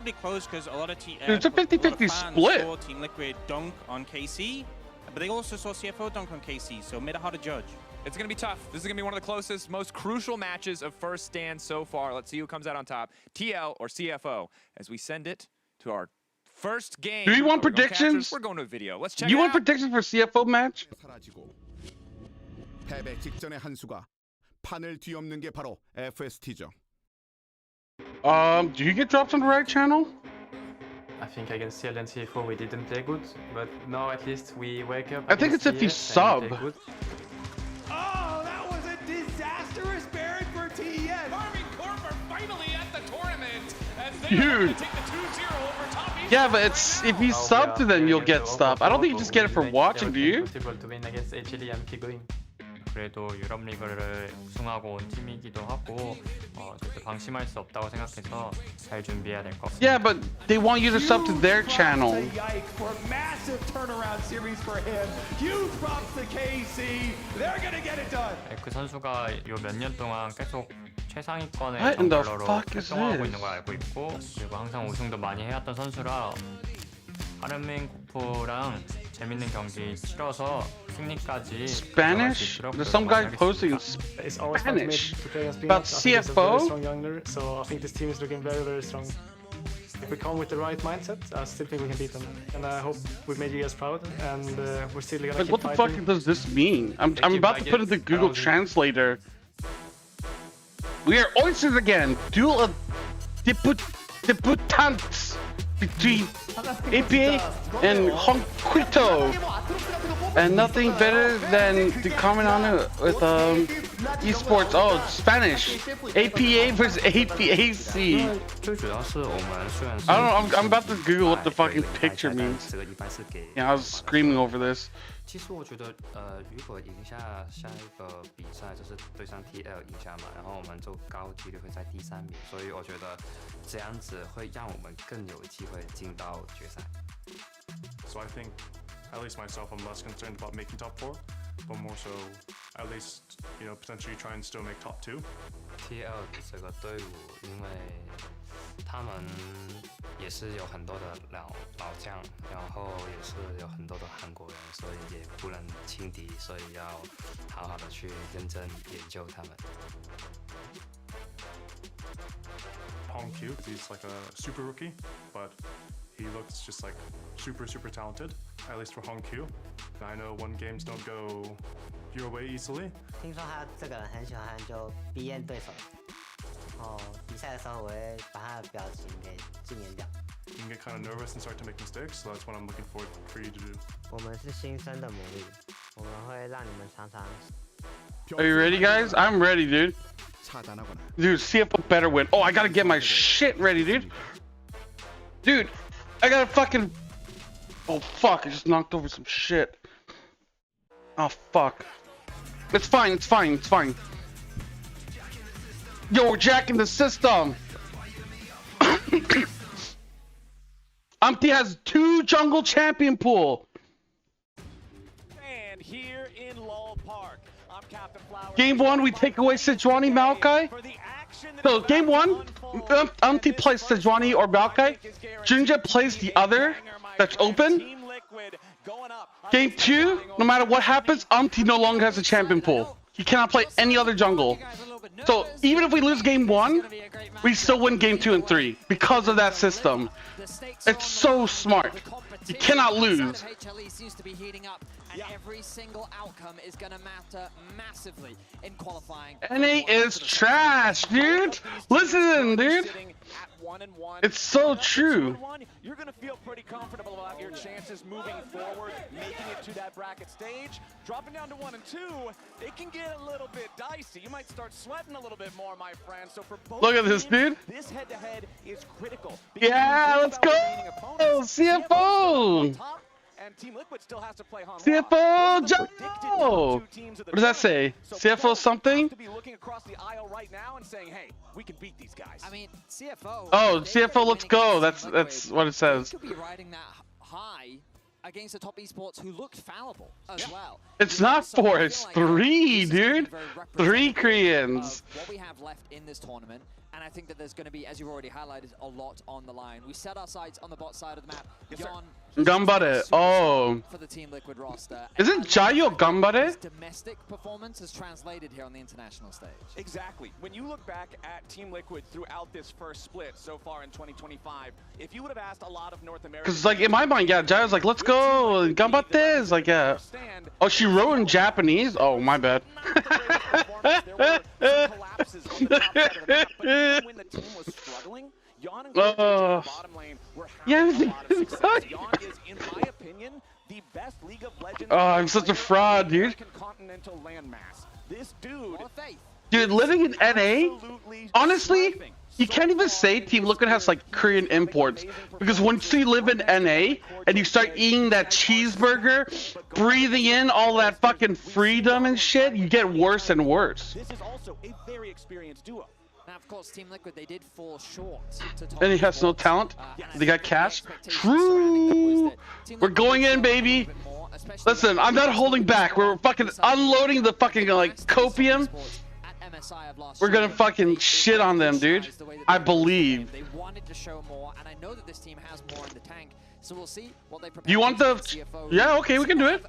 pretty close because a lot of it's a 50-50 split. saw Team Liquid dunk on KC, but they also saw CFO dunk on KC, so made it hard to judge. It's going to be tough. This is going to be one of the closest, most crucial matches of first stand so far. Let's see who comes out on top, TL or CFO, as we send it to our first game. Do you want predictions? We're going to a video. Let's check You it want out. predictions for CFO match? 패배 직전의 한 수가 판을 뒤엎는 게 바로 FST죠. Do you get dropped on the right channel? I think against CL and CFO we didn't play good, but now at least we wake up. I think it's if you sub. Oh, that was a disastrous Baron for TES. Army Corp are finally at the tournament as they Dude. take the 2-0 over top. Yeah, but it's if you sub to them, you'll get stuff. I don't think you just get it for watching, do you? Possible to win against HLE and keep going. 그래도 유럽 리그를 우승하고 온 팀이기도 하고 절대 방심할 수 없다고 생각해서 잘 준비해야 될 것 같습니다. Yeah, but they want you to sub to their channel. Yike for massive turnaround series for him. Huge props to KC. They're gonna get it done. 그 선수가 요 몇 년 동안 계속 최상위권의 What in the 정글러로 fuck is 활동하고 this? 있는 걸 알고 있고 그리고 항상 우승도 많이 해왔던 선수라 하르민 코프랑 재밌는 경기 치러서 승리까지 Spanish? There's some guy posting in Spanish about CFO. So I think this team is looking very, very strong. If we come with the right mindset, I still think we can beat them. And I hope we made you guys proud. And we're still gonna Like, keep what the fighting. fuck does this mean? I'm about to put it into Google Translator. We are oysters again. Duel of debutants between APA and Honquito. And nothing better than the comment on it with esports. Oh, Spanish. APA versus APAC. I don't know. I'm about to Google what the fucking picture means. Yeah, I was screaming over this. 其实我觉得，如果赢下一个比赛就是对上 TL 赢下嘛，然后我们就高几率会在第3名，所以我觉得这样子会让我们更有机会进到决赛。So I think, at least myself, I'm less concerned about making top 4, but more so, at least potentially try and still make top 2. TL 这个队伍，因为他们也是有很多的老将，然后也是有很多的韩国人，所以也不能轻敌，所以要好好的去认真研究他们。Hong Q, he's like a super rookie, but he looks just like super talented, at least for Hong Q. I know when games don't go your way easily. 听说他这个人很喜欢就逼验对手，比赛的时候我会把他的表情给禁言掉。 You can get kind of nervous and start to make mistakes, so that's what I'm looking forward for you to do. 我们是新生的魔力，我们会让你们常常。 Are you ready, guys? I'm ready, dude. Dude, CFO better win. Oh, I gotta get my shit ready, dude. Dude, I gotta fucking... Oh, fuck. I just knocked over some shit. Oh, fuck. It's fine, it's fine, it's fine. Yo, we're jacking the system. Umpty has 2 jungle champion pool. And here in Lol Park, I'm Captain Flower. Game 1, we take away Sejuani Maokai. So, game 1, Umpty plays Sejuani or Maokai. Junja plays the other that's open. Game 2, no matter what happens, Umpty no longer has a champion pool. He cannot play any other jungle. So even if we lose game 1, we still win game 2 and 3 because of that system. It's so smart. You cannot lose. HLE seems to be heating up, and every single outcome is going to matter massively in qualifying. NA is trash, dude. Listen, dude. It's so true. You're going to feel pretty comfortable about your chances moving forward, making it to that bracket stage. Dropping down to 1 and 2, it can get a little bit dicey. You might start sweating a little bit more, my friend. So for both look at this, dude. This head-to-head is critical. Yeah, let's go. CFO. And Team Liquid still has to play CFO Joe! What does that say? CFO something? To be looking across the aisle right now and saying, hey, we can beat these guys. I mean, CFO. Oh, CFO, let's go. That's what it says. Could be riding that high against the top esports who looked fallible as well. It's not 4, it's 3, dude. 3 Koreans. What we have left in this tournament, And I think that there's going to be, as you've already highlighted, a lot on the line. We set our sights on the bot side of the map. Yon, Gambare. Oh. for the Team Liquid roster. Isn't Jayo Gambare? His domestic performance has translated here on the international stage. Exactly. When you look back at Team Liquid throughout this first split so far in 2025, if you would have asked a lot of North American... Because, like, in my mind, yeah, Jayo's like, let's go, Gambate. Like, yeah. Oh, she wrote in Japanese? Oh, my bad. There were some collapses on the top side of the map, but even when the team was struggling, Yon and JJ in the bottom lane were having a lot of success. Yon is, in my opinion, the best League of Legends. Oh, I'm such a fraud, dude. Continental landmass. This dude. Dude, living in NA, honestly, you can't even say Team Liquid has like Korean imports, because once you live in NA and you start eating that cheeseburger, breathing in all that fucking freedom and shit, you get worse and worse. This is also a very experienced duo. Now, of course, Team Liquid, they did fall short. And he has no talent. They got cash. True. We're going in, baby. Listen, I'm not holding back. We're fucking unloading the fucking like copium. We're gonna fucking shit on them, dude. I believe. They wanted to show more, and I know that this team has more in the tank. So we'll see what they prepare. You want the? Yeah, okay, we can do it.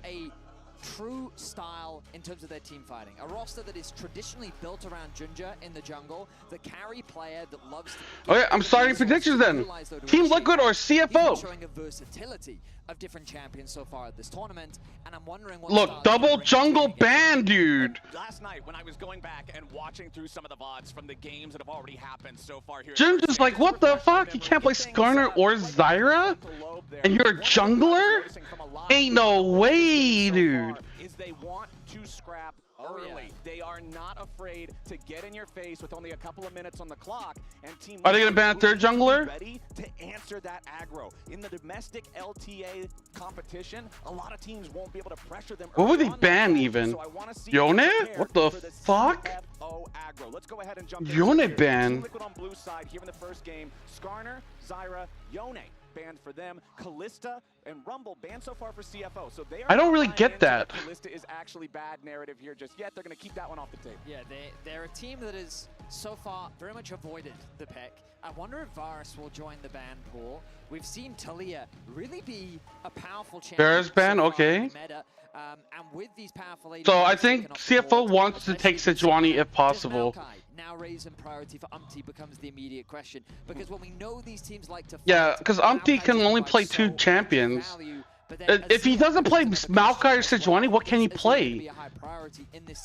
True style in terms of their team fighting. A roster that is traditionally built around Junja in the jungle, the carry player that loves to... Okay, I'm starting predictions then. Team Liquid or CFO? Showing a versatility of different champions so far at this tournament, and I'm wondering what... Look, double jungle ban, dude. Last night when I was going back and watching through some of the VODs from the games that have already happened so far here... Junja's like, what the fuck? You can't play Skarner or Zyra? And you're a jungler? Ain't no way, dude. Is they want to scrap early. They are not afraid to get in your face with only a couple of minutes on the clock. And Team Are they gonna ban a third jungler? Ready to answer that aggro. In the domestic LTA competition, a lot of teams won't be able to pressure them. What would they ban even? Yone? What the fuck? Let's go ahead and jump Yone ban. Liquid on blue side here in the first game. Skarner, Zyra, Yone banned for them. Kalista and Rumble banned so far for CFO. So they are I don't really get that. Kalista is actually bad narrative here just yet. They're going to keep that one off the table. Yeah, they're a team that has so far very much avoided the pick. I wonder if Varus will join the ban pool. We've seen Talia really be a powerful champion. Varus ban, okay. Meta, and with these powerful So I think CFO wants to take Sejuani if possible. Now raising priority for Umti becomes the immediate question, because when we know these teams like to fight, yeah, because Umti can only play 2 champions. If he doesn't play Maokai or Sejuani, what can he play?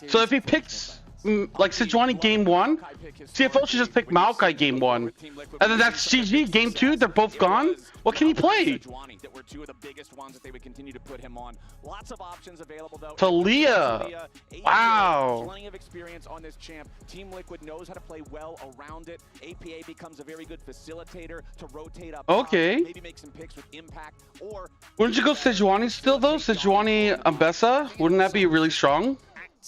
So if he picks like Sejuani game 1, CFO should just pick Maokai game 1, and then that's GG game 2. They're both gone. What can he play? That were two of the biggest ones that they would continue to put him on. Lots of options available though. Talia. Wow. Plenty of experience on this champ. Team Liquid knows how to play well around it. APA becomes a very good facilitator to rotate up. Okay. Maybe make some picks with impact or. Wouldn't you go Sejuani still though? Sejuani Ambessa? Wouldn't that be really strong?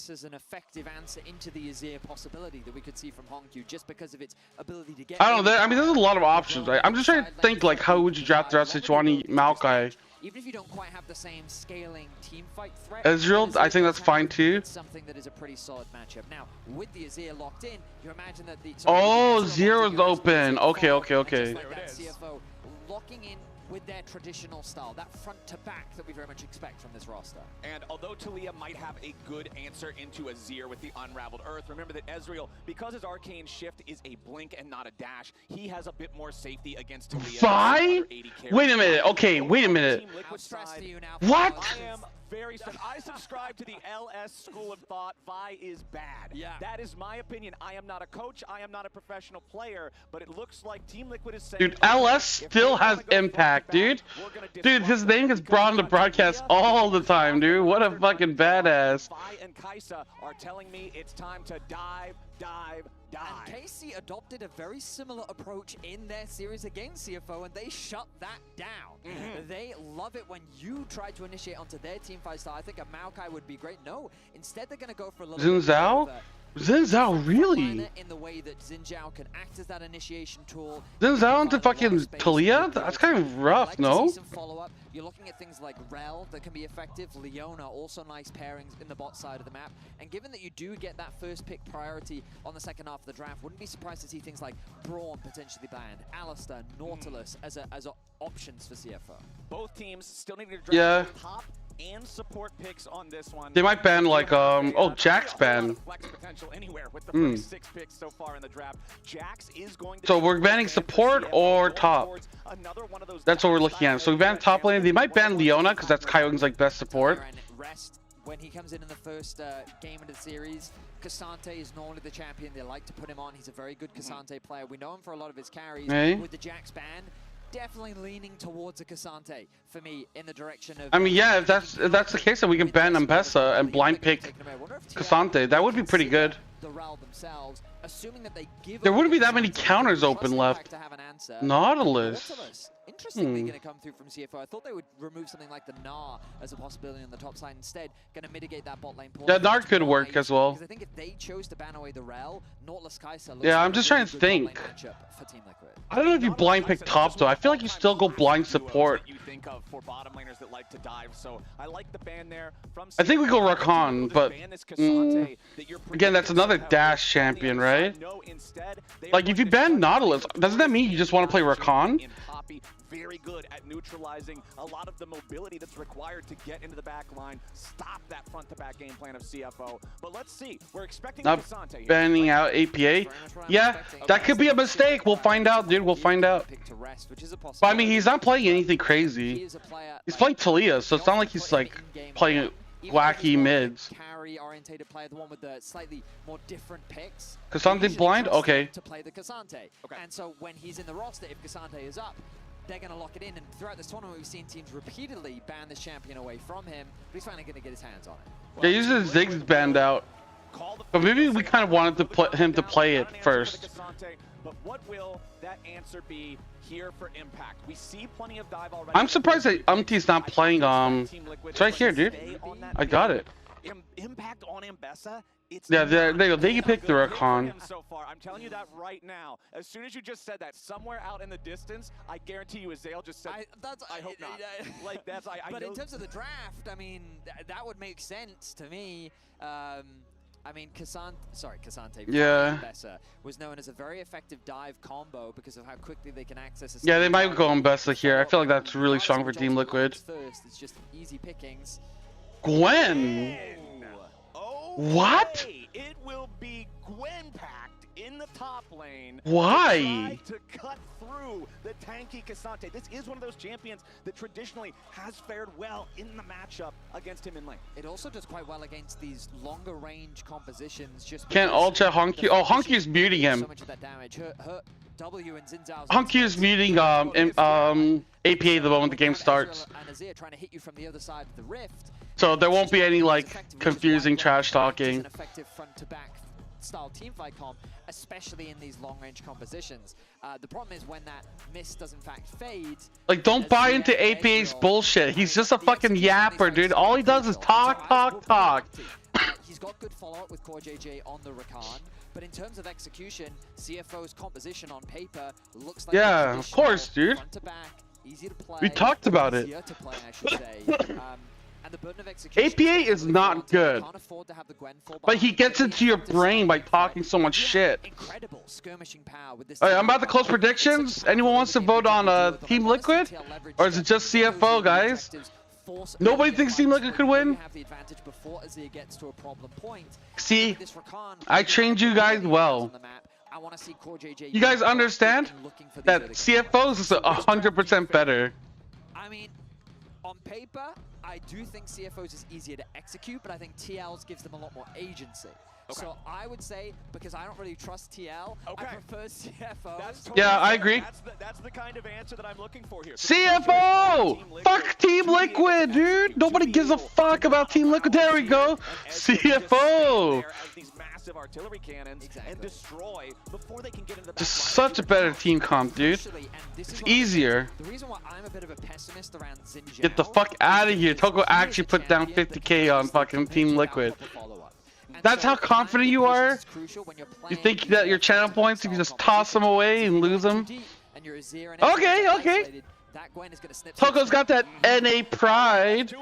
As an effective answer into the Azir possibility that we could see from Hongq just because of its ability to get... I don't know, I mean, there's a lot of options, right? I'm just trying to think, like, how would you draft throughout Sejuani, Maokai? Even if you don't quite have the same scaling team fight threat... Ezreal, I think that's fine, too. Something that is a pretty solid matchup. Now, with the Azir locked in, you imagine that the... Oh, Zero's open. Okay. CFO locking in with their traditional style, that front to back that we very much expect from this roster. And although Talia might have a good answer into Azir with the Unraveled Earth, remember that Ezreal, because his arcane shift is a blink and not a dash, he has a bit more safety against Talia. Vi? Wait a minute. Okay, wait a minute. What? I am very certain. I subscribe to the LS school of thought. Vi is bad. Yeah. That is my opinion. I am not a coach. I am not a professional player, but it looks like Team Liquid is saying... Dude, LS still has impact, dude. Dude, his name gets brought on the broadcast all the time, dude. What a fucking badass. Vi and Kaisa are telling me it's time to dive. And KC adopted a very similar approach in their series against CFO, and they shut that down. They love it when you try to initiate onto their team fight style. I think a Maokai would be great. No, instead they're going to go for a little Zhao? Xin Zhao, really? In the way that Xin Zhao can act as that initiation tool. Xin Zhao into fucking Talia? That's kind of rough, no? Follow-up. You're looking at things like Rel that can be effective. Leona, also nice pairings in the bot side of the map. And given that you do get that first pick priority on the second half of the draft, wouldn't be surprised to see things like Braun potentially banned, Alistair, Nautilus as options for CFO. Both teams still need to draft top and support picks on this one. They might ban like Jack's ban. Flex potential anywhere with the first 6 picks so far in the draft. Jax is going to So we're banning support or top. That's what we're looking at. So we ban top lane. They might ban Leona because that's Kyogre's like best support. Rest when he comes in the first game of the series. Cassante is normally the champion. They like to put him on. He's a very good Cassante player. We know him for a lot of his carries. With the Jax ban, definitely leaning towards a Cassante for me in the direction of. I mean, yeah, if that's the case, then we can ban M-Pesa and blind pick Cassante. That would be pretty good. The Rel themselves, assuming that they give. There wouldn't be that many counters open left. Nautilus. Interestingly, going to come through from CFO. I thought they would remove something like the Gnar as a possibility on the top side. Instead, going to mitigate that bot lane. Yeah, Gnar could work as well. Because I think if they chose to ban away the Rel, Nautilus Kai'Sa looks I'm just trying to think. I don't know if you blind pick top though. I feel like you still go blind support. For bottom laners that like to dive, so I like the ban there from I think we go Rakan, but again, that's another dash champion, right? Like if you ban Nautilus, doesn't that mean you just want to play Rakan? Very good at neutralizing a lot of the mobility that's required to get into the back line, stop that front-to-back game plan of CFO. But let's see, we're expecting not banning out APA. Yeah, that could be a mistake. We'll find out, dude. We'll find out. But I mean, he's not playing anything crazy. He's playing Talia, so it's not like he's like playing wacky mids. Carry-orientated player, the one with the slightly more different picks. Cassante blind? Okay. To play the Cassante. And so when he's in the roster, if Cassante is up, they're going to lock it in, and throughout this tournament, we've seen teams repeatedly ban this champion away from him, but he's finally going to get his hands on it. Yeah, usually Ziggs banned out, but maybe we kind of wanted to put him to play it first. But what will that answer be here for Impact? We see plenty of dive already. I'm surprised that Umti's not playing. It's right here, dude. I got it. Impact on M-Pesa. Yeah, they can pick the Rakan. So far, I'm telling you that right now. As soon as you just said that, somewhere out in the distance, I guarantee you, Azale just said, I hope not. Like that's, but in terms of the draft, I mean, that would make sense to me. I mean, Cassante was known as a very effective dive combo because of how quickly they can access. Yeah, they might go M-Pesa here. I feel like that's really strong for Team Liquid. First, it's just easy pickings. Gwen. What? It will be Gwen packed in the top lane. Why? To cut through the tanky Cassante. This is one of those champions that traditionally has fared well in the matchup against him in lane. It also does quite well against these longer range compositions. Just can't ultra Honky. Oh, Honky is muting him. So much of that damage. Her W and Xin Zhao's Honky is muting APA the moment the game starts. And Azir trying to hit you from the other side of the rift. So there won't be any like confusing trash talking. An effective front to back style teamfight comp, especially in these long range compositions. The problem is when that mist does in fact fade. Like, don't buy into APA's bullshit. He's just a fucking yapper, dude. All he does is talk. He's got good follow-up with Core JJ on the Rakan, but in terms of execution, CFO's composition on paper looks like of course, dude. Front to back, easy to play. We talked about it. Easier to play, I should say. And the burden of execution APA is not good, but he gets into your brain by talking so much shit. Incredible skirmishing power with this. Alright, I'm about to close predictions. Anyone wants to vote on Team Liquid, or is it just CFO, guys? Nobody thinks Team Liquid could win. See, I trained you guys well. You guys understand that CFOs is 100% better. I mean, on paper, I do think CFOs is easier to execute, but I think TL's gives them a lot more agency. Okay. So I would say, because I don't really trust TL, I prefer CFO. Yeah, I agree. That's the kind of answer that I'm looking for here. CFO! Fuck Team Liquid, dude! Nobody gives a fuck about Team Liquid. There we go. CFO! Artillery cannons and destroy before they can get into the just such a better team comp, dude. It's easier. The reason why I'm a bit of a pessimist around Xin Zhao, get the fuck out of here. Toko actually put down 50k on fucking Team Liquid. That's how confident you are? You think that your channel points, you can just toss them away and lose them? Okay, okay. Toko's got that NA pride.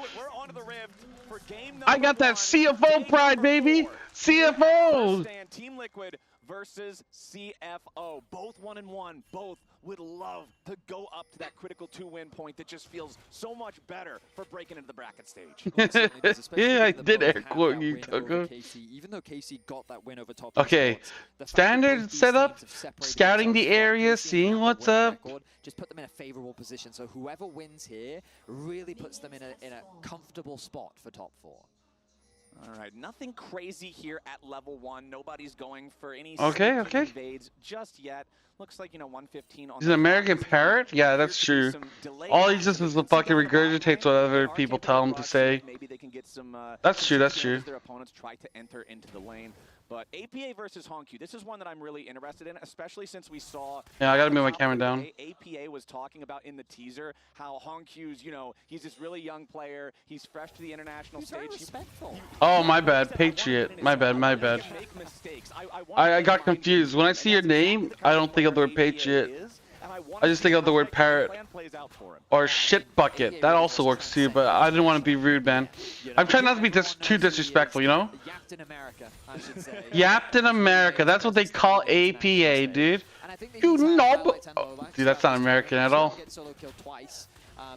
I got that CFO pride, baby. CFO. Team Liquid versus CFO. Both 1-1. Both would love to go up to that critical 2-win point that just feels so much better for breaking into the bracket stage. Yeah, I did air quote you, Toko. Even though KC got that win over top. Okay, standard setup, scouting the area, seeing what's up. Just put them in a favorable position. So whoever wins here really puts them in a comfortable spot for top 4. All right, nothing crazy here at level 1. Nobody's going for any invades just yet. Looks like, 115 on. He's an American parrot? Yeah, that's true. All he just is the fucking regurgitates what other people tell him to say. Maybe they can get some. That's true. That's true. Their opponents try to enter into the lane. But APA versus Honku, this is one that I'm really interested in, especially since we saw. Yeah, I gotta move my camera down. APA was talking about in the teaser how Honku's, he's this really young player. He's fresh to the international stage. Very respectful. Oh, my bad, Patriot. My bad, my bad. I got confused. When I see your name, I don't think of the word Patriot. I just think of the word parrot or shit bucket. That also works too, but I didn't want to be rude, man. I'm trying not to be too disrespectful, you know? Yapped in America, I should say. Yapped in America. That's what they call APA, dude. You knob. Oh, dude, that's not American at all.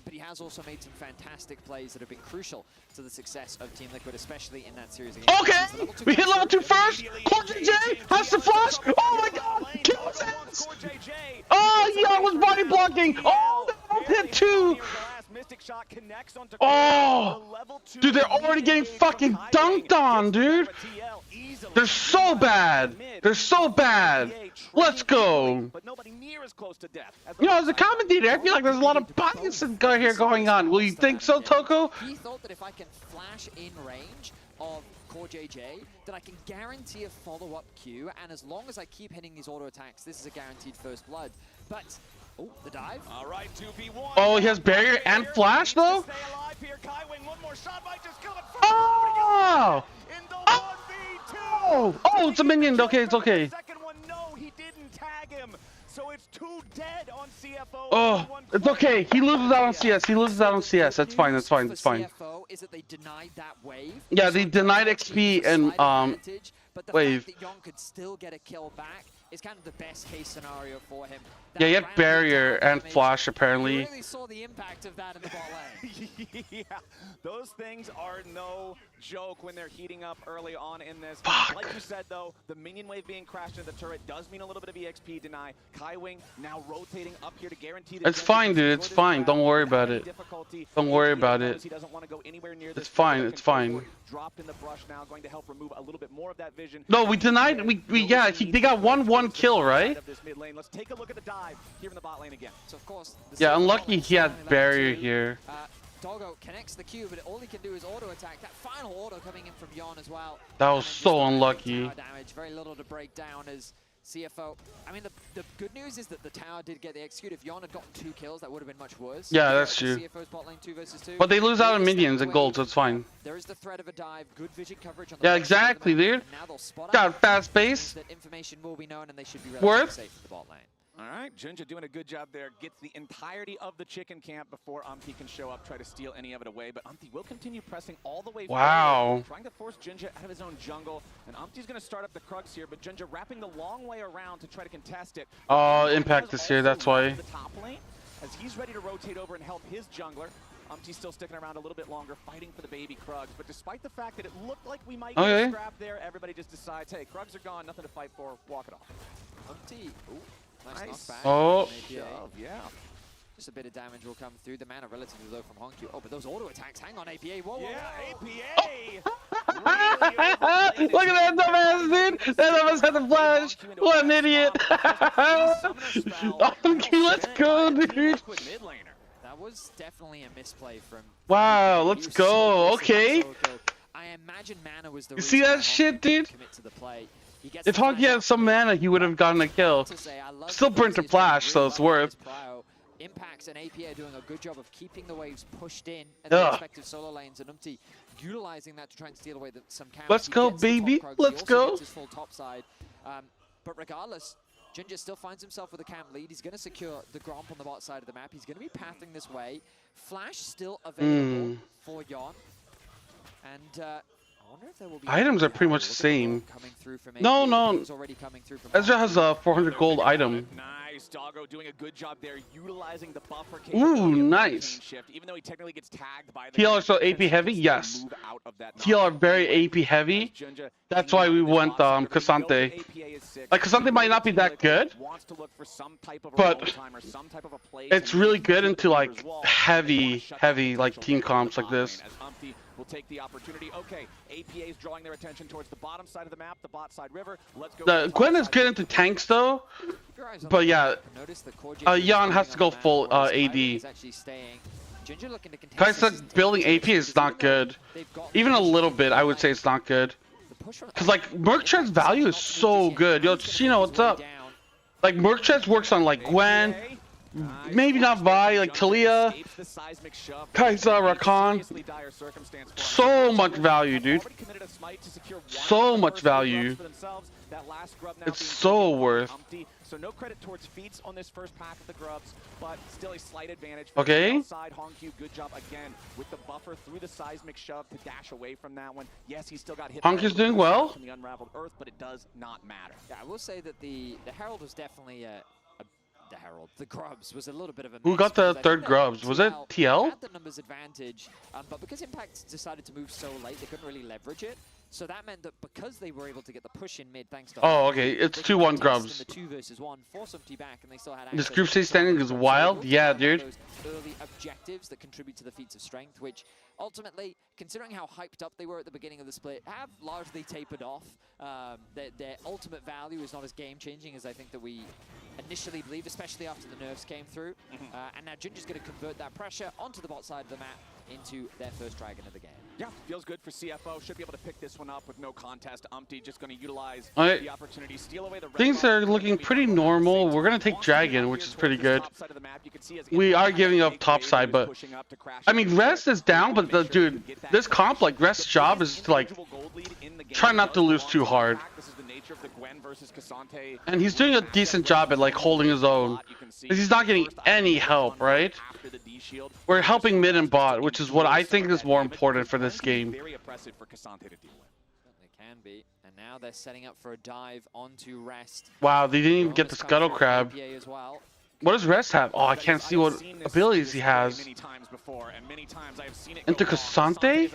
But he has also made some fantastic plays that have been crucial to the success of Team Liquid, especially in that series. Okay, we hit level 2 first. KorJJ has the flash. Oh my god, kill his ass. Oh, yeah, I was body blocking. Oh, that hit 2. Oh, dude, they're already getting fucking dunked on, dude. They're so bad. They're so bad. Let's go. As a commentator, I feel like there's a lot of bias here going on. Will you think so, Toko? He thought that if I can flash in range of KorJJ, that I can guarantee a follow-up Q, and as long as I keep hitting these auto attacks, this is a guaranteed first blood. But the dive. All right, 2v1. Oh, he has barrier and flash though. Oh! Oh, it's a minion. Okay, it's okay. Second one, no, he didn't tag him. So it's 2 dead on CFO. Oh, it's okay. He loses out on CS. He loses out on CS. That's fine. That's fine. That's fine. CFO is that they denied that wave. Yeah, they denied XP and but the wave. fact that Yon could still get a kill back is kind of the best case scenario for him. Yeah, he had barrier and flash apparently. You really saw the impact of that in the bot lane. Yeah, those things are no joke when they're heating up early on in this. Fuck. Like you said though, the minion wave being crashed into the turret does mean a little bit of EXP deny. Kaiwing now rotating up here to guarantee the It's fine, dude. It's fine. Don't worry about it. Don't worry about it. He doesn't want to go anywhere near It's fine. It's fine. Dropped in the brush now, going to help remove a little bit more of that vision. No, we denied. They got 1-1 kill, right? Let's take a look at the dive here in the bot lane again. So of course. Yeah, unlucky he had barrier here. Doggo connects the Q, but all he can do is auto attack. That final auto coming in from Yon as well. That was so unlucky. Damage, very little to break down as CFO. I mean, the good news is that the tower did get the execute. If Yon had gotten 2 kills, that would have been much worse. Yeah, that's true. CFO's bot lane 2 versus 2. But they lose out on minions and gold, so it's fine. There is the threat of a dive, good vision coverage on the Yeah, exactly, dude. Got fast pace. That information will be known, and they should be relatively safe in the bot lane. All right, Junja doing a good job there. Gets the entirety of the chicken camp before Umpty can show up, try to steal any of it away. But Umpty will continue pressing all the way forward, trying to force Junja out of his own jungle. And Umpty's going to start up the Krugs here, but Junja wrapping the long way around to try to contest it. Oh, impact is here, that's why. The top lane, as he's ready to rotate over and help his jungler. Umpty's still sticking around a little bit longer, fighting for the baby Krugs. But despite the fact that it looked like we might get a scrap there, everybody just decides, hey, Krugs are gone, nothing to fight for, walk it off. Umpty, nice knockback. Oh. Yeah. Just a bit of damage will come through. The mana relatively low from Honku. Oh, but those auto attacks. Hang on, APA. Whoa, whoa, APA! Look at that dumbass, dude! That dumbass had the flash! What an idiot! Let's go, dude! That was definitely a misplay from... Wow, let's go. Okay. I imagine mana was the You see that shit, dude? Commit to the play. If Honky had some mana, he would have gotten a kill. Still burnt a flash, so it's worth. Impacts and AP are doing a good job of keeping the waves pushed in and the respective solo lanes, and Umti utilizing that to try and steal away some camps. Let's go, baby. Let's go. His full top side. But regardless, Ginger still finds himself with a camp lead. He's going to secure the Gromp on the bot side of the map. He's going to be pathing this way. Flash still available for Yon. And I wonder if there will be items are pretty much the same. No. Ezra has a 400 gold item. Nice, Doggo doing a good job there, utilizing the buffer. Ooh, nice. Even though he technically gets tagged by the TL are so AP heavy? Yes. TL are very AP heavy. That's why we went Cassante. Like, Cassante might not be that good, but it's really good into like heavy like team comps like this. Will take the opportunity. Okay, APA is drawing their attention towards the bottom side of the map, the bot side river. Let's go. Gwen is good into tanks though, but yeah, Jan has to go full AD. Kaisa building AP is not good. Even a little bit, I would say it's not good. Cause like Merchand's value is so good. Yo, Chino, what's up? Like Merchant works on like Gwen. Maybe not Vi, like Talia, Kaisa, Rakan. So much value, dude. So much value. It's so worth. So no credit towards feats on this first pack of the grubs, but still a slight advantage. Okay. Outside, Hongq, good job again with the buffer through the seismic shove to dash away from that one. Yes, he still got hit. Hongq is doing well. From the unraveled earth, but it does not matter. Yeah, I will say that the Herald was definitely the Grubs was a little bit of a mess. Who got the third Grubs? Was it TL? Had the numbers advantage, but because Impact decided to move so late, they couldn't really leverage it. So that meant that because they were able to get the push in mid, thanks to okay, it's 2-1 Grubs. The 2 versus 1, force Umti back, and they still had this group stage standing is wild. Yeah, dude. Those early objectives that contribute to the feats of strength, which ultimately, considering how hyped up they were at the beginning of the split, have largely tapered off. Their ultimate value is not as game-changing as I think that we initially believed, especially after the nerfs came through. And now Ginger's going to convert that pressure onto the bot side of the map into their first dragon of the game. Yeah, feels good for CFO. Should be able to pick this one up with no contest. Umti just going to utilize the opportunity, steal away the things are looking pretty normal. We're going to take Dragon, which is pretty good. We are giving up top side, but I mean, Rest is down, but dude, this comp, like, Rest's job is to, like, try not to lose too hard. And he's doing a decent job at, like, holding his own. He's not getting any help, right? We're helping mid and bot, which is what I think is more important for this game. Very oppressive for Cassante to deal with. They can be, and now they're setting up for a dive onto Rest. Wow, they didn't even get the Scuttle Crab. What does Rest have? Oh, I can't see what abilities he has. Into Cassante?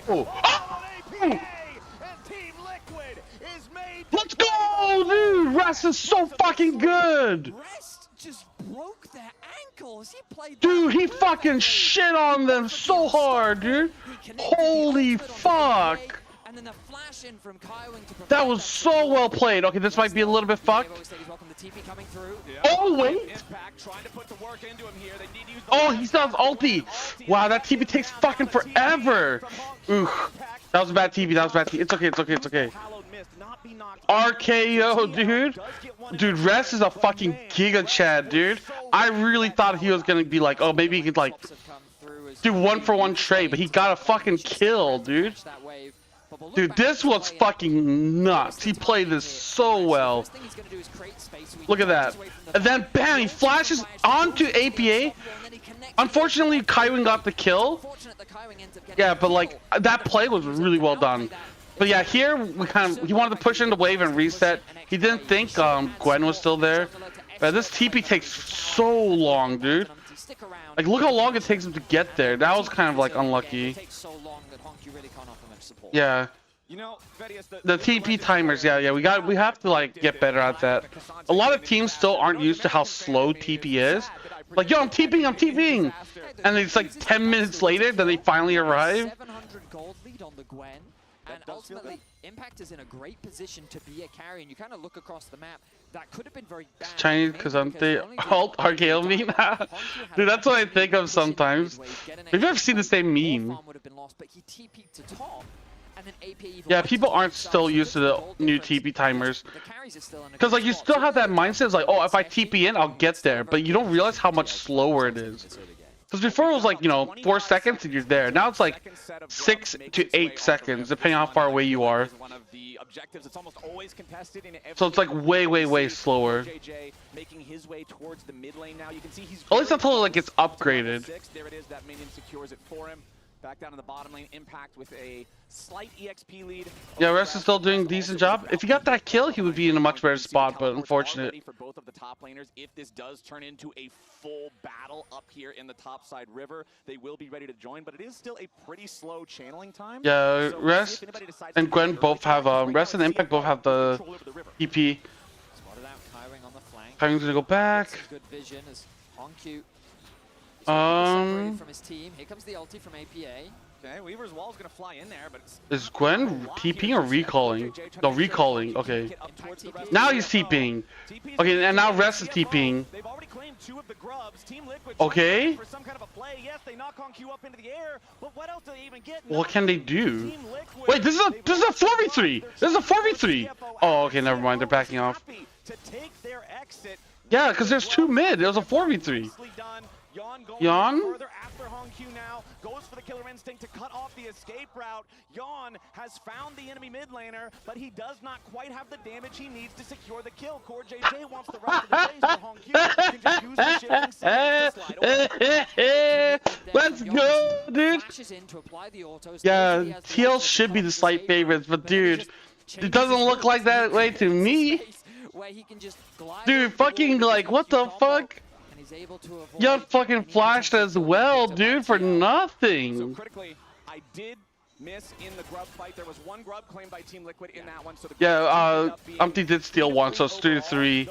Oh! Let's go, dude! Rest is so fucking good! Rest just broke their ankles. He played. Dude, he fucking shit on them so hard, dude. Holy fuck! And then the flash in from that was so well played. Okay, this might be a little bit fucked. Oh, wait! Oh, he still has ulti! Wow, that TP takes fucking forever! Oof. That was a bad TP, that was bad TP. It's okay, it's okay, it's okay. RKO, dude. Dude, Rest is a fucking Giga Chad, dude. I really thought he was gonna be like, oh, maybe he could, like, do 1-for-1 trade, but he got a fucking kill, dude. Dude, this was fucking nuts. He played this so well. Look at that. And then, bam, he flashes onto APA. Unfortunately, Kaiwin got the kill. Yeah, but, like, that play was really well done. But yeah, here, he wanted to push into wave and reset. He didn't think Gwen was still there. But this TP takes so long, dude. Like, look how long it takes him to get there. That was kind of, like, unlucky. Yeah. The TP timers, yeah, we have to, like, get better at that. A lot of teams still aren't used to how slow TP is. Like, yo, I'm TPing! And it's like 10 minutes later, then they finally arrive. 700 gold lead on the Gwen. And ultimately, Impact is in a great position to be a carry, and you kind of look across the map. That could have been very bad. Chinese Cassante alt RKO meme. Dude, that's what I think of sometimes. Maybe I've seen the same meme. And then AP even Yeah, went people to aren't top still side, used to so the goal new difference. TP timers. The carries are still in a Because good like you spot. still So have that really mindset, it's like, oh, if I safety, TP in, I'll get there. But you don't realize how much slower it is. Because before it was like, 4 seconds and you're there. Now it's like 6 to 8 seconds, depending on how far away you are. So it's like way, way, way slower. Making his way towards the mid lane now. You can see he's At least until like it's upgraded. There it is. That minion secures it for him. Back down in the bottom lane, Impact with a slight EXP lead. Yeah, Rest is still doing a decent job. If he got that kill, he would be in a much better spot, but unfortunate. For both of the top laners, if this does turn into a full battle up here in the top side river, they will be ready to join, but it is still a pretty slow channeling time. Yeah, So Rest and Gwen both have, Rest and Impact both have the EP. Spotted out Kaiwing on the flank. Kaiwing's gonna go back. Good vision as HonQ separated from his team. Here comes the ulti from APA. Okay, Weaver's wall is going to fly in there, but Is Gwen TPing or recalling? No, recalling. Okay. Now he's TPing. Okay, and now Rest is TPing. they've already claimed 2 of the grubs. Team Liquid Okay. for some kind of a play. Yes, they knock HonQ up into the air, but what else do they even get? What can they do? Wait, this is a 4v3. This is a 4v3. Oh, okay, never mind. They're backing off. To take their exit. Yeah, because there's 2 mid. It was a 4v3. Yawn? Further after HonQ now goes for the killer instinct to cut off the escape route. Yawn has found the enemy mid laner, but he does not quite have the damage he needs to secure the kill. Core JJ wants the rest of the base, but HonQ can just use the shifting settings to slide away. Let's go, dude. Yeah, TL should be the slight favorites, but dude, it doesn't look like that way to me. Dude, fucking like, what the fuck? You fucking flashed as well, dude, for nothing. So critically, I did miss in the grub fight. There was 1 grub claimed by Team Liquid in that one. So the Umpty did steal 1, so it's 3-3.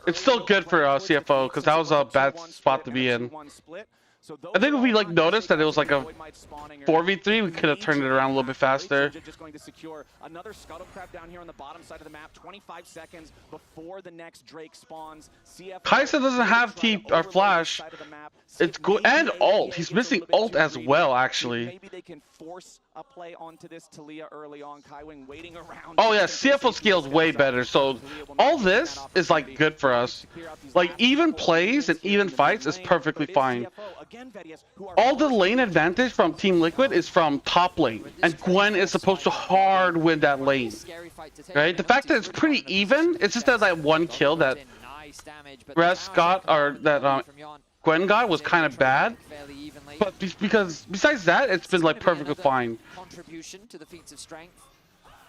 It's still good for CFO, because that was a bad spot to be in. I think if we like noticed that it was like a 4v3, we could have turned it around a little bit faster. Just going to secure another scuttle crab down here on the bottom side of the map. 25 seconds before the next Drake spawns. Kaisa doesn't have T or flash. It's good, and ult. He's missing ult as well, actually. Maybe they can force a play onto this Talia early on. Kaiwing waiting around. Oh yeah, CFO scale is way better. So all this is like good for us. Like even plays and even fights is perfectly fine. All the lane advantage from Team Liquid is from top lane, and Gwen is supposed to hard win that lane. Right? The fact that it's pretty even, it's just that 1 kill that Rest got, or that Gwen got, was kind of bad. But because besides that, it's been like perfectly fine. Contribution to the feats of strength,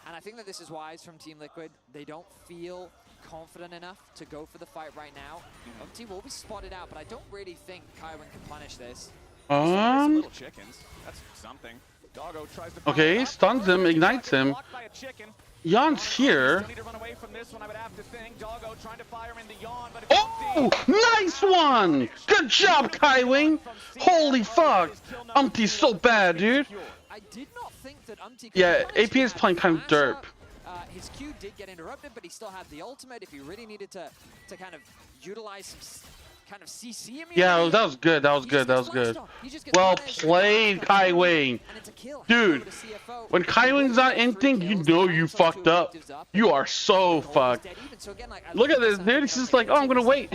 and I think that this is wise from Team Liquid. They don't feel confident enough to go for the fight right now. Umpty will be spotted out, but I don't really think Kaiwing can punish this. Little chickens. That's something. Doggo tries to Okay, stuns him, ignites him. Yawn's here. Oh, nice one! Good job, Kaiwing! Holy fuck! Umpty's so bad, dude. I did not think that Umpty Yeah, AP is playing kind of derp. His Q did get interrupted, but he still had the ultimate if he really needed to kind of utilize some kind of CC immunity. Yeah, that was good. That was good. That was good. Well played, Kaiwing. Dude, when Kaiwing's not inting, you know you fucked up. You are so fucked. Look at this, dude. He's just like, oh, I'm gonna wait.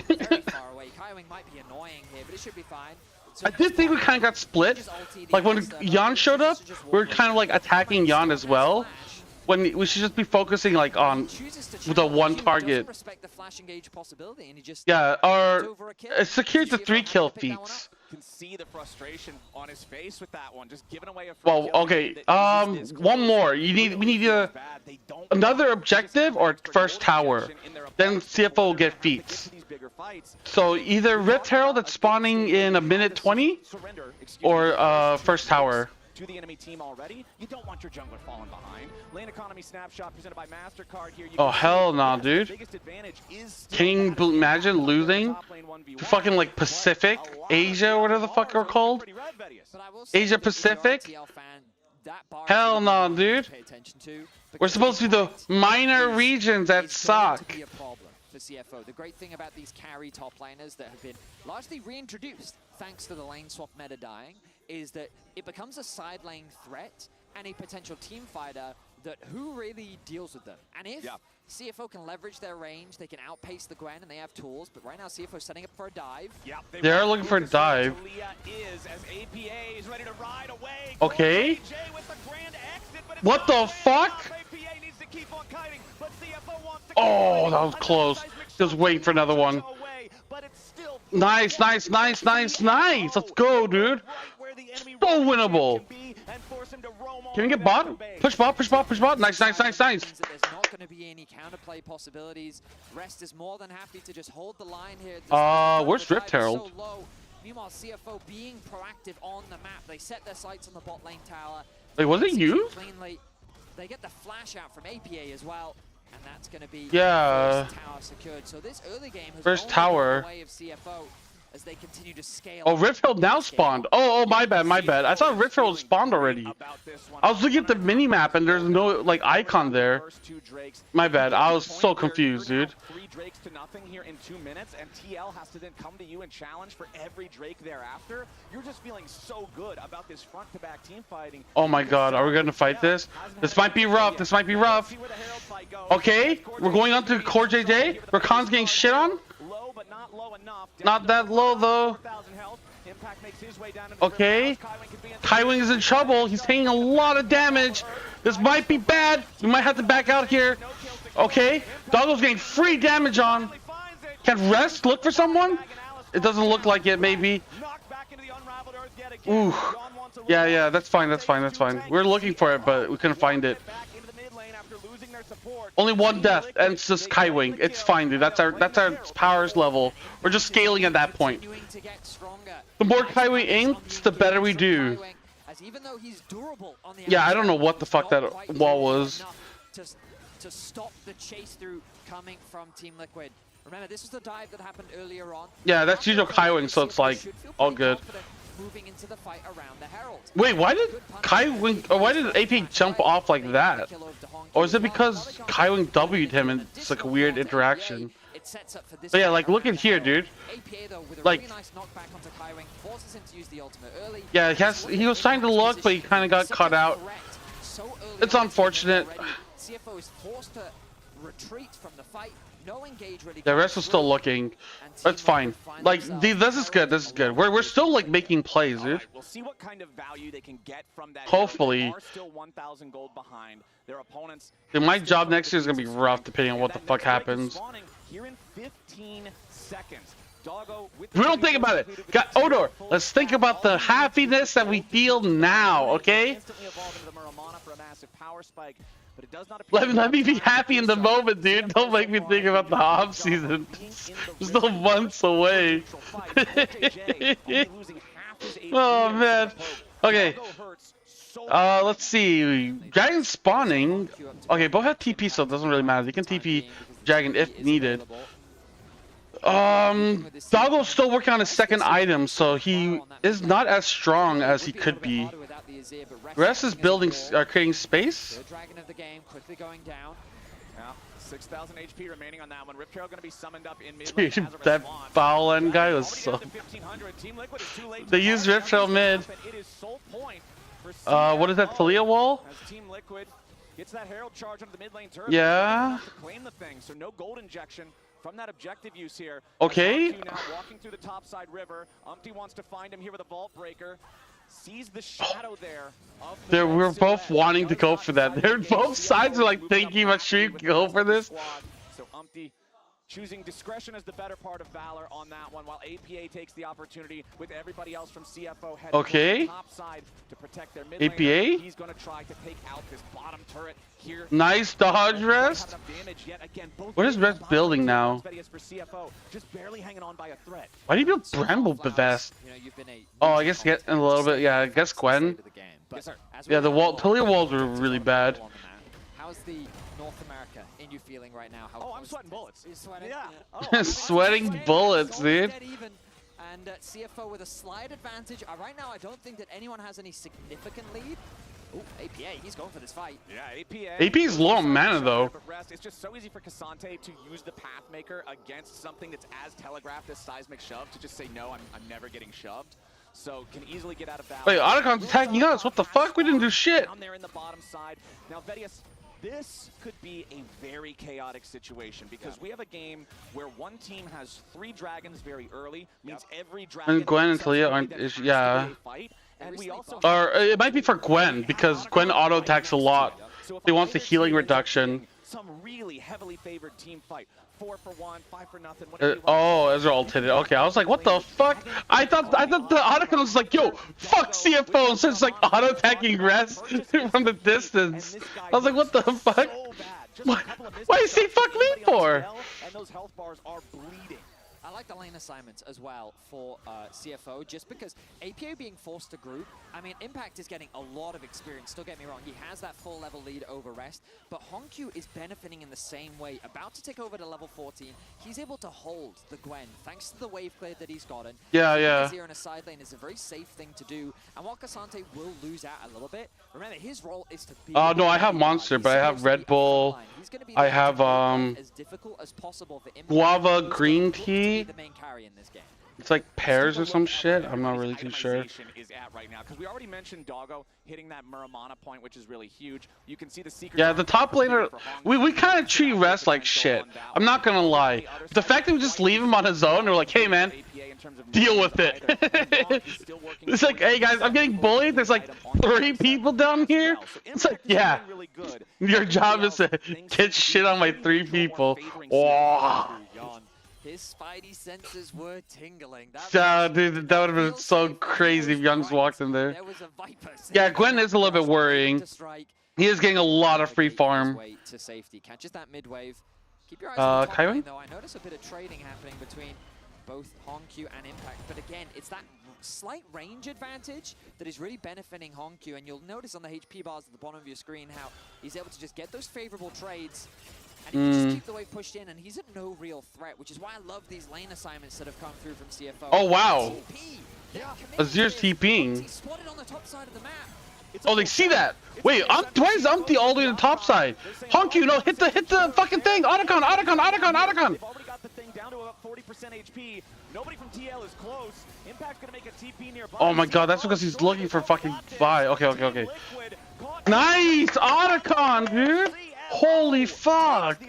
I did think we kind of got split. Like when Yan showed up, we were kind of like attacking Yan as well. When we should just be focusing like on the 1 target. Yeah, or secure the 3 kill feats. Can see the frustration on his face with that one, just giving away a well, okay. 1 more. We need another objective or first tower. Then CFO will get feats. So either Rift Herald that's spawning in a minute 20, or first tower. To the enemy team already, you don't want your jungler falling behind. Lane economy snapshot presented by MasterCard here. Oh hell no, dude! Can you imagine losing to fucking like Pacific, Asia, or whatever the fuck they're called? Asia Pacific? Hell no, dude! We're supposed to be the minor regions that suck. For CFO. The great thing about these carry top laners that have been largely reintroduced thanks to the lane swap meta dying is that it becomes a side lane threat any potential team fighter that who really deals with them. And if CFO can leverage their range, they can outpace the Gwen and they have tools, but right now CFO setting up for a dive. They are looking for a dive. Okay. What the fuck? Oh, that was close. Just waiting for another one. Nice, nice, nice, nice, nice. Let's go, dude. So winnable. Can we get bot? Push bot, push bot, push bot. Nice, nice, nice, nice. There's not going to be any counterplay possibilities. Rest is more than happy to just hold the line here. Where's Rift Herald? So low. Meanwhile, CFO being proactive on the map. They set their sights on the bot lane tower. Wait, was it you? Cleanly. They get the flash out from APA as well. And that's going to be first tower secured. So this early game has first tower. The way of CFO as they continue to scale. Oh, Rift Herald now spawned. Oh, my bad, my bad. I thought Rift Herald spawned already. I was looking at the mini map and there's no like icon there. My bad. I was so confused, dude. 3 Drakes to nothing here in 2 minutes, and TL has to then come to you and challenge for every Drake thereafter. You're just feeling so good about this front-to-back team fighting. Oh my god, are we gonna fight this? This might be rough. This might be rough. Okay, we're going on to Core JJ. Rakan's getting shit on. Not that low though. Okay. Kaiwing is in trouble. He's taking a lot of damage. This might be bad. We might have to back out here. Okay. Doggo's getting free damage on. Can Rest look for someone? It doesn't look like it, maybe. Ooh. Yeah, that's fine, that's fine, that's fine. We're looking for it, but we couldn't find it. Only one death, and it's just Kaiwing. It's fine, dude. That's our powers level. We're just scaling at that point. The more Kaiwing aims, the better we do. Yeah, I don't know what the fuck that wall was. To stop the chase through coming from Team Liquid. Remember, this is the dive that happened earlier on. Yeah, that's usual Kaiwing, so it's like all good. Moving into the fight around the Herald. Wait, why did Kaiwing, or why did AP jump off like that? Or is it because Kaiwing W'd him and it's like a weird interaction? But yeah, like look at here, dude. Like, yeah, he was trying to look, but he kind of got caught out. It's unfortunate. CFO is forced to retreat from the fight. No engage really. The rest is still looking. That's fine. Like this is good. This is good. We're still like making plays, dude. We'll see what kind of value they can get from that. Hopefully. They are still 1,000 gold behind their opponents. My job next year is gonna be rough, depending on what the fuck happens. Here in 15 seconds. We don't think about it. Odor, let's think about the happiness that we feel now, okay? Let me be happy in the moment, dude. Don't make me think about the off season. We're still months away. Oh man. Okay. Let's see. Dragon spawning. Okay, both have TP, so it doesn't really matter. They can TP Dragon if needed. Doggo's still working on his second item, so he is not as strong as he could be. Rest is building, creating space. Dragon of the game quickly going down. Yeah, 6,000 HP remaining on that one. Rip Trail going to be summoned up in mid. Dude, that foul end guy was so. They used Rip Trail mid. What is that? Talia wall? Team Liquid gets that Herald charge onto the mid lane turret. Yeah. To claim the thing, so no gold injection from that objective use here. Okay. Now walking through the top side river. Wants to find him here with a vault breaker. Sees the shadow there. We're both wanting to go for that. Both sides are like thinking about should we go for this. So choosing discretion as the better part of valor on that one, while APA takes the opportunity with everybody else from CFO heading to the top side to protect their mid lane. APA? He's going to try to take out this bottom turret here. Nice dodge, Rest. What is Rest building now? Just barely hanging on by a thread. Why do you build Bramble Bevest? Oh, I guess get a little bit. Yeah, I guess Gwen. Yeah, the wall, Talia walls were really bad. How's the North America in you feeling right now? I'm sweating bullets. You're sweating? Yeah. Sweating bullets, dude. And CFO with a slight advantage. Right now, I don't think that anyone has any significant lead. Ooh, APA, he's going for this fight. Yeah, APA. AP's low on mana, though. It's just so easy for Cassante to use the Pathmaker against something that's as telegraphed as Seismic Shove, to just say, no, I'm never getting shoved. So can easily get out of balance. Wait, Otacon's attacking us. What the fuck? We didn't do shit. Down there in the bottom side. Now, Vedius, this could be a very chaotic situation because we have a game where one team has 3 dragons very early, means every dragon. And Gwen and Talia aren't. Yeah. And we also Or it might be for Gwen because Gwen auto attacks a lot. He wants the healing reduction. Some really heavily favored team fight. 4 for 1, 5 for nothing. Oh, Ezra ulted it. Okay, I was like, what the fuck? I thought the Otacon was like, yo, fuck CFO, and so it's like auto attacking rest from the distance. I was like, what the fuck? Why is he fuck me for? And those health bars are bleeding. I like the lane assignments as well for CFO, just because APA being forced to group, I mean, Impact is getting a lot of experience, don't get me wrong, he has that full level lead over Rest, but Honkyu is benefiting in the same way, about to take over to level 14, he's able to hold the Gwen, thanks to the wave clear that he's gotten. Yeah. Here in a side lane is a very safe thing to do, and while Cassante will lose out a little bit, remember his role is to be... Oh, no, I have Monster, but I have Red Bull, I have, as difficult as possible for Impact. Guava Green Tea. The main carry in this game. It's like pears or some shit. I'm not really too sure. Is at right now because we already mentioned Doggo hitting that Muramana point, which is really huge. You can see the secret. Yeah, the top laner, we kind of treat Rest like shit. I'm not gonna lie. The fact that we just leave him on his own, we're like, hey man, deal with it. It's like, hey guys, I'm getting bullied. There's like 3 people down here. It's like, yeah, your job is to get shit on my 3 people. Oh. His spidey senses were tingling. Dude, that would have been so crazy if Young's walked in there. Yeah, Gwen is a little bit worrying. He is getting a lot of free farm. To safety. Catches that mid wave. Keep your eyes on the top lane, though. I notice a bit of trading happening between both Honkyu and Impact, but again, it's that slight range advantage that is really benefiting Honkyu, and you'll notice on the HP bars at the bottom of your screen how he's able to just get those favorable trades. And he can just keep the wave pushed in, and he's at no real threat, which is why I love these lane assignments that have come through from CFO. Oh, wow. Azir's TPing. TPing. Oh, they see that. Wait, why is Umpty all the way to the top side? Honkyu, no, hit the fucking thing. Otacon. They've already got the thing down to about 40% HP. Nobody from TL is close. Impact's gonna make a TP nearby. Oh my god, that's because he's looking for fucking Vi. Okay. Nice, Otacon, dude. Holy fuck!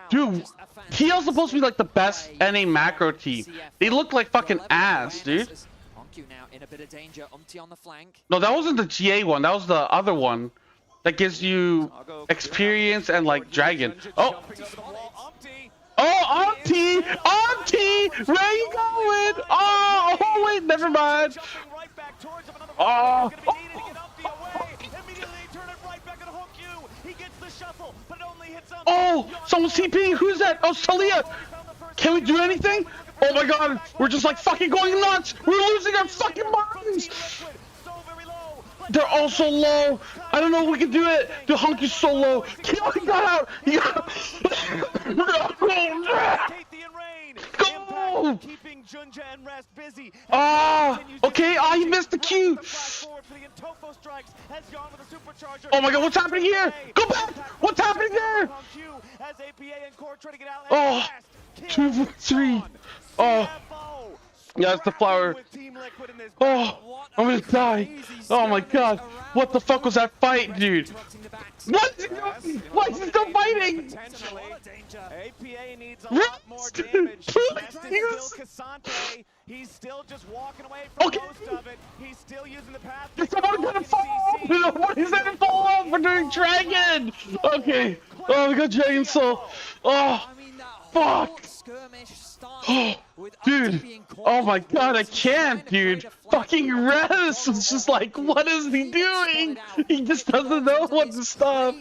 Dude, TL's supposed to be like the best NA macro team. They look like fucking ass, dude. No, that wasn't the GA one. That was the other one. That gives you experience and like dragon. Oh! Oh, Auntie! Where you going? Oh, wait, never mind. Oh! Oh, someone's TPing. Who's that? Oh, Talia. Can we do anything? Oh my god, we're just like fucking going nuts. We're losing our fucking minds. They're all so low. I don't know if we can do it. The Honky's so low. He got out. Go! Okay. He missed the Q. Oh my god, what's happening here? Go back! What's happening there? Oh, 2 for 3. Oh, yeah, it's the flower. Oh, I'm gonna die. Oh my god, what the fuck was that fight, dude? What is he doing? Why is he still fighting? APA needs a lot more damage. He's still just walking away from most of it. He's still using the path. Someone's gonna fall off! What is that to fall off? We're doing dragon! Okay. Oh, we got dragon soul. Oh, fuck. Oh, dude. Oh my god, I can't, dude. Fucking Rez is just like, what is he doing? He just doesn't know what to stop.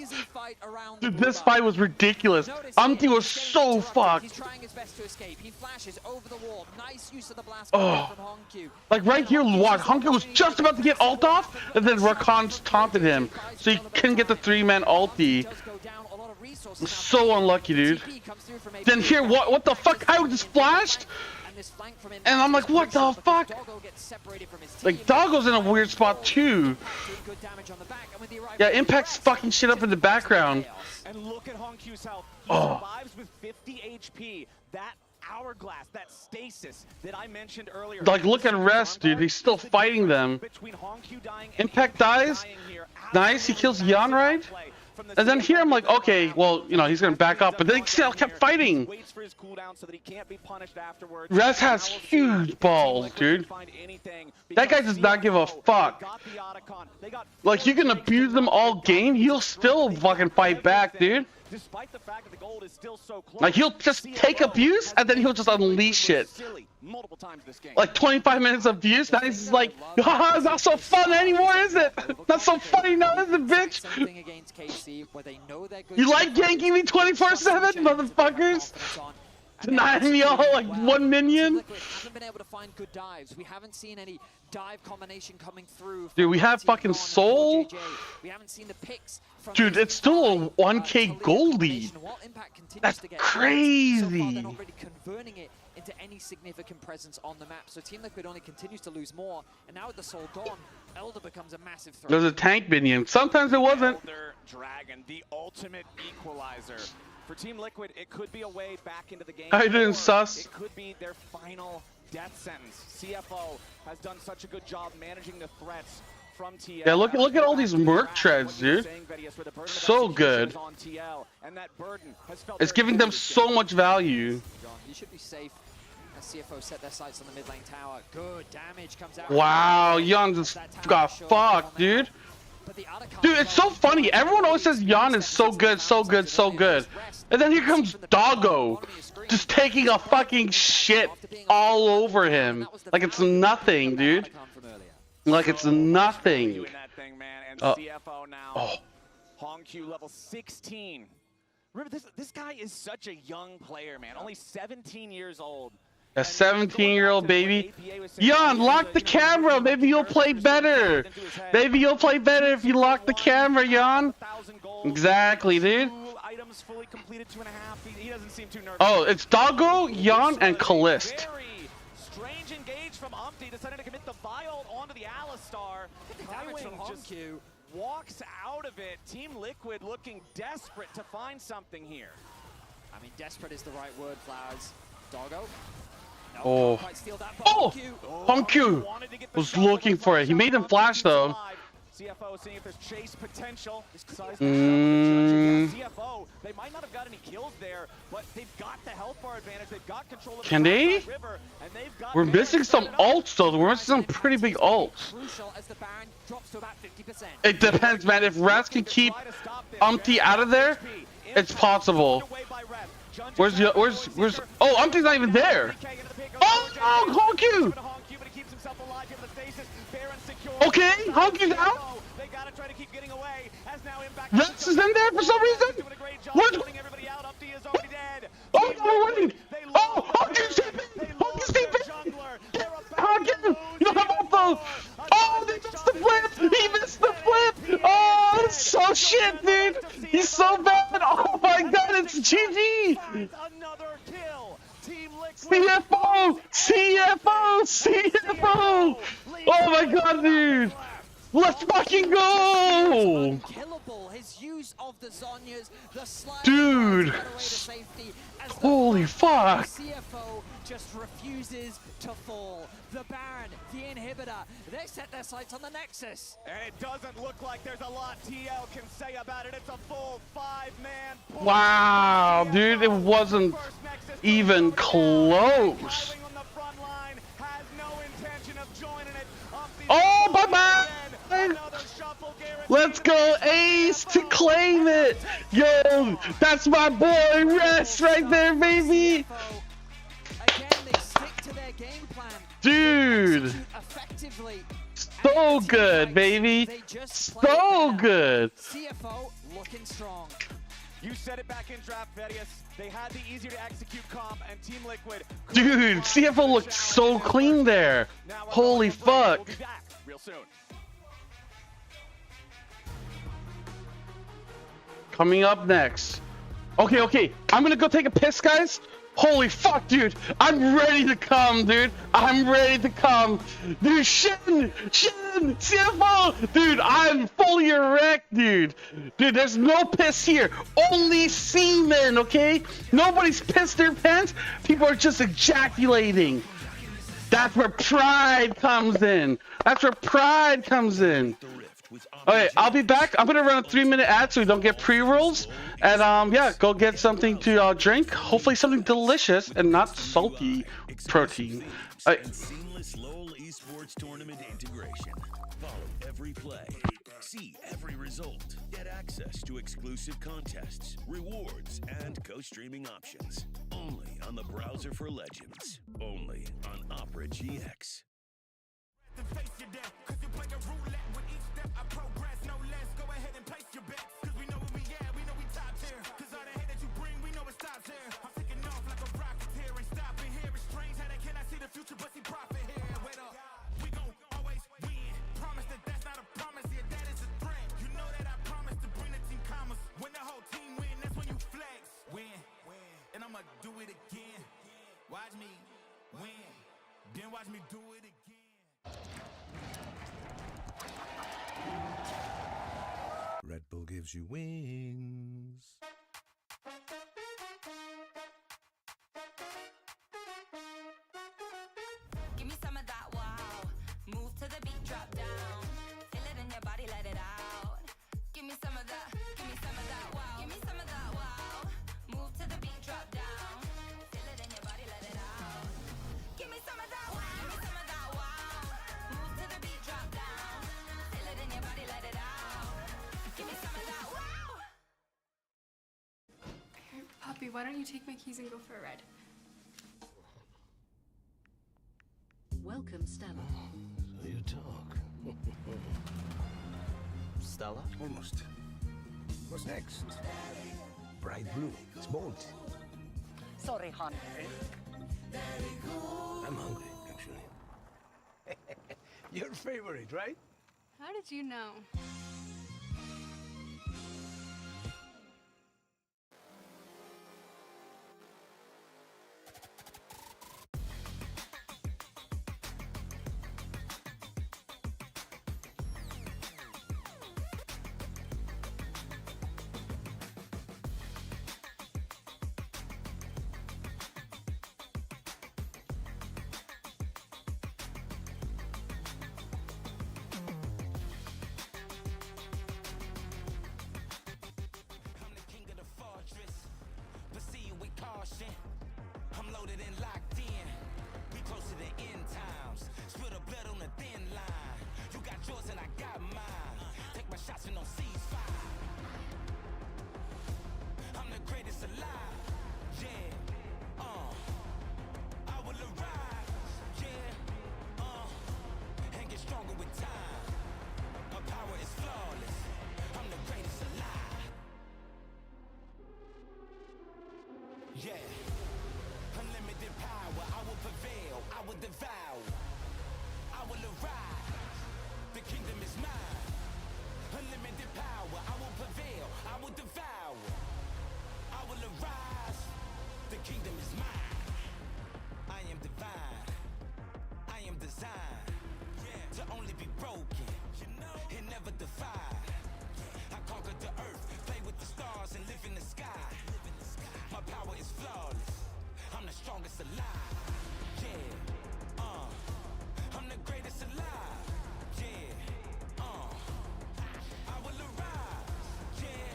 Dude, this fight was ridiculous. Umpty was so fucked. Oh, like right here, watch. Honky was just about to get ult off, and then Rakan taunted him, so he couldn't get the 3-man ulti. So unlucky, dude. Then here, what the fuck? I just flashed, and I'm like, what the fuck? Like, Doggo's in a weird spot too. Yeah, Impact's fucking shit up in the background. And look at Honkyu's health. He survives with 50 HP. That hourglass, that stasis that I mentioned earlier. Like, look at Rest, dude. He's still fighting them. Impact dies. Nice. He kills Yan, right? And then here I'm like, okay, well, you know, he's gonna back up, but then he still kept fighting. Rez has huge balls, dude. That guy does not give a fuck. Like, you can abuse them all game, he'll still fucking fight back, dude. Like, he'll just take abuse and then he'll just unleash it. Like 25 minutes of abuse, now he's just like, haha, it's not so fun anymore, is it? Not so funny now, is it, bitch? You like ganking me 24/7, motherfuckers? Denying me all like 1 minion? Haven't been able to find good dives. We haven't seen any dive combination coming through. Dude, we have fucking Soul. We haven't seen the picks from Dude, it's still a 1k gold lead. That's crazy. They're not really converting it into any significant presence on the map. So Team Liquid only continues to lose more. And now with the Soul gone, Elder becomes a massive threat. There's a tank minion. Sometimes it wasn't. Elder Dragon, the ultimate equalizer. For Team Liquid, it could be a way back into the game. I didn't sus. It could be their final death sentence. CFO has done such a good job managing the threats from TL. Yeah, look at all these merc treads, dude. So good. It's giving them so much value. You should be safe. As CFO set their sights on the mid lane tower. Good damage comes out. Wow, Yan just got fucked, dude. Dude, it's so funny. Everyone always says Yan is so good, so good, so good. And then here comes Doggo, just taking a fucking shit all over him. Like it's nothing, dude. Like it's nothing. Oh. HongQ level 16. Remember, this guy is such a young player, man. Only 17 years old. A 17-year-old baby. Yan, lock the camera. Maybe you'll play better. Maybe you'll play better if you lock the camera, Yan. Exactly, dude. Oh, it's Doggo, Yan, and Callist. Strange engage from Umpty. Decided to commit the Vile onto the Alistar. Damage from HongQ. Walks out of it. Team Liquid looking desperate to find something here. I mean, desperate is the right word, Flowers. Doggo. Oh. Oh! HongQ was looking for it. He made him flash though. CFO seeing if there's chase potential. CFO, they might not have got any kills there, but they've got the health bar advantage. They've got control of can the they? river, and they've got We're missing some ults though. We're missing some pretty big ults. Crucial as the Baron drops to about 50%. It depends, man. If Raz can keep Umpty out of there, it's possible. Where's oh, Umpty's not even there. Oh, HongQ! Okay, HongQ's out. Rex is in there for some reason. What? Oh, no, wait. Oh, HongQ's sleeping. HongQ's sleeping. HongQ, you have ulti. Oh, they missed the flip. He missed the flip. Oh, it's so shit, dude. He's so bad. Oh my god, it's GG. Another kill. CFO! CFO! CFO! Oh my god, dude! Let's fucking go! His use of the Zhonya's, the slide dude! Holy fuck! CFO just refuses to fall. The Baron, the inhibitor, they set their sights on the Nexus. And it doesn't look like there's a lot TL can say about it. It's a full 5-man. Wow, dude, it wasn't even close. Oh, bye-bye! Let's go, Ace, to claim it! Yo, that's my boy Rest right there, baby! Dude! So good, baby! So good! CFO looking strong. You said it back in draft, Vedius. They had the easier to execute comp, and Team Liquid. Dude, CFO looked so clean there. Holy fuck. We'll be back real soon. Coming up next. Okay, I'm gonna go take a piss, guys. Holy fuck, dude. I'm ready to come, dude. I'm ready to come. Dude, Shin, CFO. Dude, I'm fully erect, dude. Dude, there's no piss here. Only semen, okay? Nobody's pissed their pants. People are just ejaculating. That's where pride comes in. That's where pride comes in. Okay, I'll be back. I'm gonna run a 3-minute ad so we don't get pre-rolls. And yeah, go get something to drink. Hopefully something delicious and not salty protein. Seamless LOL esports tournament integration. Follow every play. See every result. Get access to exclusive contests, rewards, and co-streaming options. Only on the browser for Legends. Only on Opera GX. Do it again. Watch me win. Then watch me do it again. Red Bull gives you wings. Give me some of that wow. Move to the beat, drop down. Feel it in your body, let it out. Give me some of that. Give me some of that wow. Give me some of that wow. Move to the beat, drop down. Poppy, why don't you take my keys and go for a ride? Welcome, Stella. So you talk. Stella? Almost. What's next? Bright blue. It's bold. Sorry, hon. I'm hungry, actually. Your favorite, right? How did you know? I'm loaded and locked in. We close to the end times. Spill the blood on the thin line. You got yours and I got mine. Take my shots and no ceasefire. I'm the greatest alive. Yeah. I will arrive. Yeah. And get stronger with time. My power is flawless. I'm the greatest alive. Yeah. Unlimited power, I will prevail, I will devour, I will arise, the kingdom is mine. Unlimited power, I will prevail, I will devour, I will arise, the kingdom is mine. I am divine, I am designed to only be broken, and never defied. I conquered the earth, play with the stars and live in the sky. My power is flawless. I'm the strongest alive. Yeah. I'm the greatest alive. Yeah. I will arise. Yeah.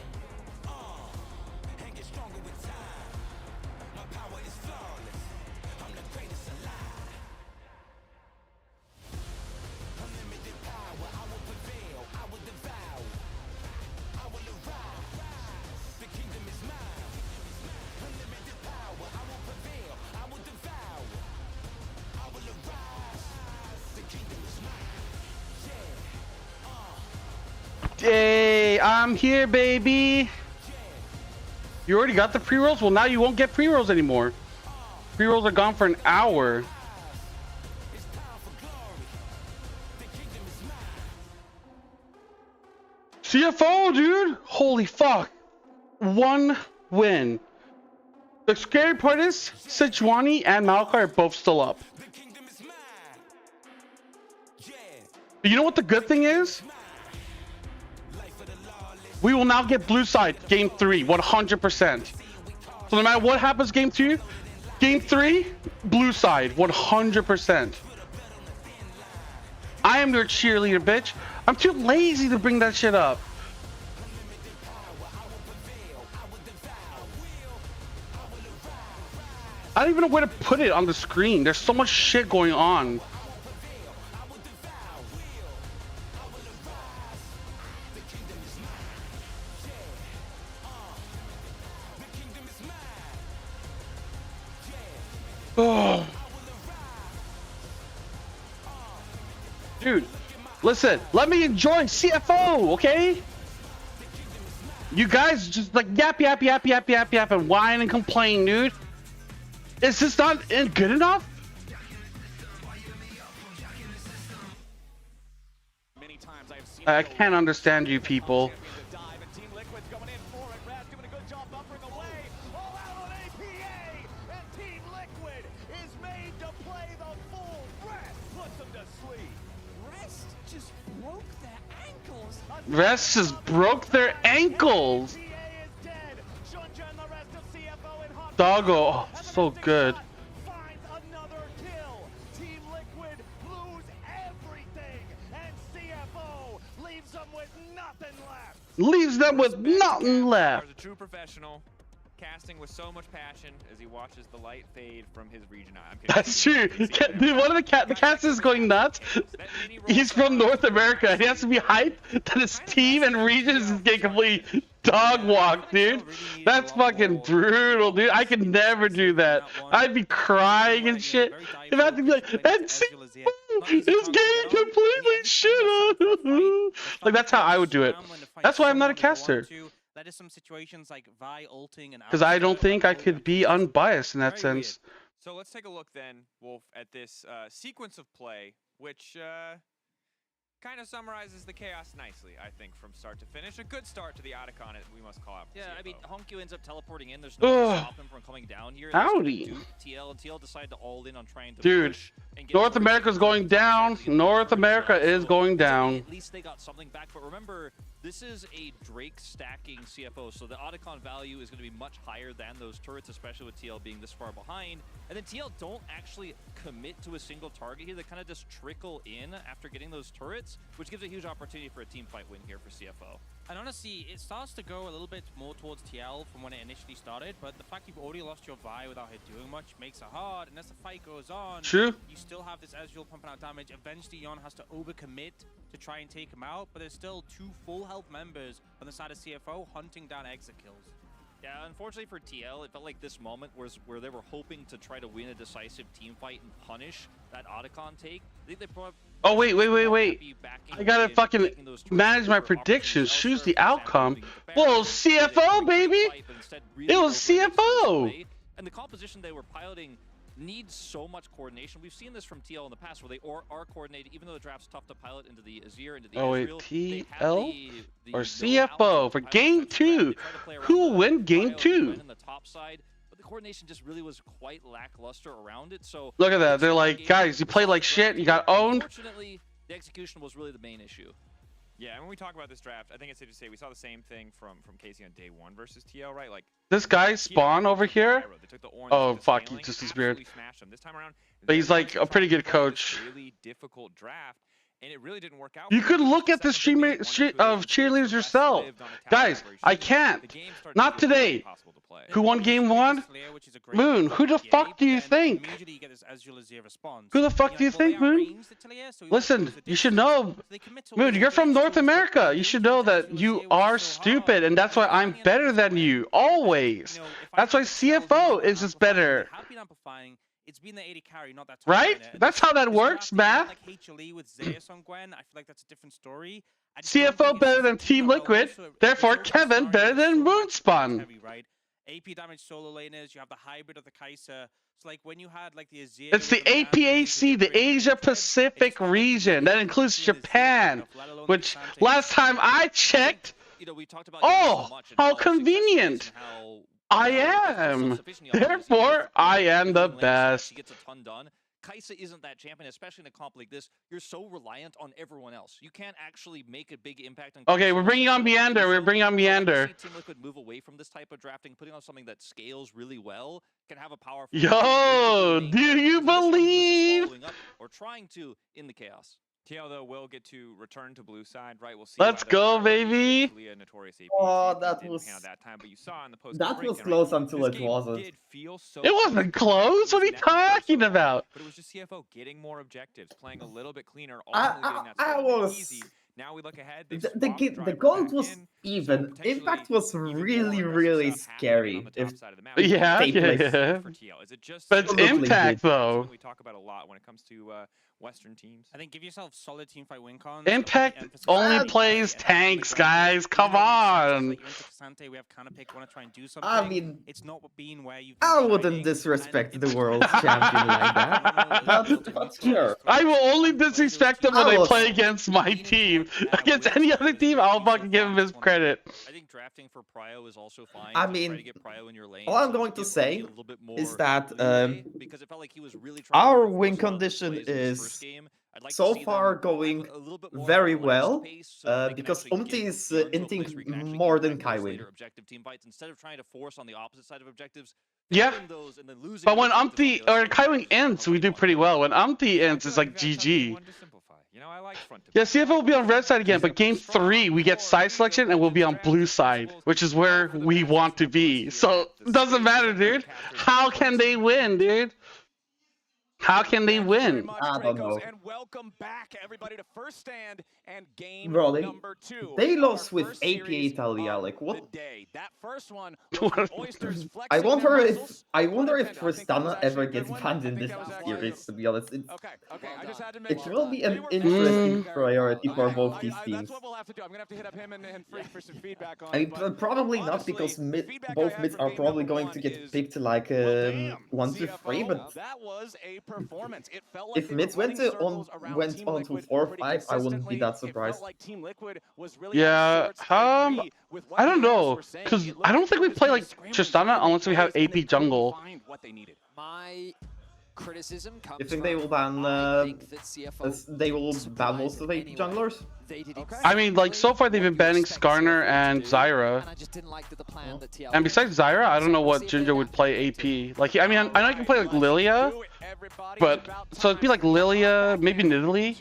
And get stronger with time. My power is flawless. I'm the greatest alive. Unlimited power. I will prevail. I will devour. I will arise. The kingdom is mine. Unlimited power, I will prevail, I will devour, I will arise, the kingdom is mine, yeah, Hey, I'm here, baby. You already got the pre-rolls? Well, now you won't get pre-rolls anymore. Pre-rolls are gone for an hour. it's time for glory, the kingdom is mine. CFO, dude. Holy fuck. One win. The scary part is Sejuani and Maokai are both still up. But you know what the good thing is? We will now get blue side game 3, 100%. So no matter what happens game 2, game 3, blue side, 100%. I am your cheerleader, bitch. I'm too lazy to bring that shit up. I don't even know where to put it on the screen. There's so much shit going on. Oh. Dude, listen, let me enjoy CFO, okay? You guys just like yap, and whine and complain, dude. Is this not good enough? I can't understand you people. Rest just broke their ankles. Doggo, oh, so good. Leaves them with nothing left. A true professional, casting with so much passion as he watches the light fade from his region. That's true. Dude, one of the cast is going nuts. He's from North America. He has to be hyped that his team and regions is getting completely dog walked, dude. That's fucking brutal, dude. I could never do that. I'd be crying and shit. If I had to be like, that's this game completely shit. Like that's how I would do it. That's why I'm not a caster. That is some situations like Vi ulting and because I don't think I could be unbiased in that sense. So let's take a look then, Wolf, at this sequence of play, which kind of summarizes the chaos nicely, I think, from start to finish. A good start to the Otacon, we must call out. Yeah, I mean, Honkyu ends up teleporting in. There's no way to stop him from coming down here. Howdy. TL, and TL decide to all in on trying to dude, push and get North America's going down. North America is going down. At least they got something back, but remember, this is a Drake stacking CFO, so the Otacon value is going to be much higher than those turrets, especially with TL being this far behind. And then TL don't actually commit to a single target here. They kind of just trickle in after getting those turrets, which gives a huge opportunity for a team fight win here for CFO. And honestly, it starts to go a little bit more towards TL from when it initially started, but the fact you've already lost your Vi without her doing much makes it hard, and as the fight goes on, true, you still have this Ezreal pumping out damage. Eventually, Yon has to overcommit to try and take him out, but there's still 2 full health members on the side of CFO hunting down exit kills. Yeah, unfortunately for TL, it felt like this moment was where they were hoping to try to win a decisive team fight and punish that Otacon take. They probably oh, wait. I gotta fucking manage my predictions, choose the outcome. Whoa, CFO, baby! It was CFO! And the composition they were piloting needs so much coordination. We've seen this from TL in the past where they are coordinated, even though the draft's tough to pilot into the Azir, into the Ezreal. TL or CFO for game 2? Who will win game 2? The top side, but the coordination just really was quite lackluster around it. So look at that. They're like, guys, you played like shit. You got owned. Unfortunately, the execution was really the main issue. Yeah, and when we talk about this draft, I think it's safe to say we saw the same thing from KC on day 1 versus TL, right? Like this guy Spawn over here. Oh fuck, he just disappeared. This time around, but he's like a pretty good coach. Really difficult draft. And it really didn't work out. You could look at the stream of cheerleaders yourself. Guys, I can't. Not today. Who won game 1? Moon, who the fuck do you think? Who the fuck do you think, Moon? Listen, you should know. Moon, you're from North America. You should know that you are stupid, and that's why I'm better than you. Always. That's why CFO is just better. It's been the AD carry, not that right? That's how that works, math. Like HLE with Zeus on Gwen, I feel like that's a different story. CFO better than Team Liquid, therefore Kevin better than Moonspun. Right? AP damage solo laners, you have the hybrid of the Kai'Sa. So like when you had like the Azir, it's the APAC, the Asia Pacific region. That includes Japan, which last time I checked, we talked about oh, how convenient. I am. Therefore, I am the best. She gets a ton done. Kai'Sa isn't that champion, especially in a comp like this. You're so reliant on everyone else. You can't actually make a big impact on. Okay, we're bringing on Meander. We're bringing on Meander. Team Liquid move away from this type of drafting, putting on something that scales really well, can have a powerful. Yo, do you believe? Or trying to in the chaos. TL though will get to return to blue side, right? We'll see. Let's go, baby. Oh, that was close until it wasn't. It wasn't close. What are you talking about? But it was just CFO getting more objectives, playing a little bit cleaner. I was. Easy. Now we look ahead. The goal was even. Impact was really scary. Yeah. But it's Impact though. We talk about a lot when it comes to Western teams. I think give yourself solid team fight win cons. Impact only plays tanks, guys. Come on. We have kind of picked, want to try and do something. I mean, it's not being where you. I wouldn't disrespect the world champion like that. But sure. I will only disrespect him when they play against my team. Against any other team, I'll fucking give him his credit. I think drafting for Prio is also fine. I mean, all I'm going to say is that our win condition is so far going very well because Umti is inting more than Kaiwin. Instead of trying to force on the opposite side of objectives. Yeah, but when Umti or Kaiwin ends, we do pretty well. When Umti ends, it's like GG. Yeah, CFO will be on red side again, but game 3 we get side selection and we'll be on blue side, which is where we want to be. So it doesn't matter, dude. How can they win, dude? How can they win? I don't know. And welcome back everybody to First Stand and game Bro, number 2. They lost with AP Italia. Like what? That first one was Oysters I wonder muscles. if Tristana ever gets banned in this series. To be honest, I just had to make it will be an interesting priority for both these teams. That's what we'll have to do. I'm gonna have to hit up him and Freak for some feedback on I it. mean, probably not because both mids are probably going to get picked like 1 to 3, but that was a performance. It felt like if mids went on to 4 or 5, I wouldn't be that surprised. Yeah, I don't know, because I don't think we play like Tristana unless we have AP jungle. My criticism comes You think they will ban? They will ban most of AP junglers. I mean, like so far they've been banning Skarner and Zyra. And besides Zyra, I don't know what Ginger would play AP. Like, I mean, I know you can play like Lilia, but so it'd be like Lilia, maybe Nidalee.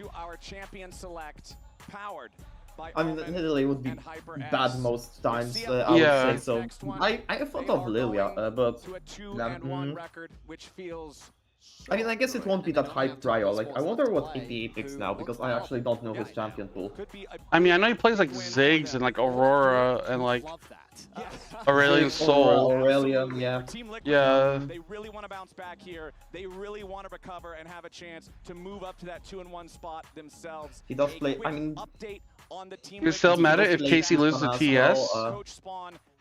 I mean, Nidalee would be bad most times. I would say so. I thought of Lilia, but I mean, I guess it won't be that high prio. Like, I wonder what AP picks now because I actually don't know his champion pool. I mean, I know he plays like Ziggs and like Aurora and like Aurelian Soul. Aurelian, yeah. Yeah. They really want to bounce back here. They really want to recover and have a chance to move up to that 2-1 spot themselves. He does play. I mean, Does it still matter if Casey loses to TS?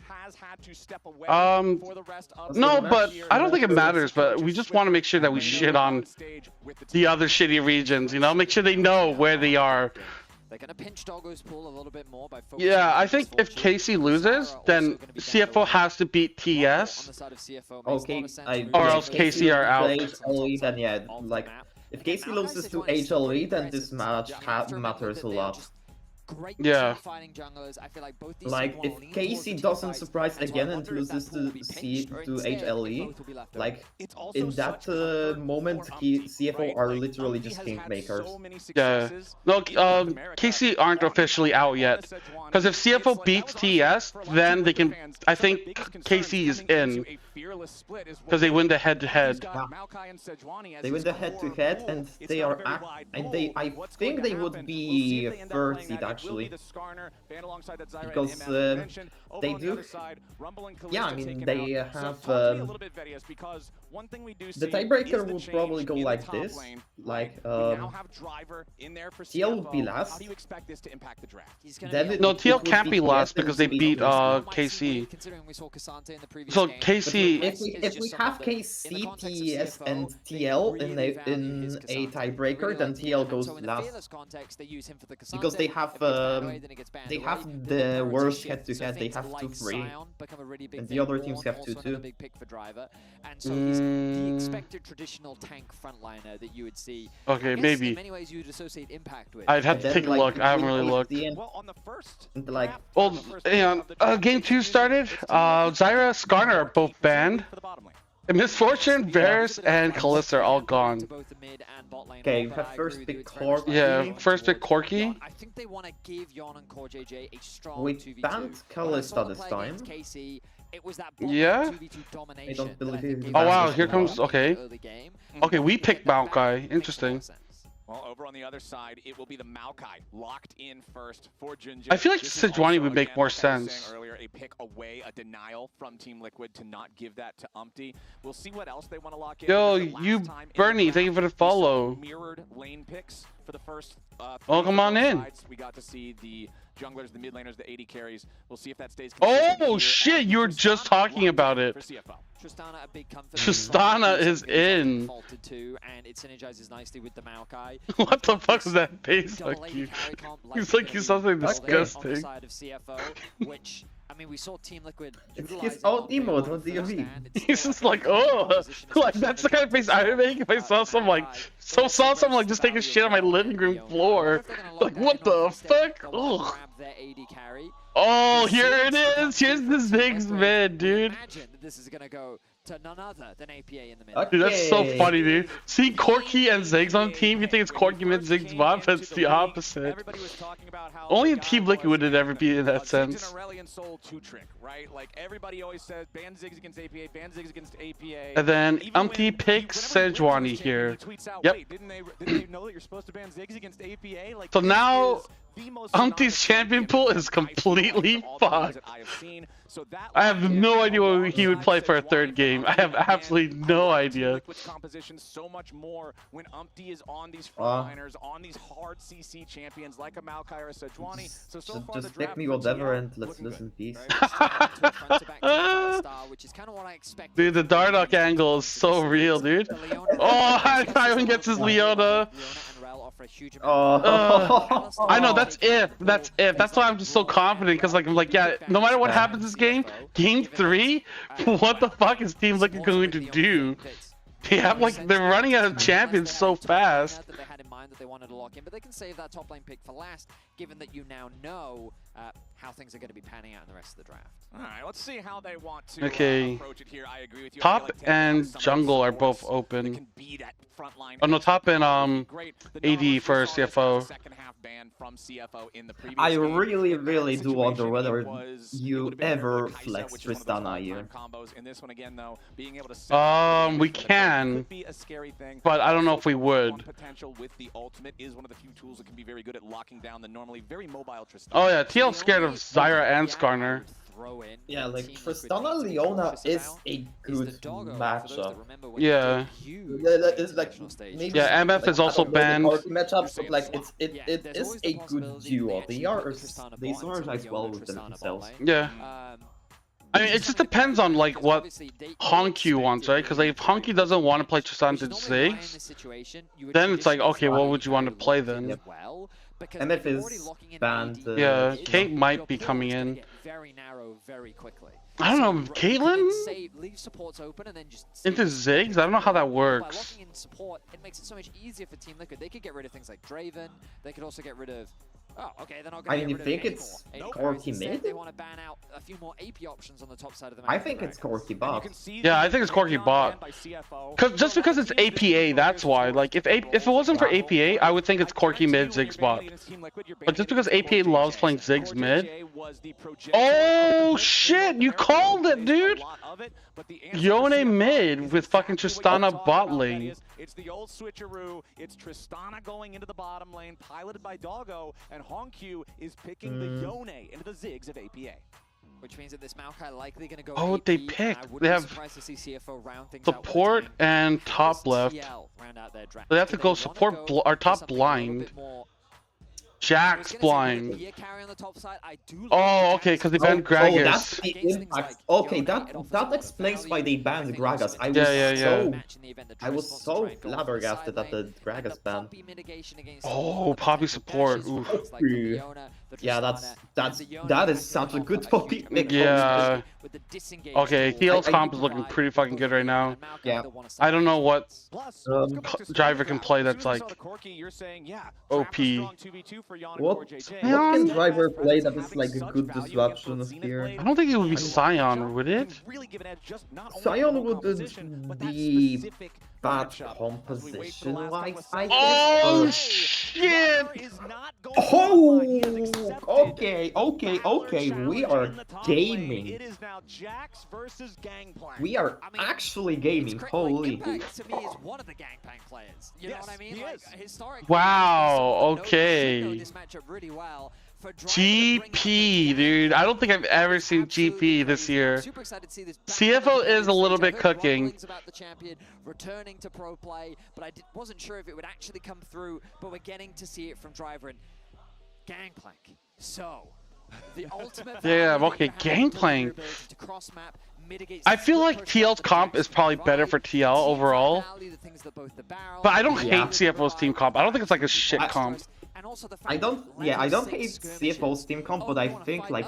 Has had to step away for the rest of no, but I don't think it matters, but we just want to make sure that we shit on the other shitty regions, you know? Make sure they know where they are. They're gonna pinch Doggo's pool a little bit more by yeah, I think if Casey loses, then CFO has to beat TS. Okay, or else Casey are out. HLE, then yeah, like, if Casey loses to HLE, then this match matters a lot. Yeah. Like, if Casey doesn't surprise again and loses to HLE, like, in that moment, CFO are literally just kingmakers. Yeah. No, Casey aren't officially out yet. Because if CFO beats TS, then they can. I think Casey is in. Because they win the head-to-head. They win the head-to-head, and they are. I think they would be third seed actually. Because they do. Yeah, I mean they have. The tiebreaker would probably go like this. Like TL would be last. No, TL can't be last because they beat KC. So KC see. If we have KC, TS, and TL in a tiebreaker, then TL goes last. Because they have the worst head-to-head. They have 2-3, and the other teams have 2-2. And so he's the expected traditional tank frontliner that you would see. Okay, maybe. In many ways, you would associate Impact with. I'd have to take a look. I haven't really looked. Well, on the first Well, hang on. Game 2 started. Zyra, Skarner are both banned. And Misfortune, Bears, and Kalista are all gone. Okay, you have first pick Corky. Yeah, first pick Corky. I think they want to give Yon and Core JJ a strong We 2v2. banned Kalista this time. It was that Yeah? 2v2 domination. I don't believe Oh wow, here comes, okay. Okay, we picked Maokai. Interesting. Well, over on the other side, it will be the Maokai locked in first for Junji. I feel like Sejuani would make more sense. Earlier, a pick away, a denial from Team Liquid to not give that to Umpty. We'll see what else they want to lock in. Yo, you Bernie, thank you for the follow. Mirrored lane picks for the first. Oh, come on in. We got to see the junglers, the mid laners, the AD carries. We'll see if that stays. Oh shit, you were just talking about it. Tristana, a big comfort. Tristana is in. Too, and it synergizes nicely with the Maokai. What the fuck is that face like you? He's like he's something disgusting. Side of CFO, which I mean, we saw Team Liquid. It's his own emote. What do you mean? He's just like, oh, like that's the kind of face I would make if I saw some like, just taking shit on my living room floor. Like, what the fuck? Ugh. Oh, here it is. Here's the Ziggs mid, dude. Imagine that this is gonna go to none other than APA in the middle. Dude, that's so funny, dude. See Corky and Ziggs on the team, you think it's Corky mid, Ziggs bot, but it's the opposite. Only in Team Liquid would it ever be in that sense. Right? Like everybody always says, ban Ziggs against APA, ban Ziggs against APA. And then Umpty picks Sejuani here. Yep. Didn't they know that you're supposed to ban Ziggs against APA? Like, so now Umpty's champion pool is completely fucked. I have no idea what he would play for a third game. I have absolutely no idea. Composition so much more when Umpty is on these frontliners, on these hard CC champions like a Maokai or a Sejuani. Just pick me whatever and let's listen in peace. Dude, the Dardock angle is so real, dude. Oh, Ivan gets his Leona. I know, that's if. That's why I'm just so confident, because like I'm like, yeah, no matter what happens this game, game 3, what the fuck is Team Liquid going to do? They have like, they're running out of champions so fast. That they had in mind that they wanted to lock in, but they can save that top lane pick for last, given that you now know how things are going to be panning out in the rest of the draft. All right, let's see how they want to approach it here. I agree with you. Top and jungle are both open. Oh no, top and AD for CFO. I really do wonder whether you ever flex Tristana here. We can, but I don't know if we would. Potential with the ultimate is one of the few tools that can be very good at locking down the normally very mobile Tristana. Oh yeah, TL's scared of Zyra and Skarner. Yeah, like Tristana Leona is a good matchup. Yeah. It's like maybe yeah, MF is also banned. Matchups, but like it is a good duo. They synergize well with themselves. Yeah. I mean, it just depends on like what Honky wants, right? Because like, if Honky doesn't want to play Tristan to Ziggs, then it's like, okay, what would you want to play then? Yep. MF is banned. Yeah, Kate might be coming in. Very narrow, very quickly. I don't know, Caitlyn? Leave supports open and then just into Ziggs? I don't know how that works. By locking in support, it makes it so much easier for Team Liquid. They could get rid of things like Draven. They could also get rid of. Oh, okay, they're not going to get rid of think it's Corky mid? They want to ban out a few more AP options on the top side of the map. I think it's Corky bot. Yeah, I think it's Corky bot. Just because it's APA, that's why. Like, if it wasn't for APA, I would think it's Corky mid, Ziggs bot. But just because APA loves playing Ziggs mid. Oh shit! You called it, dude. Yone mid with fucking Tristana bot lane. It's the old switcheroo. It's Tristana going into the bottom lane, piloted by Doggo, and Honkyu is picking the Yone into the Ziggs of APA. Which means that this Maokai likely going to go. Oh, AP. they picked. They have CFO round things support and top left. They have to go support or top blind. Jack's blind. Carry on the top side. I do Oh, okay, because they banned Gragas. Oh, that's the impact. Okay, that explains why they banned Gragas. I was so flabbergasted at the Gragas ban. Oh, Poppy support. Oof. Yeah, that is such a good Poppy pick. Yeah. Okay, TL's comp is looking pretty fucking good right now. Yeah. I don't know what driver can play that's like OP. What can driver play that is like a good disruption here? I don't think it would be Scion, would it? Scion wouldn't be bad composition wise, I think. Oh shit! Oh, okay. We are gaming. We are actually gaming. Holy. To me, is one of the Gangplank players. You know what I mean? Like, historically, Wow. Okay. know this matchup really well. GP, dude. I don't think I've ever seen GP this year. CFO is a little bit cooking. About the champion returning to pro play, but I wasn't sure if it would actually come through. But we're getting to see it from Driver and Gangplank. So, the ultimate. Yeah, okay, Gangplank. I feel like TL's comp is probably better for TL overall. But I don't hate CFO's team comp. I don't think it's like a shit comp. I don't hate CFO's team comp, but I think like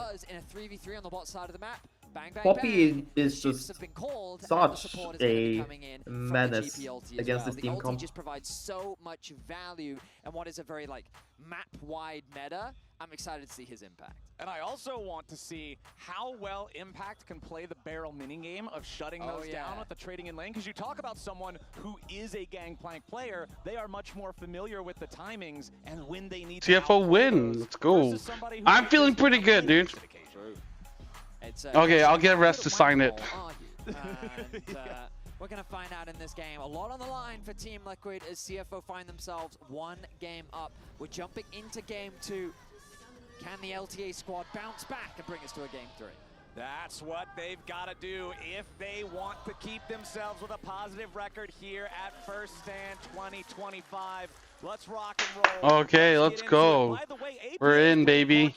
Poppy is just such a menace against this team comp. He just provides so much value and what is a very like map-wide meta. I'm excited to see his impact. And I also want to see how well Impact can play the barrel mini game of shutting those down with the trading in lane. Because you talk about someone who is a Gangplank player, they are much more familiar with the timings and when they need CFO win. Let's go. I'm feeling pretty good, dude. Okay, I'll get Rest to sign it. We're going to find out in this game. A lot on the line for Team Liquid as CFO find themselves one game up. We're jumping into game 2. Can the LTA squad bounce back and bring us to a game 3? That's what they've got to do if they want to keep themselves with a positive record here at First Stand 2025. Let's rock and roll. Okay, let's go. We're in, baby.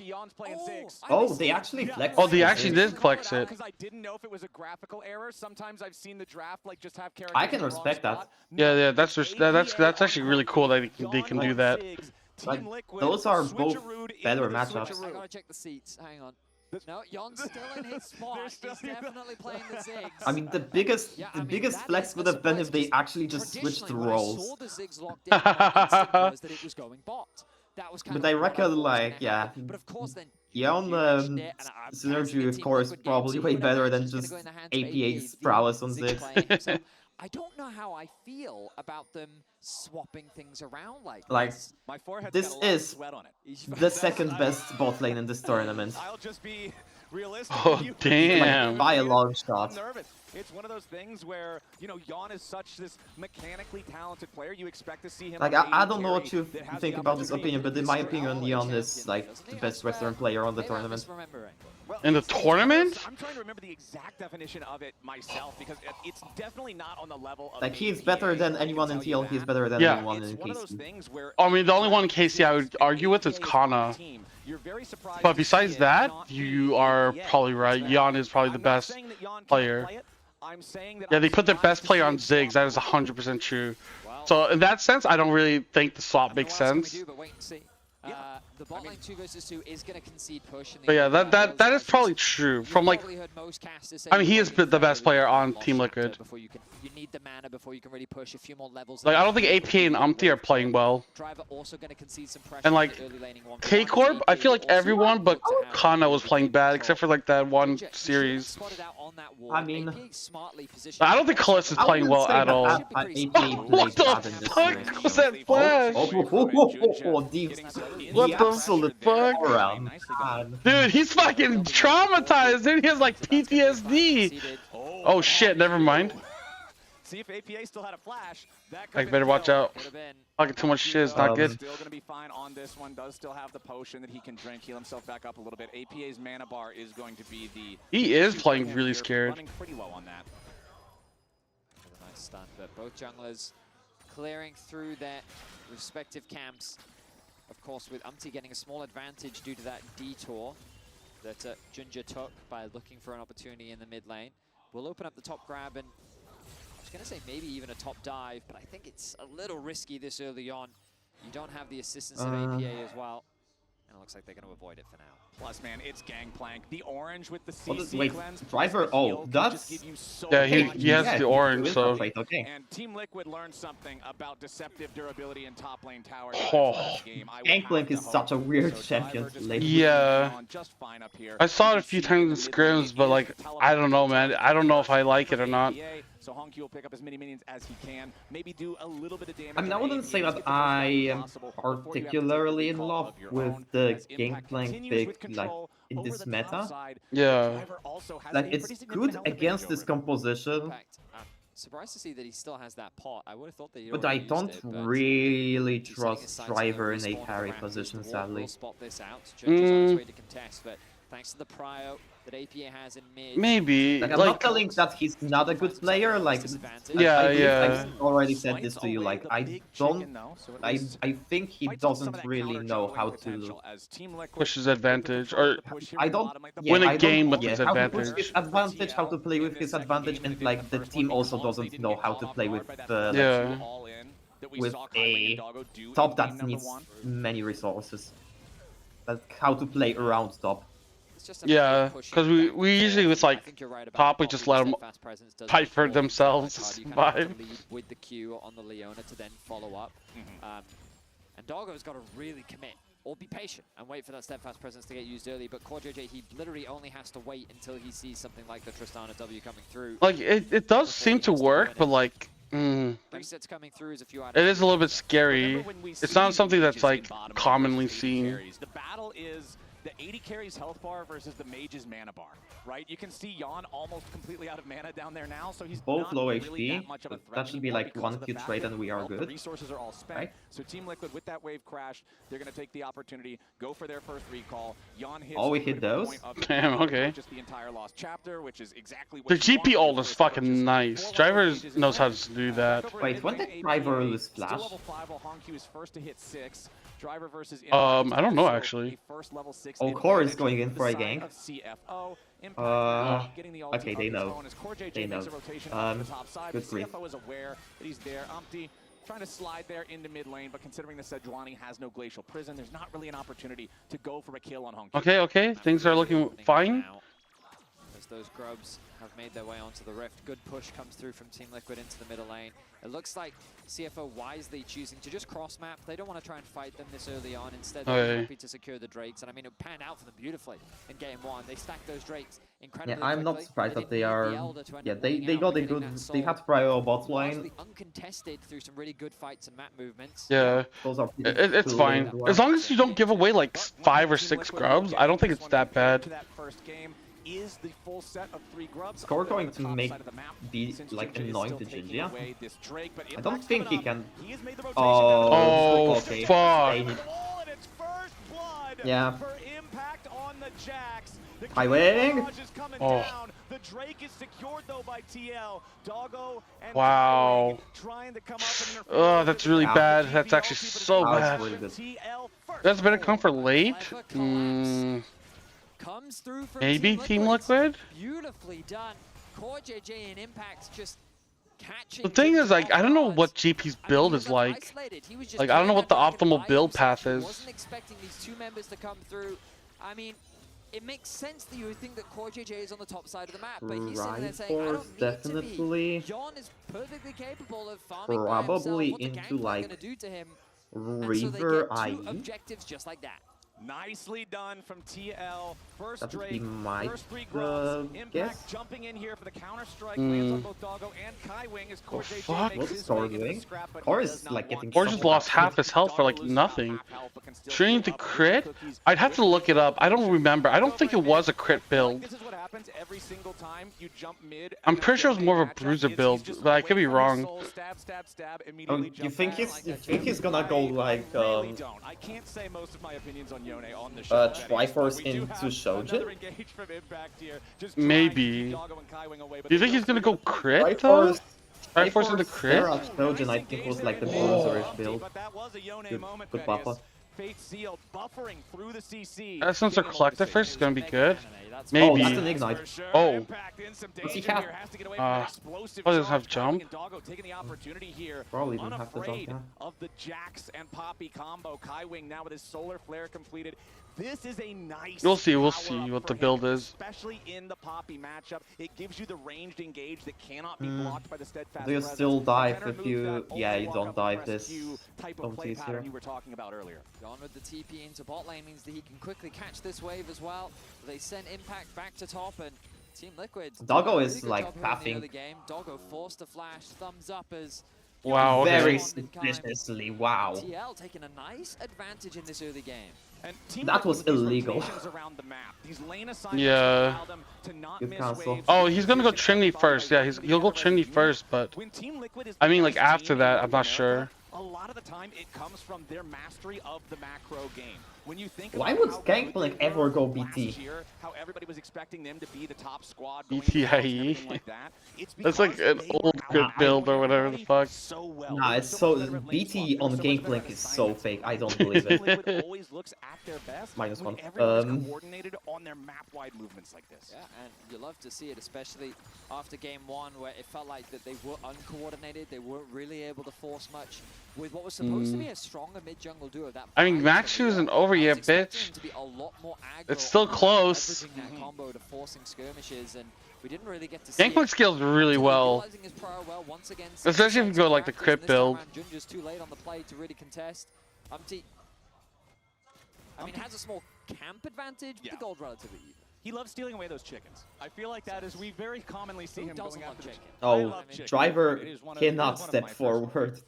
Oh, they actually flexed. Oh, they actually did flex it. Because I didn't know if it was a graphical error. Sometimes I've seen the draft like just have characters. I can respect that. Yeah, that's actually really cool that they can do that. Like, those are both better matchups. I gotta check the seats. Hang on. No, Yon's still in his spot. He's definitely playing the Ziggs. I mean, the biggest flex would have been if they actually just switched the roles. That it was going bot. That was But I reckon, like, yeah, Yon synergy, of course, probably way better than just APA's prowess on Ziggs. I don't know how I feel about them swapping things around like this. This is the second best bot lane in this tournament. I'll just be realistic. Oh, damn. Like, by a long shot. It's one of those things where, you know, Yon is such this mechanically talented player. You expect to see him. Like, I don't know what you think about this opinion, but in my opinion, Yon is like the best Western player on the tournament. In the tournament? I'm trying to remember the exact definition of it myself because it's definitely not on the level of. Like, he's better than anyone in TL. He's better than anyone in KC. I mean, the only one in KC I would argue with is Kana. But besides that, you are probably right. Yon is probably the best player. Yeah, they put their best player on Ziggs. That is 100% true. So in that sense, I don't really think the swap makes sense. The bot lane 2 versus 2 is going to concede push. But yeah, that is probably true. From like, I mean, he is the best player on Team Liquid. You need the mana before you can really push a few more levels. Like, I don't think APA and Umpty are playing well. Driver also going to concede some pressure. And like, K-Corp, I feel like everyone but Kana was playing bad, except for like that one series. I mean, I don't think Kallis is playing well at all. What the fuck was that flash? What the fuck? Dude, he's fucking traumatized, dude. He has like PTSD. Oh shit, never mind. See if APA still had a flash. I better watch out. Talking too much shit is not good. Still gonna be fine on this one. Does still have the potion that he can drink, heal himself back up a little bit. APA's mana bar is going to be the. He is playing really scared. Running pretty low on that. A nice stun, but both junglers clearing through their respective camps. Of course, with Umti getting a small advantage due to that detour that Junja took by looking for an opportunity in the mid lane. We'll open up the top grab, and I was going to say maybe even a top dive, but I think it's a little risky this early on. You don't have the assistance of APA as well, and it looks like they're going to avoid it for now. Plus, man, it's Gangplank. The orange with the What CC wait, cleanse. driver? Oh, that's Yeah, he has the orange, so. Okay. And Team Liquid learned something about deceptive durability in top lane tower. Oh. Gangplank is such a weird champion. Yeah. I saw it a few times in scrims, but like, I don't know, man. I don't know if I like it or not. So Honky will pick up as many minions as he can. Maybe do a little bit of damage. I mean, I wouldn't say that I am particularly in love with the Gangplank pick, like, in this meta. Yeah. Like, it's good against this composition. Surprised to see that he still has that pot. I would have thought that he But I don't really trust Driver in a carry position, sadly. We'll spot this out. Judge is on his way to contest, but thanks to the prio that APA has in mid. Maybe. Like, I'm not telling that he's not a good player. Like, yeah, I've already said this to you. Like, I think he doesn't really know how to push his advantage, or I don't win a game with his advantage. How to push his advantage, how to play with his advantage, and like the team also doesn't know how to play with with a top that needs many resources. Like how to play around top. Yeah, because we usually with like top, we just let them fight for themselves, survive. With the Q on the Leona to then follow up, and Doggo's got to really commit or be patient and wait for that steadfast presence to get used early. But CoreJJ, he literally only has to wait until he sees something like the Tristana W coming through. Like it does seem to work, but like. Resets coming through is a few it is a little bit scary. It's not something that's like commonly seen. The battle is the 80 carries health bar versus the mage's mana bar, right? You can see Yon almost completely out of mana down there now, so he's both not low really HP. that much of a threat That should be like one Q trade and we are good. The resources are all spent. Right? So Team Liquid with that wave crash, they're going to take the opportunity, go for their first recall. Yon hits we hit those? Damn, okay. Just the entire lost chapter, which is exactly what the GP ult is fucking nice. Driver knows how to do that. Wait, when did Driver lose flash? Level 5 while Honky was first to hit 6. Driver versus I don't know actually. Oh, Core is going in for a gank. CFO. Okay, they know. They know. Good grief. CFO is aware that he's there. Umpty trying to slide there into mid lane, but considering that Sejuani has no glacial prison, there's not really an opportunity to go for a kill on Honky. Okay, things are looking fine. As those grubs have made their way onto the rift, good push comes through from Team Liquid into the middle lane. It looks like CFO wisely choosing to just cross map. They don't want to try and fight them this early on. Instead, they're happy to secure the Drakes. And I mean, it panned out for them beautifully in game 1. They stacked those Drakes incredibly I'm not surprised that they are. They got a good. They had prior bot line. Uncontested through some really good fights and map movements. Yeah, those are it's fine. As long as you don't give away like 5 or 6 grubs, I don't think it's that bad. Is the full set of 3 grubs. Score going to make the like annoying to Jinja. I don't think he can. Oh, okay. Fuck. Yeah. High wing. Oh. The Drake is secured though by TL. Doggo and wow. trying to come up and oh, that's really bad. That's actually so bad. That's better come for late. Comes through from maybe Team Liquid? Beautifully done. CoreJJ and Impact just catching. The thing is, like, I don't know what GP's build is like. Like, I don't know what the optimal build path is. Wasn't expecting these 2 members to come through. I mean, it makes sense that you would think that CoreJJ is on the top side of the map, but he's sitting there saying, I don't need definitely to be. Yon is perfectly capable of farming probably by himself. into like gonna do to him? River and so they get 2 objectives just like that. Nicely done from TL. First Drake, first 3 grubs. Impact jumping in here for the counter strike. Lands on both Doggo and Kai Wing as CoreJJ makes his way into the scrap, but Core is like getting. Core just lost half his health for like nothing. Shooting the crit? I'd have to look it up. I don't remember. I don't think it was a crit build. This is what happens every single time you jump mid. I'm pretty sure it was more of a bruiser build, but I could be wrong. You think he's gonna go like I can't say most of my opinions on Yone on the show. Triforce into Shojin? Maybe. Do you think he's gonna go crit though? Triforce into crit? Shojin I think was like the bruiserish build. Good buffer. Faith Seal buffering through the CC. Essence or Collective first is gonna be good. Maybe. Oh, that's an ignite. Oh. Does he have? Doesn't have jump. Probably doesn't have the jump. Yeah. Of the Jax and Poppy combo, Kaiwing now with his solar flare completed. This is a nice. We'll see what the build is. Especially in the Poppy matchup, it gives you the ranged engage that cannot be blocked by the steadfast. Do you still dive if you? Yeah, you don't dive this. Type of play pattern you were talking about earlier. Gone with the TP into bot lane means that he can quickly catch this wave as well. They send Impact back to top and Team Liquid. Doggo is like pathing. Doggo forced to flash, thumbs up as. Wow. Very suspiciously. Wow. TL taking a nice advantage in this early game. That was illegal. Yeah. Good cancel. Oh, he's gonna go Trinity first. Yeah, he'll go Trinity first, but I mean, like after that, I'm not sure. A lot of the time, it comes from their mastery of the macro game. When you think why would Gangplank ever go BT? How everybody was expecting them to be the top squad. BTIE. That's like an old good build or whatever the fuck. Nah, it's so BT on Gangplank is so fake. I don't believe it. Always looks at their best -1. everyone's coordinated on their map-wide movements like this. Yeah, and you love to see it, especially after game 1, where it felt like that they were uncoordinated. They weren't really able to force much with what was supposed to be a stronger mid-jungle duo. That I mean, match isn't over yet, bitch. It's still close. That combo to forcing skirmishes, and we didn't really get to see Gangplank scales really well. Especially if you go like the crypt build. Junja's too late on the play to really contest. I mean, has a small camp advantage, but the gold relatively even. He loves stealing away those chickens. I feel like that is, we very commonly see him going after chicken. Oh, Driver cannot step forward.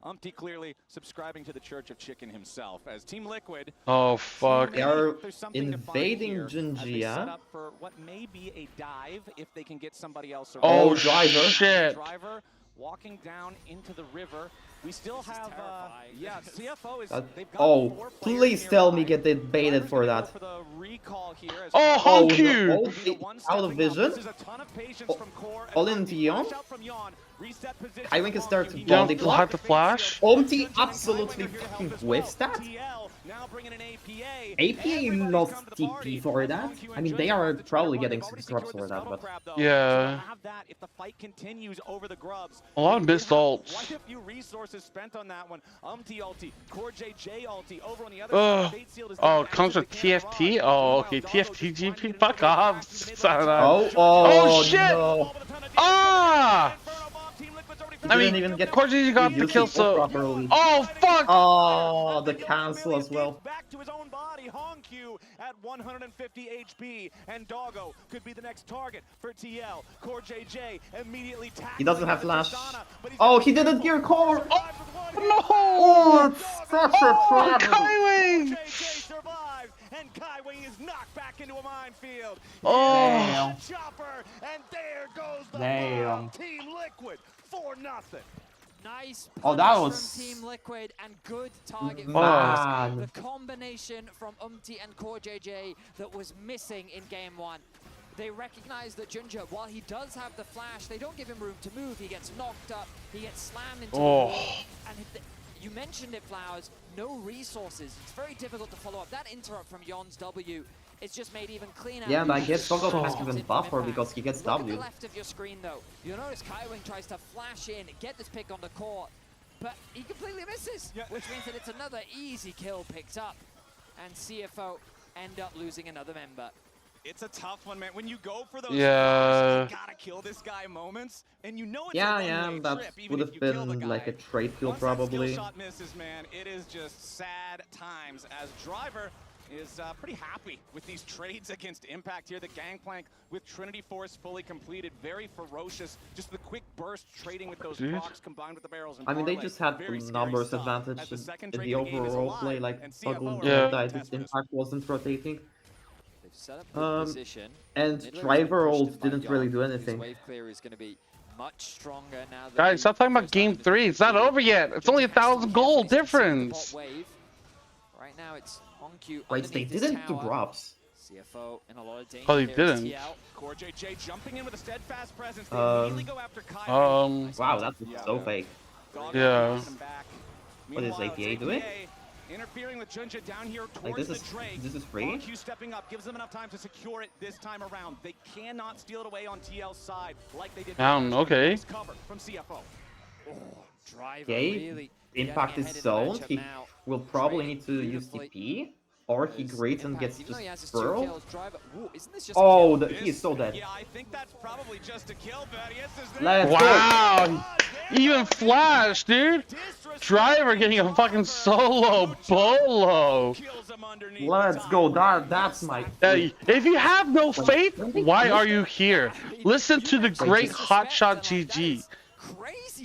Umpty clearly subscribing to the Church of Chicken himself as Team Liquid. Oh fuck! They are invading Junji, set up for what may be a dive if they can get somebody else around. Oh Driver! Shit! Driver walking down into the river. We still have, yeah, CFO is. Oh, please tell me get it baited for that. Oh, Honku! Out of vision. All in Dion. Kaiwing can start to body block. Had the flash. Omti absolutely fucking whiffs that. APA not TP for that. I mean, they are probably getting 6 drops for that, but yeah. A lot of missed ults. Quite a few resources spent on that one. Ulti, Core JJ ulti over on the other side. Oh, it comes with TFT? Oh, okay. TFT GP? Fuck off. Oh shit! No. Ah! I mean, even get Core JJ got the kill, so. Oh, fuck! Oh, the cancel as well. Back to his own body, Honku at 150 HP, and Doggo could be the next target for TL. Core JJ immediately tackling. He doesn't have flash. Oh, he didn't gear core. Oh, no! Oh, it's such a trap. Kaiwing! JJ survives, and Kaiwing is knocked back into a minefield. Oh! Chopper, and there goes the Damn. Team Liquid 4-0. Nice oh, that was from Team Liquid and good target man. The combination from Umti and Core JJ that was missing in game 1. They recognize that Junja, while he does have the flash, they don't give him room to move. He gets knocked up, he gets slammed into the wall. And you mentioned it, Flowers, no resources. It's very difficult to follow up. That interrupt from Yon's W, it's just made even cleaner. Yeah, and I guess Doggo has even buffer because he gets Look W. at the left of your screen though. You'll notice Kaiwing tries to flash in, get this pick on the court, but he completely misses, which means that it's another easy kill picked up. And CFO end up losing another member. It's a tough one, man. When you go for those you gotta kill this guy moments, and you know it's yeah, that would have been like a trade kill probably. Skill shot misses, man. It is just sad times as Driver is pretty happy with these trades against Impact here. The Gangplank with Trinity Force fully completed, very ferocious. Just the quick burst trading with those procs combined with the barrels. And I mean, they just had numbers advantage in the overall play. Like Puggle died, Impact wasn't rotating. Set up the position. And Driver ult didn't really do anything. Wave clear is going to be much stronger now. Guys, stop talking about game 3. It's not over yet. It's only 1,000 gold difference. Right now it's Honku. Wait, they didn't do drops. CFO in a lot of danger. Oh, they didn't. Core JJ jumping in with a steadfast presence. They immediately go after Kaiwing. Wow, that's so fake. Yeah. What is APA doing? Interfering with Junja down here towards Like this the is Drake. free. HLE stepping up gives them enough time to secure it this time around. They cannot steal it away on TL's side like they did. Okay. Nice cover from CFO. Driver Okay, really Impact is zoned. He will probably need to use TP, or he grates and gets just Burrow. Oh, he is so dead. Yeah, I think that's probably just a kill, but Let's wow, even Flash, dude. Driver getting a fucking solo bolo. Let's go. That's my. Hey, if you have no faith, why are you here? Listen to the great hotshot GG.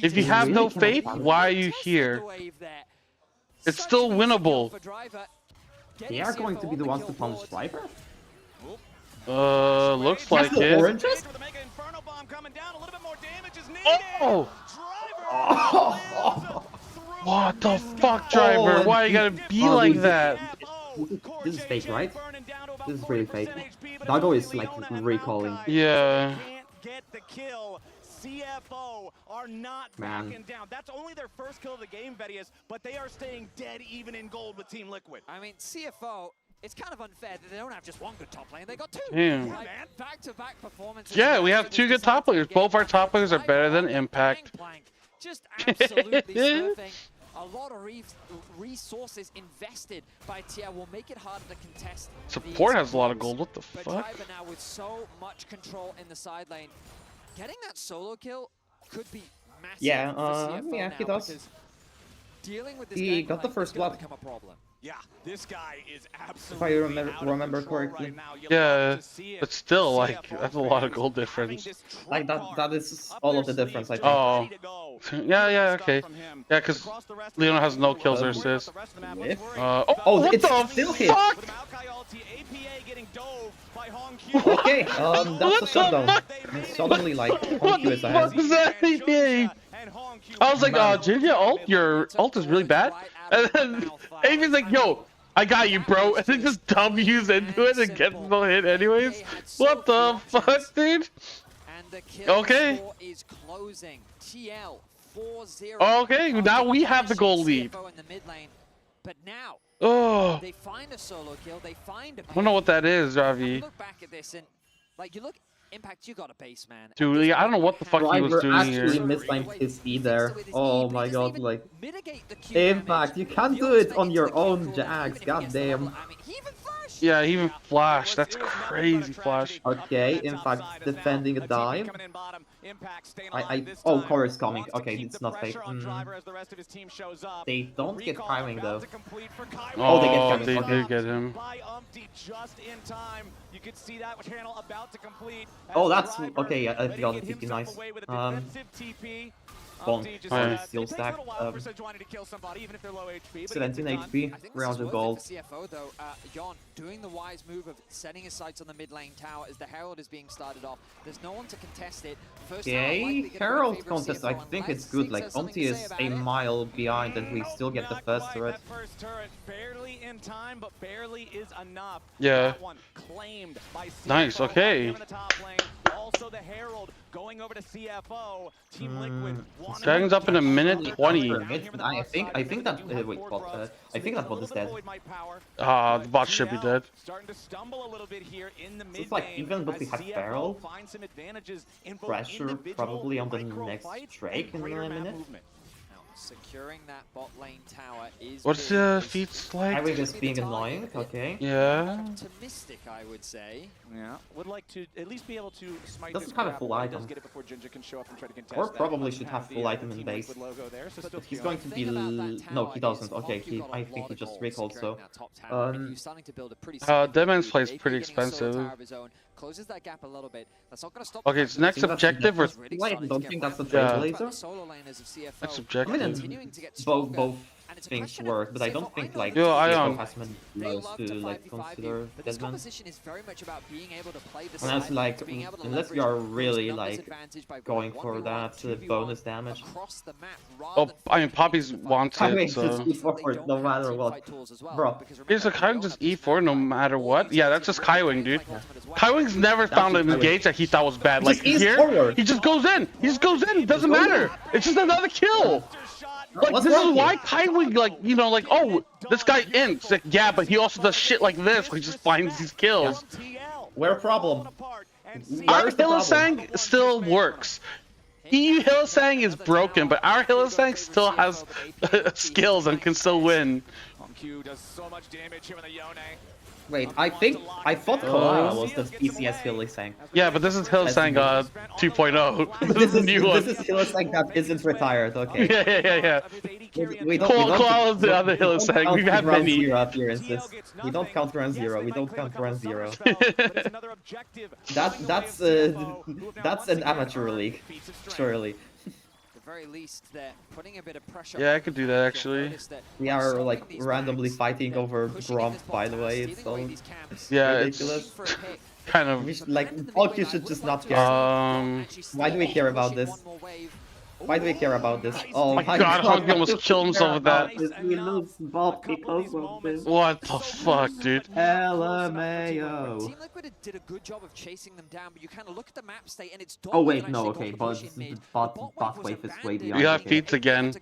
If you have no faith, why are you here? It's still winnable. They are going to be the ones to punish Driver? Looks like it. Oranges? Oh! What the fuck, Driver? Why you gotta be like that? This is fake, right? This is really fake. Dago is like recalling. Yeah. Get the kill. CFO are not backing down. That's only their first kill of the game, Vedius, but they are staying dead even in gold with Team Liquid. I mean, CFO, it's kind of unfair that they don't have just one good top lane. They got two. Damn. Like, back-to-back performances. Yeah, we have two good top players. Both our top players are better than Impact. Just absolutely smurfing. A lot of resources invested by TL will make it harder to contest. Support has a lot of gold. What the fuck? Driver now with so much control in the side lane. Getting that solo kill could be massive. Yeah, for CFO yeah, now, he does. Dealing with this He got the first blood. Yeah, this guy is absolutely. If I remember correctly. Yeah, but still, like, that's a lot of gold difference. Like that is all of the difference, I think. Oh. Yeah, okay. Yeah, because Leona has no kills or assists. What it's the still hit. fuck? Okay, that's a shutdown. And suddenly, like, What the is fuck ahead. was that? I was like, Jinja ult, your ult is really bad. And then Amy's like, yo, I got you, bro. And then just W's into it and gets no hit anyways. What the fuck, dude? Okay. Okay, now we have the goal lead. But now, Oh, they find a solo kill, they find a I don't know what that is, Ravi. look back at this and, like, you look, Impact, you got a base, man. Dude, I don't know what the fuck he was Driver doing actually here. mistimed his E there. Oh my god, like... Impact, you can't do it on your own, Jax, goddamn. Yeah, he even Flash. That's crazy, Flash. Okay, Impact defending a dive. Oh, Core is coming. Okay, it's not fake. They don't get timing though. Oh, they get timing. they Okay. did get him. Oh, that's okay. Yeah, I got the TP. Nice. Bomb. Steel stack. 17 HP. Round of gold. CFO though, Jon doing the wise move of setting his sights on the mid lane tower as the Herald is being started off. There's no one to contest it. Okay, Herald contest. I think it's good. Like Onti is a mile behind, and we still get the first turret. Barely in time, but barely is enough. Yeah. Claimed by CFO. Nice. Okay. Also the Herald going over to CFO. Team Liquid. Dragon's up in a minute 20. I think that wait, what? I think that bot is dead. The bot should be dead. Starting to stumble a little bit here in the mid It's like even if we have Barrel, pressure probably on the next Drake in a minute. Securing that bot lane tower is. What's the feats like? I think it's being annoying. Okay. Yeah. Optimistic, I would say. Yeah. Would like to at least be able to smite. Doesn't have a full item. Get it before Jinja can show up and try to contest. Or probably should have full item in base. But he's going to be no, he doesn't. Okay, I think he just recalled. So. Deadman's play is pretty expensive. Closes that gap a little bit. That's not going to stop. Okay, it's next objective or I don't think that's the Trailblazer. Next objective. Both things work, but I don't think like CFO has many blows to like consider Deadman. Is very much about being able to play the unless like unless you are really like going for that bonus damage. Oh, I mean Poppy's wants I mean, it, so. just E4 no matter what, bro. He's like, how just E4 no matter what? Yeah, that's just Kaiwing, dude. Kaiwing's never found an engage that he thought was bad. Like here, he just goes in. He just goes in. It doesn't matter. It's just another kill. Like, What's this wrong is why here? Kai would, like, you know, like, oh, this guy ints. Like, yeah, but he also does shit like this, where he just finds these kills. Where problem? Our Where's the problem? Hylissang still works. EU Hylissang is broken, but our Hylissang still has skills and can still win. Q does so much damage here with the Yone. Wait, I thought Koala was the BCS Hylissang. Yeah, but this is Hylissang 2.0. This is the new one. This is Hylissang that isn't retired, okay. Yeah. We don't Koala's the other Hylissang. We've had many. Zero appearances. We don't count round zero. We don't count round zero. That's an amateur league, surely. Very least, they're putting a bit of pressure. Yeah, I could do that actually. We are like randomly fighting over Gromp, by the way. It's so ridiculous. It's kind of like you should just not care. Why do we care about this? Why do we care about this? Oh my god, Honky almost killed himself with that. We lose Bob because of this. What the fuck, dude? LMAO. Team Liquid did a good job of chasing them down, but you kind of look at the map state and it's Oh wait, no, okay, but bot wave is way beyond. We got feats again.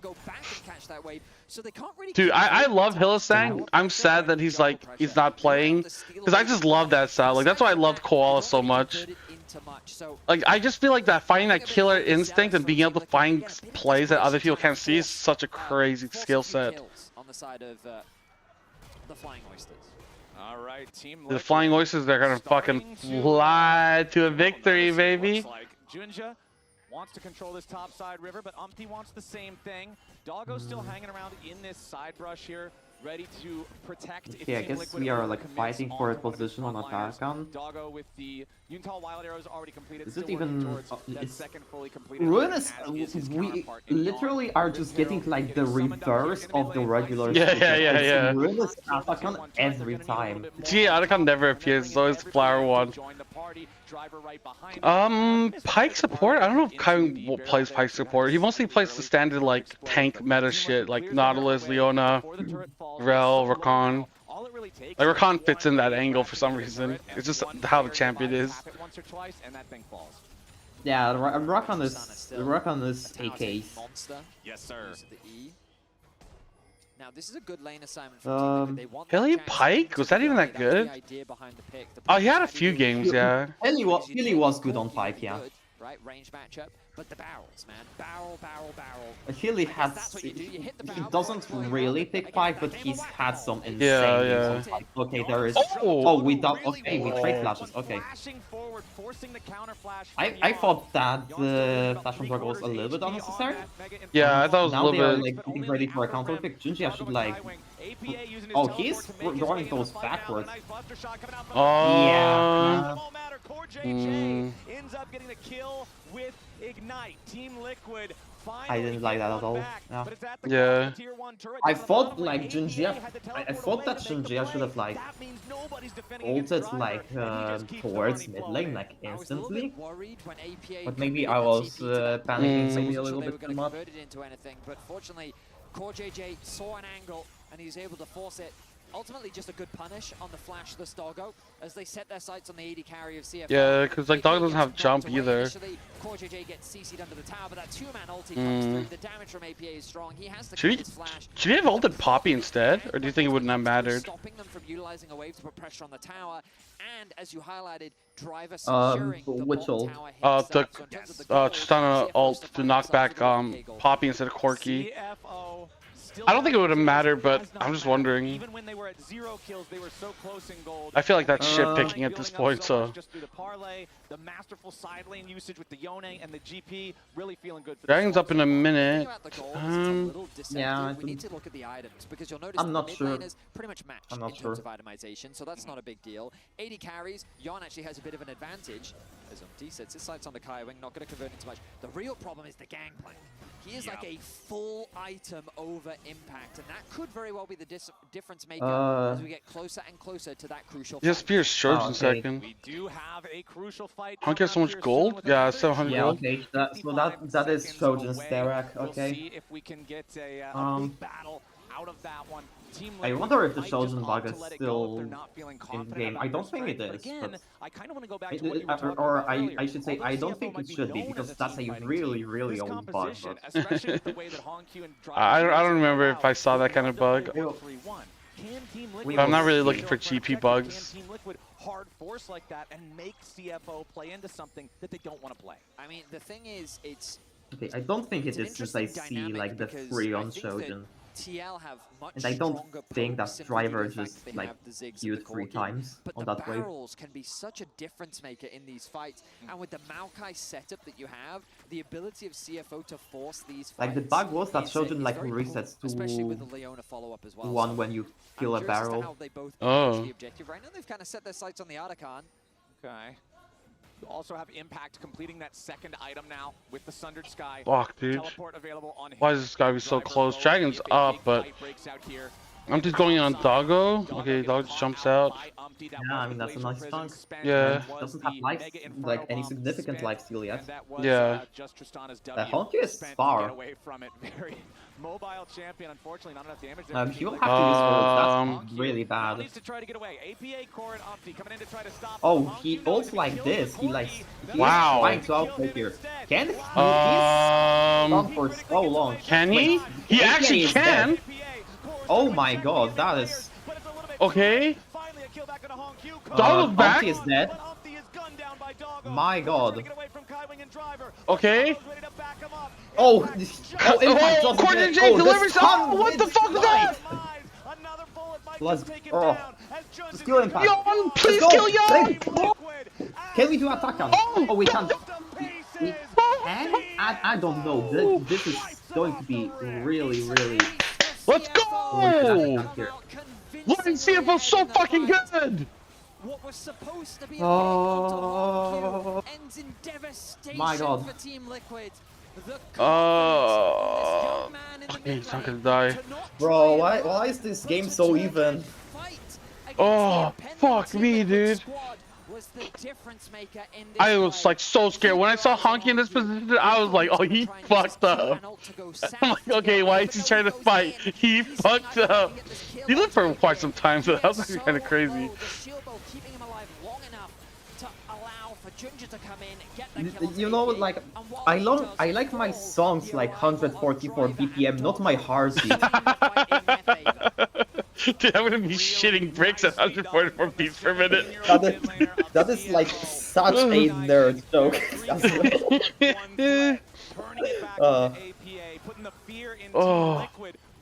Dude, I love Hylissang. I'm sad that he's not playing, because I just love that style. Like, that's why I loved Koala so much. Like, I just feel like that finding that killer instinct and being able to find plays that other people can't see is such a crazy skill set. On the side of the Flying Oysters. All right, Team The Flying Oysters, they're gonna fucking fly to a victory, baby. Junja wants to control this top side river, but Umpty wants the same thing. Doggo's still hanging around in this side brush here, ready to protect. Okay, I guess we are like fighting for a position on Atakan. Doggo with the Yuntall Wild Arrows already completed. Is it even? That second fully completed. Ruin is we literally are just getting like the reverse of the regular. Yeah. Ruin is Atakan every time. Gee, Atakan never appears. It's always the flower one. Pike support? I don't know if Kai plays Pike support. He mostly plays the standard like tank meta shit, like Nautilus, Leona, Rel, Rakan. Like, Rakan fits in that angle for some reason. It's just how the champion is. Yeah, Rakan is AK. Yes, sir. Now this is a good lane assignment for Team Liquid. Hilly Pike? Was that even that good? Oh, he had a few games, yeah. Hilly was good on Pike, yeah. Right, range matchup, but the barrels, man. Barrel. Hilly has... He doesn't really pick Pike, but he's had some insane games on Pike. Okay, there is... Oh, we don't... Okay, we trade flashes, okay. I thought that the flash from Doggo was a little bit unnecessary. Yeah, I thought it was a little bit... Now they are like getting ready for a counter pick. Junji should like... Oh, he's drawing those backwards. Yeah. Ends up getting the kill with Ignite. Team Liquid. I didn't like that at all. Yeah. I thought like Junjia. I thought that Junjia should have like ulted like towards mid lane like instantly. But maybe I was panicking maybe a little bit too much. But fortunately, Core JJ saw an angle and he was able to force it. Ultimately, just a good punish on the flashless Doggo as they set their sights on the AD carry of CFO. Yeah, because like Doggo doesn't have jump either. Core JJ gets CC'd under the tower, but that two-man ulti comes through. The damage from APA is strong. He has the flash. Should he have ulted Poppy instead, or do you think it wouldn't have mattered? Stopping them from utilizing a wave to put pressure on the tower, and as you highlighted, Driver securing the which ult? The Tristana ult to knock back Poppy instead of Corki. I don't think it would have mattered, but I'm just wondering. Even when they were at 0 kills, they were so close in gold. I feel like that's shit picking at this point, so. Just through the parlay, the masterful side lane usage with the Yone and the GP, really feeling good for Dragon's up in a minute. Yeah, we need to look at the items because you'll notice I'm not the mid sure. lane is pretty much matched in terms of itemization, so that's not a big deal. 80 carries, Yon actually has a bit of an advantage. As Umti sets his sights on the Kai Wing, not going to convert into much. The real problem is the gangplank. He is like a full item over impact, and that could very well be the difference maker as we get closer and closer to that crucial Yes, Pierce surge in second. We do have a crucial fight. Honk has so much gold? Yeah, 700 yeah, gold. okay, that is Trojan's Starak, okay. We'll see if we can get a battle out of that one. I wonder if the Shogun bug is still in the game. I don't think it is. Again, But I kind of want to go back to what you were talking or about earlier. I should say I don't think it should be, because that's a really this old bug. composition, But especially with the way that Honku and I don't remember if I saw that kind of bug. I'm not really looking for GP bugs. Team Liquid hard force like that and make CFO play into something that they don't want to play. I mean, the thing is, it's okay, I don't think it is, since I see like the 3 on Shogun. TL have much And I don't stronger think probes that simply driver due to the fact just that they like have the Ziggs and queued the 3 Corki. times But on the that wave. barrels can be such a difference maker in these fights, and with the Maokai setup that you have, the ability of CFO to force these fights. Like the bug was that Shogun like very resets cool, especially with the to Leona follow-up as well. 1 So when you kill a I'm curious as to barrel. how they both Oh. approach the objective. Right now, they've kind of set their sights on the Archon. Okay. You also have Impact completing that second item now with the Sundered Sky. Fuck, dude. Teleport available on Why him. does this guy be so Driver close? low, Dragon's if a up, big but fight breaks out here. I'm just going on Doggo. Okay, Doggo just jumps out. Yeah, I mean that's a nice chunk. Yeah. It doesn't have life, like any significant lifesteal yet. Yeah. Honky is far. Mobile champion, unfortunately, not enough damage there. He will have to use ult. That's really bad. Needs to try to get away. APA core and Umpty coming in to try to stop. Oh, he ults like this. He like Wow. trying to outplay here. Can he? He's gone for so long. Can he? Wait, He APA actually is can. dead. Oh my god, that is. Okay. Doggo's back. Umpty is dead. My god. Okay. Oh, Impact doesn't Courtney get- J the delivers. stun Oh, what the is fuck was that? Let's just kill Impact. Yon, please Let's go. kill Yon. Can we do attack on? Oh, we can't. We can? I don't know. This is going to be really. Let's go. Look, CFO's so fucking good. What was supposed to be Oh ends in devastation my god. for Team Liquid. Okay, he's not gonna die. Bro, why is this game so even? Oh, fuck me, dude. I was like so scared when I saw Honky in this position. I was like, oh, he fucked up. I'm like, okay, why is he trying to fight? He fucked up. He lived for quite some time, so that was actually kind of crazy. You know, like I like my songs like 144 BPM, not my heartbeat. Dude, I'm gonna be shitting bricks at 144 beats per minute. That is like such a nerd joke.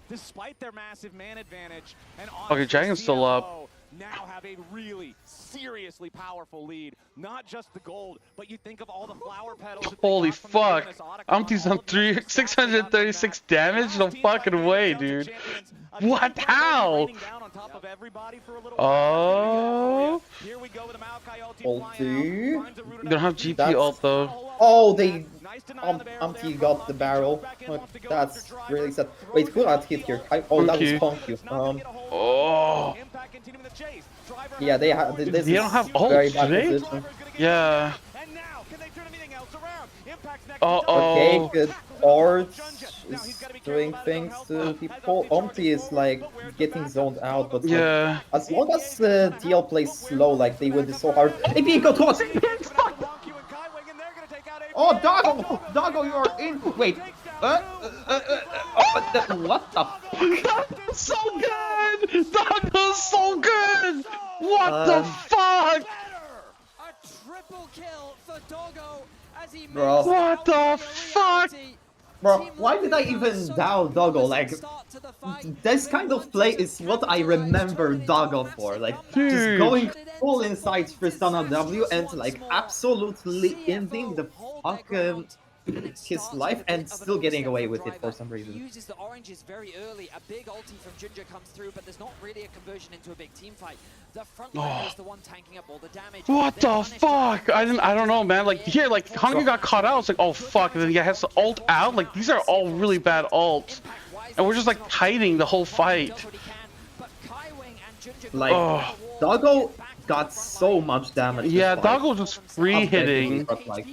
Despite their massive man advantage, and Okay, Dragon's still up. now have a really seriously powerful lead. Not just the gold, but you think of all the flower petals. Holy fuck. Umpty's on 636 damage? No fucking way, dude. What? How? Oh. Ulti. You don't have GP ult though. Oh, they Umpty got the barrel. That's really sad. Wait, who got hit here? Oh, that was Honky. Oh. Yeah, they have. This They don't have ult, very do bad they? position. Yeah. Okay, good. Orange is doing things to people. Umpty is like getting zoned out, but like, Yeah. as long as TL plays slow, like they win this so hard. AP got close. Oh, Doggo, you are in. Wait. What the fuck? Doggo's so good! Doggo's so good! What the fuck? Bro. What the fuck? Bro, why did I even down Doggo? Like, this kind of play is what I remember Doggo for. Like, just going full inside Tristana W and like absolutely ending the fucking his life and still getting away with it for some reason. Uses the oranges very early. A big ulti from Ginger comes through, but there's not really a conversion into a big team fight. The front line is the one tanking up all the damage. What the fuck? I don't know, man. Like here, like Honky got caught out. It's like, oh fuck, and then he has to ult out. Like these are all really bad ults, and we're just like hiding the whole fight. Like, got so much damage. Yeah, this fight. Doggo just free hitting. But like,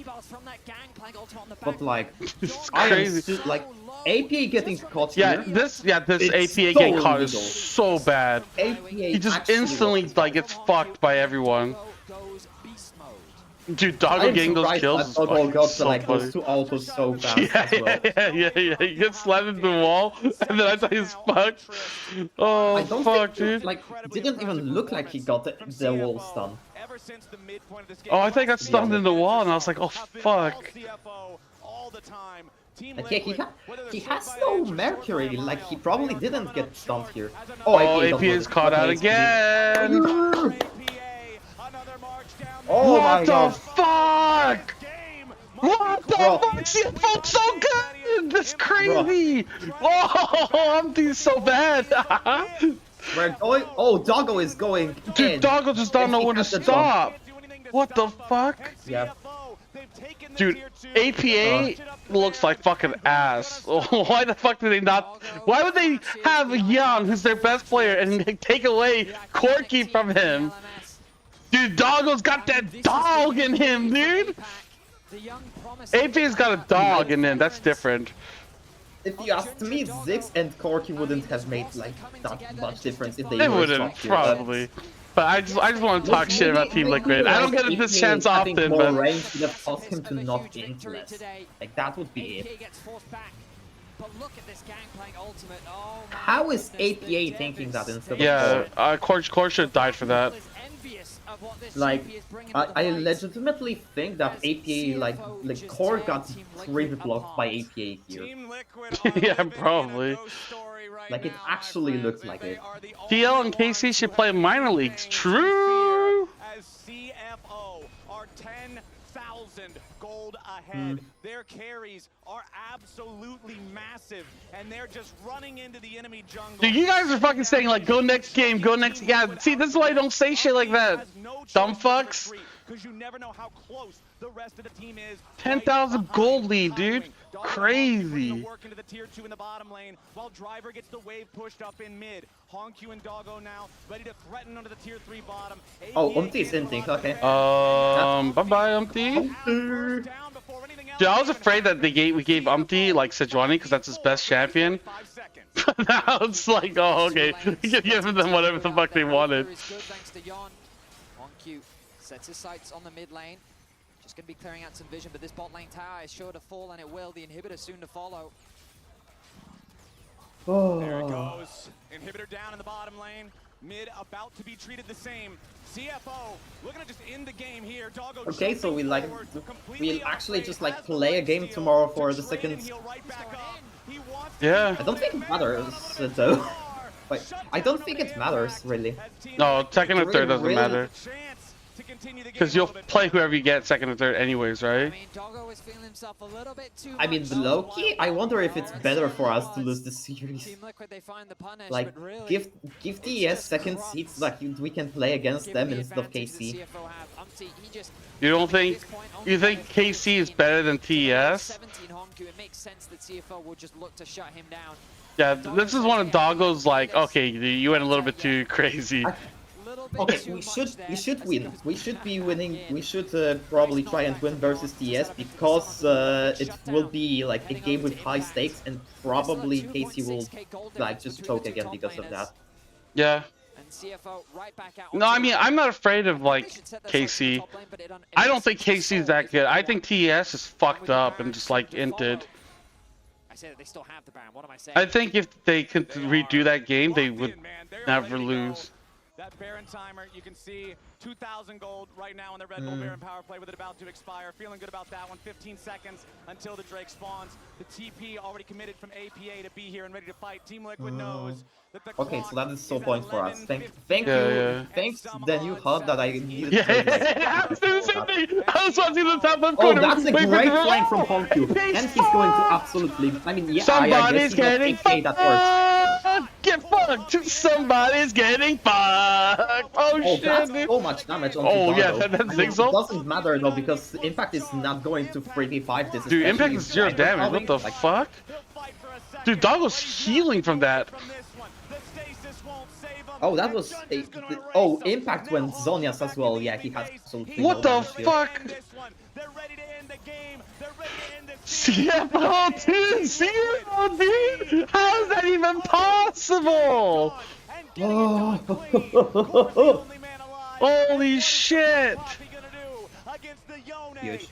It's I am crazy. like APA getting caught Yeah, here. this it's APA so getting caught illegal. is so bad. APA He just actually instantly like gets fucked by everyone. Dude, Doggo getting those kills is Doggo got so like funny. those two autos so fast Yeah, as well. yeah. He gets slammed into the wall, and then I thought he's fucked. Oh, I don't fuck, think, dude. like, didn't even look like he got the wall stun. Oh, I think I got stunned in the wall, and I was like, oh, fuck. Like, yeah, he has no Mercury, like, he probably didn't get stunned here. Oh, AP is caught out again! Oh my what god! The fuck? What the fuck? CFO's so good! That's crazy! Oh, Umpty's so bad! We're going. Oh, Doggo is going. Dude, Doggo just don't know when to stop. What the fuck? Yeah. Dude, APA looks like fucking ass. Why the fuck did they not? Why would they have Young, who's their best player, and take away Corky from him? Dude, Doggo's got that dog in him, dude. APA's got a dog in him. That's different. If you asked me, Ziggs and Corky wouldn't have made like that much difference if they They were wouldn't, stuck here, probably. But I just want to talk shit about Team Liquid. I don't get this chance often, but range would have caused him to not into less. Like that would be it. How is APA thinking that instead of Core should have died for that. Like, I legitimately think that APA, like Core got creepy blocked by APA here. Yeah, probably. Like, it actually looks like it. TL and KC should play minor leagues. True! As CFO are 10,000 gold ahead. Their carries are absolutely massive, and they're just running into the enemy jungle. Dude, you guys are fucking saying, like, go next game, go next... Yeah, see, this is why I don't say shit like that. Dumb fucks. Because you never know how close the rest of the team is. 10,000 gold lead, dude. Crazy. Work into the tier 2 in the bottom lane, while Driver gets the wave pushed up in mid. Honku and Doggo now ready to threaten onto the tier 3 bottom. Oh, Umpty's in thing, okay. Bye-bye, Umpty. Dude, I was afraid that we gave Umpty, like, Sejuani, because that's his best champion. But now it's like, oh, okay. We can give them whatever the fuck they wanted. Honku sets his sights on the mid lane. Just going to be clearing out some vision, but this bot lane tower is sure to fall, and it will. The inhibitor soon to follow. Oh. There it goes. Inhibitor down in the bottom lane. Mid about to be treated the same. CFO looking to just end the game here. Doggo. Okay, so we'll actually just like play a game tomorrow for the second. Yeah. I don't think it matters though. But I don't think it matters really. No, second or third doesn't matter. Because you'll play whoever you get second or third anyways, right? I mean, low-key, I wonder if it's better for us to lose the series. Like, give TES second seeds so that we can play against them instead of KC. You don't think... You think KC is better than TES? Yeah, this is one of Doggo's like, okay, you went a little bit too crazy. Okay, we should win. We should be winning. We should probably try and win versus TS because it will be like a game with high stakes, and probably KC will like just choke again because of that. Yeah. No, I mean, I'm not afraid of like KC. I don't think KC is that good. I think TES is fucked up and just like inted. I think if they could redo that game, they would never lose. That Baron timer, you can see 2,000 gold right now on the Red Bull Baron power play with it about to expire. Feeling good about that one. 15 seconds until the Drake spawns. The TP already committed from APA to be here and ready to fight. Team Liquid knows that the okay, so that is so point for us. Thank you. Yeah. Thanks, the new HUD that I needed. I was doing the same thing. I was watching the top left Oh, corner. that's a great flank from Honku. And he's going to absolutely... I mean, yeah, somebody's I getting fucked. Get fucked. Somebody's getting fucked. Oh shit. That's so much damage on Oh yeah, Doggo. that's I mean, Ziggs. it doesn't matter though, because Impact is not going to 3v5 this. Dude, Impact is 0 damage. What the fuck? Dude, Doggo's healing from that. Oh, that was oh, Impact went Zonia's as well. Yeah, he has absolutely What no the damage here. fuck? CFO 2-0, dude! How is that even possible? Oh. Holy shit! Huge.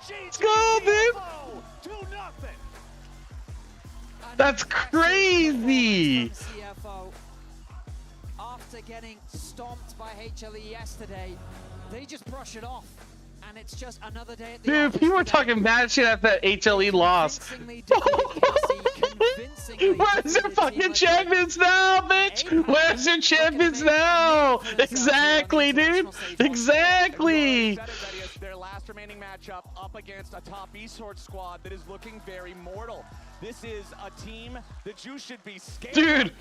Let's go, dude! That's crazy! CFO, after getting stomped by HLE yesterday, they just brush it off. And it's just another day at the Dude, people were talking mad shit at that HLE loss. Where's your fucking champions now, bitch? Where's your champions now? Exactly, dude. Exactly. Their last remaining matchup up against a top esports squad that is looking very mortal. This is a team that you should be scared. Dude,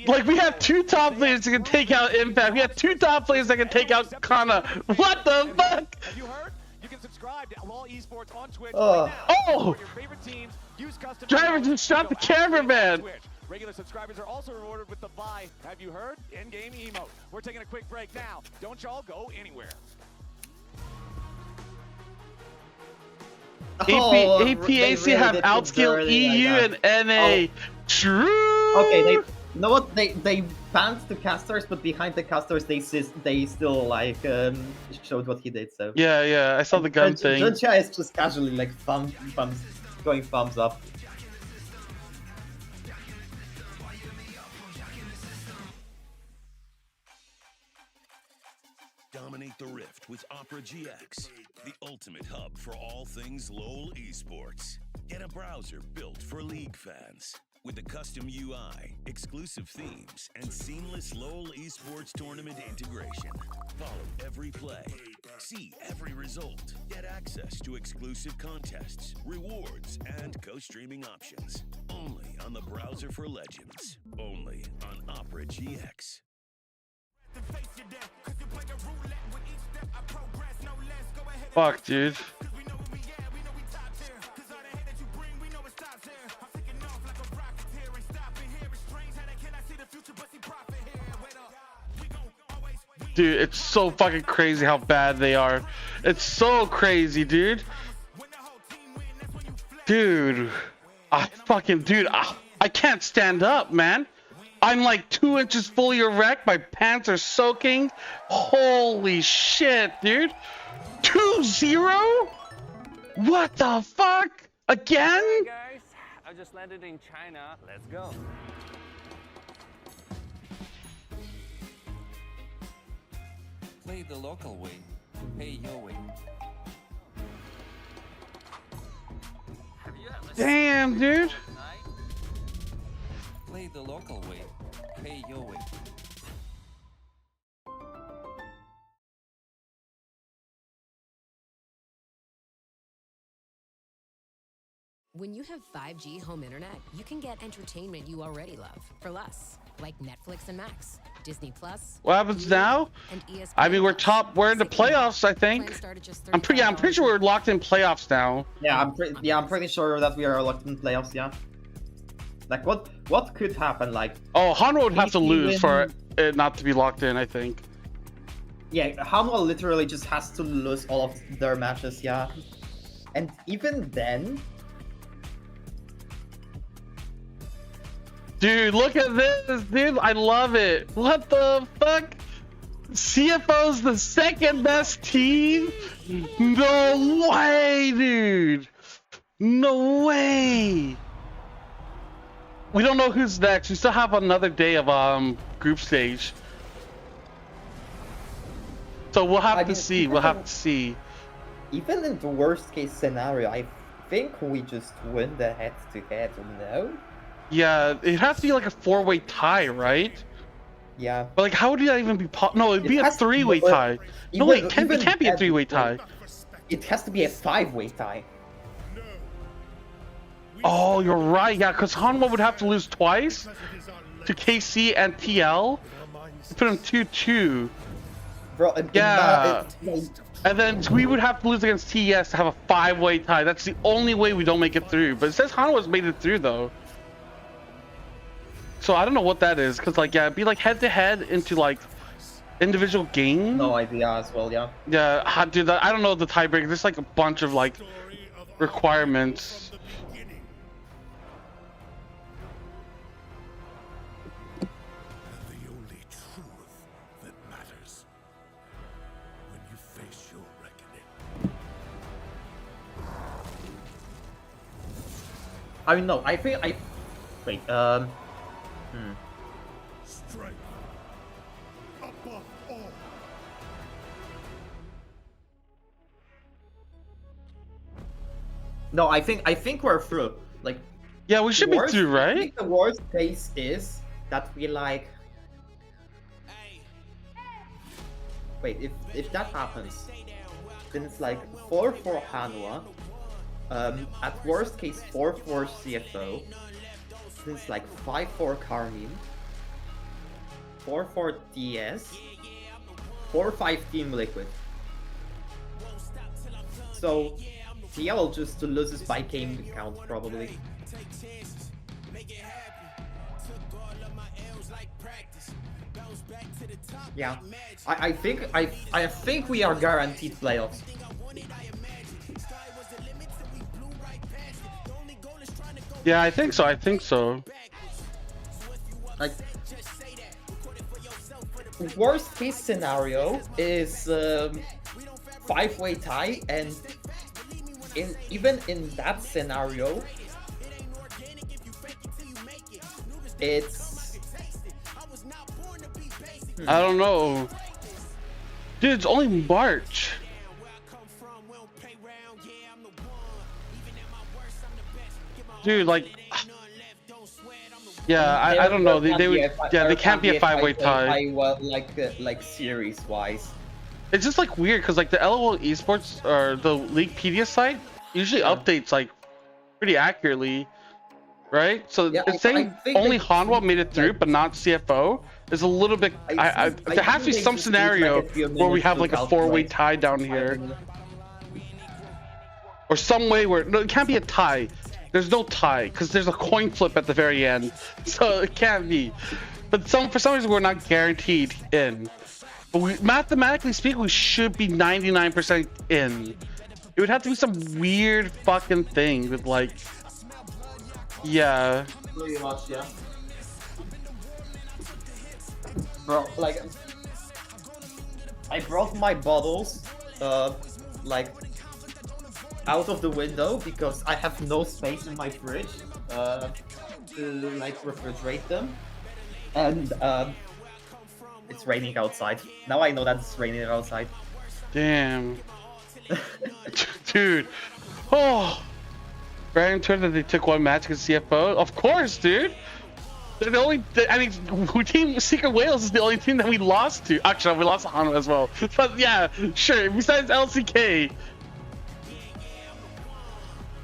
like we have two top players that can take out Impact. We have two top players that can take out Kana. What the fuck? Have you heard? You can subscribe to LOL Esports on Twitch right now. Oh! Your favorite teams, use custom Driver just shot the cameraman. Regular subscribers are also rewarded with the buy. Have you heard? In-game emote. We're taking a quick break now. Don't y'all go anywhere. APAC have outskilled EU and NA. True. Okay, you know what? They banned the casters, but behind the casters they still like showed what he did. So yeah, I saw the gun thing. Juncha is just casually like going thumbs up. Dominate the Rift with Opera GX, the ultimate hub for all things LoL esports. Get a browser built for League fans. With a custom UI, exclusive themes, and seamless LoL esports tournament integration. Follow every play, see every result, get access to exclusive contests, rewards, and co-streaming options. Only on the browser for legends. Only on Opera GX. Fuck, dude. Dude, it's so fucking crazy how bad they are. It's so crazy, dude. Dude, I can't stand up, man. I'm like 2 inches fully erect. My pants are soaking. Holy shit, dude. 2-0? What the fuck? Again? Hey guys, I just landed in China. Let's go. Play the local way. Pay your way. Damn, dude. Play the local way. Pay your way. When you have 5G home internet, you can get entertainment you already love for less, like Netflix and Max, Disney Plus. What happens now? I mean, we're in the playoffs, I think. I'm pretty sure we're locked in playoffs now. Yeah, I'm pretty sure that we are locked in playoffs. Yeah. Like what could happen? Like Hanwha would have to lose for it not to be locked in, I think. Yeah, Hanwha literally just has to lose all of their matches. Yeah, and even then. Dude, look at this, dude. I love it. What the fuck? CFO's the second best team? No way, dude. No way. We don't know who's next. We still have another day of group stage. So we'll have to see. We'll have to see. Even in the worst case scenario, I think we just win the head-to-head, no? Yeah, it has to be like a 4-way tie, right? Yeah. But like, how would that even be no, it'd be a 3-way tie. No, wait, it can't be a 3-way tie. It has to be a 5-way tie. Oh, you're right. Yeah, because Hanwha would have to lose twice to KC and TL. Put him 2-2. Bro, yeah. And then we would have to lose against TES to have a 5-way tie. That's the only way we don't make it through. But it says Hanwha's made it through, though. So I don't know what that is, cause like yeah, it'd be like head to head into like individual game. No idea as well. Yeah. Yeah, how do that? I don't know the tiebreaker. There's like a bunch of like requirements. I mean, no. I think I. Wait. Strength above all. No, I think we're through. Like. Yeah, we should be through, right? I think the worst case is that we like. Wait, if that happens, then it's like 4-4 Hanwha. At worst case 4-4 CFO. Then it's like 5-4 Carmine. 4-4 DS. 4-5 Team Liquid. So TL just loses by game count probably. Yeah, I think we are guaranteed playoffs. Yeah, I think so. I think so. Like, worst case scenario is 5-way tie, and even in that scenario, it's. I don't know. Dude, it's only March. Dude, like, yeah, I don't know. They would, yeah, they can't be a 5-way tie. Like series wise. It's just like weird because like the LOL esports or the Leaguepedia site usually updates like pretty accurately, right? So it's saying only Hanwha made it through, but not CFO. Is a little bit. There has to be some scenario where we have like a 4-way tie down here, or some way where no, it can't be a tie. There's no tie because there's a coin flip at the very end, so it can't be. But for some reason we're not guaranteed in. But we, mathematically speaking, we should be 99% in. It would have to be some weird fucking thing with like, yeah. Pretty much, yeah. Bro, like, I brought my bottles, like, out of the window because I have no space in my fridge, to, like, refrigerate them. And, it's raining outside. Now I know that it's raining outside. Damn. Dude. Oh. Random turn that they took one match against CFO? Of course, dude. They're the only, I mean, Team Secret Wales is the only team that we lost to. Actually, we lost to Hanwha as well. But yeah, sure. Besides LCK.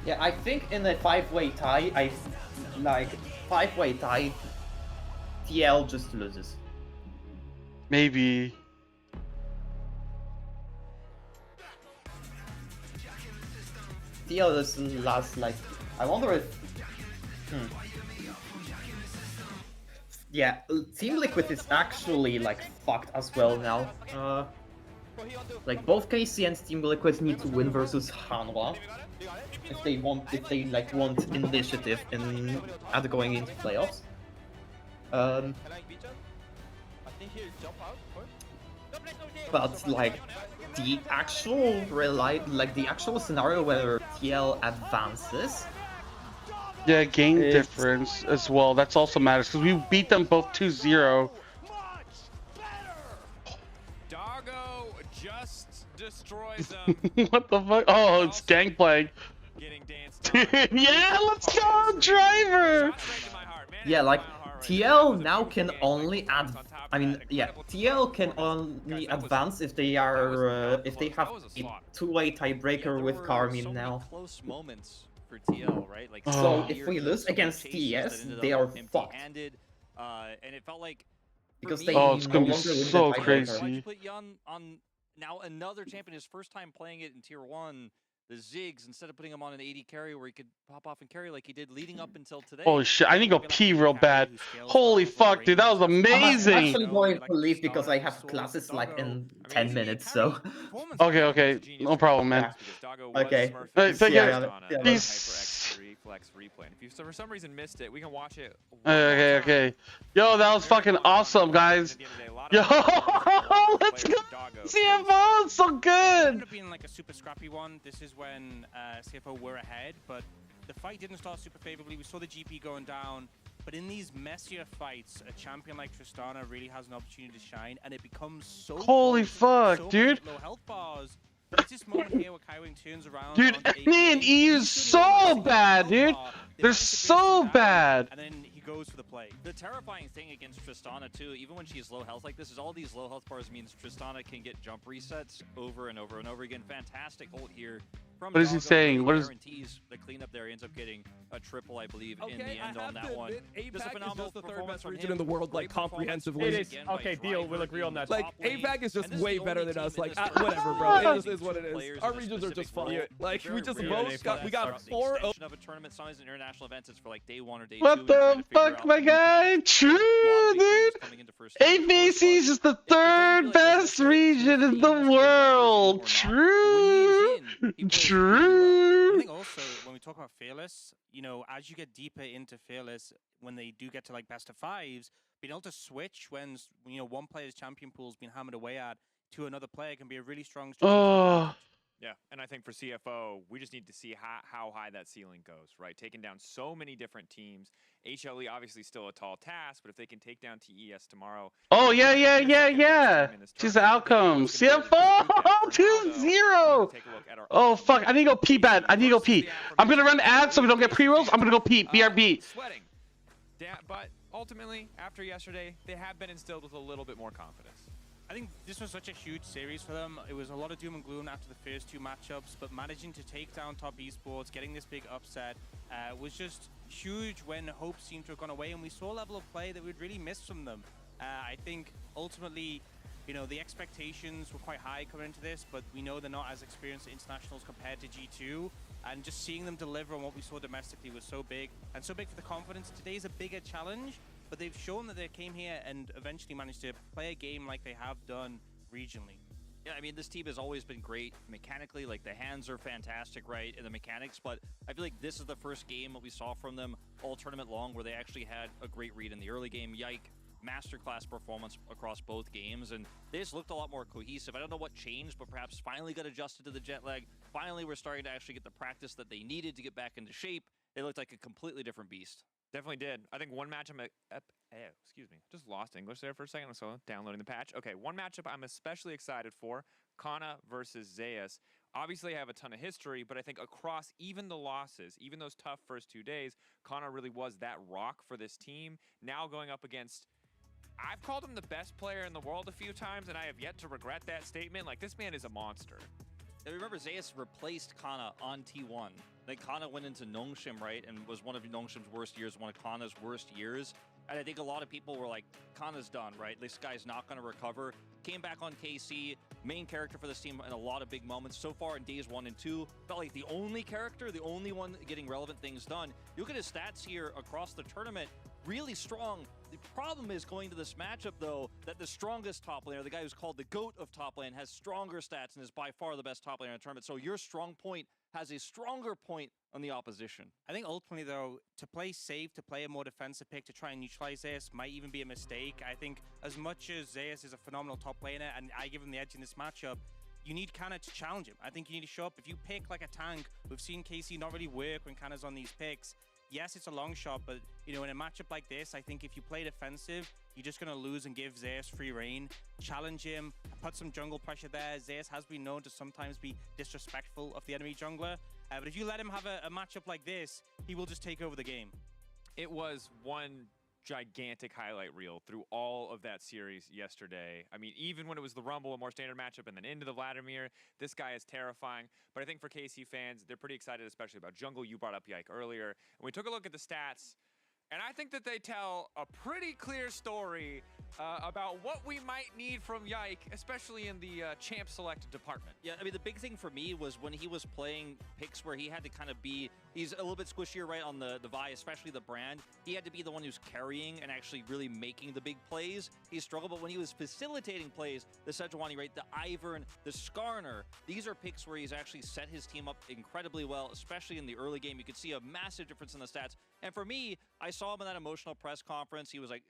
Yeah, I think in a 5-way tie, 5-way tie, TL just loses. Maybe. TL is last, like, I wonder if. Yeah, Team Liquid is actually like fucked as well now. Like both KC and Team Liquid need to win versus Hanwha if they want initiative at going into playoffs. But like the actual scenario where TL advances. Yeah, game difference as well. That's also matters because we beat them both 2-0. Dargo just destroys them. What the fuck? Oh, it's Gangplank. Yeah, let's go, driver. Yeah, like TL now can only TL can only advance if they are if they have a 2-way tiebreaker with Carmine now. For TL, right? Like, so if we lose against TS, they are fucked. And it felt like because me, they it's gonna be so Why'd crazy. you put Yun on now another champion, his first time playing it in Tier 1, the Ziggs instead of putting him on an 80 carry where he could pop off and carry like he did leading up until today. Holy shit, I need to go pee real bad. Holy fuck, dude, that was I'm amazing. actually going to leave because I have classes like in 10 minutes, so... Okay, no problem, man. Okay. Take care. Peace. Flex replay. And if you for some reason missed it, we can watch it. Okay. Yo, that was fucking awesome, guys. Yo, let's go. CFO, it's so good. It ended up being like a super scrappy one. This is when CFO were ahead, but the fight didn't start super favorably. We saw the GP going down. But in these messier fights, a champion like Tristana really has an opportunity to shine, and it becomes so holy fuck, so dude. low health bars. It's this moment here where Kaiwing turns around. Dude, me and EU's so bad, dude. They're so bad. And then he goes for the play. The terrifying thing against Tristana too, even when she's low health like this, is all these low health bars means Tristana can get jump resets over and over and over again. Fantastic ult here. From What is he saying? What is guarantees the cleanup there? He ends up getting a triple, I believe, in the end on that one. Just a phenomenal the third best performance region in the world, like comprehensively. It is. Okay, deal. We'll agree on that. Like APAC is just way better than us. Like whatever, bro. It just is what it is. Our regions are just fun. Like we just both got. We got 4 of a tournament size and international events. It's for like day 1 or day 2. What the fuck, my guy? True, dude. APAC is just the third best region in the world. True. True. I think also when we talk about Fearless, you know, as you get deeper into Fearless, when they do get to like best of 5s, being able to switch when, you know, one player's champion pool's been hammered away at to another player can be a really strong strategy. Yeah, and I think for CFO, we just need to see how high that ceiling goes, right? Taking down so many different teams. HLE obviously still a tall task, but if they can take down TES tomorrow... Oh, yeah. Just the outcome. CFO 2-0. Oh, fuck. I need to go pee bad. I'm going to run ads so we don't get pre-rolls. I'm going to go pee. BRB. Sweating. Yeah, but ultimately, after yesterday, they have been instilled with a little bit more confidence. I think this was such a huge series for them. It was a lot of doom and gloom after the first 2 matchups, but managing to take down Top Esports, getting this big upset, was just huge when hopes seemed to have gone away, and we saw a level of play that we'd really missed from them. I think ultimately, you know, the expectations were quite high coming into this, but we know they're not as experienced at internationals compared to G2, and just seeing them deliver on what we saw domestically was so big, and so big for the confidence. Today's a bigger challenge, but they've shown that they came here and eventually managed to play a game like they have done regionally. Yeah, I mean, this team has always been great mechanically. Like, the hands are fantastic, right, and the mechanics, but I feel like this is the first game that we saw from them all tournament long where they actually had a great read in the early game. Yike, masterclass performance across both games, and they just looked a lot more cohesive. I don't know what changed, but perhaps finally got adjusted to the jet lag. Finally, we're starting to actually get the practice that they needed to get back into shape. It looked like a completely different beast. Definitely did. I think one matchup, excuse me, just lost English there for a second, so downloading the patch. Okay, one matchup I'm especially excited for, Kana versus Zeus. Obviously, I have a ton of history, but I think across even the losses, even those tough first 2 days, Kana really was that rock for this team. Now going up against, I've called him the best player in the world a few times, and I have yet to regret that statement. Like, this man is a monster. I remember Zeus replaced Kana on T1. Like, Kana went into Nongshim, right, and was one of Nongshim's worst years, one of Kana's worst years. And I think a lot of people were like, Kana's done, right? This guy's not going to recover. Came back on KC, main character for this team in a lot of big moments. So far in days 1 and 2, felt like the only character, the only one getting relevant things done. You look at his stats here across the tournament, really strong. The problem is going to this matchup, though, that the strongest top laner, the guy who's called the GOAT of top lane, has stronger stats and is by far the best top laner in the tournament. So your strong point has a stronger point on the opposition. I think ultimately, though, to play safe, to play a more defensive pick, to try and neutralize Zeus might even be a mistake. I think as much as Zeus is a phenomenal top laner, and I give him the edge in this matchup, you need Kana to challenge him. I think you need to show up. If you pick like a tank, we've seen KC not really work when Kana's on these picks. Yes, it's a long shot, but, you know, in a matchup like this, I think if you play defensive, you're just going to lose and give Zeus free reign. Challenge him, put some jungle pressure there. Zeus has been known to sometimes be disrespectful of the enemy jungler. But if you let him have a matchup like this, he will just take over the game. It was one gigantic highlight reel through all of that series yesterday. I mean, even when it was the Rumble, a more standard matchup, and then into the Vladimir, this guy is terrifying. But I think for KC fans, they're pretty excited, especially about jungle. You brought up Yike earlier. And we took a look at the stats, and I think that they tell a pretty clear story about what we might need from Yike, especially in the champ select department. Yeah, I mean, the big thing for me was when he was playing picks where he had to kind of be, he's a little bit squishier, right, on the Vi, especially the brand. He had to be the one who's carrying and actually really making the big plays. He struggled, but when he was facilitating plays, the Sejuani, right, the Ivern, the Skarner, these are picks where he's actually set his team up incredibly well, especially in the early game. You could see a massive difference in the stats. And for me, I saw him in that emotional press conference. He was like,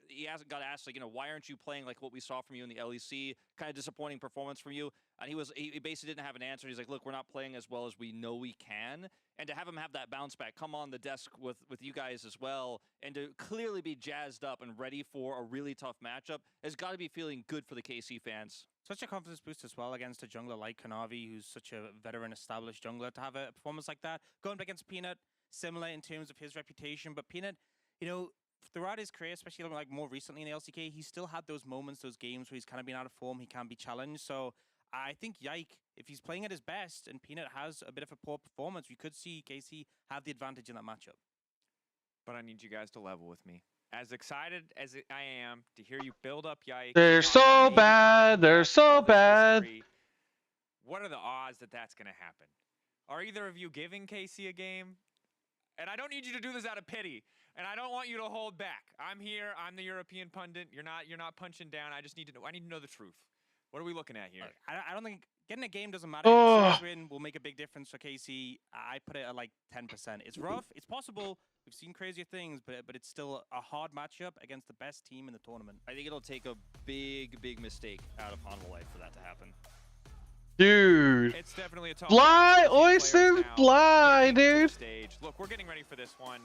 got asked, like, you know, why aren't you playing like what we saw from you in the LEC? Kind of disappointing performance from you. And he basically didn't have an answer. He's like, look, we're not playing as well as we know we can. And to have him have that bounce back, come on the desk with you guys as well, and to clearly be jazzed up and ready for a really tough matchup has got to be feeling good for the KC fans. Such a confidence boost as well against a jungler like Kanavi, who's such a veteran, established jungler, to have a performance like that. Going up against Peanut, similar in terms of his reputation, but Peanut, you know, throughout his career, especially like more recently in the LCK, he still had those moments, those games where he's kind of been out of form, he can be challenged. So I think Yike, if he's playing at his best and Peanut has a bit of a poor performance, we could see KC have the advantage in that matchup. But I need you guys to level with me. As excited as I am to hear you build up Yike. They're so bad. They're so bad. What are the odds that that's going to happen? Are either of you giving KC a game? And I don't need you to do this out of pity. And I don't want you to hold back. I'm here. I'm the European pundit. You're not punching down. I just need to know. I need to know the truth. What are we looking at here? I don't think getting a game doesn't matter. Series win will make a big difference for KC. I put it at like 10%. It's rough. It's possible. We've seen crazier things, but it's still a hard matchup against the best team in the tournament. I think it'll take a big mistake out of HLE for that to happen. Dude. It's definitely a tough fly, Oysters, fly, dude. Look, we're getting ready for this one.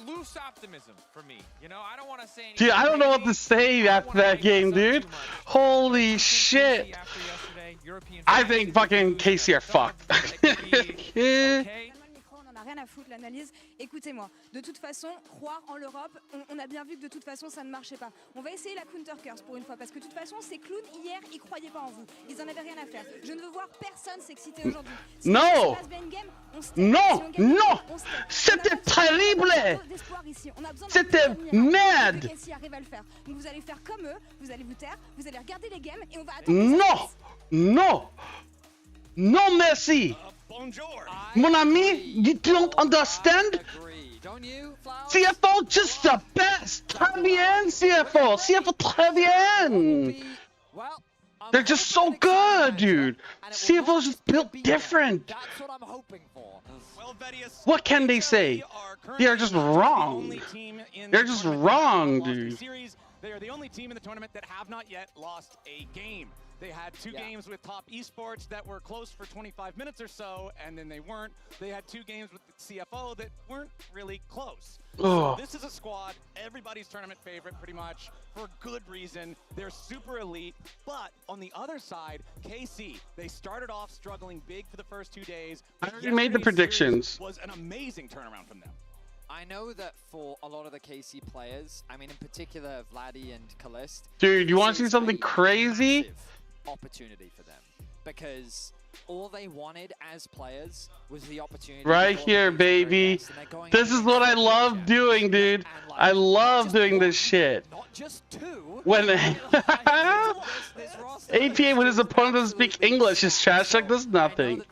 Loose optimism for me. You know, I don't want to say anything. Dude, I don't know what to say after that game, dude. Holy shit. I think fucking KC are fucked. Rien à foutre l'analyse. Écoutez-moi, de toute façon, croire en l'Europe, on a bien vu que de toute façon ça ne marchait pas. On va essayer la counter curse pour une fois, parce que de toute façon ces clowns hier ils croyaient pas en vous. Ils en avaient rien à faire. Je ne veux voir personne s'exciter aujourd'hui. Si non, non, non, c'était terrible. C'était merde. Donc vous allez faire comme eux, vous allez vous taire, vous allez regarder les games et on va attendre. Non, non, non, merci. Mon ami, you don't understand? CFO just the best. Très bien, CFO. CFO très bien. They're just so good, dude. CFO's just built different. What can they say? They are just wrong. They're just wrong, dude. They are the only team in the tournament that have not yet lost a game. They had two games with top esports that were close for 25 minutes or so, and then they weren't. They had two games with the CFO that weren't really close. So this is a squad, everybody's tournament favorite pretty much, for good reason. They're super elite, but on the other side, KC, they started off struggling big for the first 2 days. I already made the predictions. Was an amazing turnaround from them. I know that for a lot of the KC players, I mean in particular Vladdy and Kalist. Dude, you want to see something crazy? Opportunity for them, because all they wanted as players was the opportunity. Right here, baby. This is what I love doing, dude. I love doing this shit. When APA, when his opponent doesn't speak English, his trash talk does nothing.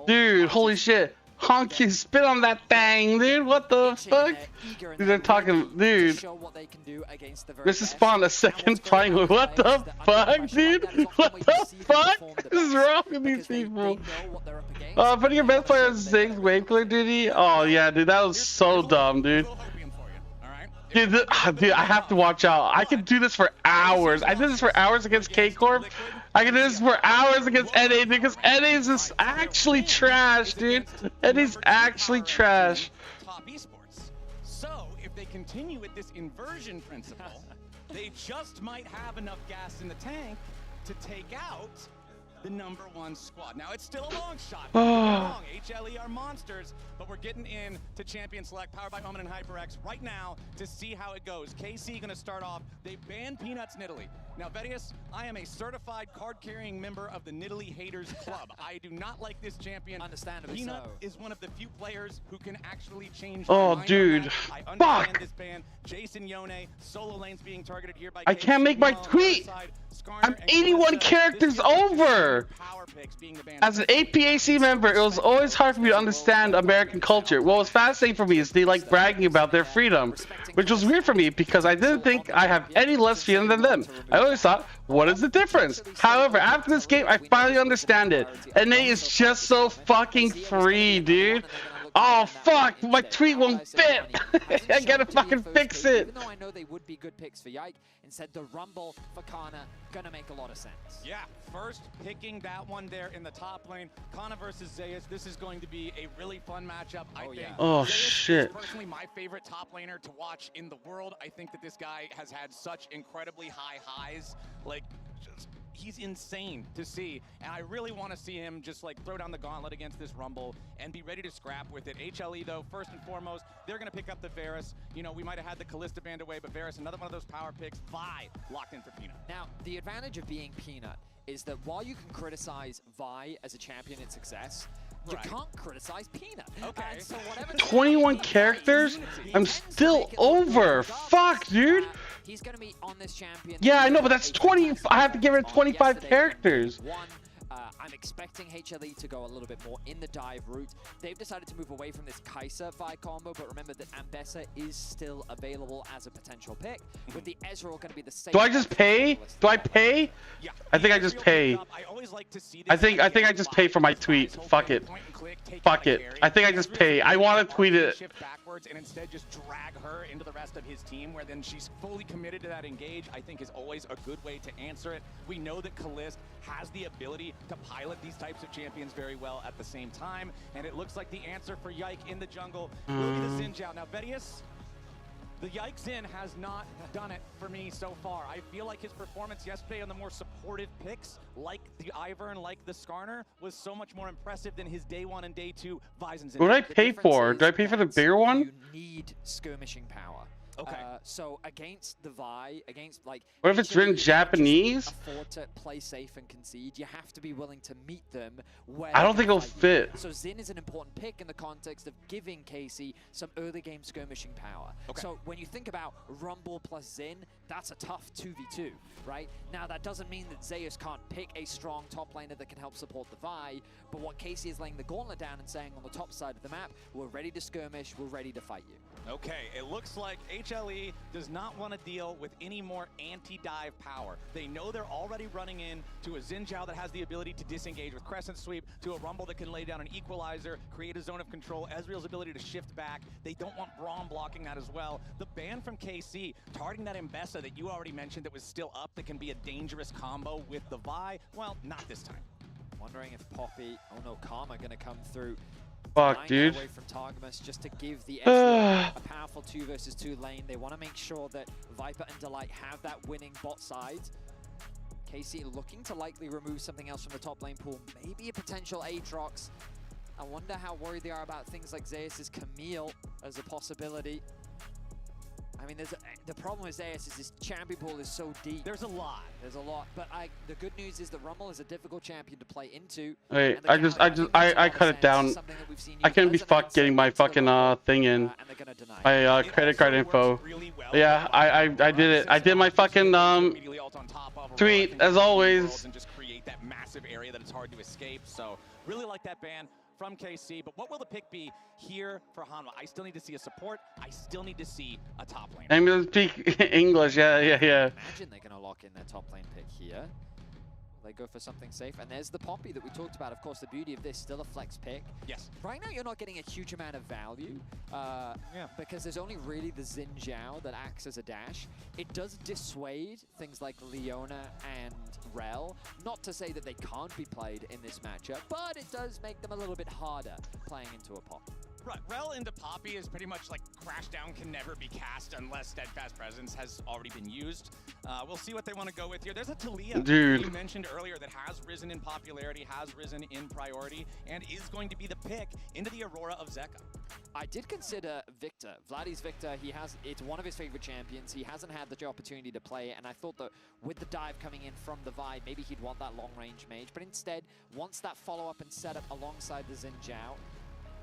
Dude, holy shit. Honky, spit on that thing, dude. What the fuck? Dude, they're talking, dude. This is Spawn, a second playing. What the fuck, dude? What the fuck is wrong with these people? Putting your best player as Zig's wave clear duty? Oh, yeah, dude, that was so dumb, dude. Dude, dude, I have to watch out. I can do this for hours. I did this for hours against K-Corp. I can do this for hours against NA because NA's is actually trash, dude. NA's actually trash. Top esports. So, if they continue with this inversion principle, they just might have enough gas in the tank to take out the #1 squad. Now, it's still a long shot. Long. HLE are monsters, but we're getting in to Champion Select, powered by Omen and HyperX right now to see how it goes. KC gonna start off. They banned Peanuts Nidalee. Now, Vedius, I am a certified card-carrying member of the Nidalee Haters Club. I do not like this champion. Understandably Peanut so. is one of the few players who can actually change Oh, mind dude. I understand Fuck. this ban. Jason Yone, solo lanes being targeted here by I can't make my tweet. I'm 81 characters over. As an APAC member, it was always hard for me to understand American culture. What was fascinating for me is they like bragging about their freedom, which was weird for me because I didn't think I have any less freedom than them. I always thought, what is the difference? However, after this game, I finally understand it. NA is just so fucking free, dude. Oh fuck, my tweet won't fit. I gotta fucking fix it. Even though I know they would be good picks for Yike, instead the Rumble for Kana gonna make a lot of sense. Yeah, first picking that one there in the top lane. Kana versus Zeus. This is going to be a really fun matchup, I think. Oh Zeus shit. is personally my favorite top laner to watch in the world. I think that this guy has had such incredibly high highs. Like, just he's insane to see, and I really want to see him just like throw down the gauntlet against this Rumble and be ready to scrap with it. HLE though, first and foremost, they're going to pick up the Varus. You know, we might have had the Kalista band away, but Varus, another one of those power picks. Vi locked in for Peanut. Now, the advantage of being Peanut is that while you can criticize Vi as a champion in success, you can't criticize Peanut. Okay. So 21 characters? I'm still over. Fuck, dude. He's going to be on this champion. Yeah, I know, but that's 20. I have to give it 25 characters. I'm expecting HLE to go a little bit more in the dive route. They've decided to move away from this Kai'Sa Vi combo, but remember that Ambessa is still available as a potential pick. With the Ezreal going to be the same. Do I just pay? Do I pay? Yeah. I think I just pay. I think I just pay for my tweet. Fuck it. Fuck it. I think I just pay. I want to tweet it. Shift backwards and instead just drag her into the rest of his team, where then she's fully committed to that engage. I think is always a good way to answer it. We know that Kalist has the ability to pilot these types of champions very well at the same time, and it looks like the answer for Yike in the jungle will be the Xin Zhao. Now, Vedius, the Yike Xin has not done it for me so far. I feel like his performance yesterday on the more supportive picks, like the Ivern, like the Skarner, was so much more impressive than his day 1 and day 2 Visons. What do I pay for? Do I pay for the bigger one? You need skirmishing power. Okay. So against the Vi, against like... What if it's written Japanese? Afford to play safe and concede. You have to be willing to meet them where... I don't think it'll fit. So Xin is an important pick in the context of giving Casey some early game skirmishing power. Okay. So when you think about Rumble plus Xin, that's a tough 2v2, right? Now that doesn't mean that Zeus can't pick a strong top laner that can help support the Vi, but what Casey is laying the gauntlet down and saying on the top side of the map, we're ready to skirmish, we're ready to fight you. Okay, it looks like HLE does not want to deal with any more anti-dive power. They know they're already running in to a Xin Zhao that has the ability to disengage with Crescent Sweep, to a Rumble that can lay down an Equalizer, create a zone of control, Ezreal's ability to shift back. They don't want Braum blocking that as well. The ban from KC, targeting that Ambessa that you already mentioned that was still up, that can be a dangerous combo with the Vi, well, not this time. Wondering if Poppy, oh no, Karma gonna come through. Fuck, dude. Away from Targamas just to give the Ezreal a powerful 2 versus 2 lane. They want to make sure that Viper and Delight have that winning bot side. Casey looking to likely remove something else from the top lane pool. Maybe a potential Aatrox. I wonder how worried they are about things like Zeus' Camille as a possibility. I mean, the problem with Zeus is his champion pool is so deep. There's a lot. But the good news is that Rumble is a difficult champion to play into. Wait, I cut it down. I couldn't be fucked getting my fucking thing in. My credit card info. Yeah, I did it. I did my fucking tweet as always. And just create that massive area that it's hard to escape. So really like that ban from KC, but what will the pick be here for Hanwha? I still need to see a support. I still need to see a top lane. I'm gonna speak English. Yeah. Imagine they're gonna lock in their top lane pick here. They go for something safe, and there's the Poppy that we talked about. Of course, the beauty of this, still a flex pick. Yes. Right now, you're not getting a huge amount of value because there's only really the Xin Zhao that acts as a dash. It does dissuade things like Leona and Rel. Not to say that they can't be played in this matchup, but it does make them a little bit harder playing into a Poppy. Right, Rel into Poppy is pretty much like Crashdown can never be cast unless Steadfast Presence has already been used. We'll see what they want to go with here. There's a Talia Dude. you mentioned earlier that has risen in popularity, has risen in priority, and is going to be the pick into the Aurora of Zeka. I did consider Victor. Vladdy's Victor, it's one of his favorite champions. He hasn't had the opportunity to play, and I thought that with the dive coming in from the Vi, maybe he'd want that long-range mage, but instead wants that follow-up and setup alongside the Xin Zhao.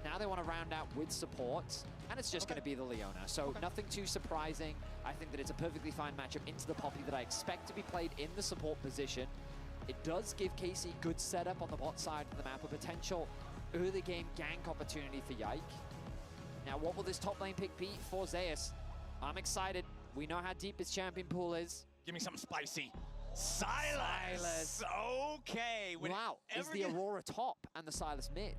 Now they want to round out with supports, and it's just going to be the Leona. So nothing too surprising. I think that it's a perfectly fine matchup into the Poppy that I expect to be played in the support position. It does give KC good setup on the bot side of the map, a potential early game gank opportunity for Yike. Now, what will this top lane pick be for Zeus? I'm excited. We know how deep his champion pool is. Give me something spicy. Silas. Okay. Wow. Is the Aurora top and the Silas mid?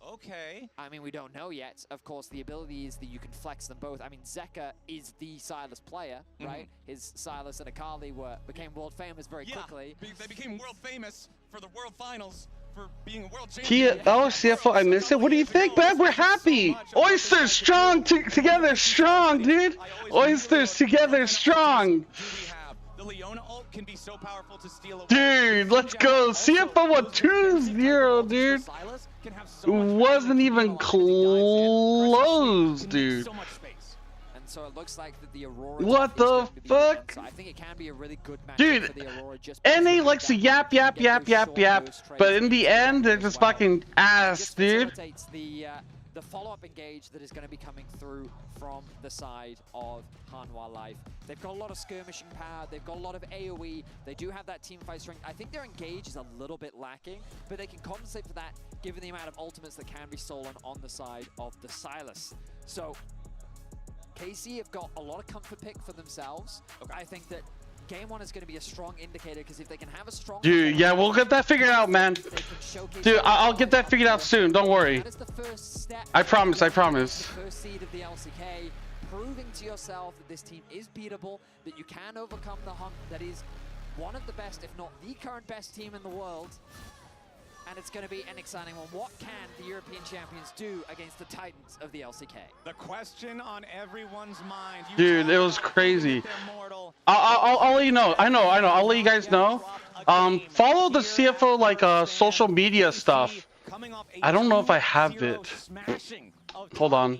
Okay. I mean, we don't know yet. Of course, the ability is that you can flex them both. I mean, Zeka is the Silas player, right? His Silas and Akali became world famous very quickly. They became world famous for the World Finals. For being a world champion. Oh, CFO, I missed it. What do you think, man? We're happy. Oysters strong together, strong, dude. Oysters together, strong. The Leona ult can be so powerful to steal away. Dude, let's go. CFO won 2-0, dude. Wasn't even close, dude. And so it looks like that the Aurora. What the fuck? So I think it can be a really good match dude, for the Aurora. NA likes to yap, but in the end, they're just fucking ass, dude. The follow-up engage that is going to be coming through from the side of Hanwha Life. They've got a lot of skirmishing power, they've got a lot of AoE, they do have that team fight strength. I think their engage is a little bit lacking, but they can compensate for that given the amount of ultimates that can be stolen on the side of the Silas. So, KC have got a lot of comfort pick for themselves. I think that Game 1 is going to be a strong indicator because if they can have a strong... Dude, yeah, we'll get that figured out, man. Dude, I'll get that figured out soon. Don't worry. That is the first step. I promise. I promise. The first seed of the LCK, proving to yourself that this team is beatable, that you can overcome the hump that is one of the best, if not the current best team in the world. And it's going to be an exciting one. What can the European champions do against the Titans of the LCK? The question on everyone's mind. Dude, it was crazy. I'll let you know. I know. I'll let you guys know. Follow the CFO like social media stuff. I don't know if I have it. Hold on.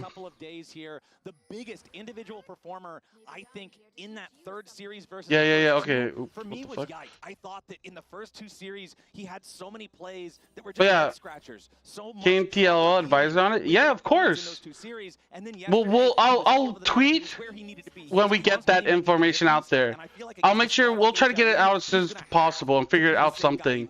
Couple of days here, the biggest individual performer, I think, in that third series versus. Yeah. Okay. For me, was Yike. I thought that in the first two series, he had so many plays that were just head scratchers. So much KMTlol advisor on it. Yeah, of course. I'll tweet when we get that information out there. I'll make sure we'll try to get it out as soon as possible and figure out something.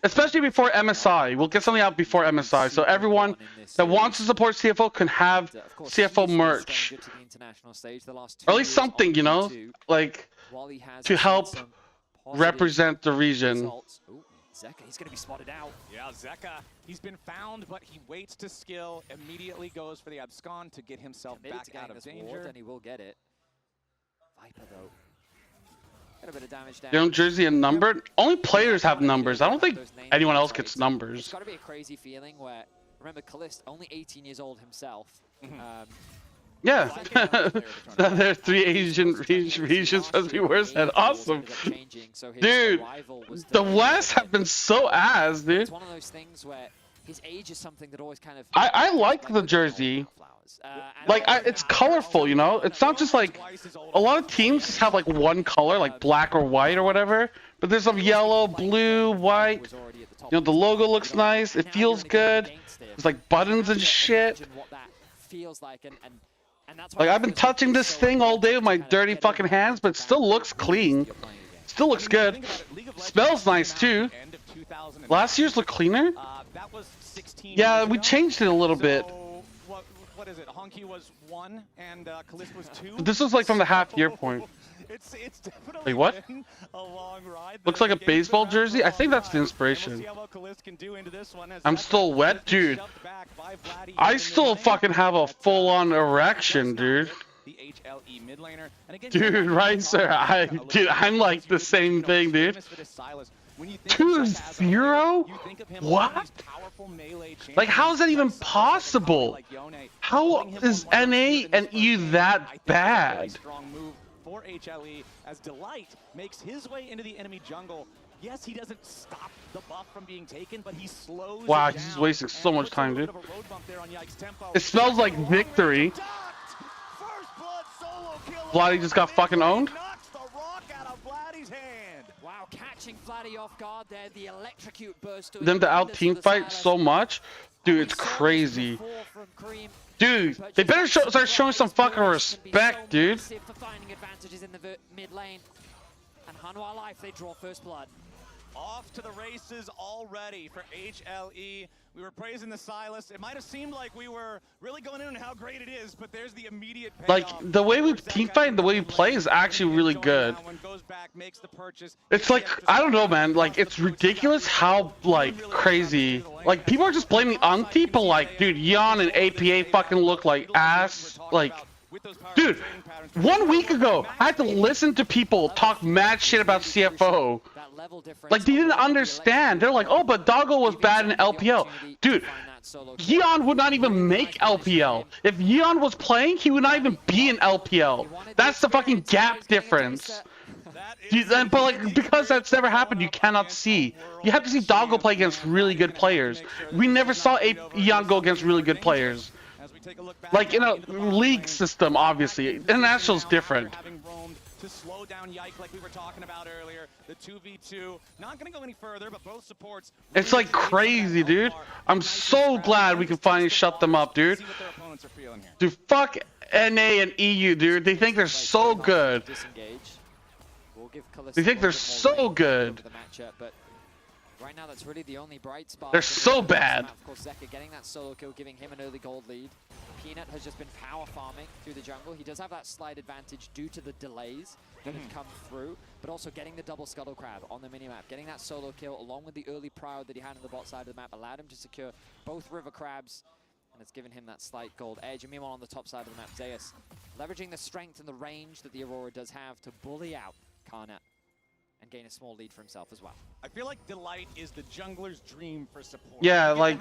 Especially before MSI. We'll get something out before MSI. So everyone that wants to support CFO can have CFO merch. Or at least something, you know? Like, to help represent the region. Zeka, he's going to be spotted out. Yeah, Zeka, he's been found, but he waits to skill, immediately goes for the abscond to get himself back out of danger. And he will get it. Viper, though. Got a bit of damage down. Your own jersey and number? Only players have numbers. I don't think anyone else gets numbers. It's got to be a crazy feeling where, remember, Kalist, only 18 years old himself. Yeah. There are 3 Asian regions supposed to be worse than awesome. Dude, the West have been so ass, dude. It's one of those things where his age is something that always kind of... I like the jersey. Like, it's colorful, you know? It's not just like... A lot of teams just have like one color, like black or white or whatever. But there's some yellow, blue, white. You know, the logo looks nice. It feels good. There's like buttons and shit. Like, I've been touching this thing all day with my dirty fucking hands, but it still looks clean. Still looks good. Smells nice too. Last year's looked cleaner? Yeah, we changed it a little bit. What is it? Honky was 1 and Kalist was 2. This was like from the half-year point. It's definitely Wait, what? been a long ride. Looks like a baseball jersey? I think that's the inspiration. I'm still wet, dude. I still fucking have a full-on erection, dude. The HLE mid laner. Dude, right, sir? I'm like the same thing, dude. 2-0? What? Like, how is that even possible? How is NA and EU that bad? For HLE as Delight makes his way into the enemy jungle. Yes, he doesn't stop the buff from being taken, but he slows Wow, he's wasting so much time, dude. It smells like victory. Vladdy just got fucking owned. Knocks the rock out of Vladdy's hand. Wow, catching Vladdy off guard there. The electrocute burst. Them to out team fight so much, dude. It's crazy. Dude, they better start showing some fucking respect, dude. For finding advantages in the mid lane. And Hanwha Life, they draw first blood. Off to the races already for HLE. We were praising the Silas. It might have seemed like we were really going in on how great it is, but there's the immediate payoff. Like, the way we team fight and the way we play is actually really good. It's like, I don't know, man. Like, it's ridiculous how, like, crazy. Like, people are just blaming Auntie, but, like, dude, Yeon and APA fucking look like ass. Like, dude, 1 week ago, I had to listen to people talk mad shit about CFO. Like, they didn't understand. They're like, oh, but Doggo was bad in LPL. Dude, Yeon would not even make LPL. If Yeon was playing, he would not even be in LPL. That's the fucking gap difference. But, like, because that's never happened, you cannot see. You have to see Doggo play against really good players. We never saw Yeon go against really good players. Like, in a league system, obviously. International's different. To slow down Yike like we were talking about earlier. The 2v2, not gonna go any further, but both supports. It's like crazy, dude. I'm so glad we can finally shut them up, dude. Dude, fuck NA and EU, dude. They think they're so good. They think they're so good. Right now, that's really the only bright spot. They're so bad. Of course, Zeka getting that solo kill, giving him an early gold lead. Peanut has just been power farming through the jungle. He does have that slight advantage due to the delays that have come through, but also getting the double scuttle crab on the minimap. Getting that solo kill along with the early prowd that he had on the bot side of the map allowed him to secure both river crabs, and it's given him that slight gold edge. And meanwhile, on the top side of the map, Zeus leveraging the strength and the range that the Aurora does have to bully out Karna and gain a small lead for himself as well. I feel like Delight is the jungler's dream for support. Yeah, like,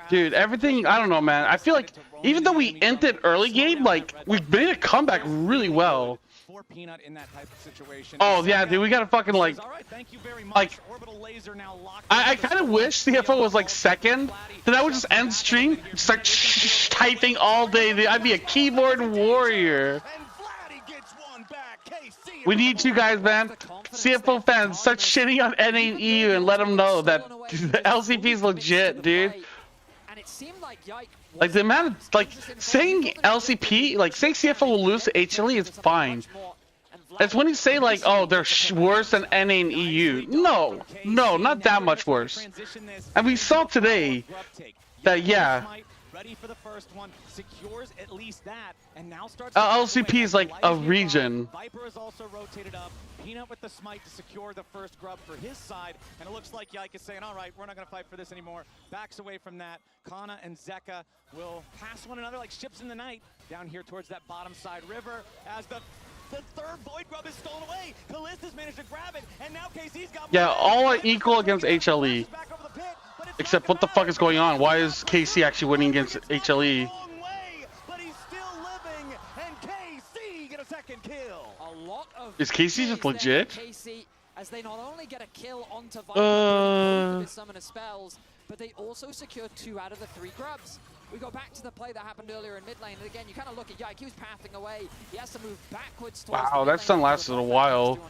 dude, everything, I don't know, man. I feel like even though we ended early game, like, we made a comeback really well. Peanut in that type of situation. Oh, yeah, dude, we gotta fucking, like, I kind of wish CFO was, like, second. Then I would just end stream, start typing all day. Dude. I'd be a keyboard warrior. We need you guys, man. CFO fans, start shitting on NA and EU and let them know that the LCP's legit, dude. Like, the amount of, like, saying LCP, like, saying CFO will lose to HLE is fine. It's when you say, like, oh, they're worse than NA and EU. No, not that much worse. And we saw today that, yeah. Ready for the first one, secures at least that, and now starts LCP is like a region. Viper is also rotated up. Peanut with the smite to secure the first grub for his side, and it looks like Yike is saying, all right, we're not going to fight for this anymore. Backs away from that. Kana and Zeka will pass one another like ships in the night down here towards that bottom side river as the third Void Grub is stolen away. Callista's managed to grab it, and now KC's got yeah, all are equal against HLE. Except what the fuck is going on? Why is KC actually winning against HLE? Is KC just legit? KC, as they not only get a kill onto Viper with his summoner spells, but they also secure 2 out of the 3 grubs. We go back to the play that happened earlier in mid lane, and again, you kind of look at Yike, he was pathing away. He has to move backwards towards wow, that stun lasted a while.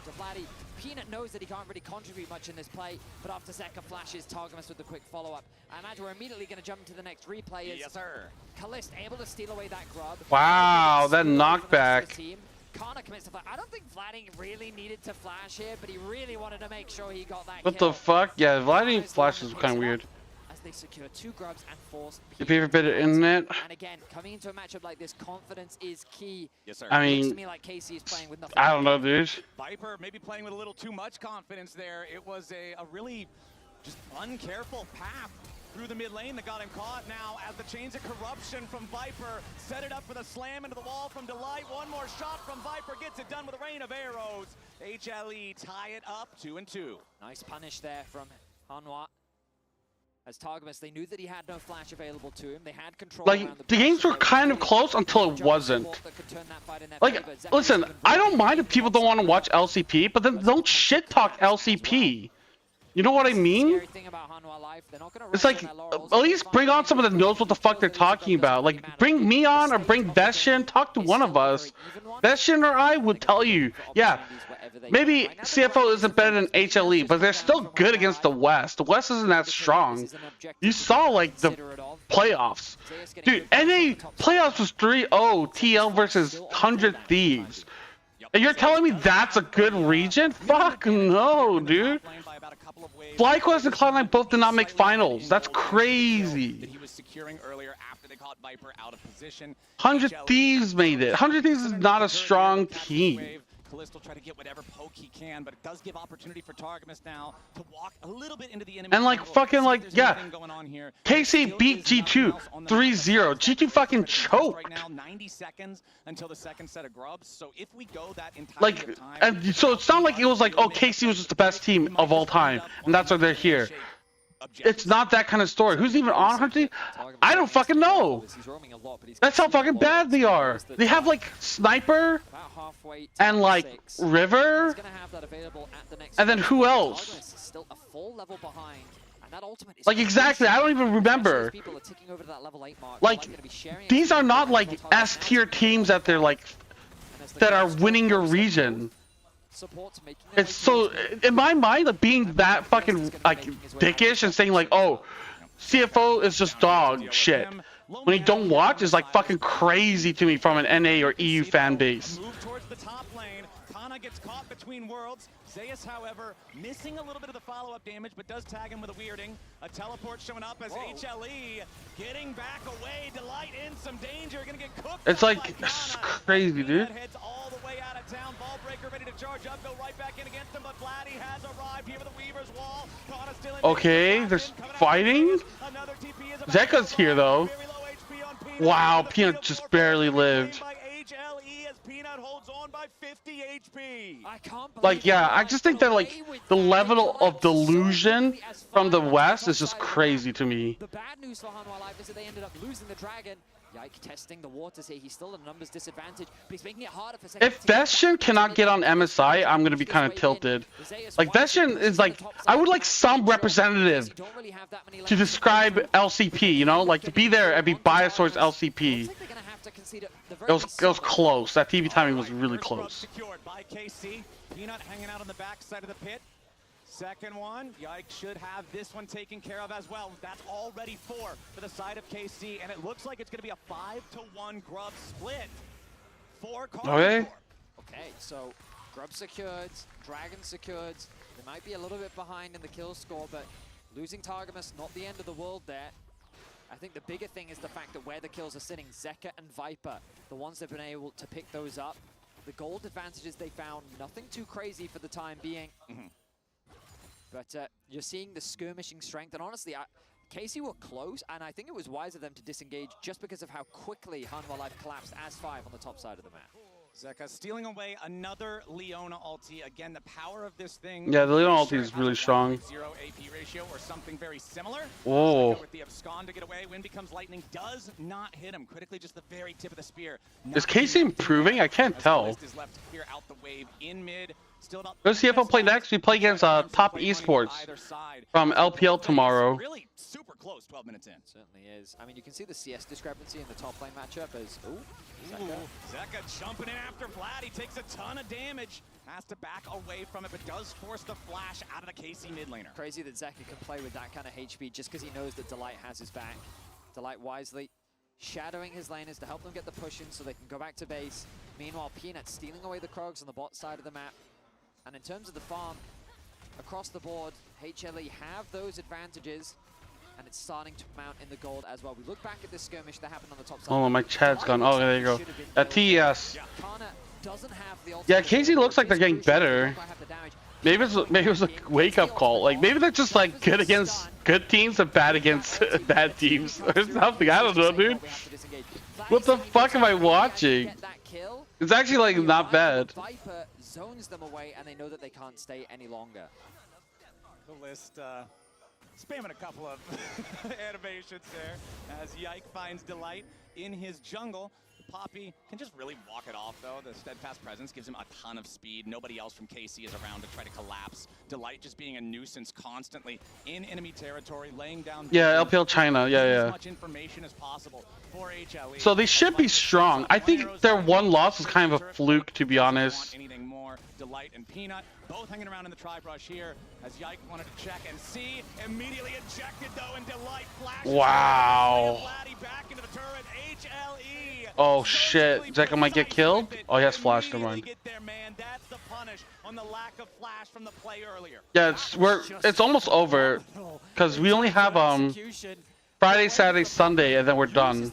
Peanut knows that he can't really contribute much in this play, but after Zeka flashes, Targamas with the quick follow-up. I imagine we're immediately going to jump into the next replay. Yes, sir. Kalist able to steal away that grub. Wow, that knockback. Kana commits to flash. I don't think Vladdy really needed to flash here, but he really wanted to make sure he got that What kill. the fuck? Yeah, Vladdy flash is kind of weird. As they secure 2 grubs and force Your favorite bit of internet? And again, coming into a matchup like this, confidence is key. Yes, sir. I mean, looks to me like Casey is playing with nothing. I don't know, dude. Viper maybe playing with a little too much confidence there. It was a really just uncareful path through the mid lane that got him caught. Now, as the chains of corruption from Viper set it up for the slam into the wall from Delight. One more shot from Viper gets it done with a rain of arrows. HLE tie it up 2-2. Nice punish there from Hanwha. As Targamas, they knew that he had no flash available to him. They had control. Like, the games were kind of close until it wasn't. Like, listen, I don't mind if people don't want to watch LCP, but then don't shit talk LCP. You know what I mean? It's like, at least bring on someone that knows what the fuck they're talking about. Like, bring me on or bring Veshin. Talk to one of us. Veshin or I would tell you, yeah, maybe CFO isn't better than HLE, but they're still good against the West. The West isn't that strong. You saw, like, the playoffs. Dude, NA playoffs was 3-0 TL versus 100 Thieves. And you're telling me that's a good region? Fuck no, dude. FlyQuest and Cloud9 both did not make finals. That's crazy. 100 Thieves made it. 100 Thieves is not a strong team. Callisto try to get whatever poke he can, but it does give opportunity for Targamas now to walk a little bit into the enemy. And like fucking like, yeah, KC beat G2 3-0. G2 fucking choked. Right now, 90 seconds until the second set of grubs. So if we go that entire like, and so it's not like it was like, oh, KC was just the best team of all time, and that's why they're here. It's not that kind of story. Who's even on Hunty? I don't fucking know. That's how fucking bad they are. They have like Sniper and like River, and then who else? Like exactly, I don't even remember. Like these are not like S tier teams that they're like that are winning your region. It's so, in my mind, like, being that fucking like dickish and saying like, oh, CFO is just dog shit when you don't watch is like fucking crazy to me from an NA or EU fan base. Move towards the top lane. Kana gets caught between worlds. Zeus, however, missing a little bit of the follow-up damage, but does tag him with a weirding. A teleport showing up as HLE getting back away. Delight in some danger. Gonna get cooked. It's like it's crazy, dude. Heads all the way out of town. Ballbreaker ready to charge up. Go right back in against him, but Vladdy has arrived here with the Weaver's Wall. Kana still in. Okay, there's fighting. Zeka's here though. Wow, Peanut just barely lived. Like, yeah, I just think that like the level of delusion from the West is just crazy to me. The bad news for Hanwha Life is that they ended up losing the dragon. Yike testing the waters here. He's still at a numbers disadvantage, but he's making it harder for second. If Veshin cannot get on MSI, I'm gonna be kind of tilted. Like Veshin is like, I would like some representative to describe LCP, you know, like to be there and be biased towards LCP. It was close. That TV timing was really close. Secured by KC. Peanut hanging out on the back side of the pit. Second one, Yike should have this one taken care of as well. That's already 4 for the side of KC, and it looks like it's going to be a 5-to-1 Grub split for Carnivore. Okay, so Grub secured, Dragon secured. They might be a little bit behind in the kill score, but losing Targamas, not the end of the world there. I think the bigger thing is the fact that where the kills are sitting, Zeka and Viper, the ones that have been able to pick those up. The gold advantages they found, nothing too crazy for the time being. But you're seeing the skirmishing strength, and honestly, KC were close, and I think it was wise of them to disengage just because of how quickly Hanwha Life collapsed as 5 on the top side of the map. Zeka stealing away another Leona ulti. Again, the power of this thing. Yeah, the Leona ulti is really strong. 0 AP ratio or something very similar. Whoa. With the abscond to get away. Wind becomes lightning. Does not hit him. Critically, just the very tip of the spear. Is KC improving? I can't tell. Is left to clear out the wave in mid. Still about. Does CFO play next? We play against Top Esports from LPL tomorrow. Really super close. 12 minutes in. Certainly is. I mean, you can see the CS discrepancy in the top lane matchup as Zeka jumping in after Vlad. He takes a ton of damage. Has to back away from it, but does force the flash out of the KC mid laner. Crazy that Zeka can play with that kind of HP just because he knows that Delight has his back. Delight wisely shadowing his laners to help them get the push in so they can go back to base. Meanwhile, Peanut stealing away the Krogs on the bot side of the map. And in terms of the farm, across the board, HLE have those advantages, and it's starting to mount in the gold as well. We look back at this skirmish that happened on the top side. Oh, my chat's gone. Oh, there you go. At TES. Yeah, KC looks like they're getting better. Maybe it was a wake-up call. Like maybe they're just like good against good teams and bad against bad teams or something. I don't know, dude. What the fuck am I watching? It's actually like not bad. Viper zones them away, and they know that they can't stay any longer. The list spamming a couple of animations there as Yike finds Delight in his jungle. Poppy can just really walk it off, though. The steadfast presence gives him a ton of speed. Nobody else from KC is around to try to collapse. Delight just being a nuisance constantly in enemy territory, laying down... Yeah, LPL China. Yeah, as yeah. much information as possible for HLE. So they should be strong. I think their one loss is kind of a fluke, to be honest. Anything more. Delight and Peanut both hanging around in the tri-brush here as Yike wanted to check and see. Immediately ejected, though, and Delight flashes. Wow. Back into the turret. HLE. Oh shit, Zeka might get killed? Oh, he has flash, never mind. That's the punish on the lack of flash from the play earlier. Yeah, it's almost over because we only have Friday, Saturday, Sunday, and then we're done.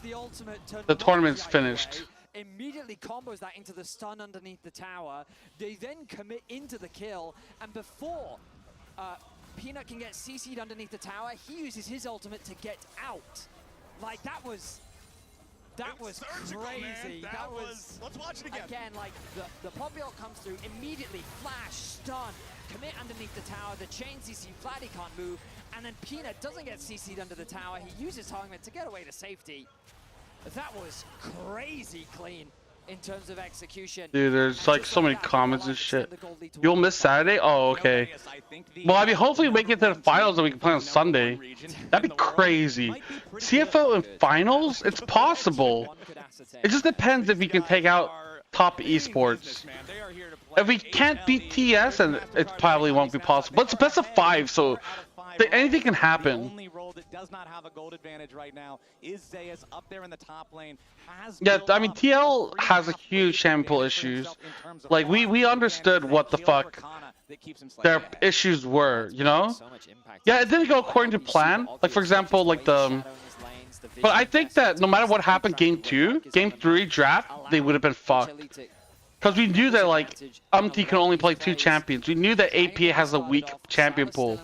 The tournament's finished. Immediately combos that into the stun underneath the tower. They then commit into the kill, and before Peanut can get CC'd underneath the tower, he uses his ultimate to get out. Like, that was crazy. That was... Let's watch it again. Again, like, the pop ult comes through, immediately flash, stun, commit underneath the tower, the chain CC, Vladdy can't move, and then Peanut doesn't get CC'd under the tower. He uses target to get away to safety. That was crazy clean in terms of execution. Dude, there's like so many comments and shit. You'll miss Saturday? Oh, okay. Well, I mean, hopefully we make it to the finals and we can play on Sunday. That'd be crazy. CFO in finals? It's possible. It just depends if we can take out top esports. If we can't beat TS, then it probably won't be possible. But it's best of 5, so anything can happen. The only role that does not have a gold advantage right now is Zayas up there in the top lane. Yeah, I mean, TL has a huge champion pool issues. Like, we understood what the fuck their issues were, you know? Yeah, it didn't go according to plan. Like, for example, like the... But I think that no matter what happened game 2, game 3 draft, they would have been fucked. Because we knew that, like, Umti can only play 2 champions. We knew that APA has a weak champion pool.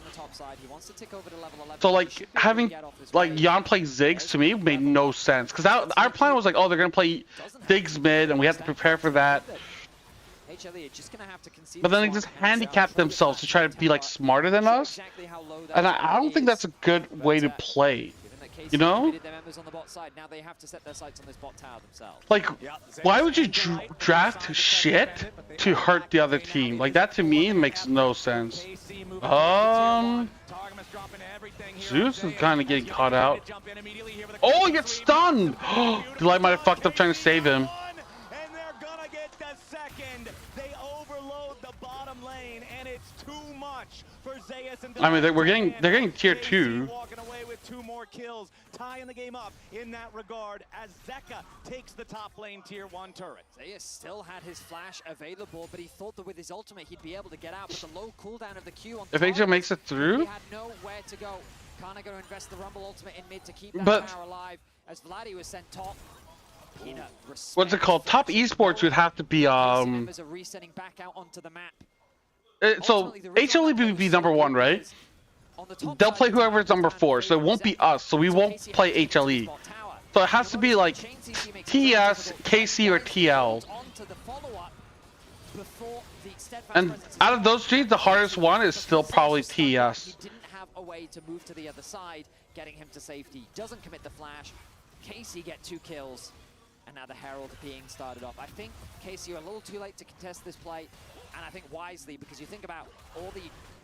So, like, having, like, Jan play Ziggs, to me, made no sense. Because our plan was like, oh, they're going to play Ziggs mid, and we have to prepare for that. But then they just handicapped themselves to try to be, like, smarter than us. And I don't think that's a good way to play. You know? Like, why would you draft shit to hurt the other team? Like, that to me makes no sense. Zeus is kind of getting caught out. Oh, he gets stunned! Delight might have fucked up trying to save him. I mean, they're getting tier 2. Two more kills, tying the game up in that regard as Zeka takes the top lane tier 1 turret. Zayas still had his flash available, but he thought that with his ultimate he'd be able to get out, but the low cooldown of the Q on if HL makes it through, he had nowhere to go. Kana going to invest the Rumble ultimate in mid to keep that tower alive as Vladdy was sent top. What's it called? Top esports would have to be members are resetting back out onto the map. So HLE would be number 1, right? They'll play whoever's number 4, so it won't be us, so we won't play HLE. So it has to be like TS, KC, or TL. And out of those 3, the hardest one is still probably TS. He didn't have a way to move to the other side, getting him to safety. Doesn't commit the flash. KC get 2 kills, and now the Herald being started off. I think KC are a little too late to contest this play, and I think wisely, because you think about all the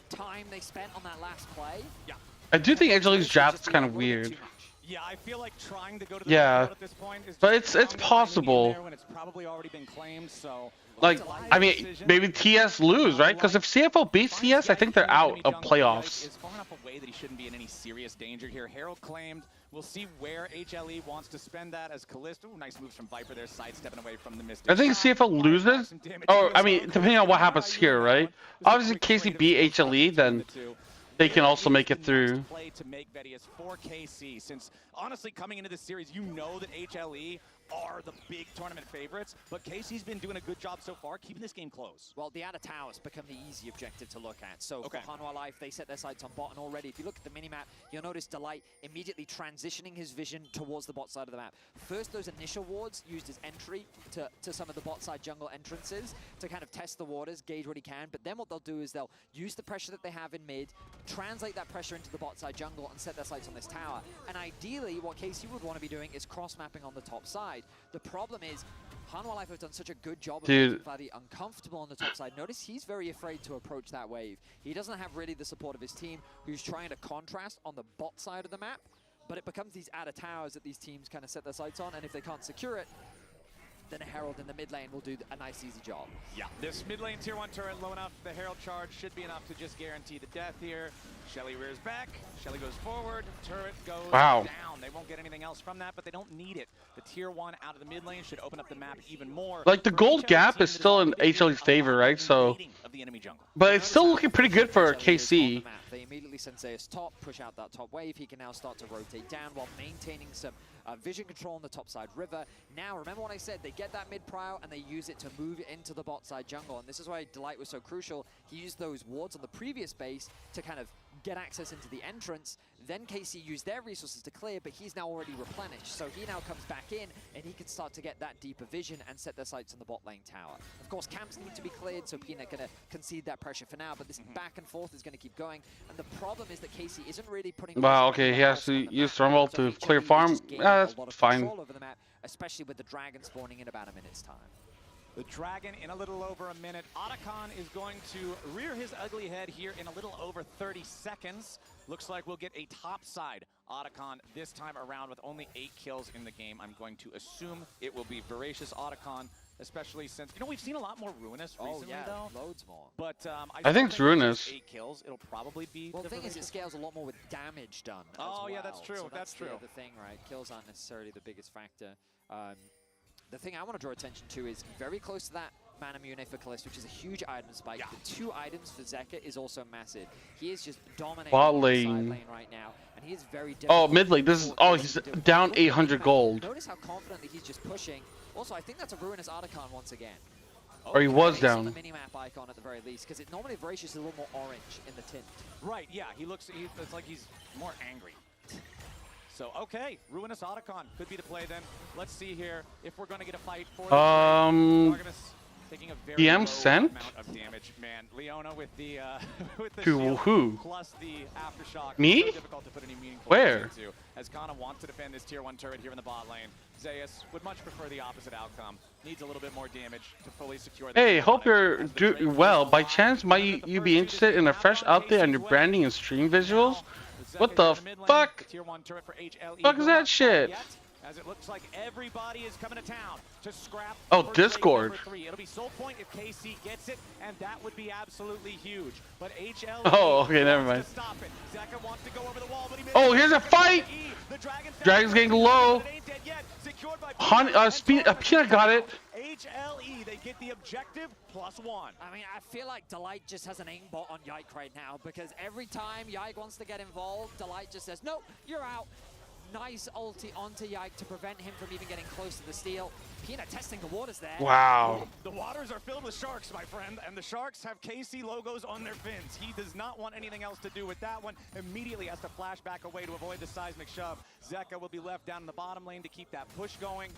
time they spent on that last play. Yeah. I do think HLE's draft is kind of weird. Yeah, I feel like trying to go to the at this point is but it's possible. when it's probably already been claimed, so like, I mean, maybe TS lose, right? Because if CFO beats TS, I think they're out of playoffs. Is far enough away that he shouldn't be in any serious danger here. Herald claimed. We'll see where HLE wants to spend that as Callisto. Nice moves from Viper there, sidestepping away from the Mystic. I think CFO loses. Or, I mean, depending on what happens here, right? Obviously, KC beat HLE, then they can also make it through. Play to make Vedius for KC, since honestly coming into this series, you know that HLE are the big tournament favorites, but KC's been doing a good job so far, keeping this game close. Well, the outer towers become the easy objective to look at. So for Hanwha Life, they set their sights on bot, and already, if you look at the minimap, you'll notice Delight immediately transitioning his vision towards the bot side of the map. First, those initial wards used as entry to some of the bot side jungle entrances to kind of test the waters, gauge what he can, but then what they'll do is they'll use the pressure that they have in mid, translate that pressure into the bot side jungle, and set their sights on this tower. And ideally, what KC would want to be doing is cross-mapping on the top side. side. The problem is, Hanwha Life have done such a good job of Dude. making Vladdy uncomfortable on the top side. Notice he's very afraid to approach that wave. He doesn't have really the support of his team, who's trying to contrast on the bot side of the map. But it becomes these outer towers that these teams kind of set their sights on, and if they can't secure it, then a Herald in the mid lane will do a nice, easy job. Yeah, this mid lane tier 1 turret low enough. The Herald charge should be enough to just guarantee the death here. Shelly rears back. Shelly goes forward. Turret goes down. They won't get anything else from that, but they don't need it. The tier 1 out of the mid lane should open up the map even more. Like the gold gap is still in HLE's favor, right? So, but it's still looking pretty good for KC. They immediately send Zeus top, push out that top wave. He can now start to rotate down while maintaining some vision control on the top side river. Now, remember what I said, they get that mid prio and they use it to move into the bot side jungle. And this is why Delight was so crucial. He used those wards on the previous base to kind of get access into the entrance. Then KC used their resources to clear, but he's now already replenished. So he now comes back in and he can start to get that deeper vision and set their sights on the bot lane tower. Of course, camps need to be cleared, so Peanut gonna concede that pressure for now, but this back and forth is gonna keep going. And the problem is that KC isn't really putting... Wow, okay, he has to use Thermal to clear farm. That's fine. Over the map, especially with the dragon spawning in about a minute's time. The dragon in a little over a minute. Otacon is going to rear his ugly head here in a little over 30 seconds. Looks like we'll get a topside Otacon this time around with only 8 kills in the game. I'm going to assume it will be Voracious Otacon, especially since, you know, we've seen a lot more Ruinous recently, though. Loads more. But I think it's Ruinous. 8 kills, it'll probably be... Well, the thing is, it scales a lot more with damage done as well. Yeah, that's true. So that's true. The thing, right? Kills aren't necessarily the biggest factor. The thing I want to draw attention to is very close to that Mana Mune for Kalista, which is a huge item spike. Yeah. The 2 items for Zeka is also massive. He is just dominating bot the lane. side lane right now, and he is very Oh, mid lane. This is he's down 800 gold. Notice how confidently he's just pushing. Also, I think that's a Ruinous Otacon once again. Or he was down. The minimap icon at the very least, because normally Voracious is a little more orange in the tint. Right, yeah, it's like he's more angry. So, okay, Ruinous Otacon could be the play then. Let's see here if we're going to get a fight for the taking a very low sent? amount of damage. Man, Leona with the to shield who? plus the aftershock. Me? So difficult to put any meaningful Where? into, as Kana wants to defend this tier 1 turret here in the bot lane. Zeus would much prefer the opposite outcome. Needs a little bit more damage to fully secure the Hey, hope you're doing well. By chance, might you be interested in a fresh update on your branding and stream visuals? What the fuck? Tier 1 turret for HLE. Fuck is that shit? As it looks like everybody is coming to town to scrap. Oh, Discord. It'll be Soul Point if KC gets it, and that would be absolutely huge. But HLE Oh, okay, never mind. stop it. Zeka wants to go over the wall, but he Oh, here's a fight! Dragon's getting low. Peanut got it. HLE, they get the objective +1. I mean, I feel like Delight just has an aimbot on Yike right now, because every time Yike wants to get involved, Delight just says, nope, you're out. Nice ulti onto Yike to prevent him from even getting close to the steal. Peanut testing the waters there. Wow. The waters are filled with sharks, my friend, and the sharks have KC logos on their fins. He does not want anything else to do with that one. Immediately has to flash back away to avoid the seismic shove. Zeka will be left down in the bottom lane to keep that push going.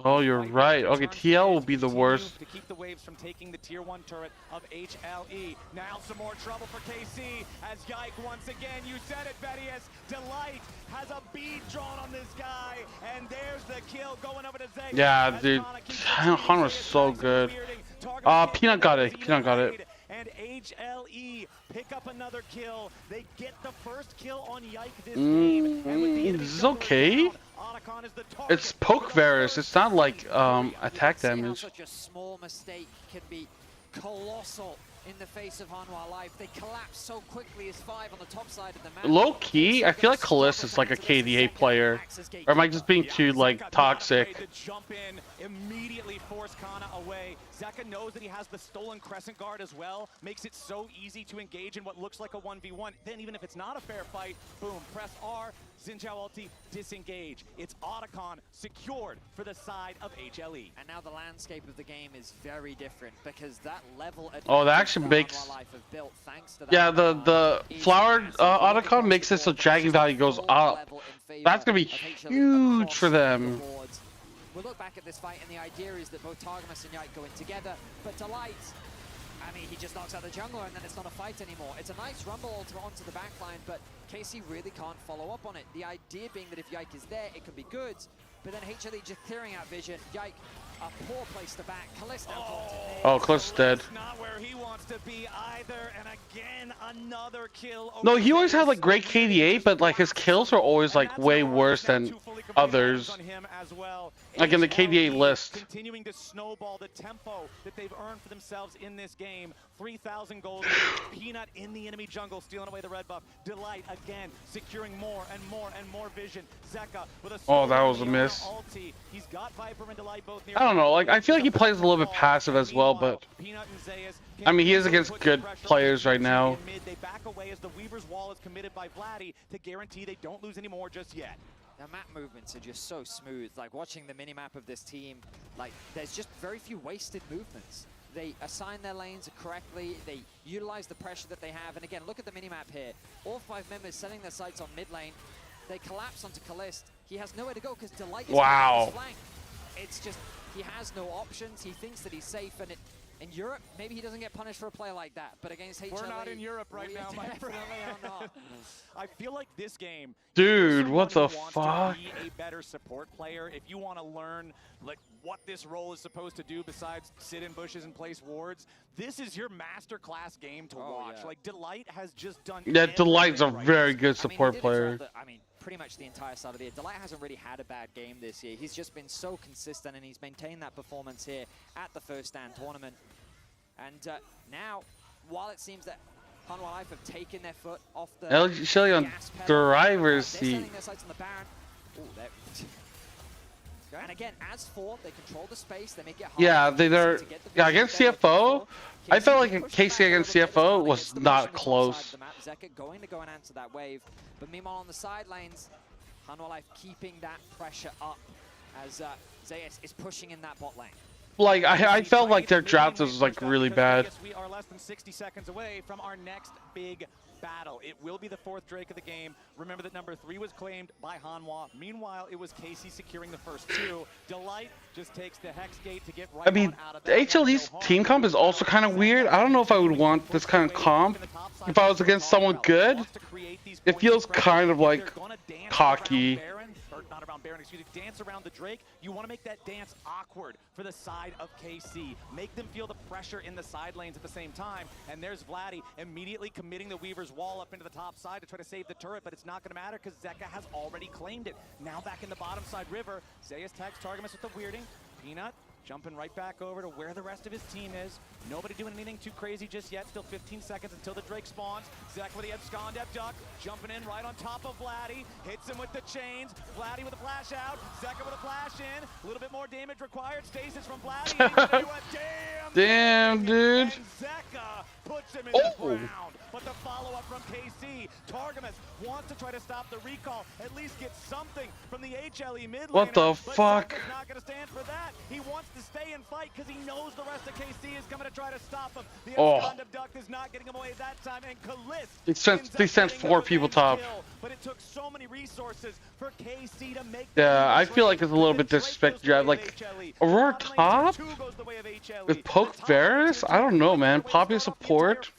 Oh, you're right. Okay, TL will be the worst. To keep the waves from taking the tier 1 turret of HLE. Now some more trouble for KC as Yike once again, you said it, Bettius. Delight has a bead drawn on this guy, and there's the kill going over to Zeka. Yeah, dude. Han was so good. Peanut got it. Peanut got it. And HLE pick up another kill. They get the first kill on Yike this game. This is okay. It's poke Varus. It's not like attack damage. Such a small mistake can be colossal in the face of Hanwha Life. They collapse so quickly as 5 on the top side of the map. Low key, I feel like Kalista is like a KDA player. Or am I just being too like toxic? Jump in, immediately force Kana away. Zeka knows that he has the stolen Crescent Guard as well. Makes it so easy to engage in what looks like a 1v1. Then even if it's not a fair fight, boom, press R, Xin Zhao ulti, disengage. It's Otacon secured for the side of HLE. And now the landscape of the game is very different, because that level Oh, that actually makes... built, thanks to that the flowered Otacon makes it so dragon value goes up. That's gonna be huge for them. We'll look back at this fight, and the idea is that both Targamas and Yike go in together, but Delight, I mean, he just knocks out the jungler, and then it's not a fight anymore. It's a nice rumble onto the backline, but KC really can't follow up on it. The idea being that if Yike is there, it can be good, but then HLE just clearing out vision. Yike, a poor place to back. Callisto. Oh, Cliff's dead. Not where he wants to be either, and again another kill. No, he always had like great KDA, but like his kills are always like way worse than others. Like in the KDA list. Continuing to snowball the tempo that they've earned for themselves in this game. 3,000 goals. Peanut in the enemy jungle, stealing away the red buff. Delight again, securing more and more and more vision. Zeka with a oh, that was a miss. He's got Viper and Delight both near. I don't know, like I feel like he plays a little bit passive as well, but I mean he is against good players right now. They back away as the Weaver's wall is committed by Vladdy to guarantee they don't lose any more just yet. The map movements are just so smooth. Like watching the minimap of this team, like there's just very few wasted movements. They assign their lanes correctly, they utilize the pressure that they have, and again, look at the minimap here. All 5 members setting their sights on mid lane. They collapse onto Callist. He has nowhere to go because Delight is on his flank. It's just, he has no options. He thinks that he's safe, and in Europe, maybe he doesn't get punished for a play like that, but against HLE... We're not in Europe right now, my friend. I feel like this game... Dude, what the fuck? To be a better support player, if you want to learn like what this role is supposed to do besides sit in bushes and place wards, this is your masterclass game to watch. Yeah. Like, Delight has just done... Yeah, Delight's a very good support player. I mean, pretty much the entire side of the year. Delight hasn't really had a bad game this year. He's just been so consistent, and he's maintained that performance here at the First Stand tournament. And now, while it seems that Hanwha Life have taken their foot off the HLE on driver's seat. They're setting their sights on the Baron. Ooh, and again, as 4, they control the space, they make it hard. Yeah, they're against CFO. I felt like KC against CFO was not close. Zeka going to go and answer that wave, but meanwhile on the side lanes, Hanwha Life keeping that pressure up as Zayas is pushing in that bot lane. Like I felt like their draft was like really bad. We are less than 60 seconds away from our next big battle. It will be the 4th Drake of the game. Remember that number 3 was claimed by Hanwha. Meanwhile, it was Casey securing the first 2. Delight just takes the Hex Gate to get right I mean, out of the HLE's team comp is also kind of weird. I don't know if I would want this kind of comp if I was against someone good. It feels kind of like cocky. Not around Baron, excuse me, dance around the Drake. You want to make that dance awkward for the side of KC. Make them feel the pressure in the side lanes at the same time. And there's Vladdy immediately committing the Weaver's wall up into the top side to try to save the turret, but it's not going to matter because Zeka has already claimed it. Now back in the bottom side river, Zayas tags Targamas with the weirding. Peanut jumping right back over to where the rest of his team is. Nobody doing anything too crazy just yet. Still 15 seconds until the Drake spawns. Zek with the abscond duck, jumping in right on top of Vladdy. Hits him with the chains. Vladdy with a flash out. Zeka with a flash in. A little bit more damage required. Stasis from Vladdy. Damn, dude. And Zeka puts him in the ground. But the follow-up from KC. Targamas wants to try to stop the recall. At least get something from the HLE mid laner. What the fuck? Zeka's not going to stand for that. He wants to stay and fight because he knows the rest of KC is coming to try to stop him. The abduct is not getting him away that time, and Kalist They sent 4 people top. But it took so many resources for KC to make. Yeah, I feel like it's a little bit disrespectful. Like Aurora top with Poke Varus? I don't know, man. Poppy support.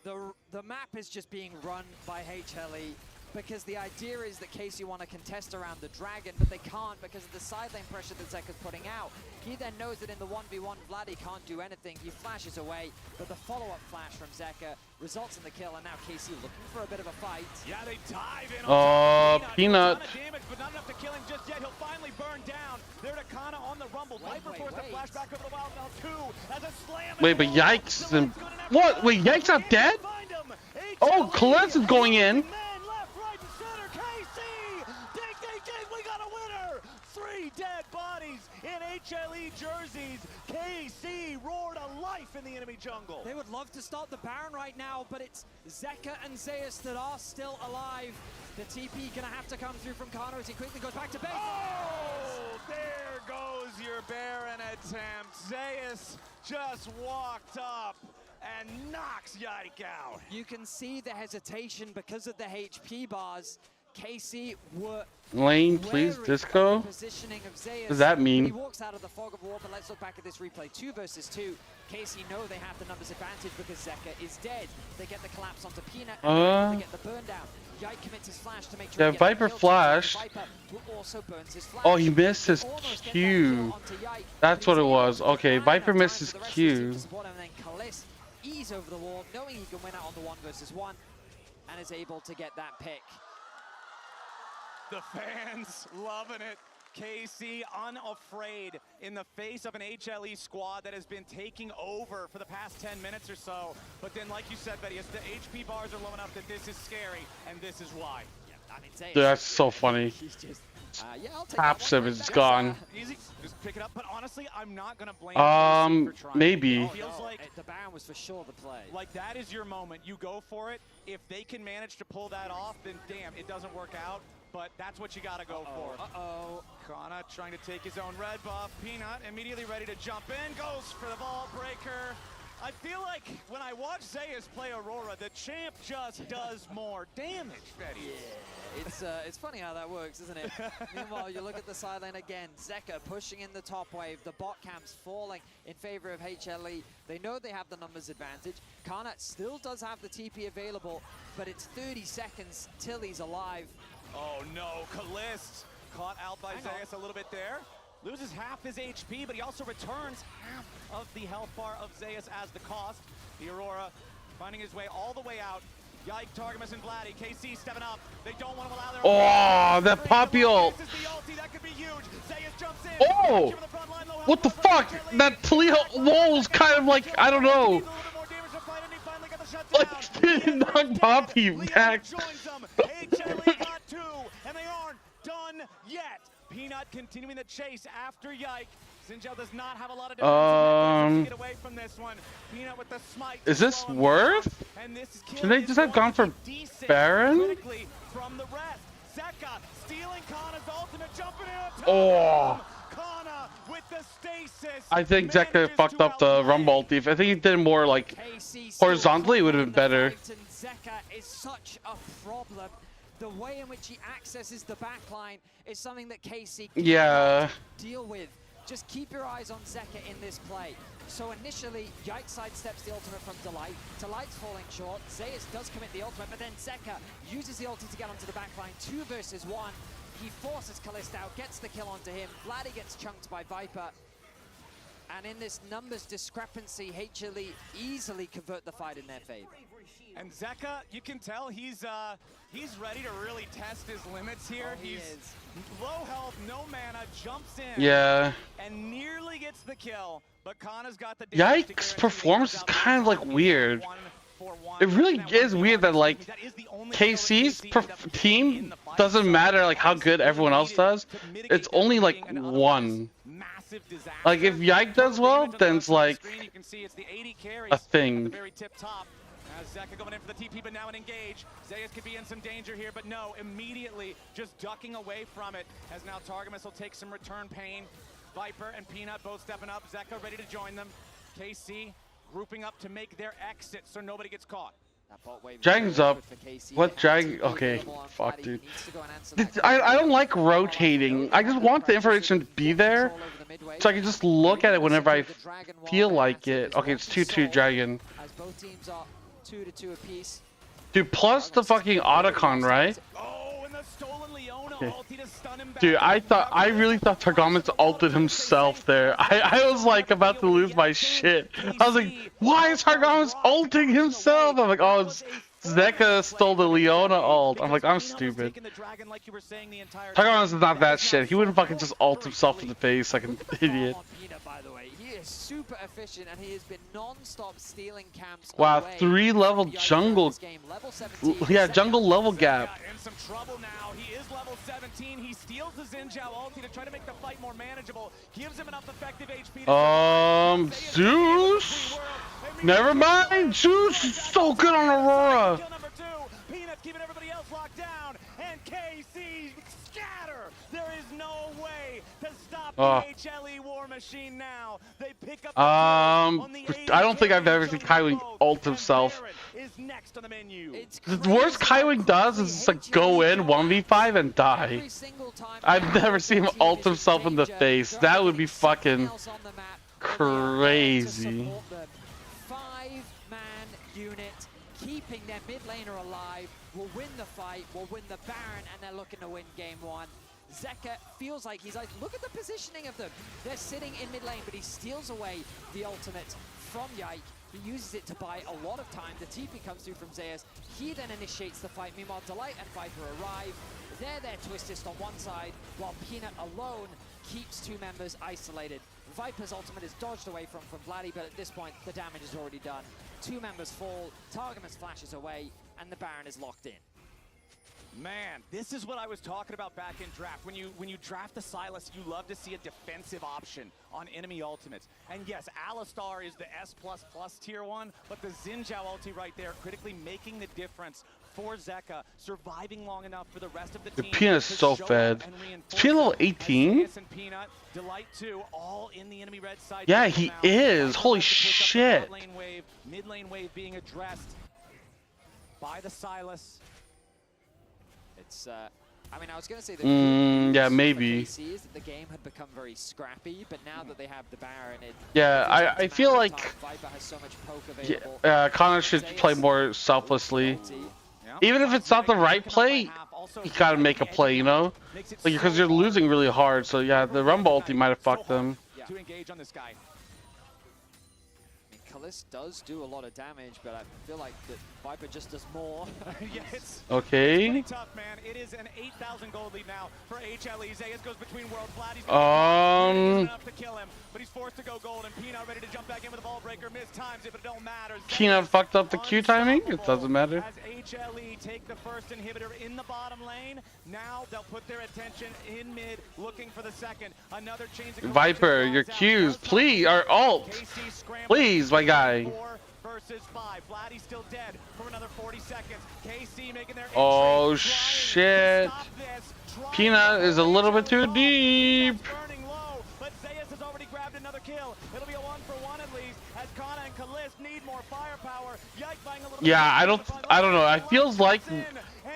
The map is just being run by HLE because the idea is that KC want to contest around the dragon, but they can't because of the side lane pressure that Zeka's putting out. He then knows that in the 1v1, Vladdy can't do anything. He flashes away, but the follow-up flash from Zeka results in the kill, and now KC looking for a bit of a fight. Yeah, they dive in on Peanut. Damage, but not enough to kill him just yet. He'll finally burn down. They're Kana on the rumble. Viper forced a flashback over the wild now 2 as a slam. Wait, but Yikes and what? Wait, Yikes not dead? Oh, Kalist is going in. Dead bodies in HLE jerseys. KC roared to life in the enemy jungle. They would love to stop the Baron right now, but it's Zeka and Zayas that are still alive. The TP gonna have to come through from Kana as he quickly goes back to base. Oh, there goes your Baron attempt. Zayas just walked up and knocks Yike out. You can see the hesitation because of the HP bars. KC were lane, please, Disco. What does that mean? He walks out of the fog of war, but let's look back at this replay. 2 versus 2. KC know they have the numbers advantage because Zeka is dead. They get the collapse onto Peanut, and they get the burn down. Yike commits his flash to make sure Yeah, he gets the Viper kill. flashed. Viper also burns his flash. Oh, he missed his Almost get that Q. kill onto Yike, That's but what it he's was. able to Okay, buy Viper enough missed time his for the rest of his team Q. to support him, and then Kalis ease over the wall, knowing he can win out on the 1-versus-1, and is able to get that pick. The fans loving it. KC unafraid in the face of an HLE squad that has been taking over for the past 10 minutes or so. But then, like you said, Betty, the HP bars are low enough that this is scary, and this is why. Yeah, I mean, Zayas, Dude, that's so funny. he's just, yeah, I'll take Taps that him, one. it's That's, gone. Easy, just pick it up. But honestly, I'm not gonna blame KC for trying. Maybe. It feels like the Baron was for sure the play. Like that is your moment. You go for it. If they can manage to pull that off, then damn, it doesn't work out. But that's what you gotta go for. Uh-oh. Kana trying to take his own red buff. Peanut immediately ready to jump in. Goes for the ball breaker. I feel like when I watch Zayas play Aurora, the champ just does more damage, Betty. Yeah, it's funny how that works, isn't it? Meanwhile, you look at the sideline again. Zeka pushing in the top wave. The bot camp's falling in favor of HLE. They know they have the numbers advantage. Kana still does have the TP available, but it's 30 seconds till he's alive. Oh no, Kalist caught out by Zayas a little bit there. Loses half his HP, but he also returns half of the health bar of Zayas as the cost. The Aurora finding his way all the way out. Yike, Targamas, and Vladdy. KC stepping up. They don't want to allow their... Oh, that poppy ult. That could be huge. Zayas jumps in. Oh! What the fuck? That KMTlol was kind of like, I don't know. Like, not poppy back. HLE got two, and they aren't done yet. Peanut continuing the chase after Yike. Sinjel does not have a lot of defense to get away from this one. Peanut with the smite. Is this worth? Should they just have gone for Baron? From the rest. Zeka stealing Kana's ultimate, jumping in. Oh. Kana with the stasis. I think Zeka fucked up the Rumble ulti. If I think he did more like horizontally, it would have been better. Zeka is such a problem. The way in which he accesses the backline is something that KC cannot deal with. Just keep your eyes on Zeka in this play. So initially, Yike sidesteps the ultimate from Delight. Delight's falling short. Zayas does commit the ultimate, but then Zeka uses the ulti to get onto the backline. 2-versus-1. He forces Kalist out, gets the kill onto him. Vladdy gets chunked by Viper. And in this numbers discrepancy, HLE easily convert the fight in their favor. And Zeka, you can tell he's ready to really test his limits here. He He's is. low health, no mana, jumps in. Yeah. And nearly gets the kill, but Kana's got the Yike's performance is kind of like weird. It really is weird that like KC's team doesn't matter like how good everyone else does. It's only like one. Like if Yike does well, then it's like a thing. Zeka going in for the TP, but now an engage. Zayas could be in some danger here, but no, immediately just ducking away from it, as now Targamas will take some return pain. Viper and Peanut both stepping up. Zeka ready to join them. KC grouping up to make their exit so nobody gets caught. Dragon's up. What Dragon? Okay, fuck, dude. I don't like rotating. I just want the information to be there, so I can just look at it whenever I feel like it. Okay, it's 2-2 Dragon. As both teams are 2-2 apiece. Dude, plus the fucking Otacon, right? Okay. Dude, I really thought Targamas ulted himself there. I was like about to lose my shit. I was like, why is Targamas ulting himself? I'm like, oh, it's Zeka stole the Leona ult. I'm like, I'm stupid. Targamas is not that shit. He wouldn't fucking just ult himself in the face like an idiot. He is super efficient, and he has been non-stop stealing camps. Wow, 3-level jungle. Yeah, jungle level gap. In some trouble now. He is level 17. He steals the Xinjiao ulti to try to make the fight more manageable. Gives him enough effective HP to Zeus? Never mind. Zeus is so good on Aurora. Kill number 2. Peanut keeping everybody else locked down, and KC scatter. There is no way to stop the HLE war machine now. They pick up I don't think I've ever seen Kaiwing ult himself. The worst Kaiwing does is just like go in 1v5 and die. I've never seen him ult himself in the face. That would be fucking crazy. 5-man unit keeping their mid laner alive, will win the fight, will win the Baron, and they're looking to win game 1. Zeka feels like he's like, look at the positioning of them. They're sitting in mid lane, but he steals away the ultimate from Yike. He uses it to buy a lot of time. The TP comes through from Zeus. He then initiates the fight. Meanwhile, Delight and Viper arrive. They're there to assist on one side, while Peanut alone keeps 2 members isolated. Viper's ultimate is dodged away from Vladdy, but at this point, the damage is already done. 2 members fall, Targamas flashes away, and the Baron is locked in. Man, this is what I was talking about back in draft. When you draft the Sylas, you love to see a defensive option on enemy ultimates. And yes, Alistar is the S++ tier 1, but the Xin Zhao ulti right there, critically making the difference for Zeka, surviving long enough for the rest of the team. Peanut's so fed. Is Peanut level 18? Peanut, Delight 2, all in the enemy red side. Yeah, he is. Holy shit. Mid lane wave being addressed by the Sylas. It's, I mean, I was going to say that yeah, maybe. is that the game had become very scrappy, but now that they have the Baron, I feel like Viper has so much poke available. Connor should play more selflessly. Even if it's not the right play, you gotta make a play, you know? Like, because you're losing really hard, so yeah, the Rumble ulti might have fucked them. To engage on this guy. Kalist does do a lot of damage, but I feel like that Viper just does more. Yes. Okay. It's pretty tough, man. It is an 8,000 gold lead now for HLE. Zeus goes between worlds. Vladdy's enough to kill him, but he's forced to go gold, and Peanut ready to jump back in with a ball breaker. Missed times it, but it don't matter. Peanut fucked up the Q timing? It doesn't matter. As HLE take the first inhibitor in the bottom lane, now they'll put their attention in mid, looking for the second. Another change. Viper, your Qs, please, or ult. Please, my guy. Versus 5. Vladdy's still dead for another 40 seconds. KC making their oh shit. Peanut is a little bit too deep. Burning low, but Zeus has already grabbed another kill. It'll be a 1-for-1 at least, as Kana and Kalist need more firepower. Yike buying a little yeah, I don't know. It feels like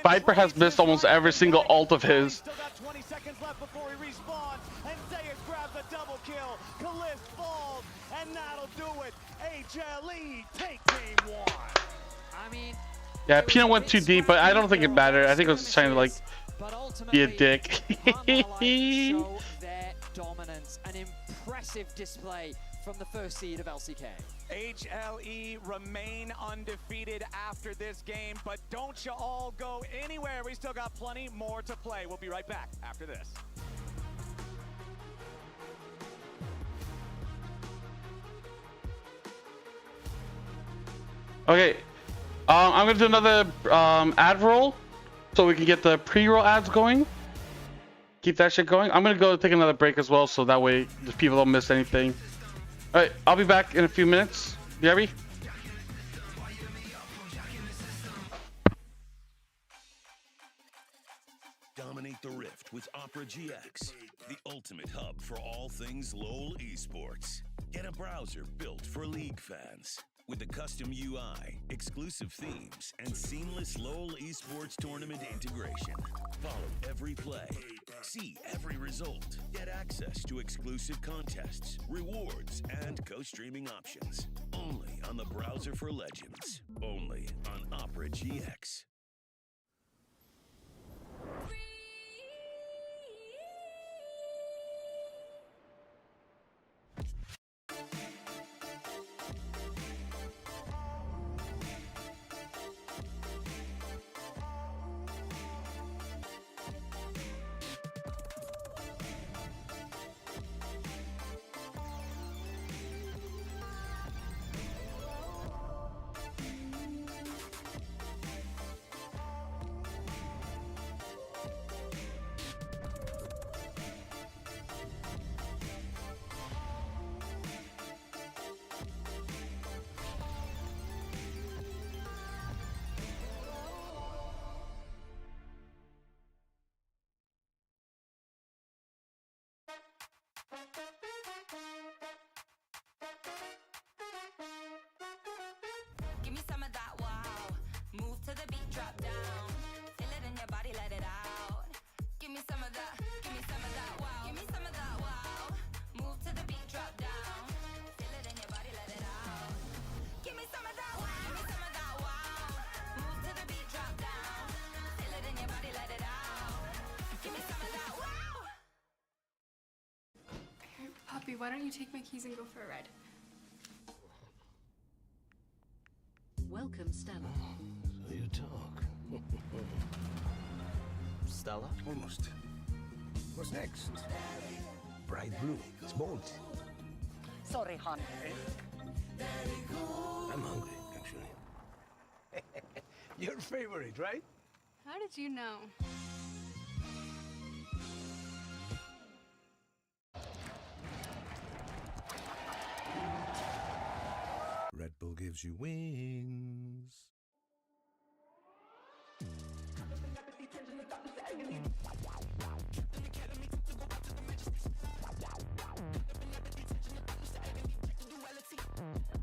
Viper has missed almost every single ult of his. Still got 20 seconds left before he respawns, and Zeus grabs a double kill. Kalist falls, and that'll do it. HLE take game 1. I mean, yeah, Peanut went too deep, but I don't think it mattered. I think it was just trying to like be a dick. Show their dominance, an impressive display from the first seed of LCK. HLE remain undefeated after this game, but don't you all go anywhere. We still got plenty more to play. We'll be right back after this. Okay, I'm gonna do another ad roll so we can get the pre-roll ads going. Keep that shit going. I'm gonna go take another break as well, so that way the people don't miss anything. All right, I'll be back in a few minutes. You ready? Dominate the Rift with Opera GX, the ultimate hub for all things LoL esports. Get a browser built for League fans. With a custom UI, exclusive themes, and seamless LoL esports tournament integration. Follow every play, see every result, get access to exclusive contests, rewards, and co-streaming options. Only on the browser for legends. Only on Opera GX. Poppy, why don't you take my keys and go for a ride? Welcome, Stella. So you talk. Stella? Almost. What's next? Bright blue. It's bold. Sorry, hon. I'm hungry, actually. Your favorite, right? How did you know? Red Bull gives you wings.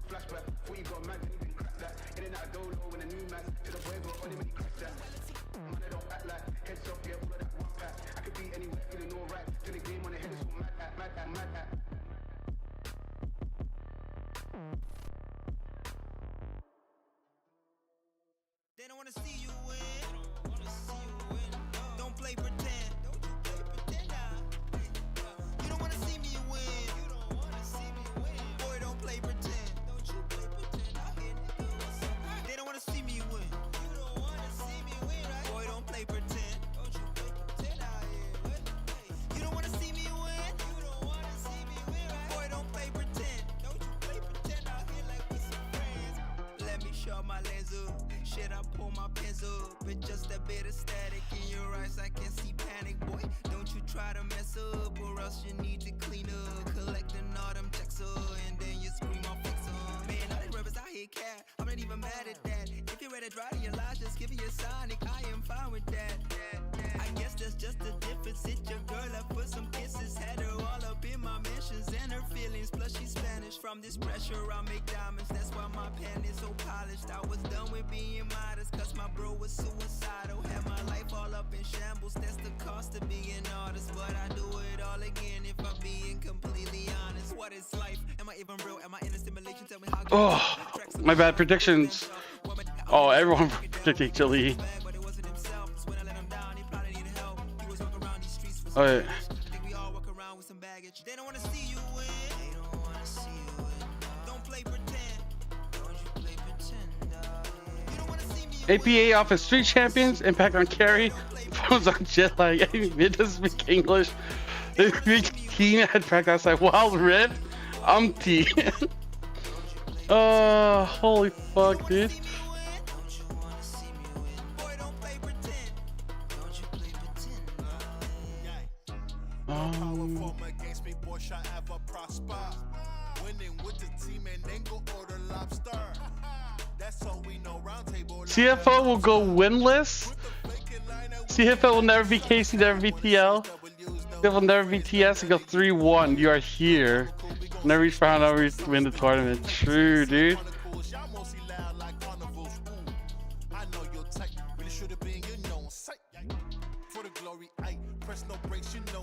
Flashback, what you got, man? You can crack that. In and out of dolo when a new man to the boy got only when he crack that. Man, I don't act like heads up, yeah, all of that one pack. I could be anywhere, feeling alright. Till the game on the head is all mad at, mad at, mad at. They don't wanna see you win. Don't play pretend. Don't you play pretend now. You don't wanna see me win. You don't wanna see me win. Boy, don't play pretend. Don't you play pretend. I hear niggas. They don't wanna see me win. You don't wanna see me win, right? Boy, don't play pretend. Don't you play pretend out here. You don't wanna see me win. You don't wanna see me win, right? Boy, don't play pretend. Don't you play pretend out here like we some friends. Let me show my lens up. Shit, I pull my pins up, but just a bit of static in your eyes. I can see panic, boy. Don't you try to mess up, or else you need to clean up. Collecting all them checks up, and then you scream on fix up. Man, all these rappers out here cat. I'm not even mad at that. If you're ready to dry your lies, just give me a Sonic. I am fine with that. I guess that's just the difference. It's your girl, I put some kisses. Had her all up in my mentions and her feelings. Plus she's Spanish. From this pressure, I make diamonds. That's why my pen is so polished. I was done with being modest, cause my bro was suicidal. Had my life all up in shambles. That's the cost of being an artist. But I do it all again if I'm being completely honest. What is life? Am I even real? Am I in a simulation? Tell me how. Oh, my bad predictions. Oh, everyone predicted HLE. Alright. They don't wanna see you win. They don't wanna see you win. Don't play pretend. Don't you play pretend. You don't wanna see me APA off of Street Champions, Impact on Carry, phones on jet lag, it doesn't speak English. The big team had practice like Wild Red, T. Oh, holy fuck, dude. CFO will go winless. CFO will never be KC, never be TL. CFO will never be TS and go 3-1. You are here. Never reach for how never win the tournament. True, dude.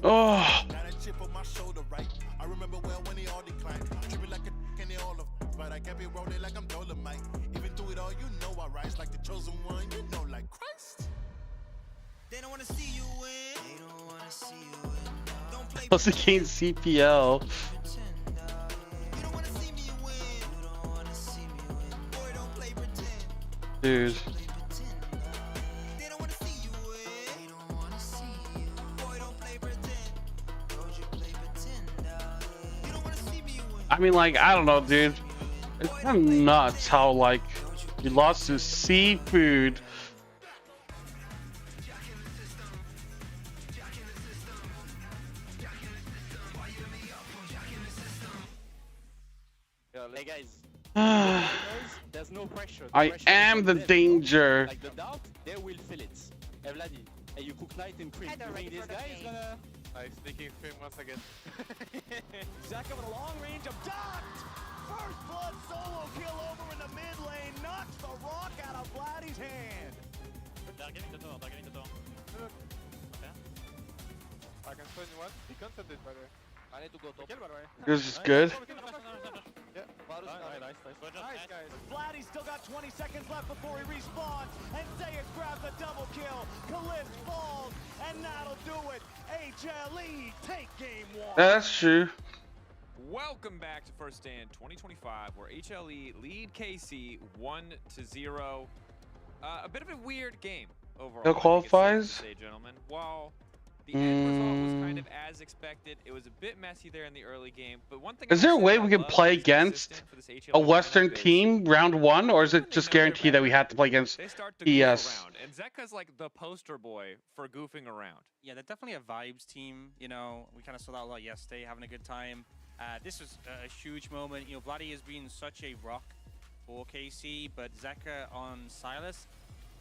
Oh. I remember well when he all declined. Tripping like a and all of, but I kept it rolling like I'm Dolomite. Even through it all, you know I rise like the chosen one. You know, like Christ. They don't wanna see you win. They don't wanna see you win. Don't play. Plus against CPL. You don't wanna see me win. You don't wanna see me win. Boy, don't play pretend. Dude. They don't wanna see you win. They don't wanna see you. Boy, don't play pretend. Don't you play pretend. You don't wanna see me win. I mean, like, I don't know, dude. It's kind of nuts how, like, you lost to Seafood. Hey guys, there's no pressure. I am the danger. Like the doubt, they will feel it. Hey Vladi, hey, you cook light and cream. You think this guy is gonna... Nice, sneaking cream once again. Zaka with a long range of docked. First blood solo kill over in the mid lane. Knocks the rock out of Vladdy's hand. They're getting the door, they're getting the door. Look. Okay. I can stun you what? He consented by the way. I need to go top. Kill by the way. This is good. Yeah. Nice, guys. Vladdy's still got 20 seconds left before he respawns. And Zayas grabs a double kill. Calypso falls. And that'll do it. HLE take game one. That's true. Welcome back to First Stand 2025, where HLE lead KC 1-0. A bit of a weird game overall. No qualifies? To say, gentlemen. While the end result was kind of as expected, it was a bit messy there in the early game. But one thing Is there a way we can play against a Western team round 1, or is it just guaranteed that we have to play against ES? And Zeka's like the poster boy for goofing around. Yeah, they're definitely a vibes team. You know, we kind of saw that a lot yesterday, having a good time. This was a huge moment. You know, Vladdy has been such a rock for KC, but Zeka on Silas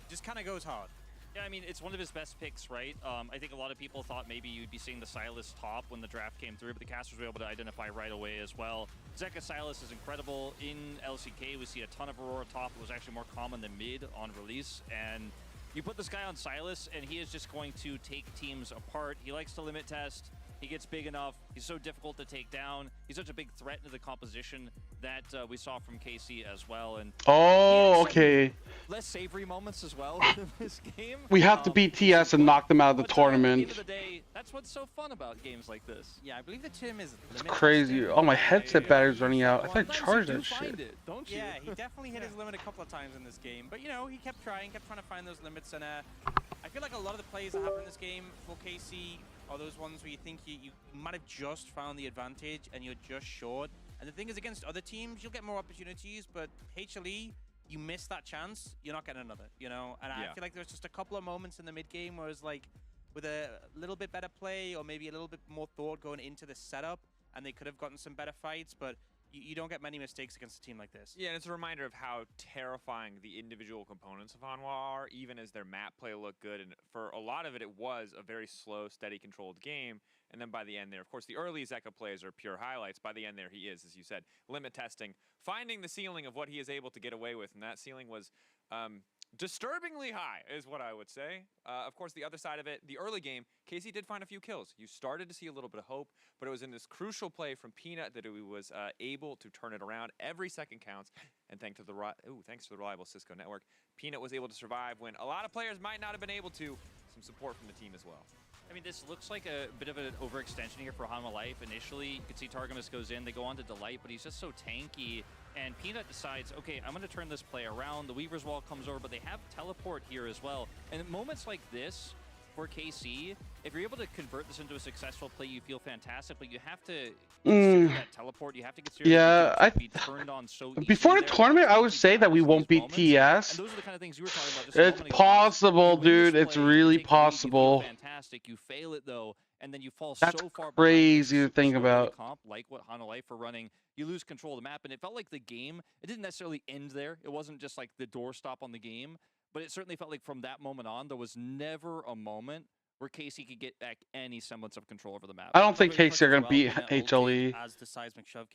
just kind of goes hard. Yeah, I mean, it's one of his best picks, right? I think a lot of people thought maybe you'd be seeing the Silas top when the draft came through, but the casters were able to identify right away as well. Zeka Silas is incredible. In LCK, we see a ton of Aurora top. It was actually more common than mid on release, and you put this guy on Silas, and he is just going to take teams apart. He likes to limit test. He gets big enough. He's so difficult to take down. He's such a big threat to the composition that we saw from KC as well. And okay. Less savory moments as well in this game. We have to beat TS and knock them out of the tournament. At the end of the day, that's what's so fun about games like this. Yeah, I believe the term is It's crazy. Oh, my headset battery's running out. I thought I charged that shit. Don't you? Yeah, he definitely hit his limit a couple of times in this game. But, you know, he kept trying to find those limits. And I feel like a lot of the plays that happen in this game for KC are those ones where you think you might have just found the advantage and you're just short. And the thing is, against other teams, you'll get more opportunities, but HLE, you miss that chance, you're not getting another, you know? And I feel like there's just a couple of moments in the mid-game where it's like, with a little bit better play or maybe a little bit more thought going into the setup, and they could have gotten some better fights, but you don't get many mistakes against a team like this. Yeah, and it's a reminder of how terrifying the individual components of Hanwha are, even as their map play looked good. And for a lot of it, it was a very slow, steady, controlled game. And then by the end there, of course, the early Zeka plays are pure highlights. By the end there, he is, as you said, limit testing, finding the ceiling of what he is able to get away with. And that ceiling was disturbingly high, is what I would say. Of course, the other side of it, the early game, KC did find a few kills. You started to see a little bit of hope, but it was in this crucial play from Peanut that he was able to turn it around. Every second counts, and thanks to the reliable Cisco network, Peanut was able to survive when a lot of players might not have been able to. Some support from the team as well. I mean, this looks like a bit of an overextension here for Hanwha Life. Initially, you can see Targamas goes in, they go on to Delight, but he's just so tanky. And Peanut decides, okay, I'm going to turn this play around. The Weaver's Wall comes over, but they have teleport here as well. And at moments like this, for KC, if you're able to convert this into a successful play, you feel fantastic, but you have to consider that teleport. You have to consider be turned on so before the tournament, I would say that we won't beat TS. And those are the kind of things you were talking about. It's possible, dude. It's really possible. Fantastic. You fail it, though, and then you fall That's so far crazy to think about. Comp, like what Hanwha Life are running, you lose control of the map, and it felt like the game, it didn't necessarily end there. It wasn't just like the doorstop on the game, but it certainly felt like from that moment on, there was never a moment where KC could get back any semblance of control over the map. I don't think KC are going to beat HLE.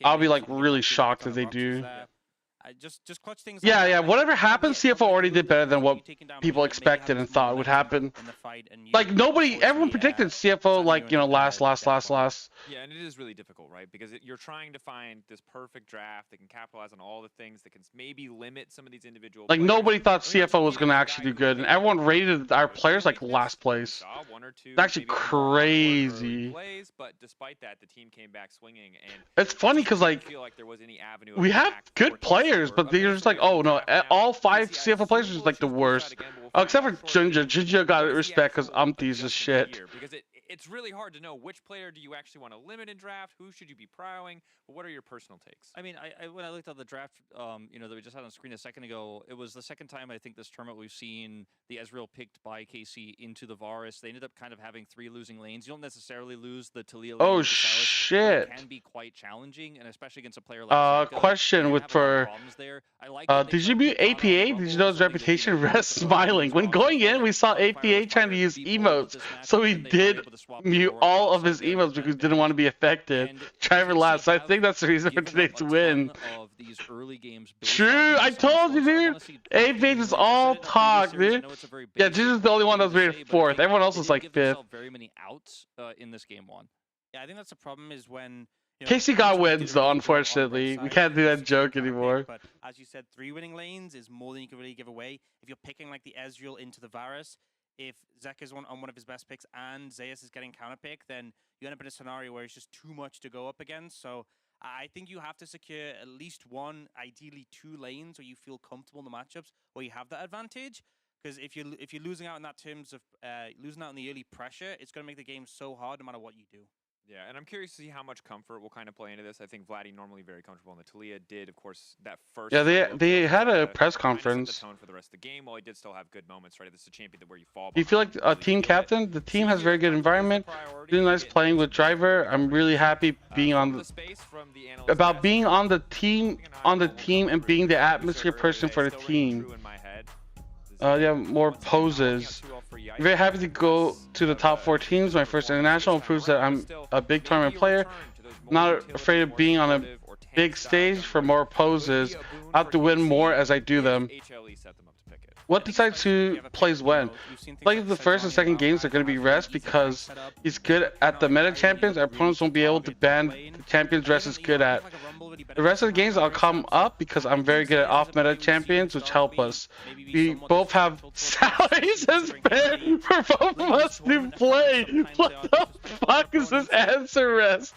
I'll be like really shocked if they do. Just clutch things. Yeah. Whatever happened, CFO already did better than what people expected and thought would happen. Like everyone predicted CFO like, you know, last. Yeah, and it is really difficult, right? Because you're trying to find this perfect draft that can capitalize on all the things that can maybe limit some of these individual. Like nobody thought CFO was going to actually do good, and everyone rated our players like last place. It's actually crazy. Plays, but despite that, the team came back swinging, and it's funny because like there was any avenue we have good players, but they're just like, oh no, all 5 CFO players are just like the worst. Except for Jinja. Jinja got respect because Umpty's just shit. Because it's really hard to know which player do you actually want to limit in draft, who should you be prowling, but what are your personal takes? I mean, when I looked at the draft, you know, that we just had on screen a second ago, it was the second time I think this tournament we've seen the Ezreal picked by KC into the Varus. They ended up kind of having 3 losing lanes. You don't necessarily lose the Talia lane. Oh shit! It can be quite challenging, and especially against a player like Zeka. Question did you mute APA? Did you know his reputation rests smiling? When going in, we saw APA trying to use emotes, so he did mute all of his emotes because he didn't want to be affected. Driver last. So I think that's the reason for today's win. True, I told you, dude. APA is all talk, dude. Yeah, Jesus is the only one that was rated 4th. Everyone else was like 5th. Very many outs in this game 1. Yeah, I think that's the problem is when. KC got wins though, unfortunately. We can't do that joke anymore. But as you said, 3 winning lanes is more than you can really give away. If you're picking like the Ezreal into the Varus, if Zeka's on one of his best picks and Zeus is getting counterpick, then you end up in a scenario where it's just too much to go up against. So I think you have to secure at least one, ideally 2 lanes where you feel comfortable in the matchups, where you have that advantage. Because if you're losing out in that terms of losing out in the early pressure, it's going to make the game so hard no matter what you do. Yeah, and I'm curious to see how much comfort will kind of play into this. I think Vladdy normally very comfortable in the Talia did, of course, that first. Yeah, they had a press conference. Set the tone for the rest of the game. While he did still have good moments, right? This is a champion where you fall. Do you feel like a team captain? The team has very good environment. Really nice playing with Driver. I'm really happy being on the team and being the atmosphere person for the team. Yeah, more poses. I'm very happy to go to the top 4 teams. My first international proves that I'm a big tournament player. Not afraid of being on a big stage for more poses. I have to win more as I do them. What decides who plays when? Like the first and second games are going to be rest because he's good at the meta champions. Our opponents won't be able to ban the champions rest is good at. The rest of the games I'll come up because I'm very good at off meta champions, which help us. We both have salaries as spare for both of us to play. What the fuck is this answer, Rest?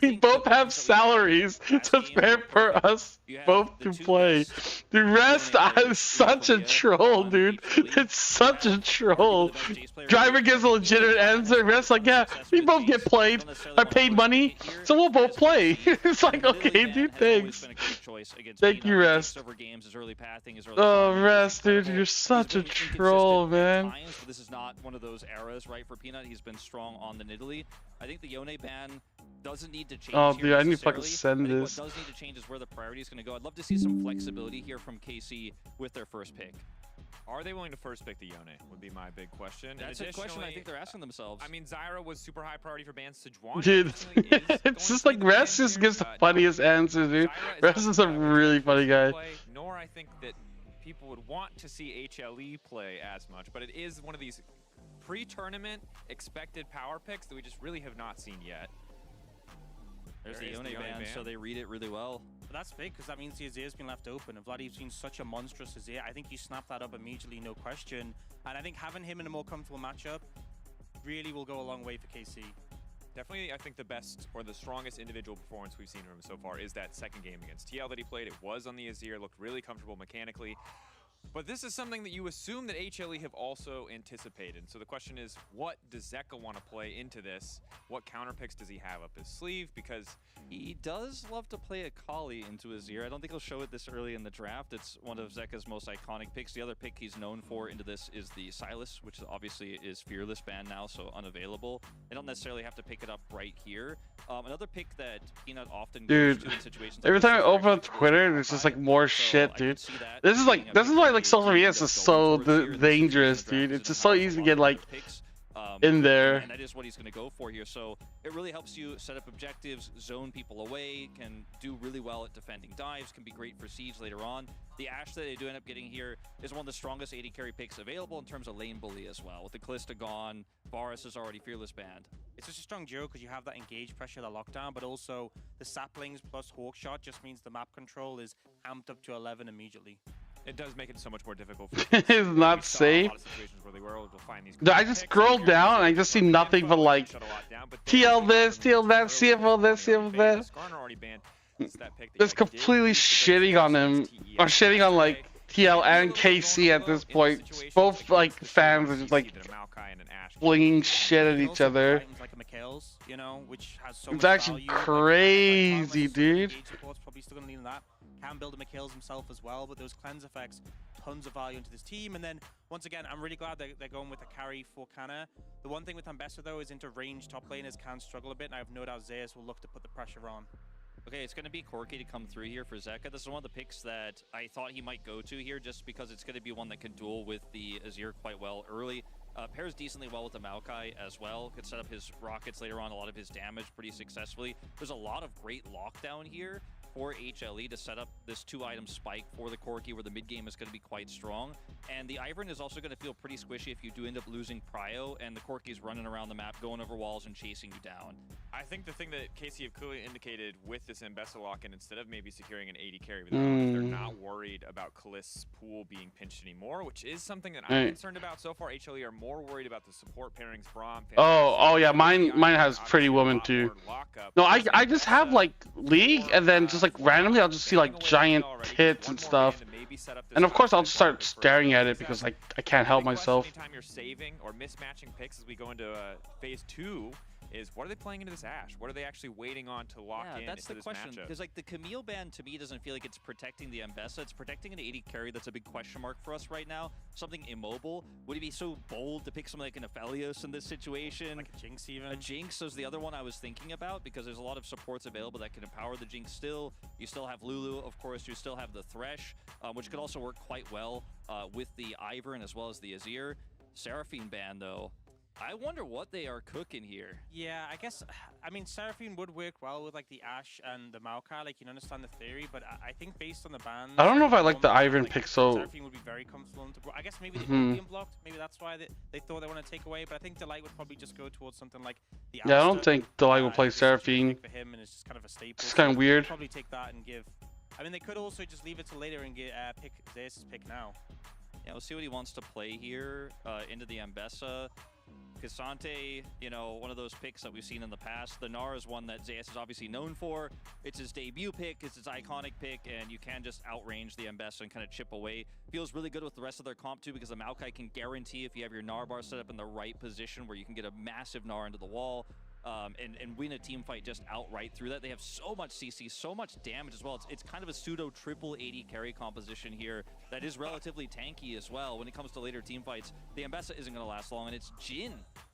We both have salaries to spare for us both to play. The Rest is such a troll, dude. It's such a troll. Driver gives a legitimate answer. Rest like, yeah, we both get played. I paid money, so we'll both play. It's like, okay, dude, thanks. Thank you, Rest. Oh, Rest, dude, you're such a troll, man. This is not one of those eras, right, for Peanut. He's been strong on the Nidalee. I think the Yone ban doesn't need to change. Oh, dude, I need to fucking send this. What does need to change is where the priority is going to go. I'd love to see some flexibility here from KC with their first pick. Are they willing to first pick the Yone? Would be my big question. That's a question I think they're asking themselves. I mean, Zyra was super high priority for bans. Sejuani. Dude, it's just like Rest just gives the funniest answers, dude. Rest is a really funny guy. Nor I think that people would want to see HLE play as much, but it is one of these pre-tournament expected power picks that we just really have not seen yet. There's the Yone ban, so they read it really well. But that's big, because that means the Azir's been left open. And Vladdy's seen such a monstrous Azir. I think you snap that up immediately, no question. And I think having him in a more comfortable matchup really will go a long way for KC. Definitely, I think the best or the strongest individual performance we've seen from him so far is that second game against TL that he played. It was on the Azir, looked really comfortable mechanically. But this is something that you assume that HLE have also anticipated. So the question is, what does Zeka want to play into this? What counter picks does he have up his sleeve? Because he does love to play a Kali into his ear. I don't think he'll show it this early in the draft. It's one of Zeka's most iconic picks. The other pick he's known for into this is the Silas, which obviously is Fearless ban now, so unavailable. They don't necessarily have to pick it up right here. Another pick that Peanut often goes to in situations every time I open up Twitter, there's just like more shit, dude. This is why like social media is so dangerous, dude. It's just so easy to get like in there. And that is what he's going to go for here. So it really helps you set up objectives, zone people away, can do really well at defending dives, can be great for siege later on. The Ashe that they do end up getting here is one of the strongest AD carry picks available in terms of lane bully as well. With the Kalista gone, Varus is already Fearless banned. It's just a strong duo because you have that engage pressure, the lockdown, but also the saplings plus Hawkshot just means the map control is amped up to 11 immediately. It does make it so much more difficult. It's not safe. I just scroll down and I just see nothing but like TL this, TL that, CFO this, CFO that. Just completely shitting on him, or shitting on like TL and KC at this point. Both like fans are just like flinging shit at each other. It's actually crazy, dude. Can build a McHale's himself as well, but those cleanse effects, tons of value into this team. And then, once again, I'm really glad they're going with a carry for Kana. The one thing with Ambessa, though, is into range top laners can struggle a bit, and I have no doubt Zeus will look to put the pressure on. Okay, it's going to be Corki to come through here for Zeka. This is one of the picks that I thought he might go to here, just because it's going to be one that can duel with the Azir quite well early. Pairs decently well with the Maokai as well. Could set up his rockets later on, a lot of his damage pretty successfully. There's a lot of great lockdown here for HLE to set up this 2-item spike for the Corki, where the mid game is going to be quite strong. And the Ivern is also going to feel pretty squishy if you do end up losing Prio and the Corki's running around the map, going over walls and chasing you down. I think the thing that KC have clearly indicated with this Ambessa lock-in, instead of maybe securing an AD carry with them, they're not worried about Kalist's pool being pinched anymore, which is something that I'm concerned about so far. HLE are more worried about the support pairings, Braum. Oh yeah, mine has Pretty Woman too. No, I just have like League, and then just like randomly I'll just see like giant tits and stuff. And of course I'll just start staring at it because I can't help myself. Anytime you're saving or mismatching picks as we go into phase 2 is what are they playing into this Ashe? What are they actually waiting on to lock in that's the this question. matchup? Because like the Camille ban to me doesn't feel like it's protecting the Mbessa. It's protecting an 80 carry that's a big question mark for us right now. Something immobile. Would he be so bold to pick something like an Aphelios in this situation? Like a Jinx even? A Jinx is the other one I was thinking about because there's a lot of supports available that can empower the Jinx still. You still have Lulu, of course. You still have the Thresh, which could also work quite well with the Ivern as well as the Azir. Seraphine ban though. I wonder what they are cooking here. Yeah, I guess, I mean, Seraphine would work well with like the Ashe and the Maokai, like you understand the theory, but I think based on the bans... I don't know if I like the Ivern pick, so... Seraphine would be very comfortable. I guess maybe they would be unblocked, maybe that's why they thought they want to take away, but I think Delight would probably just go towards something like the Yeah, I don't think Delight will play Seraphine. For him, and it's just kind of a staple. It's kind of weird. Probably take that and give... I mean, they could also just leave it till later and get pick Zeus' pick now. Yeah, we'll see what he wants to play here into the Mbessa. Cassante, you know, one of those picks that we've seen in the past. The Gnar is one that Zeus is obviously known for. It's his debut pick, it's his iconic pick, and you can just outrange the Mbessa and kind of chip away. Feels really good with the rest of their comp too, because the Maokai can guarantee if you have your Gnar bar set up in the right position where you can get a massive Gnar into the wall. And win a team fight just outright through that. They have so much CC, so much damage as well. It's kind of a pseudo triple 80 carry composition here that is relatively tanky as well. When it comes to later team fights, the Mbessa isn't going to last long, and it's Jhin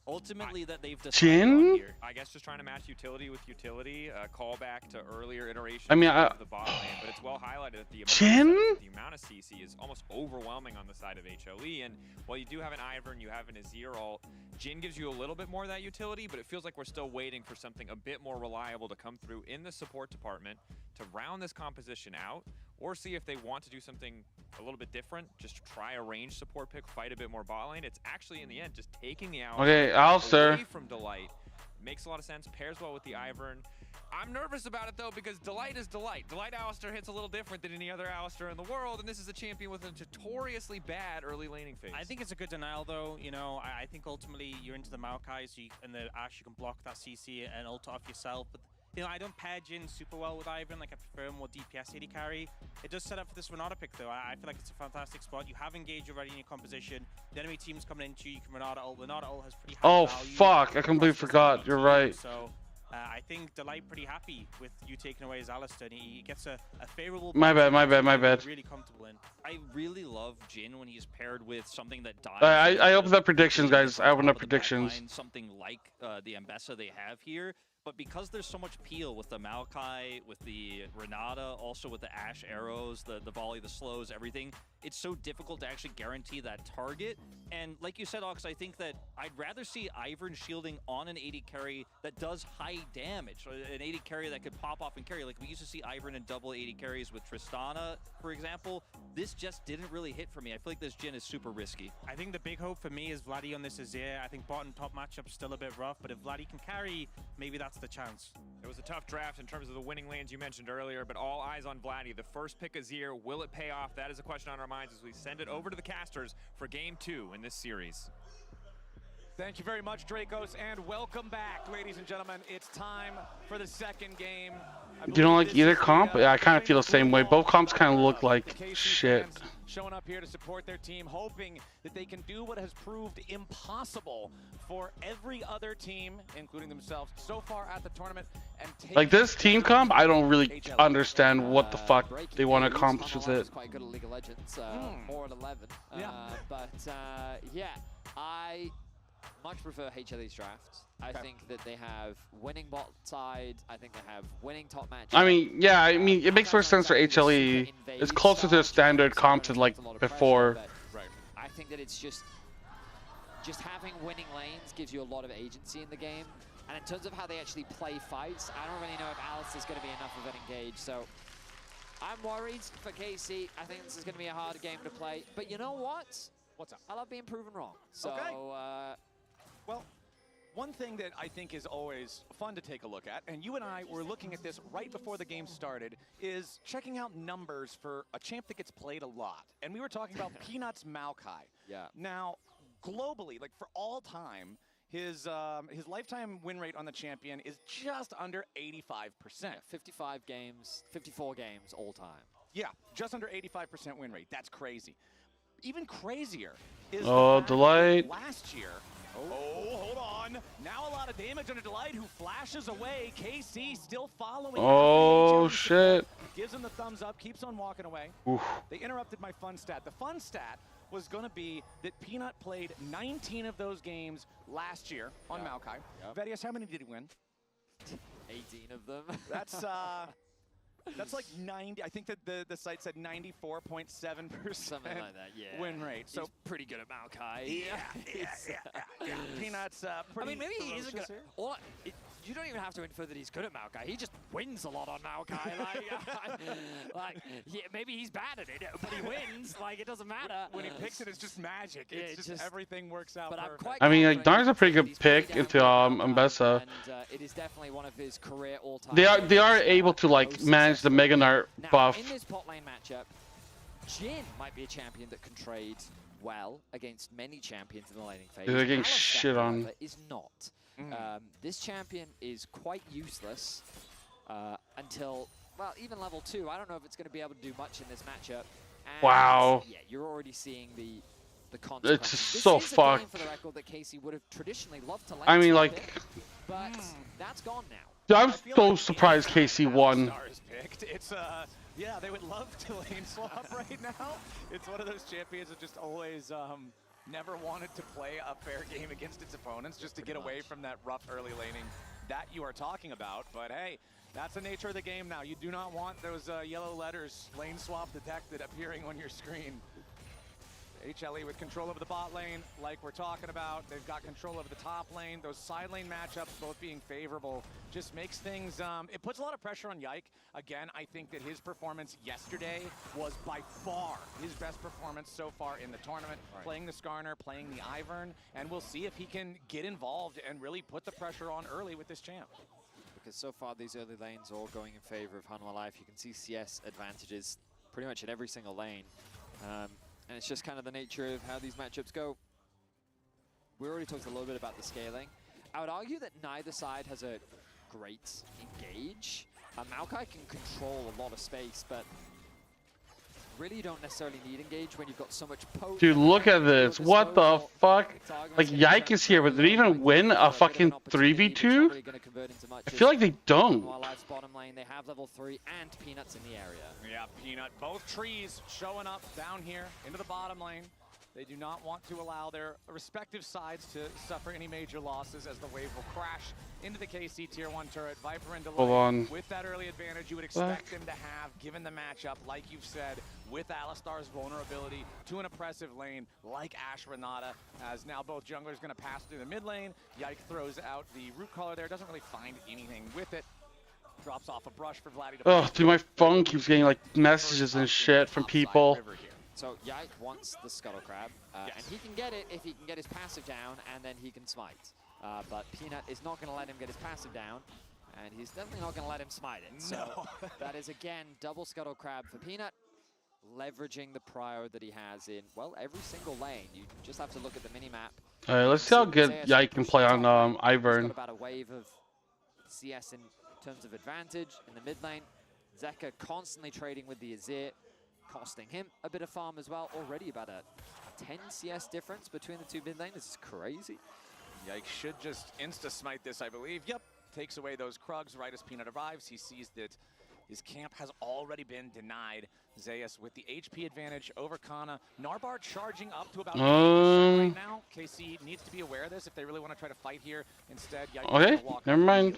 ultimately that they've decided on here. I guess just trying to match utility with utility, call back to earlier iterations I mean, of the bot lane, but it's well highlighted that the amount of CC is almost overwhelming on the side of HLE, and while you do have an Ivern, you have an Azir ult, Jhin gives you a little bit more of that utility, but it feels like we're still waiting for something a bit more reliable to come through in the support department to round this composition out, or see if they want to do something a little bit different, just try a range support pick, fight a bit more bot lane. It's actually, in the end, just taking the away from Delight. Makes a lot of sense, pairs well with the Ivern. I'm nervous about it, though, because Delight is Delight. Delight Alistar hits a little different than any other Alistar in the world, and this is a champion with a notoriously bad early laning phase. I think it's a good denial, though. You know, I think ultimately you're into the Maokai, so and the Ashe, you can block that CC and ult off yourself. But you know, I don't pair Jhin super well with Ivern. Like, I prefer more DPS AD carry. It does set up for this Renata pick, though. I feel like it's a fantastic spot. You have engaged already in your composition. The enemy team's coming into you. You can Renata ult. Renata ult has pretty high value. Fuck. I completely forgot. You're right. So, I think Delight pretty happy with you taking away his Alistar. And he gets a favorable... My bad. Really comfortable in. I really love Jhin when he's paired with something that dies. I opened up predictions, guys. I opened up predictions. Something like the Mbessa they have here. But because there's so much peel with the Maokai, with the Renata, also with the Ashe arrows, the volley, the slows, everything, it's so difficult to actually guarantee that target. And like you said, Ox, I think that I'd rather see Ivern shielding on an 80 carry that does high damage, or an 80 carry that could pop off and carry. Like we used to see Ivern in double 80 carries with Tristana, for example. This just didn't really hit for me. I feel like this Jhin is super risky. I think the big hope for me is Vladdy on this Azir. I think bottom top matchup's still a bit rough, but if Vladdy can carry, maybe that's the chance. It was a tough draft in terms of the winning lanes you mentioned earlier, but all eyes on Vladdy. The first pick Azir, will it pay off? That is a question on our minds as we send it over to the casters for game 2 in this series. Thank you very much, Dracos, and welcome back, ladies and gentlemen. It's time for the second game. You don't like either comp? Yeah, I kind of feel the same way. Both comps kind of look like shit. Showing up here to support their team, hoping that they can do what has proved impossible for every other team, including themselves, so far at the tournament. And like this team comp, I don't really understand what the fuck they want to accomplish with it. Quite good at League of Legends, 4 at 11. Yeah, I much prefer HLE's draft. I think that they have winning bot side. I think they have winning top match. I mean, yeah, I mean, it makes more sense for HLE. It's closer to a standard comp to like before. Right. I think that it's just having winning lanes gives you a lot of agency in the game. And in terms of how they actually play fights, I don't really know if Alice is going to be enough of an engage. So I'm worried for KC. I think this is going to be a hard game to play. But you know what? What's up? I love being proven wrong. So, well, one thing that I think is always fun to take a look at, and you and I were looking at this right before the game started, is checking out numbers for a champ that gets played a lot. And we were talking about Peanuts Maokai. Yeah. Now, globally, like for all time, his lifetime win rate on the champion is just under 85%. 55 games, 54 games all time. Yeah, just under 85% win rate. That's crazy. Even crazier is Oh, Delight. Last year. Oh, hold on. Now a lot of damage on a Delight who flashes away. KC still following. Oh, shit. Gives him the thumbs up, keeps on walking away. Oof. They interrupted my fun stat. The fun stat was going to be that Peanut played 19 of those games last year on Maokai. Vedius, how many did he win? 18 of them. That's like 90. I think that the site said 94.7%. Something like that, yeah. Win rate. So he's pretty good at Maokai. Yeah. Peanut's pretty. I mean, maybe he isn't good. Here. You don't even have to infer that he's good at Maokai. He just wins a lot on Maokai. Maybe he's bad at it, but he wins. Like, it doesn't matter. When he picks it, it's just magic. It's just everything works out. But perfect. I mean, like, Darn's a pretty good pick into Mbessa. And it is definitely one of his career all-time. They are able to like manage the Mega Nart buff. In this pot lane matchup, Jin might be a champion that can trade well against many champions in the laning phase. They're getting shit on. Is not. This champion is quite useless until, well, even level 2. I don't know if it's going to be able to do much in this matchup. And Wow. Yeah, you're already seeing the consequences. It's This so is a fucked. game for the record that Casey would have traditionally loved to lane I mean, swap like, it, but that's gone now. dude, I'm so surprised KC won. It's yeah, they would love to lane swap right now. It's one of those champions that just always never wanted to play a fair game against its opponents, just to get away from that rough early laning that you are talking about. But hey, that's the nature of the game now. You do not want those yellow letters, lane swap detected, appearing on your screen. HLE with control over the bot lane, like we're talking about. They've got control over the top lane. Those side lane matchups both being favorable just makes things, it puts a lot of pressure on Yike. Again, I think that his performance yesterday was by far his best performance so far in the tournament. Playing the Skarner, playing the Ivern, and we'll see if he can get involved and really put the pressure on early with this champ. Because so far these early lanes are all going in favor of Hanwha Life. You can see CS advantages pretty much in every single lane. And it's just kind of the nature of how these matchups go. We already talked a little bit about the scaling. I would argue that neither side has a great engage. Maokai can control a lot of space, but really you don't necessarily need engage when you've got so much poke. Dude, look at this. What the fuck? Like, Yike is here, but did they even win a fucking 3v2? I feel like they don't. Life's bottom lane, they have level 3 and Peanuts in the area. Yeah, Peanut. Both trees showing up down here into the bottom lane. They do not want to allow their respective sides to suffer any major losses as the wave will crash into the KC Tier 1 turret. Viper and Hold on. Delight with that early advantage you would expect them to have, given the matchup, like you've said, with Alistar's vulnerability to an oppressive lane like Ash Renata, as now both junglers going to pass through the mid lane. Yike throws out the root caller there, doesn't really find anything with it. Drops off a brush for Vladdy to Oh, dude, my phone keeps getting like messages and shit from people. So Yike wants the Scuttle Crab, and he can get it if he can get his passive down, and then he can smite. But Peanut is not going to let him get his passive down, and he's definitely not going to let him smite it. So that is, again, double Scuttle Crab for Peanut, leveraging the prior that he has in, well, every single lane. You just have to look at the mini-map. Alright, let's see how good Yike can play on Ivern. He's got about a wave of CS in terms of advantage in the mid lane. Zeka constantly trading with the Azir, costing him a bit of farm as well. Already about a 10 CS difference between the two mid laners. This is crazy. Yike should just insta-smite this, I believe. Yep, takes away those Krugs right as Peanut arrives. He sees that his camp has already been denied. Zeus with the HP advantage over Kana. Narbar charging up to about 80% right now. KC needs to be aware of this if they really want to try to fight here. Instead, Yike okay, never mind.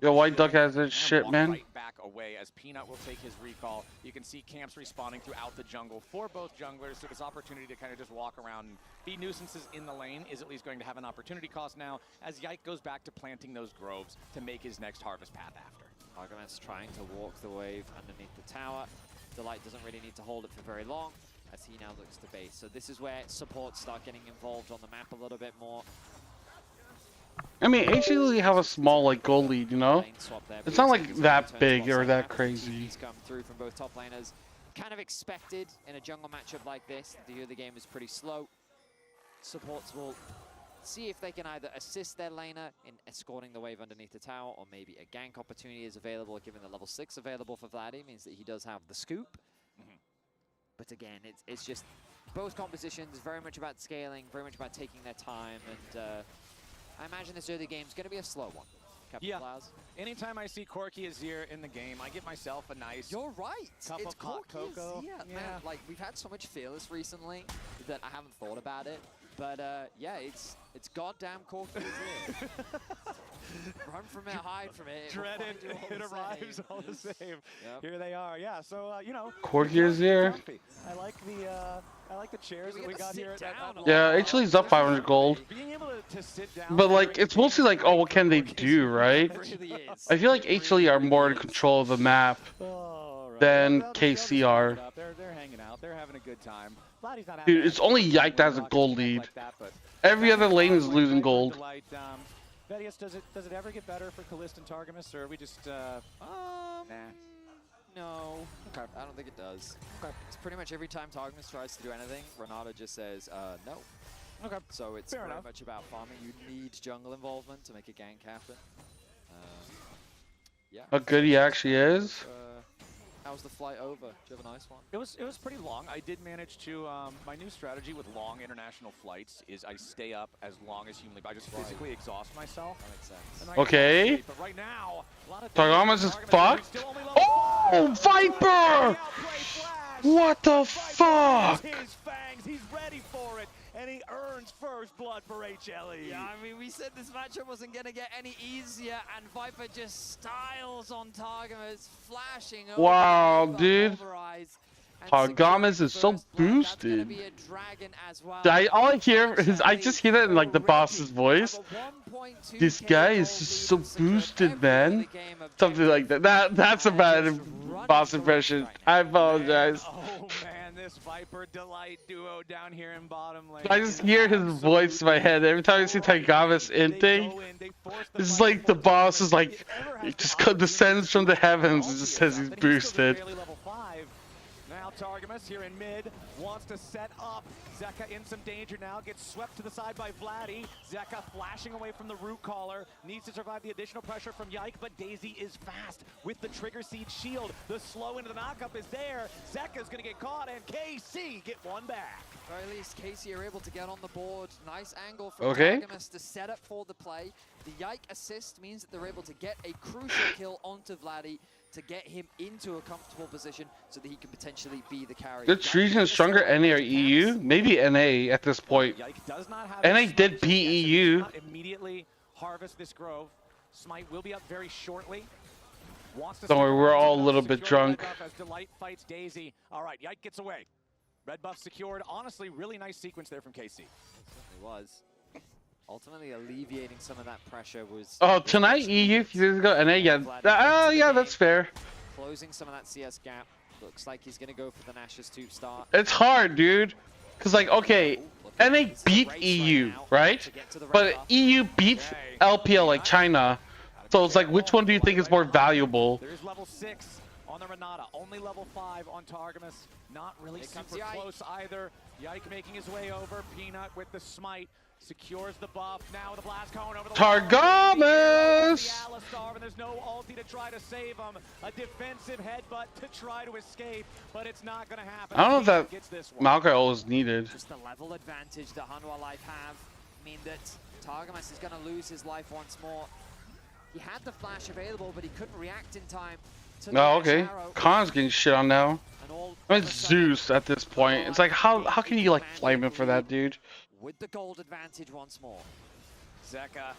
Yo, White Duck has this shit, man. Right back away as Peanut will take his recall. You can see camps respawning throughout the jungle for both junglers, so this opportunity to kind of just walk around and be nuisances in the lane is at least going to have an opportunity cost now as Yike goes back to planting those groves to make his next harvest path after. Argoment's trying to walk the wave underneath the tower. Delight doesn't really need to hold it for very long as he now looks to base. So this is where supports start getting involved on the map a little bit more. I mean, HLE have a small like goal lead, you know? It's not like that big or that crazy. He's come through from both top laners. Kind of expected in a jungle matchup like this. The early game is pretty slow. Supports will see if they can either assist their laner in escorting the wave underneath the tower, or maybe a gank opportunity is available, given the level 6 available for Vladdy, means that he does have the scoop. But again, it's just both compositions very much about scaling, very much about taking their time, and I imagine this early game is going to be a slow one. Yeah. Anytime I see Corki Azir in the game, I get myself a nice. You're right. Cup It's of hot Corki cocoa. Azir, man. Like, we've had so much Fearless recently that I haven't thought about it. But yeah, it's goddamn Corki Azir. Run from it, hide from it. Dreaded, it arrives all the same. Yep. Here they are. Yeah. So you know. Corki Azir. I like the chairs that we got here. Yeah, HLE's up 500 gold. Being able to sit down. But like, it's mostly like, oh, what can they do, right? I feel like HLE are more in control of the map than KC are. They're hanging out. They're having a good time. Dude, it's only Yike that has a gold lead. Every other lane is losing gold. Vedius, does it ever get better for Kalist and Targamas, or are we just nah? No. Okay. I don't think it does. Okay. It's pretty much every time Targamas tries to do anything, Renata just says, no. Okay. So it's Fair very enough. much about farming. You need jungle involvement to make a gank happen. Yeah. How good he actually is. How's the flight over? Do you have a nice one? It was pretty long. I did manage to, my new strategy with long international flights is I stay up as long as humanly, I just physically exhaust myself. That makes sense. Okay. But right now, a lot of Targamas is fucked. Oh, Viper! What the fuck? His fangs, he's ready for it, and he earns first blood for HLE. Yeah, I mean, we said this matchup wasn't going to get any easier, and Viper just styles on Targamas, flashing over. Wow, dude. Targamas is so That's boosted. gonna be a dragon as well. All I hear is, I just hear that in like the boss's voice. This guy is just so boosted, man. Something like that. That's a bad boss impression. I apologize. Oh man, this Viper Delight duo down here in bottom lane. I just hear his voice in my head every time I see Targamas inting. It's like the boss is like, it just descends from the heavens and just says he's boosted. Now Targamas here in mid, wants to set up. Zeka in some danger now, gets swept to the side by Vladdy. Zeka flashing away from the root caller, needs to survive the additional pressure from Yike, but Daisy is fast with the Trigger Seed shield. The slow into the knockup is there. Zeka's gonna get caught, and KC get one back. Or at least Casey are able to get on the board. Nice angle from Okay. Targamas to set up for the play. The Yike assist means that they're able to get a crucial kill onto Vladdy to get him into a comfortable position so that he can potentially be the carry. Which region is stronger, NA or EU? Maybe NA at this point. Yike does not have NA did beat EU. Immediately harvest this grove. Smite will be up very shortly. Wants to Don't worry, we're all a secure little bit red drunk. buff as Delight fights Daisy. All right, Yike gets away. Red buff secured. Honestly, really nice sequence there from KC. It was. Ultimately alleviating some of that pressure was... Oh, tonight EU, a few days ago, NA, yeah. Oh, yeah, that's fair. Closing some of that CS gap. Looks like he's going to go for the Nash's tube start. It's hard, dude. Because, like, okay, NA beat EU, right? But EU beat LPL, like China. So it's like, which one do you think is more valuable? There's level 6 on the Renata. Only level 5 on Targamas. Not really super close either. Yike making his way over. Peanut with the smite. Secures the buff. Now the blast cone over the Targamas! Alistar, and there's no ulti to try to save him. A defensive headbutt to try to escape, but it's not going to happen. I don't know if that Maokai is needed. Just the level advantage that Hanwha Life have mean that Targamas is going to lose his life once more. He had the flash available, but he couldn't react in time. Oh, okay. Khan's getting shit on now. I mean, it's Zeus at this point. It's like, how can you, like, flame him for that, dude? With the gold advantage once more. Zeka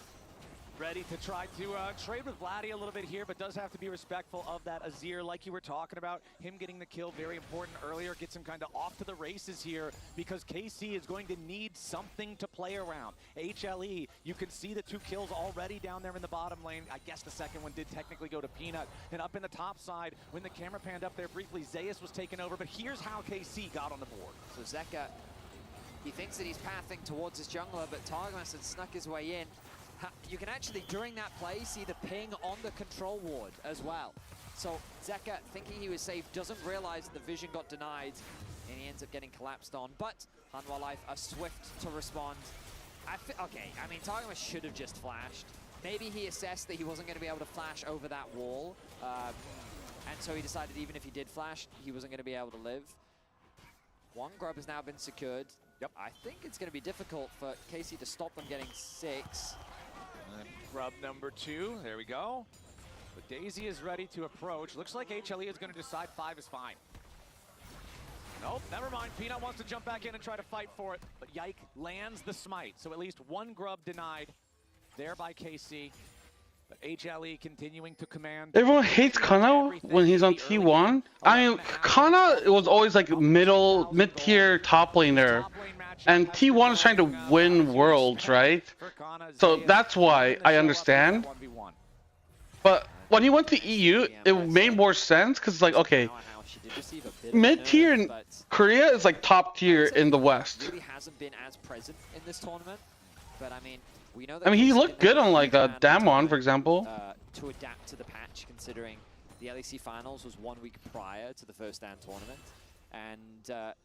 ready to try to trade with Vladdy a little bit here, but does have to be respectful of that Azir, like you were talking about. Him getting the kill, very important earlier, gets him kind of off to the races here, because KC is going to need something to play around. HLE, you can see the 2 kills already down there in the bottom lane. I guess the second one did technically go to Peanut. And up in the top side, when the camera panned up there briefly, Zeus was taken over, but here's how KC got on the board. So Zeka, he thinks that he's pathing towards his jungler, but Targamas had snuck his way in. You can actually, during that play, see the ping on the control ward as well. So Zeka, thinking he was safe, doesn't realize the vision got denied, and he ends up getting collapsed on. But Hanwha Life are swift to respond. Okay, I mean, Targamas should have just flashed. Maybe he assessed that he wasn't going to be able to flash over that wall. And so he decided even if he did flash, he wasn't going to be able to live. One grub has now been secured. Yep. I think it's going to be difficult for Casey to stop them getting 6. Grub number 2, there we go. But Daisy is ready to approach. Looks like HLE is going to decide 5 is fine. Nope, never mind. Peanut wants to jump back in and try to fight for it. But Yike lands the smite. So at least one grub denied there by KC. But HLE continuing to command. Everyone hates Kana when he's on T1. I mean, Kana was always like mid-tier top laner. And T1 is trying to win worlds, right? So that's why I understand. But when he went to EU, it made more sense because, like, okay, mid-tier in Korea is like top tier in the West. Really hasn't been as present in this tournament, but I mean, we know that. I mean, he looked good on like Damwon, for example. To adapt to the patch, considering the LEC finals was 1 week prior to the first Dan tournament, and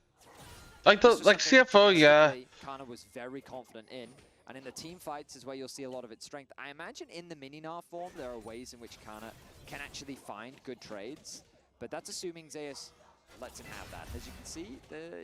like CFO, yeah. Kana was very confident in. And in the team fights is where you'll see a lot of its strength. I imagine in the mini-Nar form, there are ways in which Kana can actually find good trades. But that's assuming Zeus lets him have that. As you can see,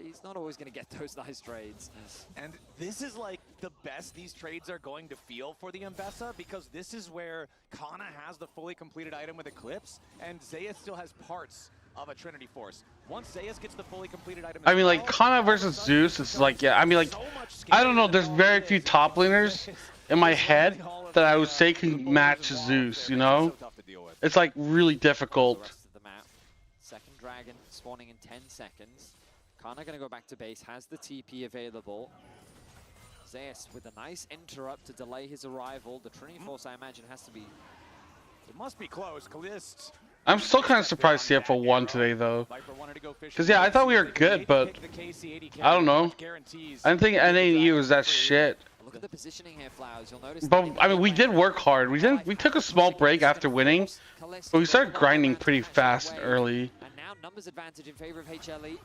he's not always going to get those nice trades. And this is like the best these trades are going to feel for the Mbessa, because this is where Kana has the fully completed item with Eclipse, and Zeus still has parts of a Trinity Force. Once Zeus gets the fully completed item, I mean, like, Kana versus Zeus is like, yeah, I mean, like, I don't know, there's very few top laners in my head that I would say can match Zeus, you know? It's like really difficult. Second dragon spawning in 10 seconds. Kana gonna go back to base, has the TP available. Zeus with a nice interrupt to delay his arrival. The Trinity Force, I imagine, has to be... It must be close. Calist. I'm still kind of surprised CFO won today, though. Because, yeah, I thought we were good, but I don't know. I didn't think NAE was that shit. Look at the positioning here, Flowers. You'll notice. But, I mean, we did work hard. We took a small break after winning, but we started grinding pretty fast and early. And now numbers advantage in favor of HLE.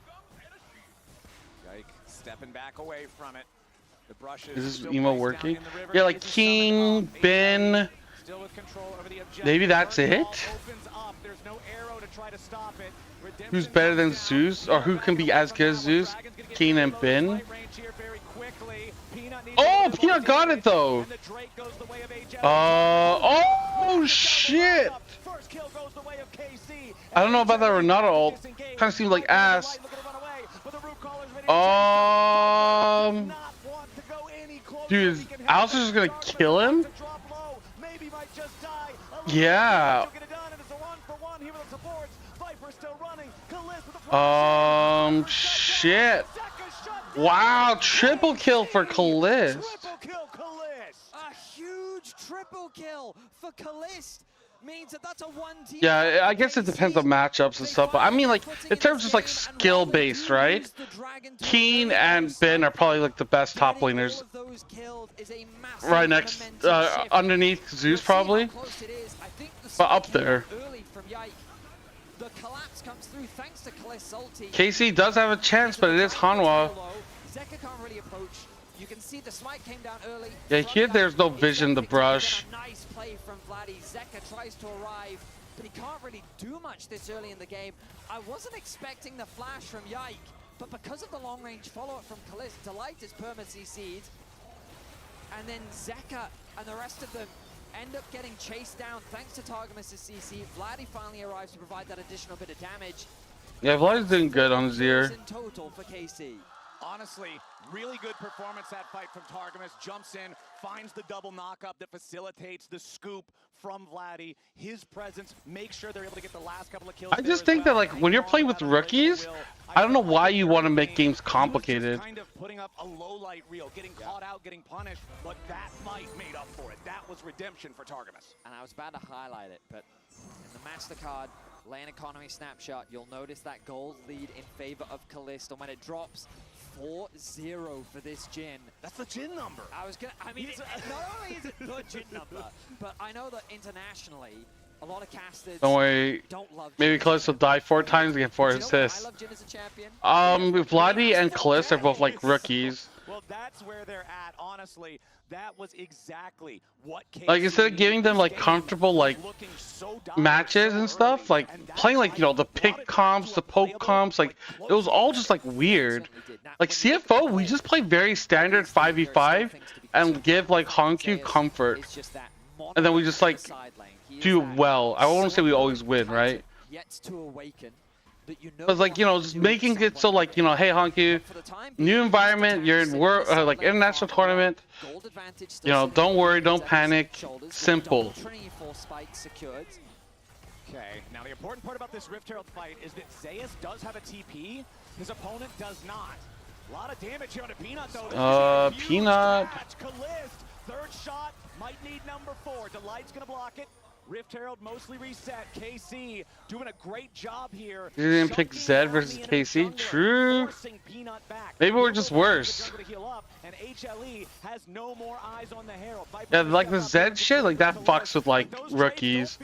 Yike, stepping back away from it. The brushes. Is this emo working? Yeah, like King, Ben. Maybe that's it? Who's better than Zeus? Or who can be as good as Zeus? Keen and Ben? Oh, Peanut got it though! Oh shit! I don't know about that Renata ult. Kinda seems like ass. Dude, is Alistair just gonna kill him? Yeah. Shit. Wow, triple kill for Calist. A huge triple kill for Calist. Means that that's a 1-team. Yeah, I guess it depends on matchups and stuff, but I mean, like, in terms of like skill based, right? Keen and Ben are probably like the best top laners. Right next, underneath Zeus probably, but up there. The collapse comes through thanks to Calist's ulti. KC does have a chance, but it is Hanwha. Zeka can't really approach. You can see the smite came down early. Yeah, here there's no vision to brush. Nice play from Vladdy. Zeka tries to arrive, but he can't really do much this early in the game. I wasn't expecting the flash from Yike, but because of the long-range follow-up from Calist, Delight is perma-CC'd. And then Zeka and the rest of them end up getting chased down thanks to Targamas' CC. Vladdy finally arrives to provide that additional bit of damage. Yeah, Vladdy's doing good on his ear. In total for KC. Honestly, really good performance that fight from Targamas. Jumps in, finds the double knockup that facilitates the scoop from Vladdy. His presence makes sure they're able to get the last couple of kills. I just think that, like, when you're playing with rookies, I don't know why you want to make games complicated. Kind of putting up a low light reel, getting caught out, getting punished, but that fight made up for it. That was redemption for Targamas. And I was about to highlight it, but in the MasterCard lane economy snapshot, you'll notice that gold lead in favor of Calist. And when it drops 4-0 for this Jhin. That's the Jhin number. I mean, not only is it the Jhin number, but I know that internationally, a lot of casters don't worry. Maybe Calist will die 4 times again for assists. I love Jhin as a champion. Vladdy and Calist are both like rookies. that's where they're at. Honestly, that was exactly what Like instead of giving them like comfortable like matches and stuff, like playing like, you know, the pick comps, the poke comps, like it was all just like weird. Like CFO, we just play very standard 5v5 and give like Hankyu comfort, and then we just like do well. I won't say we always win, right? But like, you know, just making it so like, you know, hey Hankyu, new environment, you're in like international tournament, you know, don't worry, don't panic, simple. Okay, now the important part about this Rift Herald fight is that Zeus does have a TP, his opponent does not. A lot of damage here on a Peanut though. Peanut. Kalist, third shot, might need number 4. Delight's gonna block it. Rift Herald mostly reset. KC doing a great job here. You didn't pick Zed versus KC? True. Maybe we're just worse. And HLE has no more eyes on the Herald. Yeah, like the Zed shit, like that fucks with like rookies.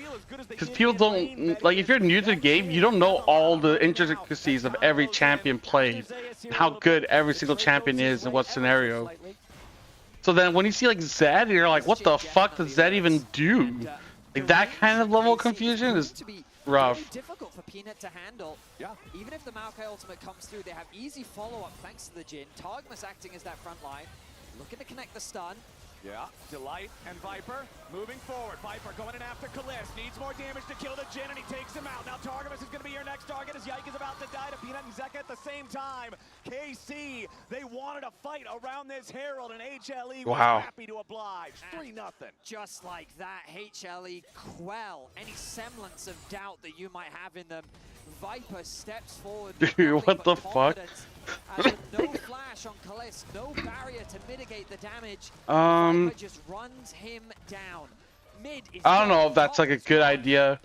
Because people don't, like if you're new to the game, you don't know all the intricacies of every champion played. How good every single champion is in what scenario. So then when you see like Zed, you're like, what the fuck does Zed even do? Like that kind of level of confusion is rough. Very difficult for Peanut to handle. Yeah. Even if the Maokai ultimate comes through, they have easy follow-up thanks to the Jhin. Targmas acting as that front line, looking to connect the stun. Yeah, Delight and Viper moving forward. Viper going in after Kalist. Needs more damage to kill the Jhin, and he takes him out. Now Targamas is going to be your next target as Yike is about to die to Peanut and Zeka at the same time. KC, they wanted a fight around this Herald, and HLE was happy to oblige. 3-0. Just like that, HLE quell any semblance of doubt that you might have in them. Viper steps forward. Dude, what the fuck? No flash on Kalist, no barrier to mitigate the damage. Viper just runs him down. Mid is I don't know if that's like a good idea.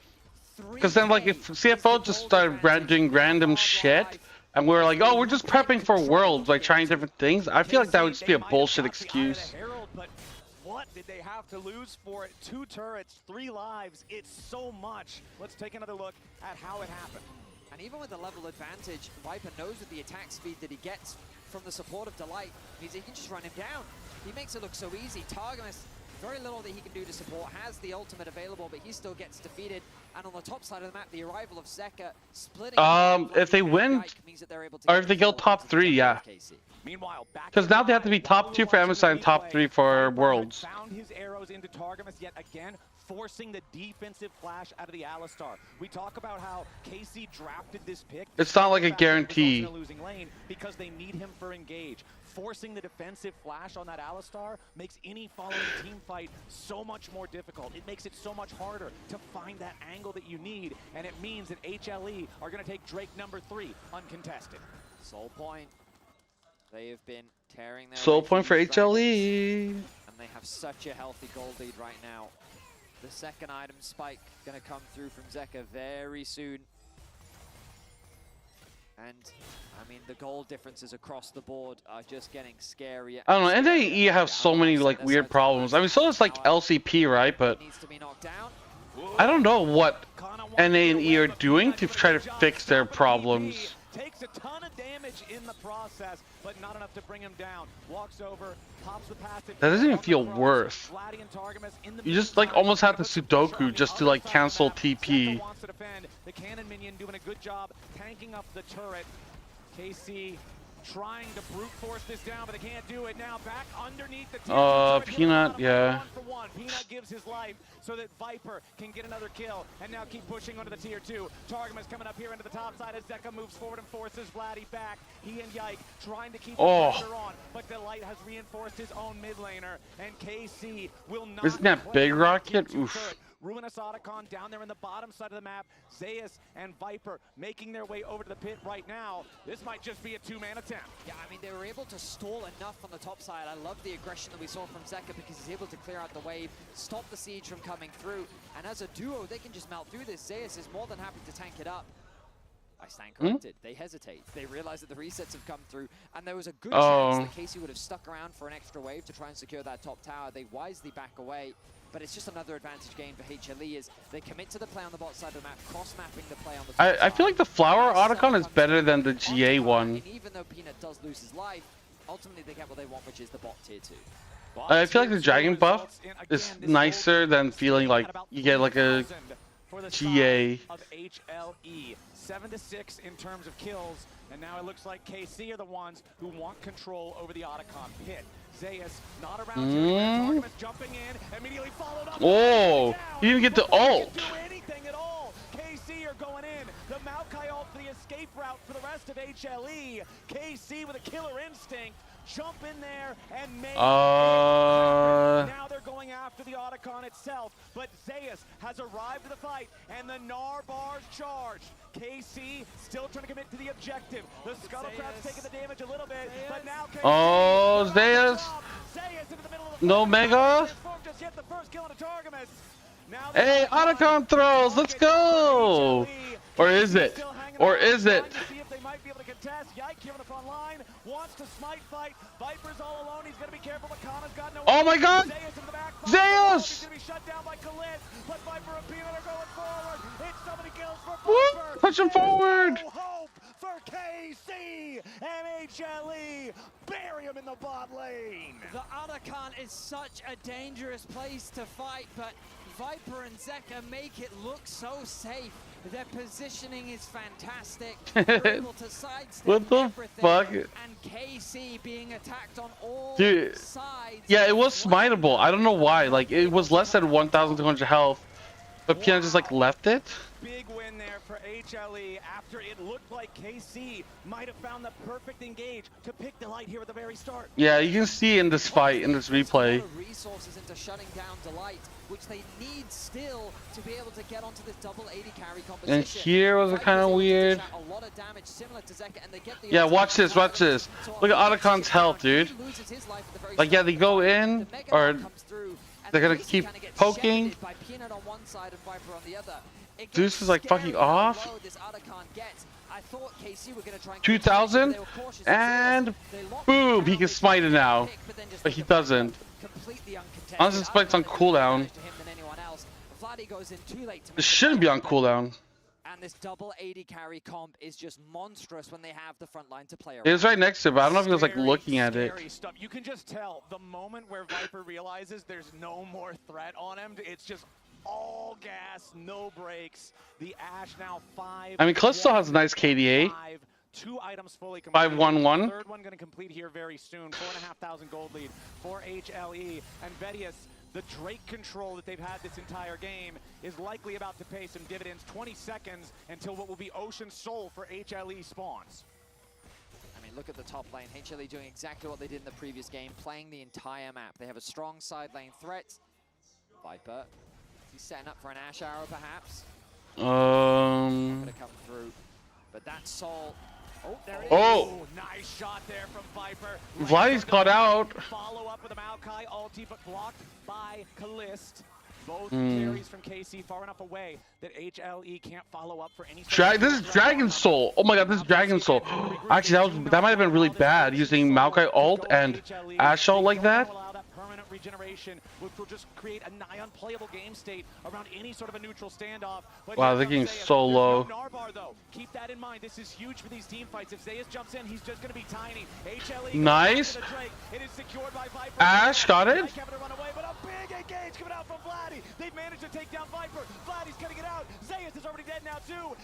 Because then like if CFO just started doing random shit, and we're like, oh, we're just prepping for Worlds, like trying different things, I feel like that would just be a bullshit excuse. What did they have to lose for it? 2 turrets, 3 lives. It's so much. Let's take another look at how it happened. And even with the level advantage, Viper knows with the attack speed that he gets from the support of Delight, means he can just run him down. He makes it look so easy. Targamas, very little that he can do to support, has the ultimate available, but he still gets defeated. And on the top side of the map, the arrival of Zeka splitting. If they win, or if they go top 3, yeah. Because now they have to be top 2 for MSI and top 3 for Worlds. Found his arrows into Targamas yet again, forcing the defensive flash out of the Alistar. We talk about how KC drafted this pick. It's not like a guarantee. Losing lane because they need him for engage. Forcing the defensive flash on that Alistar makes any following team fight so much more difficult. It makes it so much harder to find that angle that you need, and it means that HLE are going to take Drake number 3 uncontested. Soul Point. They have been tearing their Soul Point for HLE. And they have such a healthy gold lead right now. The second item spike going to come through from Zeka very soon. And, I mean, the goal differences across the board are just getting scarier. I don't know, NAE have so many, like, weird problems. I mean, so does, like, LCP, right? But I don't know what NA and E are doing to try to fix their problems. Takes a ton of damage in the process, but not enough to bring him down. Walks over, pops the passive. That doesn't even feel worth. You just like almost have to Sudoku just to like cancel TP. Wants to defend. The cannon minion doing a good job tanking up the turret. KC trying to brute force this down, but they can't do it. Now back underneath the Peanut, yeah. 1 for 1. Peanut gives his life so that Viper can get another kill, and now keep pushing onto the tier 2. Targamas coming up here into the top side as Zeka moves forward and forces Vladdy back. He and Yike trying to keep the pressure on, but Delight has reinforced his own mid laner, and KC will not. Isn't that Big Rocket? Oof. Ruinous Otacon down there in the bottom side of the map. Zeus and Viper making their way over to the pit right now. This might just be a 2-man attempt. Yeah, I mean, they were able to stall enough on the top side. I love the aggression that we saw from Zeka because he's able to clear out the wave, stop the siege from coming through. And as a duo, they can just melt through this. Zeus is more than happy to tank it up. I stand corrected. They hesitate. They realize that the resets have come through, and there was a good chance that KC would have stuck around for an extra wave to try and secure that top tower. They wisely back away. But it's just another advantage gain for HLE as they commit to the play on the bot side of the map, cross-mapping the play on the top I feel like the Flower Otacon is better than the GA one. Even though Peanut does lose his life, ultimately they get what they want, which is the bot tier 2. I feel like the dragon buff is nicer than feeling like you get like a GA. Of HLE, 7-6 in terms of kills, and now it looks like KC are the ones who want control over the Otacon pit. Zayas not around here, jumping in, immediately followed up. Oh, he didn't get the ult. Do anything at all. KC are going in. The Maokai ult for the escape route for the rest of HLE. KC with a killer instinct. Jump in there and make now they're going after the Otacon itself, but Zayas has arrived to the fight, and the Gnar bars charged. KC still trying to commit to the objective. The Scuttlecraft's taking the damage a little bit, but now KC Zayas into the middle of the no mega. Just hit the first kill on Targamas. Now Hey, Otacon throws, let's go! Or is it? Or is it? Wants to smite fight. Viper's all alone. He's gonna be careful. Makana's got no. Oh my God! Zayas in the back. Zayas! He's gonna be shut down by Khalid. But Viper and Peanut are going forward. It's so many kills for Viper. Push him forward. No hope for KC and HLE. Bury him in the bot lane. The Otacon is such a dangerous place to fight, but Viper and Zeka make it look so safe. Their positioning is fantastic. They're able to sidestep What the everything, fuck? and KC being attacked on all sides. Yeah, it was smiteable. I don't know why. Like, it was less than 1,200 health, but Piana just like left it. Big win there for HLE after it looked like KC might have found the perfect engage to pick the light here at the very start. Yeah, you can see in this fight, in this replay. Resources into shutting down Delight, which they need still to be able to get onto this double 80 carry composition. And here was kind of weird. A lot of damage similar to Zeka, and they get the Yeah, watch this, watch this. Look at Otacon's health, dude. Like, yeah, they go in, or they're gonna keep poking. Zeus is like fucking off. 2,000, and boom, he can smite it now, but he doesn't. Unless it spikes on cooldown. This shouldn't be on cooldown. And this double 80 carry comp is just monstrous when they have the front line to play around. It was right next to it, but I don't know if he was like looking at it. Stuff. You can just tell the moment where Viper realizes there's no more threat on him, it's just all gas, no brakes. The Ashe now 5. I mean, Callisto has a nice KDA. 2 items fully complete. 5-1-1. Third one going to complete here very soon. 4,500 gold lead for HLE. And Vedius, the Drake control that they've had this entire game is likely about to pay some dividends. 20 seconds until what will be Ocean Soul for HLE spawns. I mean, look at the top lane. HLE doing exactly what they did in the previous game, playing the entire map. They have a strong side lane threat. Viper, he's setting up for an Ashe arrow, perhaps. Not gonna come through, but that Soul. Oh, there it is. Oh, nice shot there from Viper. Vladi's caught out. Follow up with a Maokai ulti, but blocked by Kalist. Both carries from KC far enough away that HLE can't follow up for any. This is Dragon Soul. Oh my God, this is Dragon Soul. Actually, that might have been really bad using Maokai ult and Ashe ult like that. Permanent regeneration, which will just create a nigh unplayable game state around any sort of a neutral standoff. But wow, they're getting so low. No Narbar, though. Keep that in mind. This is huge for these team fights. If Zayas jumps in, he's just going to be tiny. HLE nice. It is secured by Viper. Ashe got it. Run away, but a big engage coming out from Vladdy. They've managed to take down Viper. Vladdy's cutting it out. Zayas is already dead now too.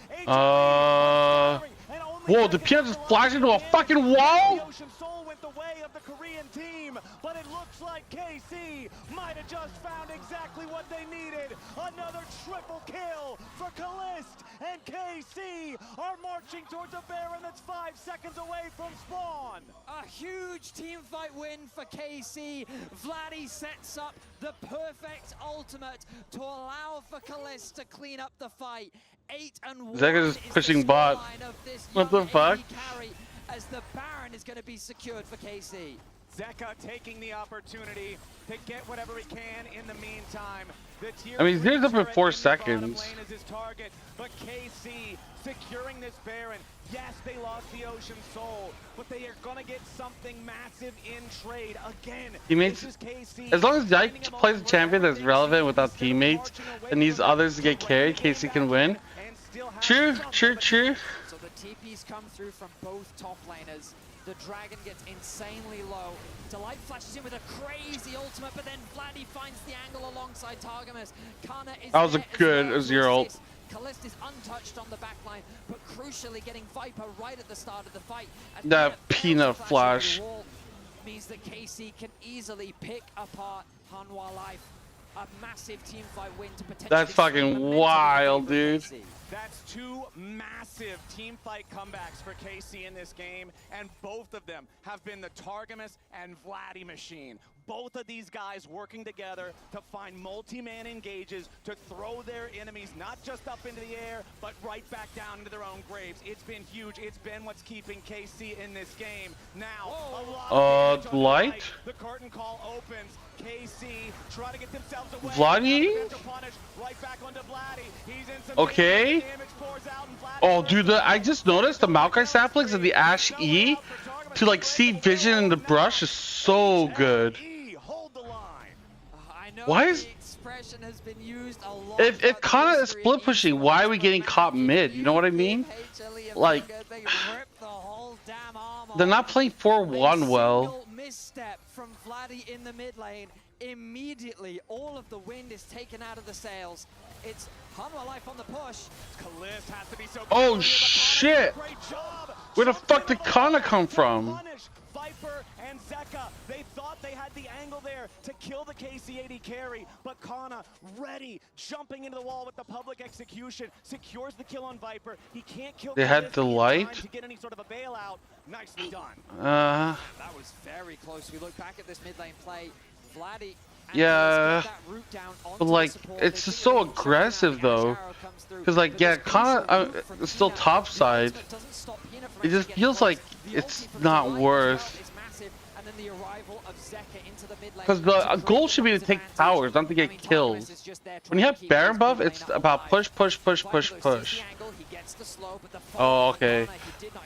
Whoa, did Pierre just flash into a fucking wall? The Ocean Soul went the way of the Korean team, but it looks like KC might have just found exactly what they needed. Another triple kill for Kalist, and KC are marching towards a Baron that's 5 seconds away from spawn. A huge team fight win for KC. Vladdy sets up the perfect ultimate to allow for Kalist to clean up the fight. 8-1 Zeka just pushing bot. What the fuck? As the Baron is going to be secured for KC. Zeka taking the opportunity to get whatever he can in the meantime. I mean, he's up in 4 seconds. Is his target, but KC securing this Baron. Yes, they lost the Ocean Soul, but they are gonna get something massive in trade again. Teammates, as long as Ike plays a champion that's relevant without teammates and these others get carried, KC can win. True. So the TPs come through from both top laners. The Dragon gets insanely low. Delight flashes in with a crazy ultimate, but then Vladdy finds the angle alongside Targamas. Kana is That was a there as good well. Azir ult. Kalist is untouched on the backline, but crucially getting Viper right at the start of the fight. That peanut flash. Means that KC can easily pick apart Hanwha Life. A massive team fight win to potentially. That's fucking wild, dude. That's two massive team fight comebacks for KC in this game, and both of them have been the Targamas and Vladdy machine. Both of these guys working together to find multi-man engages, to throw their enemies not just up into the air, but right back down into their own graves. It's been huge. It's been what's keeping KC in this game. Now, a lot of Light? The curtain call opens. KC try to get themselves away. Vladdy? Right back onto Vladdy. He's in some Okay. Oh, dude, I just noticed the Maokai saplings and the Ash E to like see vision in the brush is so good. Why is if Kana is split pushing, why are we getting caught mid? You know what I mean? Like they're not playing 4-1 well. Misstep from Vladdy in the mid lane. Immediately, all of the wind is taken out of the sails. It's Hanwha Life on the push. Kalist has to be so Oh shit! Where the fuck did Kana come from? Viper and Zeka, they thought they had the angle there to kill the KC-80 carry, but Kana ready, jumping into the wall with the public execution, secures the kill on Viper. He can't kill. They had Delight to get any sort of a bailout. Nicely done. That was very close. We look back at this mid lane play. Vladdy. Yeah, but like it's just so aggressive though, because like yeah, Kana is still top side. It just feels like it's not worth. Because the goal should be to take towers, not to get kills. When you have Baron buff, it's about push, push, push, push, push. Oh, okay.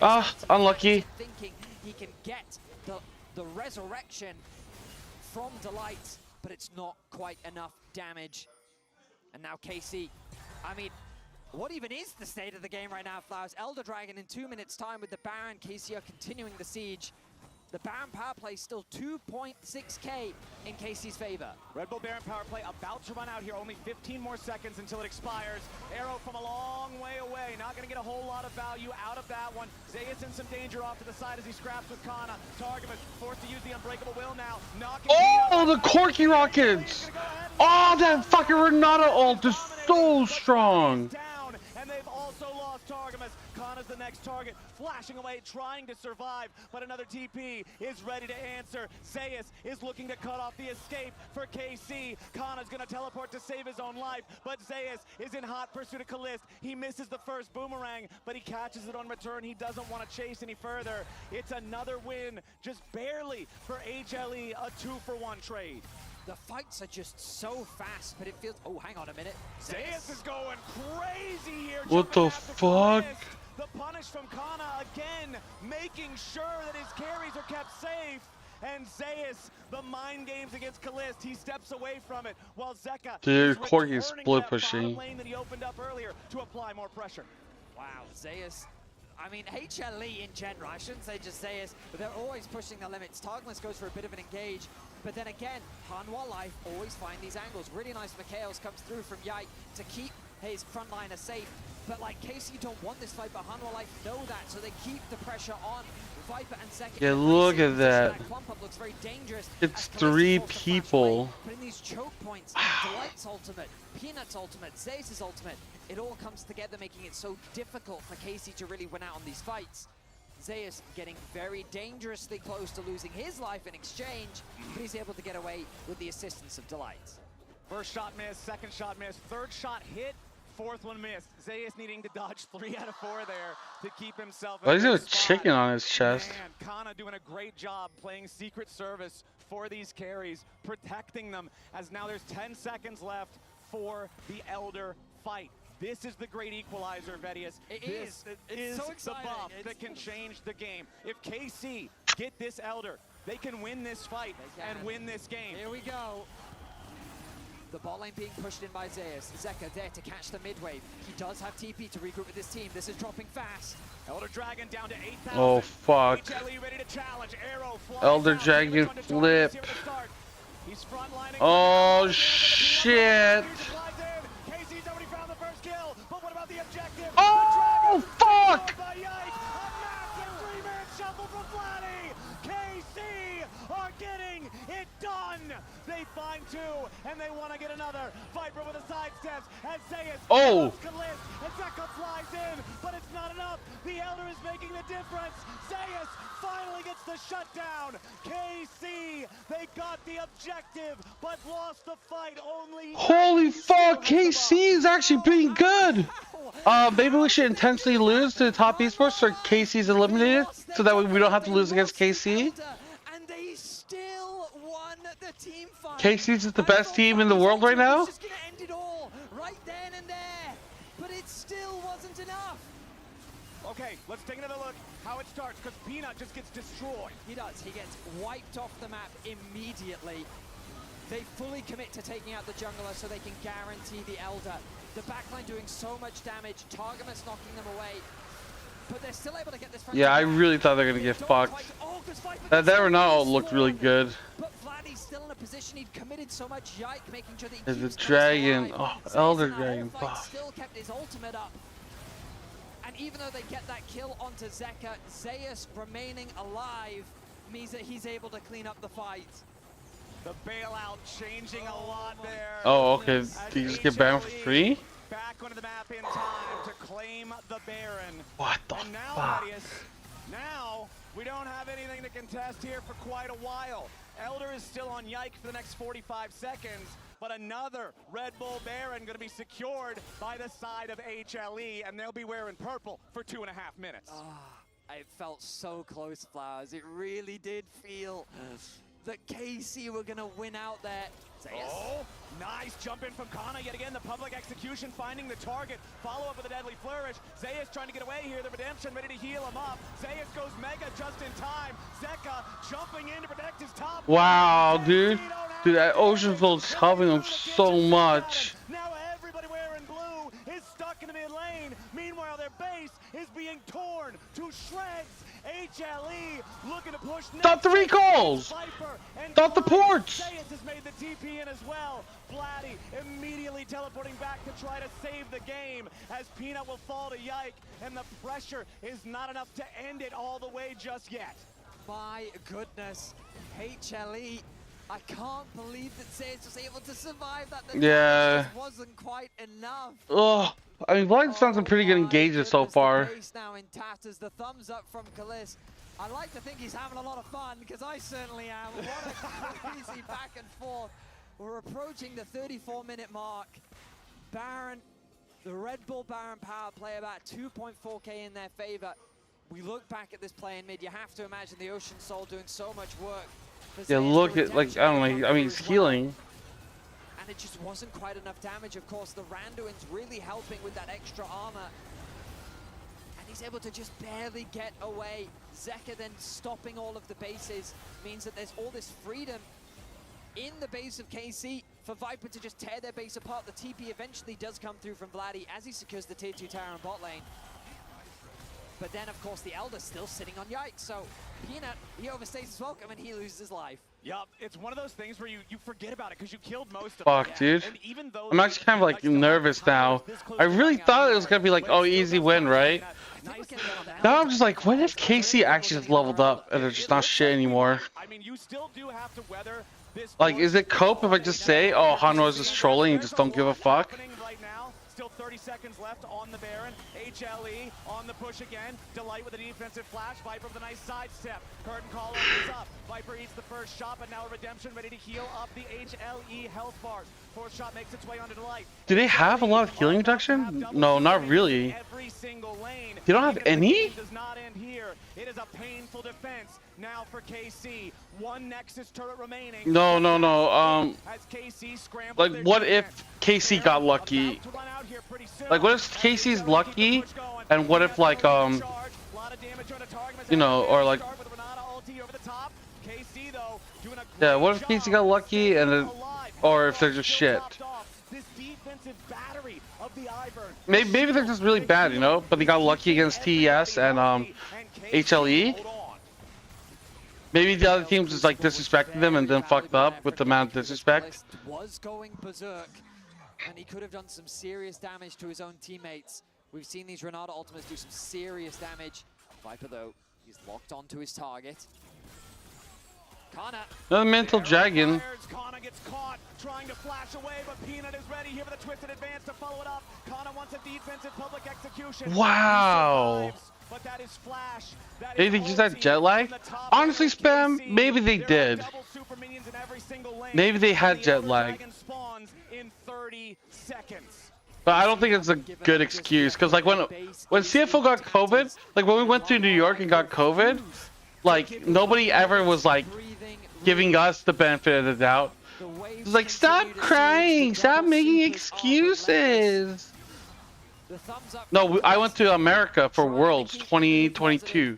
Ah, unlucky. He can get the resurrection from Delight, but it's not quite enough damage. And now KC, I mean, what even is the state of the game right now, Flowers? Elder Dragon in 2 minutes time with the Baron. KC are continuing the siege. The Baron power play still 2.6k in KC's favor. Red Bull Baron power play about to run out here. Only 15 more seconds until it expires. Arrow from a long way away. Not going to get a whole lot of value out of that one. Zeus in some danger off to the side as he scraps with Kana. Targamas forced to use the Unbreakable Will now. Oh, the Corky Rockets! Oh, that fucking Renata ult is so strong. And they've also lost Targamas. Kana's the next target, flashing away, trying to survive, but another TP is ready to answer. Zeus is looking to cut off the escape for KC. Kana's gonna teleport to save his own life, but Zeus is in hot pursuit of Kalist. He misses the first boomerang, but he catches it on return. He doesn't want to chase any further. It's another win, just barely, for HLE, a 2-for-1 trade. The fights are just so fast, but it feels... Oh, hang on a minute. Zeus is going crazy here. What the fuck? The punish from Kana again, making sure that his carries are kept safe. And Zeus, the mind games against Kalist, he steps away from it, while Zeka Dude, Corky is split pushing. lane that he opened up earlier to apply more pressure. Wow, Zeus. I mean, HLE in general, I shouldn't say just Zeus, but they're always pushing the limits. Targamas goes for a bit of an engage, but then again, Hanwha Life always find these angles. Really nice Mikhails comes through from Yike to keep his frontliner safe. But like, KC don't want this fight, but Hanwha Life know that, so they keep the pressure on. Viper and Zeka. Yeah, look at that. Clump up looks very dangerous. It's 3 people. But in these choke points, Delight's ultimate, Peanut's ultimate, Zeus' ultimate, it all comes together, making it so difficult for KC to really win out on these fights. Zeus getting very dangerously close to losing his life in exchange, but he's able to get away with the assistance of Delight. First shot missed, second shot missed, third shot hit, fourth one missed. Zeus needing to dodge 3 out of 4 there to keep himself in Why is there a spot. chicken on his chest? Man, Kana doing a great job playing Secret Service for these carries, protecting them, as now there's 10 seconds left for the Elder fight. This is the great equalizer, Vedius. It's so the exciting. buff that can change the game. If KC get this Elder, they can win this fight and win this game. Here we go. The bot lane being pushed in by Zeus. Zeka there to catch the mid wave. He does have TP to regroup with his team. This is dropping fast. Elder Dragon down to 8,000. Oh fuck. HLE ready to challenge. Arrow flies Elder out. Dragon flip. He's frontlining. Oh shit. KC's already found the first kill, but what about the objective? Oh fuck. A massive three-man shuffle from Vladdy. KC are getting it done. They find two, and they want to get another. Viper with a sidestep as Zeus. Oh. And Zeka flies in, but it's not enough. The Elder is making the difference. Zeus finally gets the shutdown. KC, they got the objective, but lost the fight. Only. Holy fuck, KC is actually pretty good. Maybe we should intentionally lose to the top esports so KC's eliminated, so that way we don't have to lose against KC. And they still won the team fight. KC's is the best team in the world right now. Just gonna end it all right then and there, but it still wasn't enough. Okay, let's take another look how it starts, because Peanut just gets destroyed. He does. He gets wiped off the map immediately. They fully commit to taking out the jungler so they can guarantee the Elder. The backline doing so much damage, Targamas knocking them away, but they're still able to get this. Yeah, I really thought they were gonna get fucked. That Ronaldo looked really good. But Vladdy's still in a position, he'd committed so much yike, making sure that he There's keeps a dragon. alive. Oh, Elder Dragon. Fight still kept his ultimate up. And even though they get that kill onto Zeka, Zeus remaining alive means that he's able to clean up the fight. The bailout changing a lot there. Oh, okay. Did you just get banned for free? Back onto the map in time to claim the Baron. What the and now, fuck? Now we don't have anything to contest here for quite a while. Elder is still on Yike for the next 45 seconds, but another Red Bull Baron going to be secured by the side of HLE, and they'll be wearing purple for 2.5 minutes. It felt so close, Flowers. It really did feel that KC were going to win out there. Oh, nice jump in from Kana yet again. The public execution finding the target. Follow up with a deadly flourish. Zeus trying to get away here. The redemption ready to heal him up. Zeus goes mega just in time. Zeka jumping in to protect his top. Wow, dude. Dude, that Ocean Flow's helping them so much. Now everybody wearing blue is stuck in the mid lane. Meanwhile, their base is being torn to shreds. HLE looking to push. Stop the recalls! Stop the ports! Zeus has made the TP in as well. Vladdy immediately teleporting back to try to save the game as Peanut will fall to Yike, and the pressure is not enough to end it all the way just yet. My goodness, HLE. I can't believe that Zeus was able to survive that. Yeah. Just wasn't quite enough. Ugh. I mean, Vlad's done some pretty good engagements so far. Now in tatters, the thumbs up from Kalis. I like to think he's having a lot of fun, because I certainly am. What a crazy back and forth. We're approaching the 34-minute mark. Baron, the Red Bull Baron power play about 2.4k in their favor. We look back at this play in mid, you have to imagine the Ocean Soul doing so much work. Yeah, look at, like, I don't know, I mean, he's healing. And it just wasn't quite enough damage. Of course, the Randuin's really helping with that extra armor. And he's able to just barely get away. Zeka then stopping all of the bases means that there's all this freedom in the base of KC for Viper to just tear their base apart. The TP eventually does come through from Vladdy as he secures the tier 2 tower in bot lane. But then, of course, the Elder's still sitting on Yike, so Peanut, he overstays his welcome and he loses his life. Yup, it's one of those things where you forget about it because you killed most of Fuck, dude. I'm actually kind of like nervous now. I really thought it was gonna be like, oh, easy win, right? Now I'm just like, what if KC actually just leveled up and they're just not shit anymore? I mean, you still do have to weather this. Like, is it cope if I just say, oh, Hanwha is just trolling and just don't give a fuck? Still 30 seconds left on the Baron. HLE on the push again. Delight with a defensive flash. Viper with a nice sidestep. Curtain call opens up. Viper eats the first shot, but now a redemption ready to heal up the HLE health bars. Fourth shot makes its way onto Delight. Do they have a lot of healing reduction? No, not really. Every single lane. They don't have any? Does not end here. It is a painful defense now for KC. One Nexus turret remaining. No. Like, what if KC got lucky? Like, what if KC's lucky? And what if, like, you know, or like, yeah, what if KC got lucky and then or if they're just shit. Maybe they're just really bad, you know. But they got lucky against TES and HLE. Maybe the other teams just like disrespected them and then fucked up with the amount of disrespect. Was going berserk, and he could have done some serious damage to his own teammates. We've seen these Renata ultimates do some serious damage. Viper, though, he's locked onto his target. Kana. The mental dragon. Kana gets caught trying to flash away, but Peanut is ready here for the twisted advance to follow it up. Kana wants a defensive public execution. Wow. But that is flash. Maybe they just had jet lag? Honestly, Spam, maybe they did. Maybe they had jet lag. But I don't think it's a good excuse, because like when CFO got COVID, like when we went to New York and got COVID, like nobody ever was like giving us the benefit of the doubt. It's like, stop crying, stop making excuses. No, I went to America for Worlds 2022.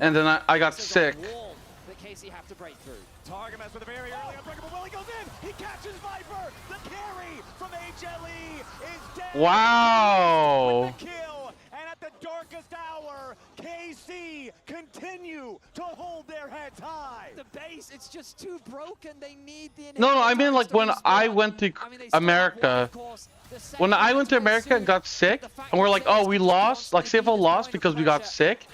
And then I got sick. Targamas with a very early unbreakable will. He goes in. He catches Viper. The carry from HLE is dead. Wow. With the kill. And at the darkest hour, KC continue to hold their heads high. The base, it's just too broken. They need the No, I mean like when I went to America. When I went to America and got sick, and we're like, oh, we lost, like CFO lost because we got sick.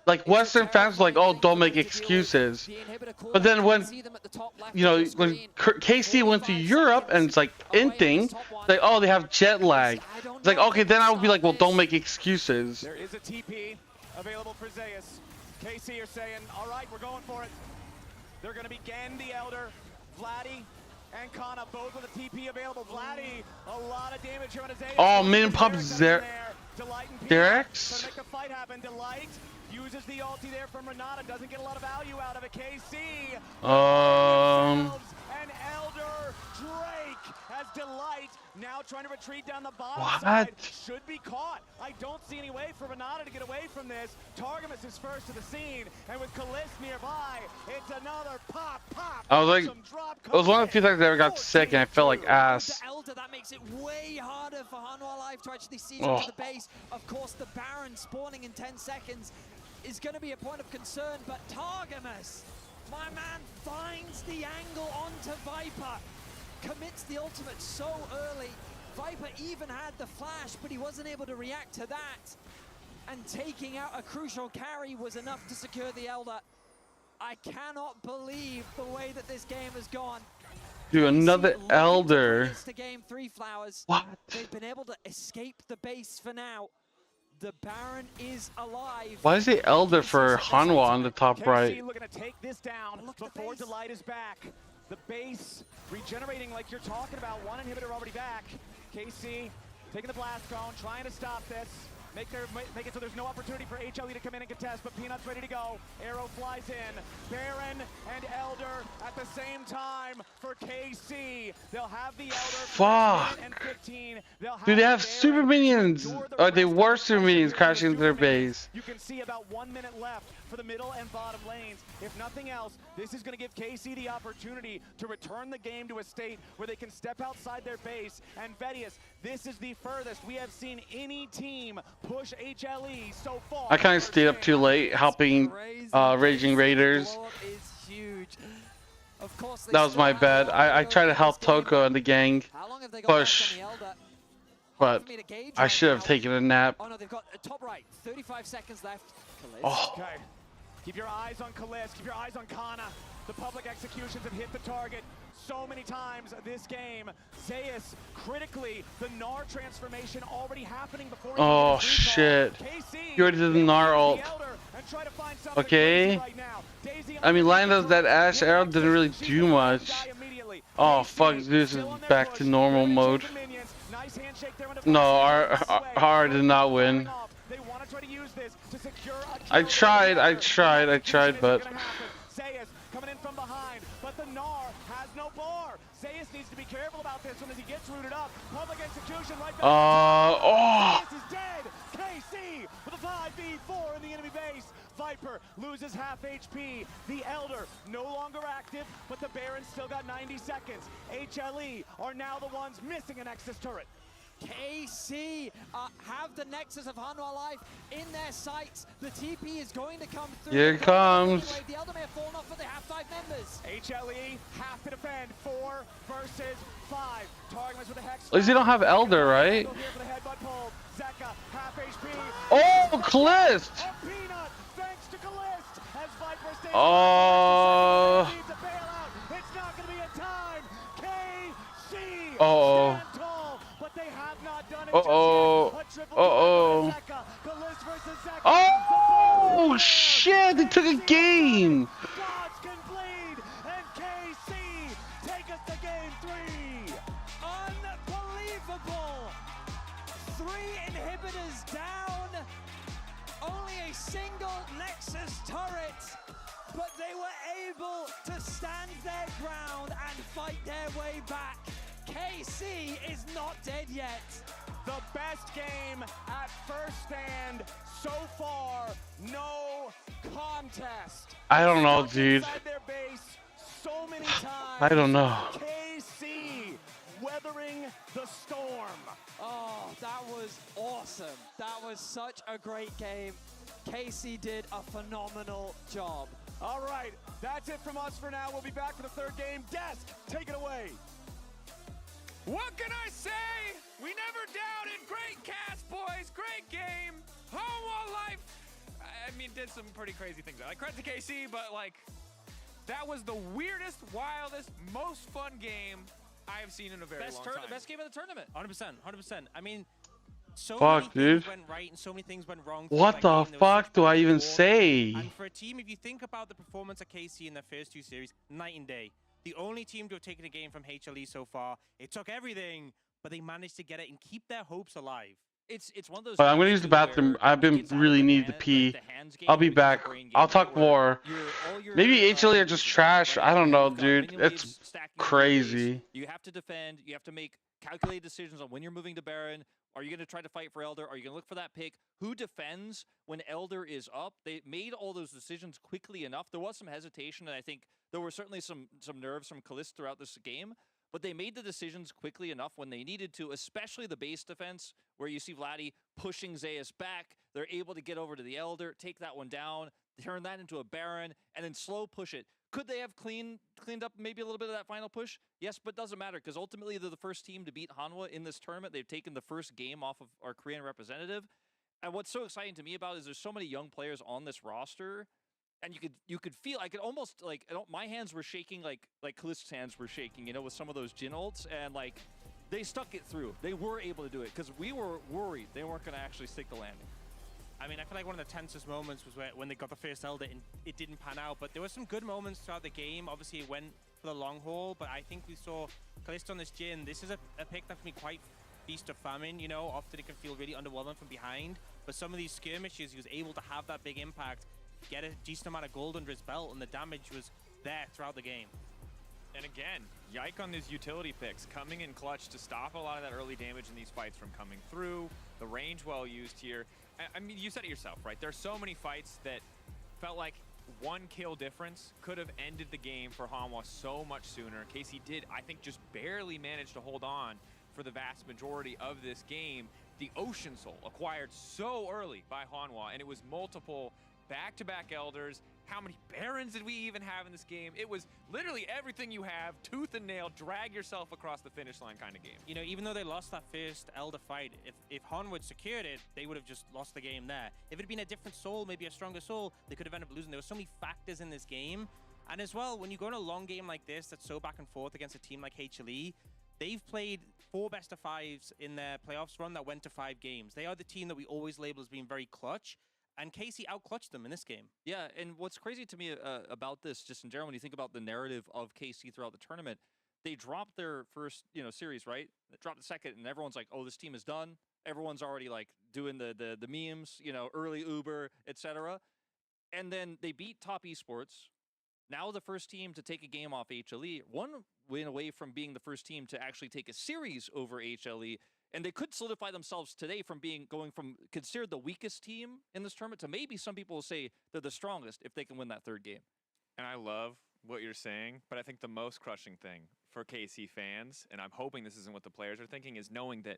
Like Western fans were like, oh, don't make excuses. But then when, you know, when KC went to Europe and it's like inting, like, oh, they have jet lag. It's like, okay, then I would be like, well, don't make excuses. There is a TP available for Zeus. KC are saying, all right, we're going for it. They're going to be Gen, the Elder, Vladdy, and Kana, both with a TP available. Vladdy, a lot of damage here on his A. Oh, min pop Derek's. Make the fight happen. Delight uses the ulti there from Renata, doesn't get a lot of value out of it. KC. And Elder Drake has Delight now trying to retreat down the bottom side. Should be caught. I don't see any way for Renata to get away from this. Targamas is first to the scene, and with Kalist nearby, it's another pop. I was like, it was one of the few times I ever got sick and I felt like ass. Elder, that makes it way harder for Hanwha Life to actually siege into the base. Of course, the Baron spawning in 10 seconds is going to be a point of concern, but Targamas, my man, finds the angle onto Viper. Commits the ultimate so early. Viper even had the flash, but he wasn't able to react to that. And taking out a crucial carry was enough to secure the Elder. I cannot believe the way that this game has gone. Dude, another Elder. To game 3 Flowers. What? They've been able to escape the base for now. The Baron is alive. Why is the Elder for Hanwha on the top right? KC looking to take this down before Delight is back. The base regenerating like you're talking about. One inhibitor already back. KC taking the blast cone, trying to stop this. Make it so there's no opportunity for HLE to come in and contest, but Peanut's ready to go. Arrow flies in. Baron and Elder at the same time for KC. They'll have the Elder. Fuck. Dude, they have super minions. Or they were super minions crashing into their base. You can see about 1 minute left for the middle and bottom lanes. If nothing else, this is going to give KC the opportunity to return the game to a state where they can step outside their base. And Vedius, this is the furthest we have seen any team push HLE so far. I kind of stayed up too late helping Raging Raiders. That was my bad. I tried to help Toko and the gang push, but I should have taken a nap. Oh no, they've got top right. 35 seconds left. Oh. Okay. Keep your eyes on Kalist. Keep your eyes on Kana. The public executions have hit the target so many times this game. Zeus, critically, the Gnar transformation already happening before. Oh shit! You already did the Gnar ult. Okay. I mean, Lando's that Ash arrow didn't really do much. Oh fuck! This is back to normal mode. No, our did not win. I tried, but. Zeus coming in from behind, but the Gnar has no bar. Zeus needs to be careful about this one as he gets rooted up. Public execution right back. Zeus is dead. KC with a 5v4 in the enemy base. Viper loses half HP. The Elder no longer active, but the Baron still got 90 seconds. HLE are now the ones missing a Nexus turret. KC have the Nexus of Hanwha Life in their sights. The TP is going to come through. Here it comes. Anyway, the Elder may have fallen off, but they have 5 members. HLE have to defend 4 versus 5. Targums with a hex. At least you don't have Elder, right? Oh, Calist! Oh. Uh-oh. Uh-oh. Uh-oh. Oh, shit! They took a game! Unbelievable! 3 inhibitors down. Only a single Nexus turret. But they were able to stand their ground and fight their way back. KC is not dead yet. The best game at first stand so far. No contest. I don't know, dude. Their base so many times. I don't know. KC weathering the storm. Oh, that was awesome. That was such a great game. KC did a phenomenal job. All right, that's it from us for now. We'll be back for the third game. Desk, take it away. What can I say? We never doubted. Great cast, boys. Great game. Hanwha Life, I mean, did some pretty crazy things. Like, credit to KC, but like, that was the weirdest, wildest, most fun game I have seen in a very long time. Best game of the tournament. 100%. 100%. I mean, so Fuck, many dude. things went right and so many things went wrong. What the fuck do I even say? And for a team, if you think about the performance of KC in their first 2 series, night and day. The only team to have taken a game from HLE so far. It took everything, but they managed to get it and keep their hopes alive. It's one of those. I'm gonna use the bathroom. I've been really need to pee. I'll be back. I'll talk more. Maybe HLE are just trash. I don't know, dude. It's crazy. You have to defend. You have to make calculated decisions on when you're moving to Baron. Are you going to try to fight for Elder? Are you going to look for that pick? Who defends when Elder is up? They made all those decisions quickly enough. There was some hesitation, and I think there were certainly some nerves from Calist throughout this game. But they made the decisions quickly enough when they needed to, especially the base defense, where you see Vladdy pushing Zeus back. They're able to get over to the Elder, take that one down, turn that into a Baron, and then slow push it. Could they have cleaned up maybe a little bit of that final push? Yes, but doesn't matter, because ultimately they're the first team to beat Hanwha in this tournament. They've taken the first game off of our Korean representative. And what's so exciting to me about it is there's so many young players on this roster. And you could feel, I could almost, like, my hands were shaking like Calist's hands were shaking, you know, with some of those Jin ults. And, like, they stuck it through. They were able to do it, because we were worried they weren't going to actually stick the landing. I mean, I feel like one of the tensest moments was when they got the first Elder and it didn't pan out. But there were some good moments throughout the game. Obviously, it went for the long haul. But I think we saw Calist on this Jin. This is a pick that can be quite feast or famine, you know. Often it can feel really underwhelming from behind. But some of these skirmishes, he was able to have that big impact, get a decent amount of gold under his belt, and the damage was there throughout the game. And again, yike on these utility picks, coming in clutch to stop a lot of that early damage in these fights from coming through. The range well used here. I mean, you said it yourself, right? There's so many fights that felt like 1 kill difference could have ended the game for Hanwha so much sooner. KC did, I think, just barely manage to hold on for the vast majority of this game. The Ocean Soul acquired so early by Hanwha, and it was multiple back-to-back Elders. How many Barons did we even have in this game? It was literally everything you have, tooth and nail, drag yourself across the finish line kind of game. You know, even though they lost that first Elder fight, if Hanwha had secured it, they would have just lost the game there. If it had been a different soul, maybe a stronger soul, they could have ended up losing. There were so many factors in this game. And as well, when you go in a long game like this, that's so back and forth against a team like HLE, they've played 4 best-of-5s in their playoffs run that went to 5 games. They are the team that we always label as being very clutch. And KC out-clutched them in this game. Yeah, and what's crazy to me about this, just in general, when you think about the narrative of KC throughout the tournament, they dropped their first, series, right? They dropped the second, and everyone's like, oh, this team is done. Everyone's already, like, doing the memes, early Uber, etc. And then they beat Top Esports. Now the first team to take a game off HLE. One win away from being the first team to actually take a series over HLE. And they could solidify themselves today from going from considered the weakest team in this tournament to maybe some people will say they're the strongest if they can win that third game. And I love what you're saying, but I think the most crushing thing for KC fans, and I'm hoping this isn't what the players are thinking, is knowing that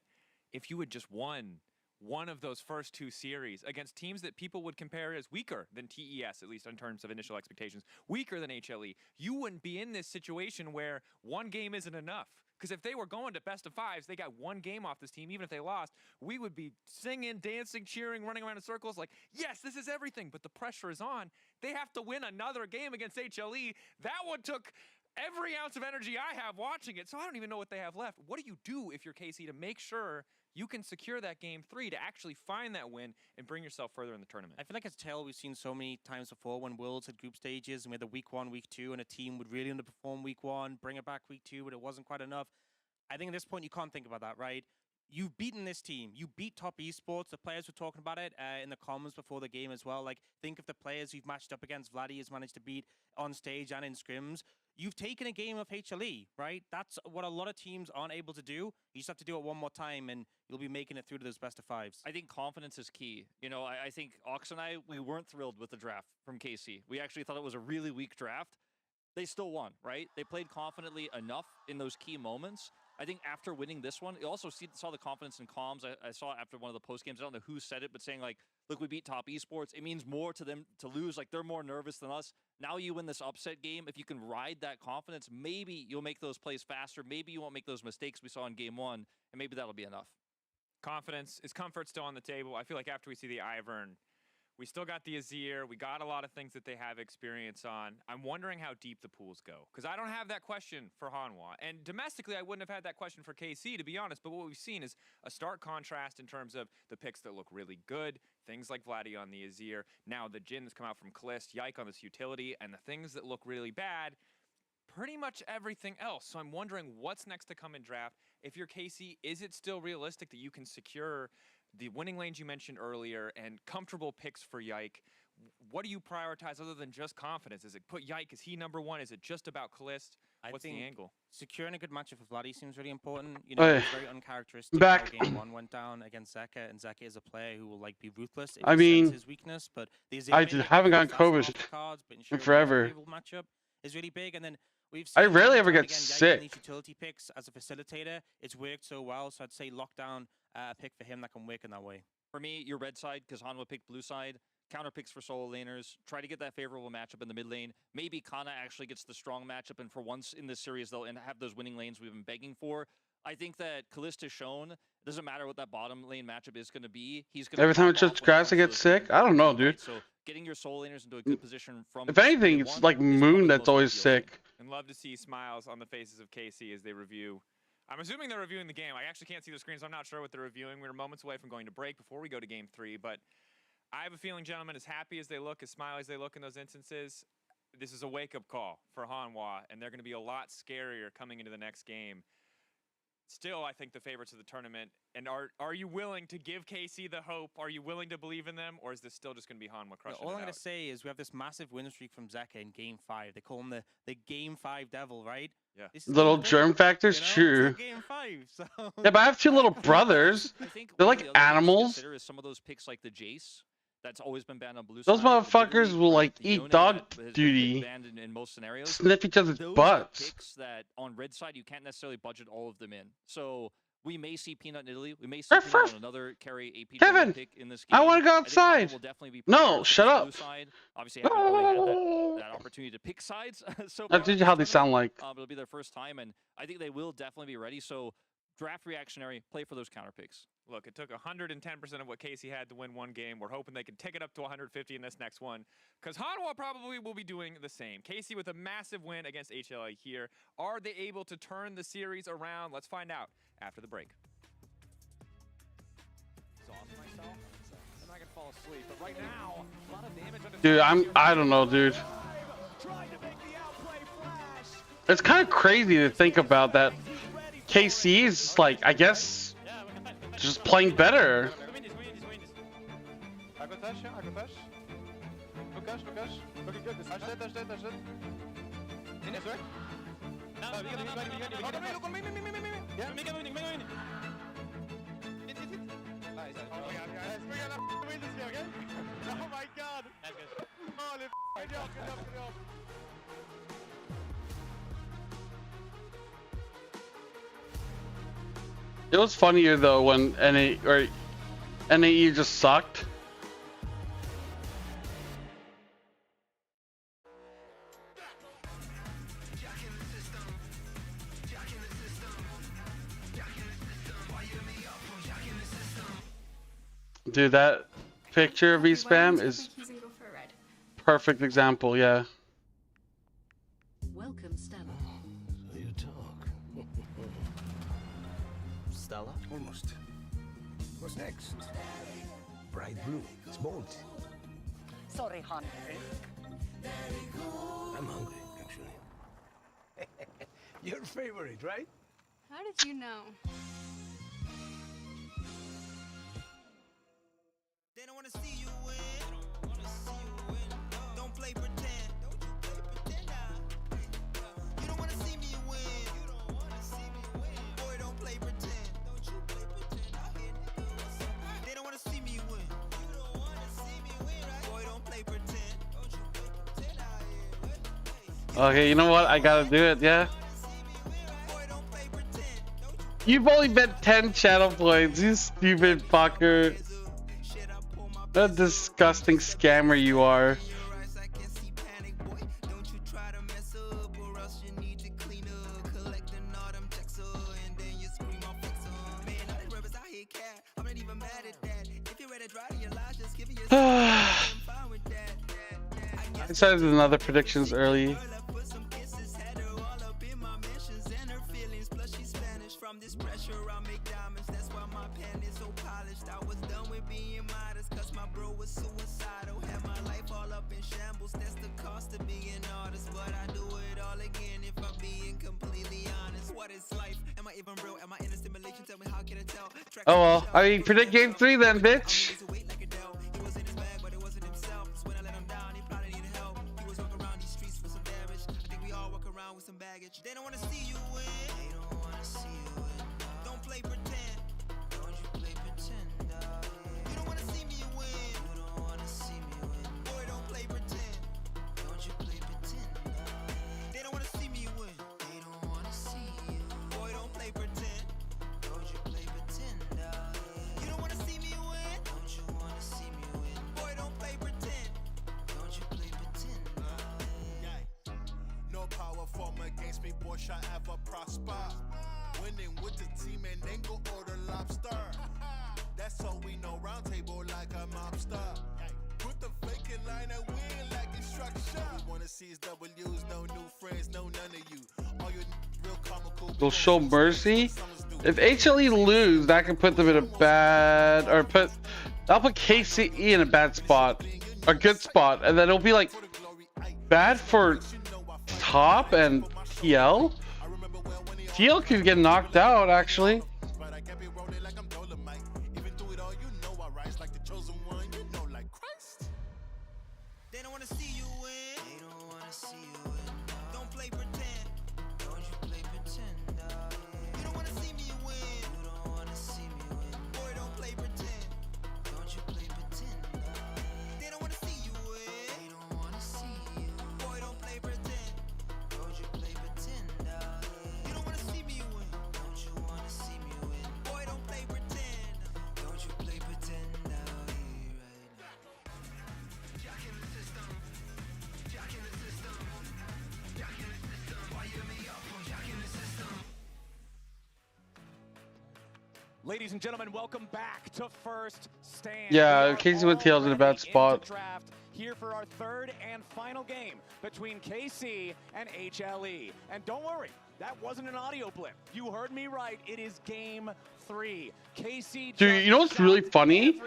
if you had just won one of those first 2 series against teams that people would compare as weaker than TES, at least in terms of initial expectations, weaker than HLE, you wouldn't be in this situation where one game isn't enough. Because if they were going to best of 5s, they got one game off this team, even if they lost, we would be singing, dancing, cheering, running around in circles like, yes, this is everything. But the pressure is on. They have to win another game against HLE. That one took every ounce of energy I have watching it, so I don't even know what they have left. What do you do if you're KC to make sure you can secure that game 3 to actually find that win and bring yourself further in the tournament? I feel like it's a tale we've seen so many times before when Worlds had group stages and we had the week 1, week 2, and a team would really underperform week 1, bring it back week 2, but it wasn't quite enough. I think at this point you can't think about that, right? You've beaten this team. You beat Top Esports. The players were talking about it in the comments before the game as well. Like, think of the players you've matched up against. Vladdy has managed to beat on stage and in scrims. You've taken a game of HLE, right? That's what a lot of teams aren't able to do. You just have to do it one more time, and you'll be making it through to those best of 5s. I think confidence is key. You know, I think Ox and I, we weren't thrilled with the draft from KC. We actually thought it was a really weak draft. They still won, right? They played confidently enough in those key moments. I think after winning this one, you also saw the confidence in comms. I saw after one of the post games, I don't know who said it, but saying like, look, we beat Top Esports. It means more to them to lose. Like, they're more nervous than us. Now you win this upset game. If you can ride that confidence, maybe you'll make those plays faster. Maybe you won't make those mistakes we saw in game 1, and maybe that'll be enough. Confidence. Is comfort still on the table? I feel like after we see the Ivern, we still got the Azir. We got a lot of things that they have experience on. I'm wondering how deep the pools go, because I don't have that question for Hanwha. And domestically, I wouldn't have had that question for KC, to be honest. But what we've seen is a stark contrast in terms of the picks that look really good, things like Vladdy on the Azir, now the Jhin that's come out from Kalist, Yike on this utility, and the things that look really bad, pretty much everything else. So I'm wondering what's next to come in draft. If you're KC, is it still realistic that you can secure the winning lanes you mentioned earlier and comfortable picks for Yike? What do you prioritize other than just confidence? Is it put Yike? Is he number 1? Is it just about Kalist? What's the angle? Securing a good matchup for Vladdy seems really important. You know, it's very uncharacteristic how game 1 went down against Zeka, and Zeka is a player who will like be ruthless if he senses his weakness. But I haven't gotten Kovic in forever. Matchup is really big, and then we've I seen rarely ever get again, sick. These utility picks as a facilitator, it's worked so well. So I'd say lock down a pick for him that can work in that way. For me, your red side, because Hanwha picked blue side. Counter picks for solo laners. Try to get that favorable matchup in the mid lane. Maybe Kana actually gets the strong matchup, and for once in this series, they'll have those winning lanes we've been begging for. I think that Kalist has shown it doesn't matter what that bottom lane matchup is going to be. He's going Every time it's just grass to get sick? I don't know, dude. So getting your solo laners into a good position from... If anything, it's like Moon that's always sick. And love to see smiles on the faces of KC as they review. I'm assuming they're reviewing the game. I actually can't see the screen, so I'm not sure what they're reviewing. We're moments away from going to break before we go to game 3, but I have a feeling, gentlemen, as happy as they look, as smiley as they look in those instances, this is a wake-up call for Hanwha, and they're going to be a lot scarier coming into the next game. Still, I think the favorites of the tournament. And are you willing to give KC the hope? Are you willing to believe in them? Or is this still just going to be Hanwha crushing All I'm going to say is we have this massive win streak from Zeka in Game 5. They call him the Game 5 Devil, right? Yeah. Little germ factors, true. Game 5, so... Yeah, but I have 2 little brothers. They're like animals. Consider is some of those picks like the Jace. That's always been banned on blue Those side. motherfuckers will like eat dog duty, in most scenarios. sniff each other's Those butts. Are picks that on red side you can't necessarily budget all of them in. So we may see Peanut in Italy. We may see Peanut on another carry AP Kevin, pick in this game. I want to go outside. Will definitely be No, shut up. blue side. Obviously, haven't really had that opportunity to pick sides. So That's usually how they sound like. But it'll be their first time, and I think they will definitely be ready. So draft reactionary, play for those counter picks. Look, it took 110% of what KC had to win one game. We're hoping they can take it up to 150 in this next one, because Hanwha probably will be doing the same. KC with a massive win against HLE here. Are they able to turn the series around? Let's find out after the break. I can fall asleep, but right now, a lot of damage on Dude, I don't know, dude. It's kind of crazy to think about that. KC is like, I guess, just playing better. I go touch, yeah, I go touch. Lucas. Looking good. Touch that. In it, right? my god! That's good. Holy good job, good job, good job. It was funnier though when NAE just sucked. Dude, that picture of V-Spam is perfect example, yeah. Welcome, Stella. So you talk. Stella? Almost. What's next? Bright blue. It's bold. Sorry, hon. I'm hungry, actually. Your favorite, right? How did you know? They don't wanna see you win. Don't play pretend. You don't wanna see me win. Boy, don't play pretend. They don't wanna see me win. Boy, don't play pretend. Okay, you know what? I gotta do it, yeah? You've only bet 10 channel points, you stupid fucker. What a disgusting scammer you are. I decided another predictions early. Oh well, I mean, predict game 3 then, bitch. They don't wanna see you win. They don't wanna see you win. Don't play pretend. Don't you play pretend. You don't wanna see me win. You don't wanna see me win. Boy, don't play pretend. Don't you play pretend. They don't wanna see me win. They don't wanna see you. Boy, don't play pretend. Don't you play pretend. You don't wanna see me win. Don't you wanna see me win. Boy, don't play pretend. Don't you play pretend. No power form against me, boy, shall ever prosper. Winning with the team and then go order lobster. That's all we know, round table like a mobster. Put the fake in line and win like instruction. All we wanna see is W's, no new friends, no none of you. All you real comical. They'll show mercy. If HLE lose, that can put them in a bad, or I'll put KCE in a bad spot, a good spot, and then it'll be like bad for top and TL. TL could get knocked out actually. They don't wanna see you win. They don't wanna see you win. Don't play pretend. Don't you play pretend. You don't wanna see me win. You don't wanna see me win. Boy, don't play pretend. Don't you play pretend. They don't wanna see you win. They don't wanna see you. Boy, don't play pretend. Don't you play pretend. You don't wanna see me win. Don't you wanna see me win. Boy, don't play pretend. Don't you play pretend. Ladies and gentlemen, welcome back to First Stand. Yeah, KC with TL's in a bad spot. Draft here for our third and final game between KC and HLE. And don't worry, that wasn't an audio blip. You heard me right. It is game 3. KC. Dude, you know what's really funny?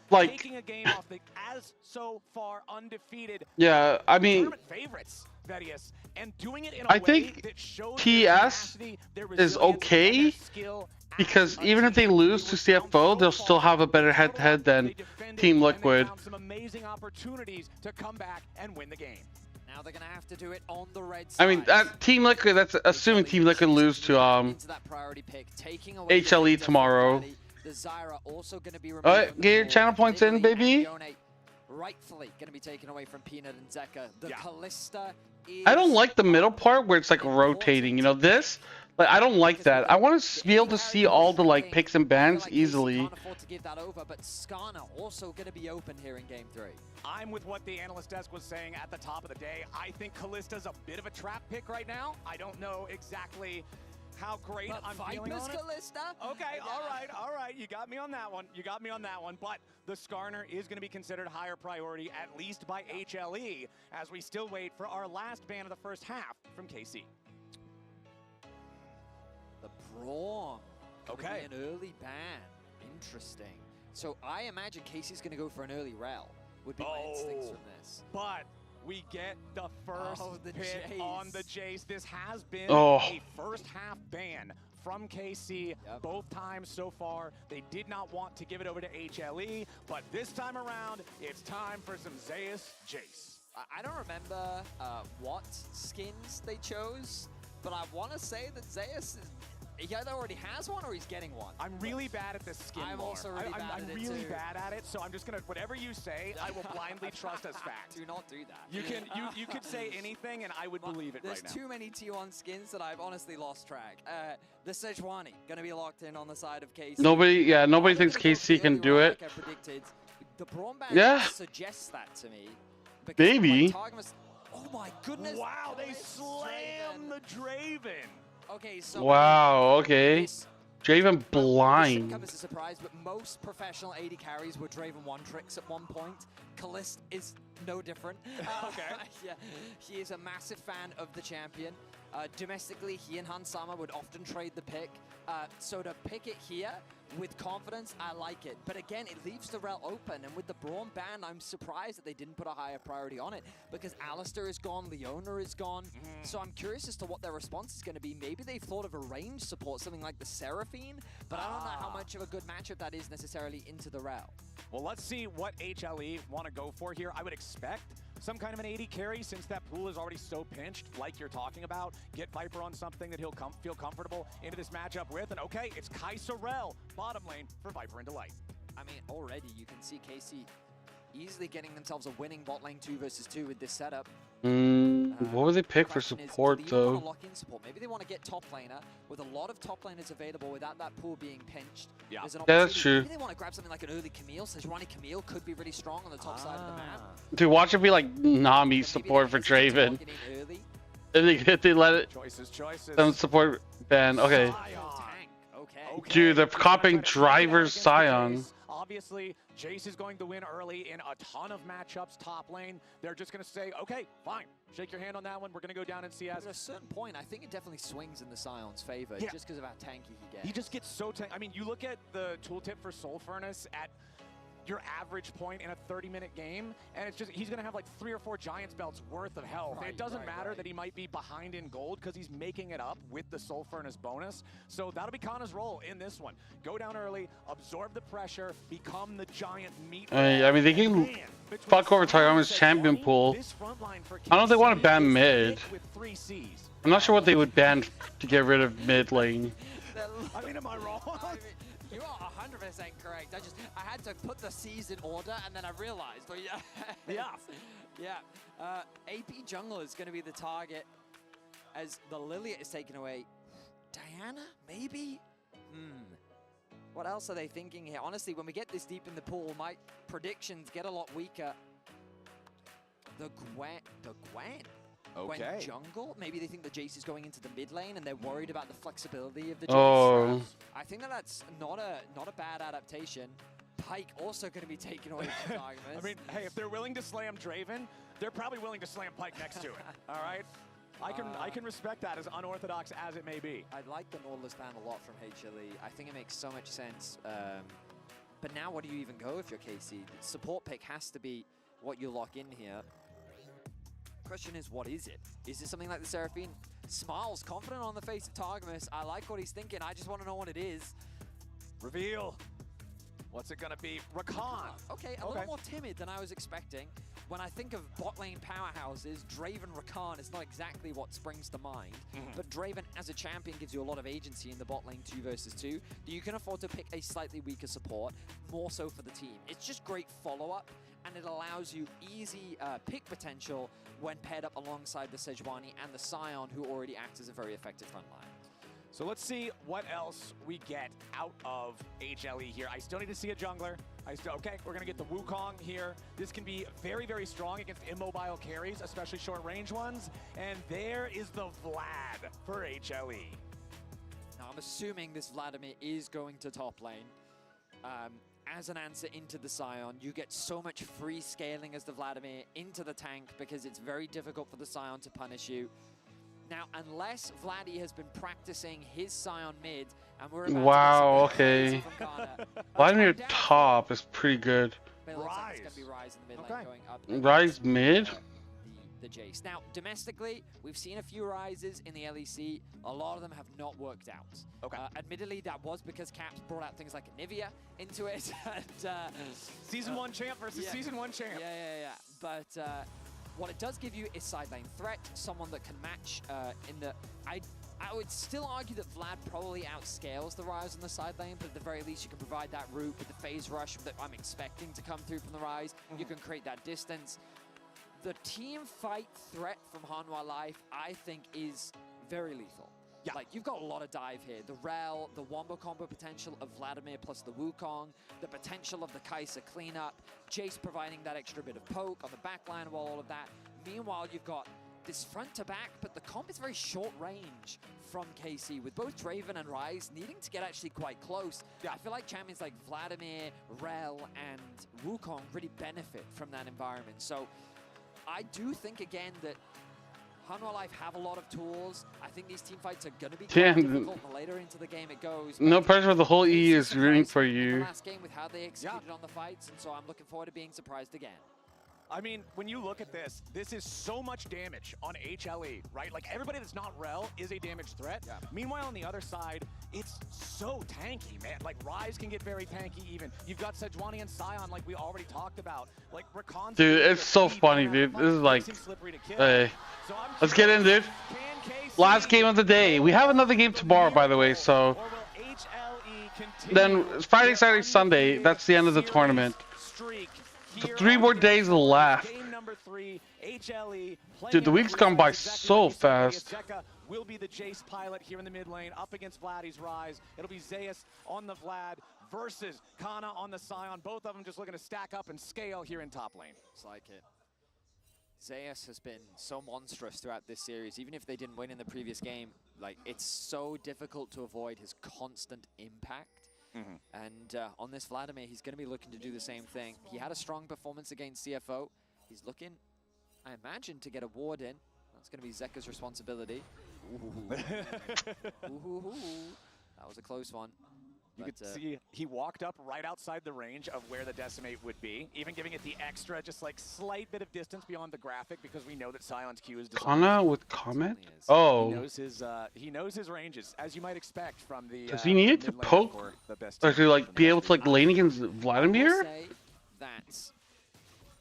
Like, taking a game off the as so far undefeated. Yeah, I mean, favorites, Vedius, and doing it in a I way think that shows TS is okay because even if they lose to CFO, they'll still have a better head-to-head than Team Liquid. some amazing opportunities to come back and win the game. Now they're gonna have to do it on the red I mean, Team Liquid, that's assuming Team Liquid lose to HLE tomorrow. The Zyra also gonna be Alright, get your channel points in, baby. rightfully going to be taken away from Peanut and Zeka. The Callista is... I don't like the middle part where it's like rotating. You know, this, like, I don't like that. I want to be able to see all the like picks and bans easily. Can't afford to give that over, but Skarner also going to be open here in Game 3. I'm with what the analyst desk was saying at the top of the day. I think Callista's a bit of a trap pick right now. I don't know exactly how great I'm feeling on it. Callista. Okay, all right. You got me on that one. But the Skarner is going to be considered higher priority, at least by HLE, as we still wait for our last ban of the first half from KC. The Braum. Okay. An early ban. Interesting. So I imagine Casey's going to go for an early rel. Would be my instincts from this. But we get the first hit on the Jace. This has been a first half ban from KC both times so far. They did not want to give it over to HLE, but this time around, it's time for some Zeus Jace. I don't remember what skins they chose, but I want to say that Zeus is... He either already has one or he's getting one. I'm really bad at this skin I'm lore. also really bad at it I'm really too. bad at it, so I'm just gonna, whatever you say, I will blindly trust as fact. Do not do that. You could say anything and I would believe it right now. There's too many T1 skins that I've honestly lost track. The Sejuani gonna be locked in on the side of KC. Nobody thinks KC can do it. Like I predicted. The Braum ban suggests that to me. Maybe. Oh my goodness. Wow, they slammed the Draven. Okay, so wow, okay. Draven blind. Shouldn't come as a surprise, but most professional AD carries were Draven one tricks at one point. Callista is no different. Yeah, he is a massive fan of the champion. Domestically, he and Hansama would often trade the pick. So to pick it here with confidence, I like it. But again, it leaves the rel open. And with the Braum ban, I'm surprised that they didn't put a higher priority on it because Alistair is gone, Leona is gone. So I'm curious as to what their response is going to be. Maybe they've thought of a range support, something like the Seraphine, but I don't know how much of a good matchup that is necessarily into the rel. Well, let's see what HLE want to go for here. I would expect some kind of an AD carry since that pool is already so pinched, like you're talking about. Get Viper on something that he'll feel comfortable into this matchup with. And okay, it's Kai Sorel, bottom lane for Viper and Delight. I mean, already you can see KC easily getting themselves a winning bot lane 2 versus 2 with this setup. What would they pick for support though? Lock in support. Maybe they want to get top laner with a lot of top laners available without that pool being pinched. Yeah, that's true. Maybe they want to grab something like an early Camille. Sejuani Camille could be really strong on the top side of the map. Dude, watch it be like Nami support for Draven. If they let it them support ban. Okay. Dude, they're copying Driver's Scion. Obviously, Jace is going to win early in a ton of matchups top lane. They're just going to say, okay, fine. Shake your hand on that one. We're going to go down in CS. At a certain point, I think it definitely swings in the Scion's favor just because of how tanky he gets. He just gets so tanky. I mean, you look at the tooltip for Soul Furnace at your average point in a 30-minute game, and it's just he's going to have like 3 or 4 Giants belts worth of health. It doesn't matter that he might be behind in gold because he's making it up with the Soul Furnace bonus. So that'll be Kana's role in this one. Go down early, absorb the pressure, become the giant meat. I mean, they can fuck over Tyarama's champion pool. I don't know if they want to ban mid. I'm not sure what they would ban to get rid of mid lane. I mean, am I wrong? You are 100% correct. I had to put the C's in order, and then I realized. But AP Jungle is going to be the target as the Lilia is taken away. Diana, maybe? What else are they thinking here? Honestly, when we get this deep in the pool, my predictions get a lot weaker. The Gwen jungle? Maybe they think the Jace is going into the mid lane and they're worried about the flexibility of the Jace. I think that's not a bad adaptation. Pyke also going to be taken away from Darkness. I mean, hey, if they're willing to slam Draven, they're probably willing to slam Pyke next to it. All right? I can respect that, as unorthodox as it may be. I like the Nautilus ban a lot from HLE. I think it makes so much sense. But now what do you even go if you're KC? The support pick has to be what you lock in here. Question is, what is it? Is it something like the Seraphine? Smiles, confident on the face of Targamas. I like what he's thinking. I just want to know what it is. Reveal. What's it gonna be? Rakan. Okay, a little more timid than I was expecting. When I think of bot lane powerhouses, Draven Rakan is not exactly what springs to mind. But Draven as a champion gives you a lot of agency in the bot lane 2 versus 2. You can afford to pick a slightly weaker support, more so for the team. It's just great follow-up, and it allows you easy pick potential when paired up alongside the Sejuani and the Scion, who already acts as a very effective front line. So let's see what else we get out of HLE here. I still need to see a jungler. Okay, we're gonna get the Wukong here. This can be very, very strong against immobile carries, especially short range ones. And there is the Vlad for HLE. Now I'm assuming this Vladimir is going to top lane. As an answer into the Scion, you get so much free scaling as the Vladimir into the tank because it's very difficult for the Scion to punish you. Now, unless Vladdy has been practicing his Scion mid, and we're about to get some from Ghana, Vladimir top is pretty good. It looks like it's going to be Rise in the mid lane going up. Rise mid? The Jace. Now, domestically, we've seen a few rises in the LEC. A lot of them have not worked out. Admittedly, that was because Caps brought out things like Anivia into it. And, Season 1 champ versus Season 1 champ. Yeah. But what it does give you is side lane threat, someone that can match in the... I would still argue that Vlad probably outscales the Rise on the side lane, but at the very least you can provide that route with the phase rush that I'm expecting to come through from the Rise. You can create that distance. The team fight threat from Hanwha Life, I think, is very lethal. Like, you've got a lot of dive here. The Rel, the Wombo combo potential of Vladimir plus the Wukong, the potential of the Kai'Sa cleanup, Jace providing that extra bit of poke on the backline while all of that. Meanwhile, you've got this front to back, but the comp is very short range from KC, with both Draven and Rise needing to get actually quite close. I feel like champions like Vladimir, Rel, and Wukong really benefit from that environment. So I do think, again, that Hanwha Life have a lot of tools. I think these team fights are going to be quite difficult, and later into the game it goes. No pressure, the whole E is rooting for you. Last game with how they executed on the fights, and so I'm looking forward to being surprised again. I mean, when you look at this is so much damage on HLE, right? Like, everybody that's not Rel is a damage threat. Meanwhile, on the other side, it's so tanky, man. Like, Rise can get very tanky even. You've got Sejuani and Scion, like we already talked about. Like, Rakan's... Dude, it's so funny, dude. This is like... Hey. Let's get in, dude. Last game of the day. We have another game tomorrow, by the way, so... Then, Friday, Saturday, Sunday, that's the end of the tournament. So 3 more days left. Dude, the week's gone by so fast. Will be the Jace pilot here in the mid lane up against Vladdy's Rise. It'll be Zeus on the Vlad versus Kana on the Scion. Both of them just looking to stack up and scale here in top lane. It's like it. Zeus has been so monstrous throughout this series. Even if they didn't win in the previous game, like, it's so difficult to avoid his constant impact. And on this Vladimir, he's going to be looking to do the same thing. He had a strong performance against CFO. He's looking, I imagine, to get a ward in. That's going to be Zeka's responsibility. That was a close one. You could see he walked up right outside the range of where the Decimate would be, even giving it the extra, just like slight bit of distance beyond the graphic, because we know that Sion's Q is designed. Kana with comment? Oh. He knows his ranges, as you might expect from the. Does he need to poke, or to like be able to like lane against Vladimir? That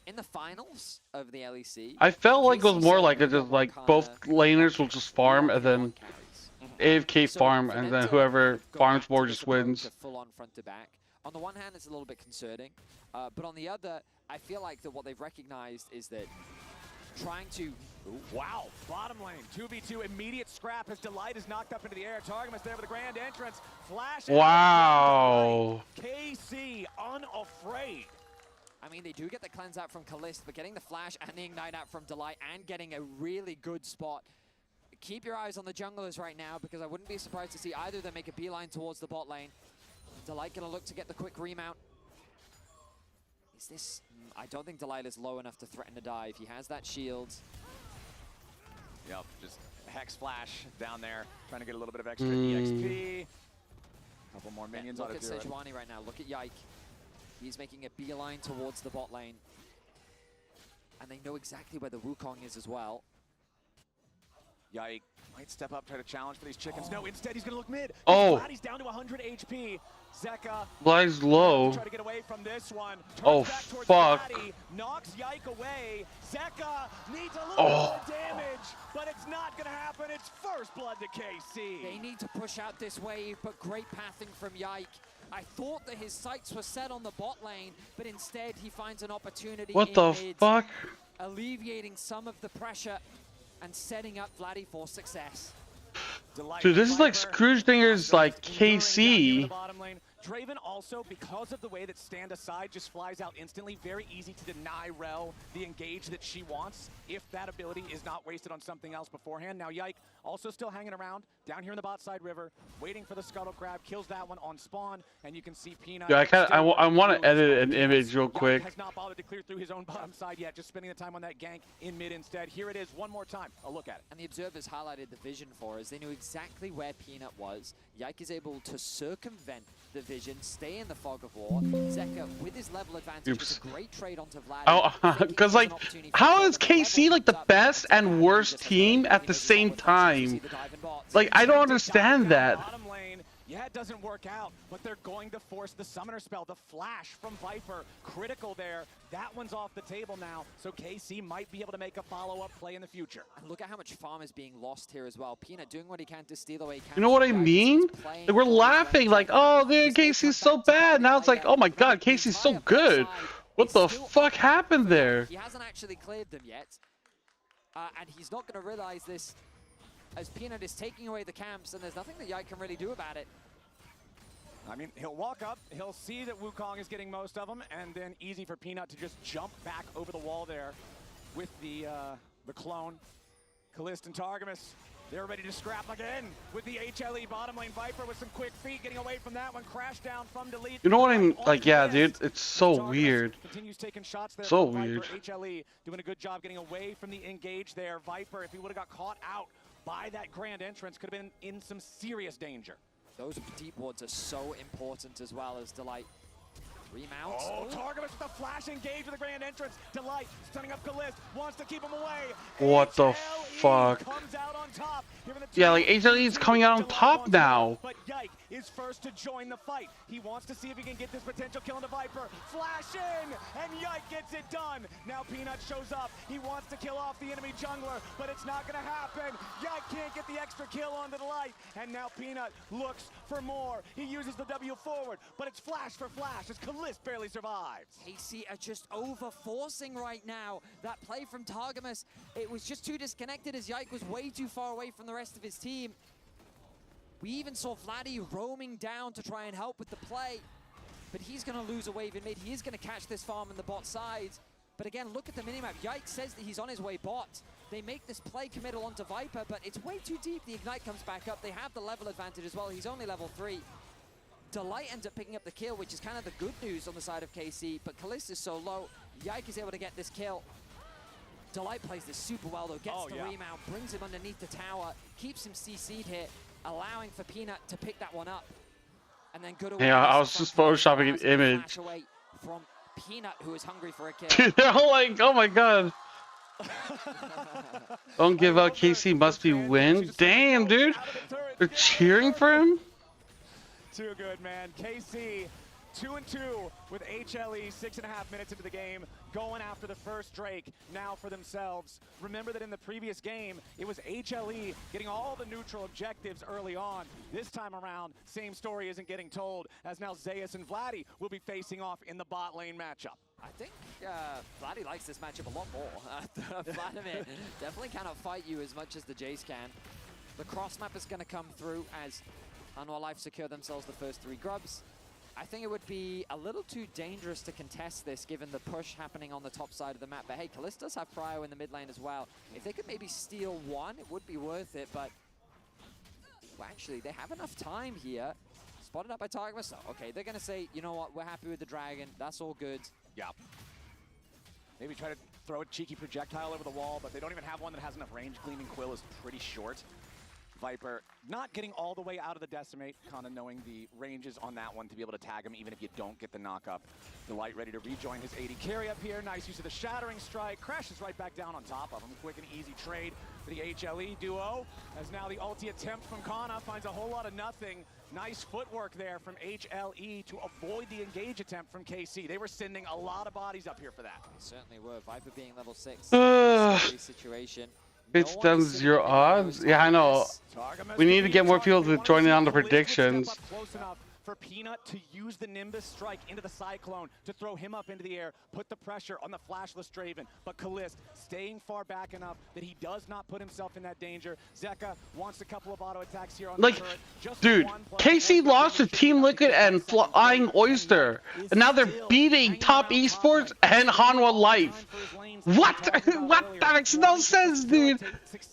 in the finals of the LEC, I felt like it was more like it just like both laners will just farm and then AFK farm, and then whoever farms more just wins. Full on front to back. On the one hand, it's a little bit concerning, but on the other, I feel like that what they've recognized is that trying to... Wow, bottom lane, 2v2, immediate scrap as Delight is knocked up into the air. Targamas there with the grand entrance. Flash. Wow. KC unafraid. I mean, they do get the cleanse out from Kalist, but getting the flash and the ignite out from Delight and getting a really good spot. Keep your eyes on the junglers right now, because I wouldn't be surprised to see either of them make a beeline towards the bot lane. Delight gonna look to get the quick remount. Is this... I don't think Delight is low enough to threaten a dive. He has that shield. Yep, just Hex Flash down there, trying to get a little bit of extra EXP. A couple more minions on it. Look at Sejuani right now. Look at Yike. He's making a beeline towards the bot lane. And they know exactly where the Wukong is as well. Yike might step up, try to challenge for these chickens. No, instead he's gonna look mid. Oh. He's down to 100 HP. Zeka Vladi's low. try to get away from this one. Oh, fuck. Vladdy, knocks Yike away. Zeka needs a little more damage, but it's not gonna happen. It's first blood to KC. They need to push out this wave, but great pathing from Yike. I thought that his sights were set on the bot lane, but instead he finds an opportunity. What the fuck? Alleviating some of the pressure and setting up Vladdy for success. Dude, this is like Scroogedinger's like KC. Draven also, because of the way that stand aside just flies out instantly, very easy to deny Rel the engage that she wants if that ability is not wasted on something else beforehand. Now Yike also still hanging around down here in the bot side river, waiting for the scuttle crab, kills that one on spawn, and you can see Peanut. Yeah, I want to edit an image real quick. Has not bothered to clear through his own bottom side yet, just spending the time on that gank in mid instead. Here it is one more time. A look at it. And the observers highlighted the vision for us. They knew exactly where Peanut was. Yike is able to circumvent the vision, stay in the fog of war. Zeka, with his level advantage, is a great trade onto Vlad. Oh, because like, how is KC like the best and worst team at the same time? Like, I don't understand that. Bottom lane, yeah, it doesn't work out, but they're going to force the summoner spell. The flash from Viper, critical there. That one's off the table now, so KC might be able to make a follow-up play in the future. And look at how much farm is being lost here as well. Peanut doing what he can to steal away. You know what I mean? Like, we're laughing like, oh, the KC's so bad. Now it's like, oh my god, KC's so good. What the fuck happened there? He hasn't actually cleared them yet, and he's not going to realize this as Peanut is taking away the camps, and there's nothing that Yike can really do about it. I mean, he'll walk up, he'll see that Wukong is getting most of them, and then easy for Peanut to just jump back over the wall there with the clone. Kalist and Targamas, they're ready to scrap again with the HLE bottom lane. Viper with some quick feet, getting away from that one. Crash down from delete. You know what I'm like? Yeah, dude, it's so weird. Continues taking shots there. So Viper, weird. HLE doing a good job getting away from the engage there. Viper, if he would have got caught out by that grand entrance, could have been in some serious danger. Those deep wards are so important as well as Delight. Remount. Oh, Targamas with the flash engage with the grand entrance. Delight stunning up Kalist, wants to keep him away. What the fuck? Comes out on top. Yeah, like HLE is coming out on top now. But Yike is first to join the fight. He wants to see if he can get this potential kill into Viper. Flash in, and Yike gets it done. Now Peanut shows up. He wants to kill off the enemy jungler, but it's not gonna happen. Yike can't get the extra kill onto the light, and now Peanut looks for more. He uses the W forward, but it's flash for flash as Kalist barely survives. KC are just over-forcing right now. That play from Targamas, it was just too disconnected as Yike was way too far away from the rest of his team. We even saw Vladdy roaming down to try and help with the play, but he's going to lose a wave in mid. He is going to catch this farm in the bot side. But again, look at the minimap. Yike says that he's on his way bot. They make this play committal onto Viper, but it's way too deep. The Ignite comes back up. They have the level advantage as well. He's only level 3. Delight ends up picking up the kill, which is kind of the good news on the side of KC, but Kalist is so low. Yike is able to get this kill. Delight plays this super well though, gets the remount, brings him underneath the tower, keeps him CC'd here, allowing for Peanut to pick that one up. And then good away. Yeah, I was just photoshopping an image. Away from Peanut, who is hungry for a kill. Dude, they're all like, oh my god. Don't give up, KC must be win. Damn, dude. They're cheering for him? Too good, man. KC 2-2 with HLE, 6.5 minutes into the game, going after the first Drake now for themselves. Remember that in the previous game, it was HLE getting all the neutral objectives early on. This time around, same story isn't getting told, as now Zeus and Vladdy will be facing off in the bot lane matchup. I think Vladdy likes this matchup a lot more. Vladimir definitely cannot fight you as much as the Jace can. The cross map is going to come through as Hanwha Life secure themselves the first 3 grubs. I think it would be a little too dangerous to contest this given the push happening on the top side of the map. But hey, Kalist does have Prio in the mid lane as well. If they could maybe steal one, it would be worth it, but well, actually, they have enough time here. Spotted up by Targamas. So, okay, they're going to say, you know what, we're happy with the dragon. That's all good. Yeah. Maybe try to throw a cheeky projectile over the wall, but they don't even have one that has enough range. Gleaming Quill is pretty short. Viper not getting all the way out of the decimate, kind of knowing the ranges on that one to be able to tag him even if you don't get the knock up. Delight ready to rejoin his 80 carry up here. Nice use of the Shattering Strike. Crashes right back down on top of him. Quick and easy trade for the HLE duo. As now the ulti attempt from Kana finds a whole lot of nothing. Nice footwork there from HLE to avoid the engage attempt from KC. They were sending a lot of bodies up here for that. They certainly were. Viper being level 6. Situation. It's done 0 odds. Yeah, I know. We need to get more people to join in on the predictions. For Peanut to use the Nimbus strike into the Cyclone to throw him up into the air, put the pressure on the flashless Draven. But Kalist staying far back enough that he does not put himself in that danger. Zeka wants a couple of auto attacks here on the turret. Just dude, KC lost to Team Liquid and Flying Oyster, and now they're beating Top Esports and Hanwha Life. What? What? That makes no sense, dude.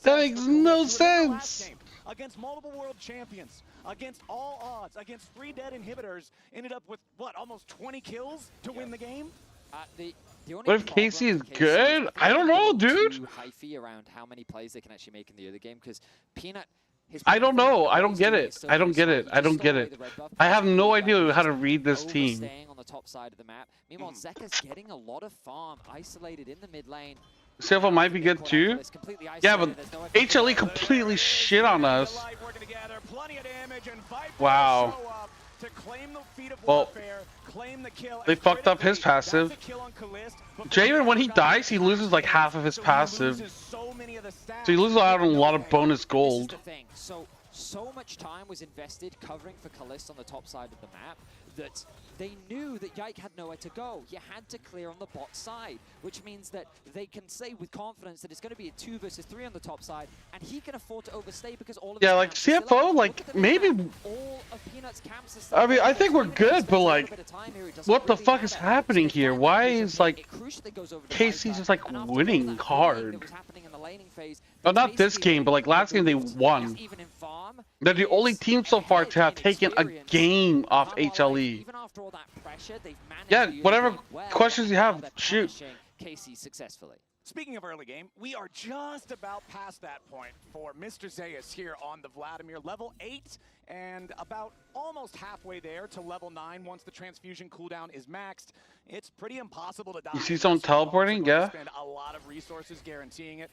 That makes no sense. Against multiple world champions, against all odds, against 3 dead inhibitors, ended up with, what, almost 20 kills to win the game? What if KC is good? I don't know, dude. Hyphy around how many plays they can actually make in the other game, because Peanut... I don't know. I don't get it. I don't get it. I don't get it. I have no idea how to read this team. Staying on the top side of the map. Meanwhile, Zeka's getting a lot of farm isolated in the mid lane. CFO might be good too. Yeah, but HLE completely shit on us. Wow. Well, they fucked up his passive. Draven, when he dies, he loses like half of his passive. So he loses out on a lot of bonus gold. So much time was invested covering for Kalist on the top side of the map that they knew that Yike had nowhere to go. You had to clear on the bot side, which means that they can say with confidence that it's going to be a 2 versus 3 on the top side, and he can afford to overstay because all of like CFO, like maybe. All of Peanut's camps I mean, I think we're good, but like, what the fuck is happening here? Why is like KC just like winning hard? Oh, not this game, but like last game they won. They're the only team so far to have taken a game off HLE. Yeah, whatever questions you have, shoot. KC successfully. Speaking of early game, we are just about past that point for Mr. Zeus here on the Vladimir. Level 8 and about almost halfway there to level 9 once the transfusion cooldown is maxed. It's pretty impossible to die. You see someone teleporting? Yeah. Spend a lot of resources guaranteeing it.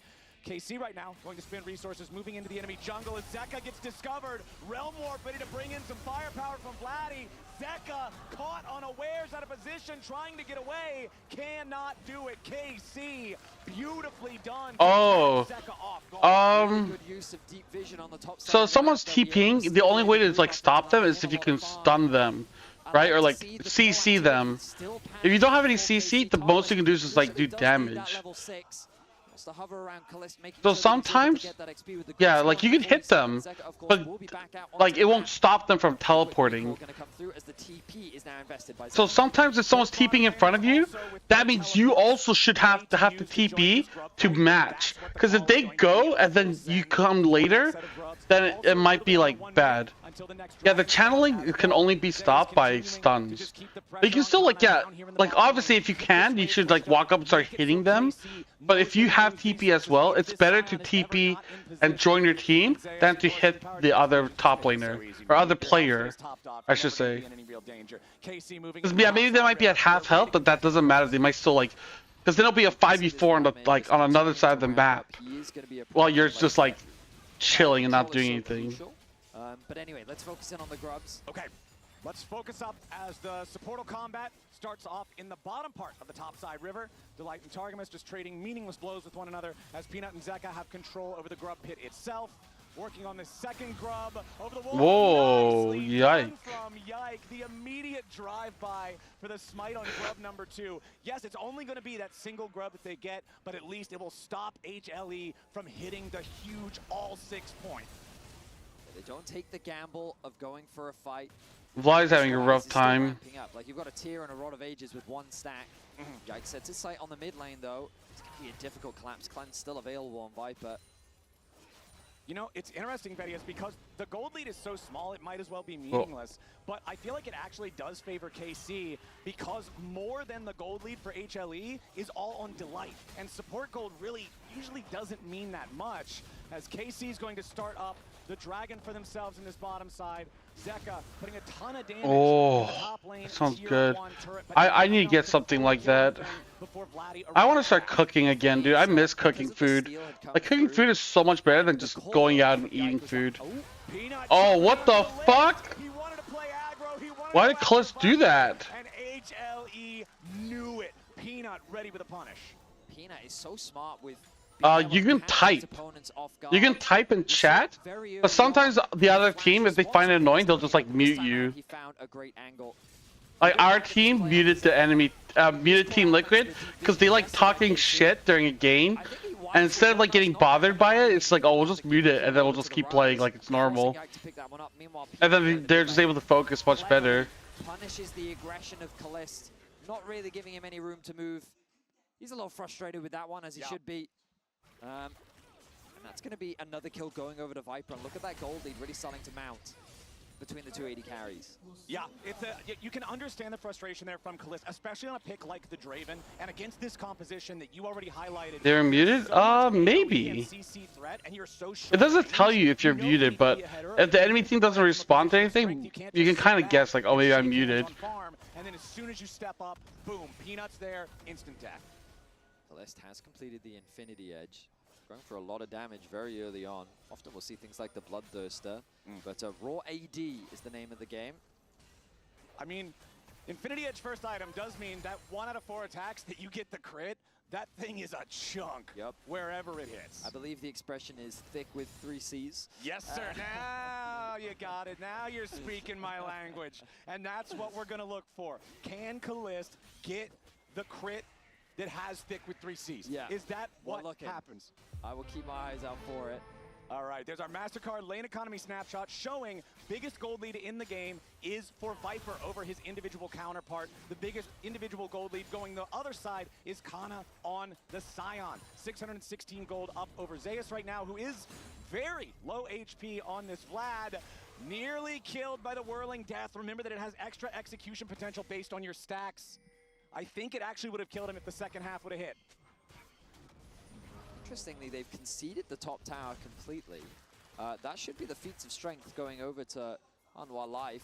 KC right now going to spend resources moving into the enemy jungle as Zeka gets discovered. Realm Warp ready to bring in some firepower from Vladdy. Zeka caught unawares out of position, trying to get away. Cannot do it. KC beautifully done. Oh. So if someone's TPing, the only way to like stop them is if you can stun them, right? Or like CC them. If you don't have any CC, the most you can do is just like do damage. So sometimes, yeah, like you can hit them, but like it won't stop them from teleporting. So sometimes if someone's TPing in front of you, that means you also should have to TP to match. Because if they go and then you come later, then it might be like bad. Yeah, the channeling can only be stopped by stuns. But you can still like, yeah, like obviously if you can, you should like walk up and start hitting them. But if you have TP as well, it's better to TP and join your team than to hit the other top laner or other player, I should say. Yeah, maybe they might be at half health, but that doesn't matter. They might still like, because then it'll be a 5v4 on the like on another side of the map, while you're just like chilling and not doing anything. But anyway, let's focus in on the grubs. Okay, let's focus up as the supportal combat starts off in the bottom part of the topside river. Delight and Targamas just trading meaningless blows with one another as Peanut and Zeka have control over the grub pit itself. Working on the second grub over the wall. Whoa, yike. From Yike, the immediate drive-by for the smite on grub number 2. Yes, it's only going to be that single grub that they get, but at least it will stop HLE from hitting the huge all-6 point. They don't take the gamble of going for a fight. Vlad's having a rough time. Like you've got a tier and a Rod of Ages with 1 stack. Yike sets his sight on the mid lane though. It's going to be a difficult collapse. Cleanse still available on Viper. You know, it's interesting, Betty, is because the gold lead is so small, it might as well be meaningless. But I feel like it actually does favor KC because more than the gold lead for HLE is all on Delight. And support gold really usually doesn't mean that much, as KC is going to start up the Dragon for themselves in this bottom side. Zeka putting a ton of damage in the top lane. That sounds good. I need to get something like that. I want to start cooking again, dude. I miss cooking food. Like, cooking food is so much better than just going out and eating food. Oh, what the fuck? Why did Kliss do that? And HLE knew it. Peanut ready with a punish. Peanut is so smart with you can type. You can type in chat, but sometimes the other team, if they find it annoying, they'll just like mute you. He found a great angle. Like our team muted the enemy, muted Team Liquid because they like talking shit during a game, and instead of like getting bothered by it, it's like, oh, we'll just mute it and then we'll just keep playing like it's normal. And then they're just able to focus much better. Punishes the aggression of Kalist, not really giving him any room to move. He's a little frustrated with that one, as he should be. And that's going to be another kill going over to Viper. And look at that gold lead really starting to mount between the 280 carries. Yeah, it's you can understand the frustration there from Kalist, especially on a pick like the Draven, and against this composition that you already highlighted. They're muted? Maybe. It doesn't tell you if you're muted, but if the enemy team doesn't respond to anything, you can kind of guess like, oh, maybe I'm muted. And then as soon as you step up, boom, Peanut's there, instant death. Kalist has completed the Infinity Edge, going for a lot of damage very early on. Often we'll see things like the Bloodthirster, but Raw AD is the name of the game. I mean, Infinity Edge first item does mean that 1 out of 4 attacks that you get the crit, that thing is a chunk wherever it hits. I believe the expression is thick with 3 Cs. Yes, sir. Now you got it. Now you're speaking my language. And that's what we're going to look for. Can Kalist get the crit that has thick with 3 Cs? Yeah. Is that what happens? I will keep my eyes out for it. All right, there's our MasterCard lane economy snapshot showing biggest gold lead in the game is for Viper over his individual counterpart. The biggest individual gold lead going the other side is Kana on the Scion. 616 gold up over Zeus right now, who is very low HP on this Vlad. Nearly killed by the Whirling Death. Remember that it has extra execution potential based on your stacks. I think it actually would have killed him if the second half would have hit. Interestingly, they've conceded the top tower completely. That should be the feats of strength going over to Hanwha Life.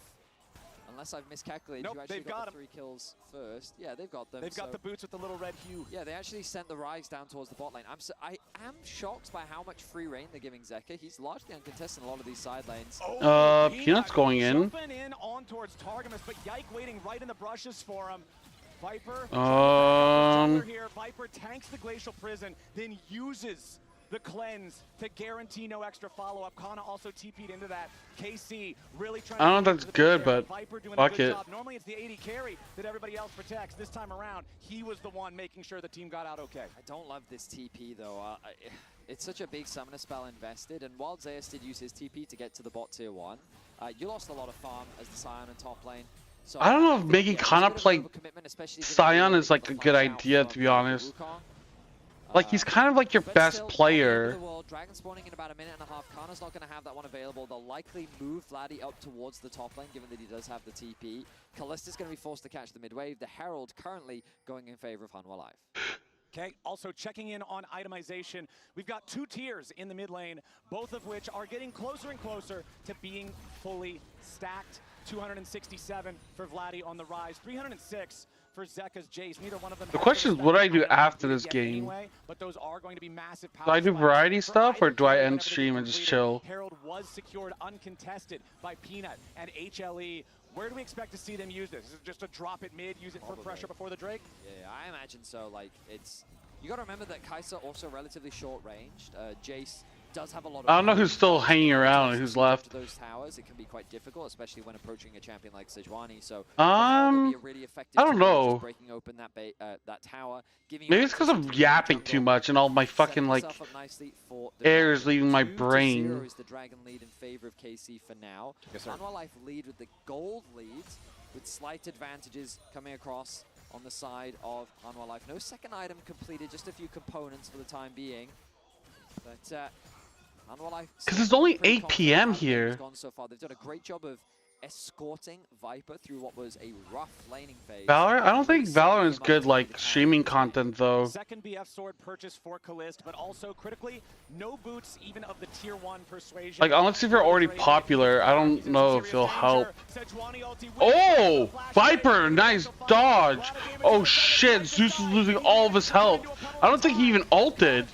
Unless I've miscalculated, nope, you actually got the 3 kills first. Yeah, they've got them. They've got the boots with the little red hue. Yeah, they actually sent the Ryze down towards the bot lane. I am shocked by how much free reign they're giving Zeka. He's largely uncontested in a lot of these side lanes. Peanut's going in. Jumping in on towards Targamas, but Yike waiting right in the brushes for him. Viper, here. Viper tanks the Glacial Prison, then uses the cleanse to guarantee no extra follow-up. Kana also TP'd into that. KC really trying I don't know if that's good, but Viper doing fuck a good it. job. Normally it's the 80 carry that everybody else protects. This time around, he was the one making sure the team got out okay. I don't love this TP though. It's such a big summoner spell invested, and while Zeus did use his TP to get to the bot tier 1, you lost a lot of farm as the Scion in top lane. So I don't know if making Kana play Scion is like a good idea, to be honest. Like, he's kind of like your best player. Dragon spawning in about a minute and a half. Kana's not going to have that one available. They'll likely move Vladdy up towards the top lane, given that he does have the TP. Kalista's going to be forced to catch the mid wave. The Herald currently going in favor of Hanwha Life. Okay, also checking in on itemization. We've got 2 tiers in the mid lane, both of which are getting closer and closer to being fully stacked. 267 for Vladdy on the Ryze, 306 for Zeka's Jace. Neither one of them. The question is, what do I do after this game? Anyway, but those are going to be massive. Do I do variety stuff, or do I end stream and just chill? Herald was secured uncontested by Peanut and HLE. Where do we expect to see them use this? Is it just a drop it mid, use it for pressure before the Drake? Yeah, I imagine so. Like, it's, you got to remember that Kai'Sa also relatively short ranged. Jace does have a lot of. I don't know who's still hanging around and who's left. Those towers, it can be quite difficult, especially when approaching a champion like Sejuani. So really I don't know. Breaking open that tower, maybe it's because I'm yapping too much and all my fucking like air is leaving my brain. 2-0 is the Dragon lead in favor of KC for now. Hanwha Life lead with the gold leads, with slight advantages coming across on the side of Hanwha Life. No second item completed, just a few components for the time being. But Because it's only 8 p.m. here. So far. They've done a great job of escorting Viper through what was a rough laning phase. Valor? I don't think Valor is good like streaming content though. Second BF sword purchase for Kalist, but also critically, no boots even of the tier 1 persuasion. Like unless if you're already popular, I don't know if it'll help. Oh! Viper! Nice dodge! Oh shit, Zeus is losing all of his health. I don't think he even ulted.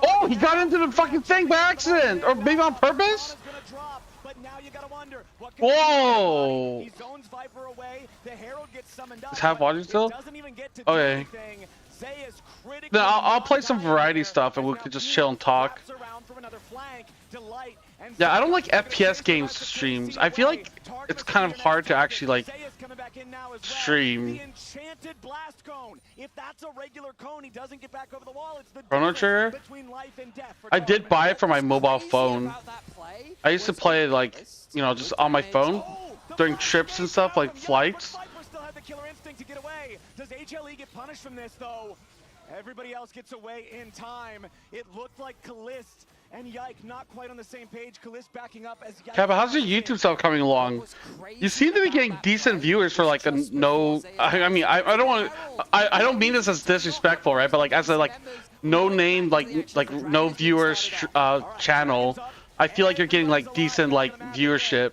Oh, he got into the fucking thing by accident! Or maybe on purpose? Whoa! Is half watching still? Okay. Then I'll play some variety stuff and we could just chill and talk. Yeah, I don't like FPS games streams. I feel like it's kind of hard to actually like stream. Chrono Trigger? I did buy it for my mobile phone. I used to play it like, you know, just on my phone during trips and stuff, like flights. Does HLE get punished from this though? Everybody else gets away in time. It looked like Kalist and Yike not quite on the same page. Kalist backing up as Yike. Yeah, but how's your YouTube stuff coming along? You seem to be getting decent viewers for like the no. I mean, I don't want to. I don't mean this as disrespectful, right? But like as a like no name like no viewers channel, I feel like you're getting like decent like viewership.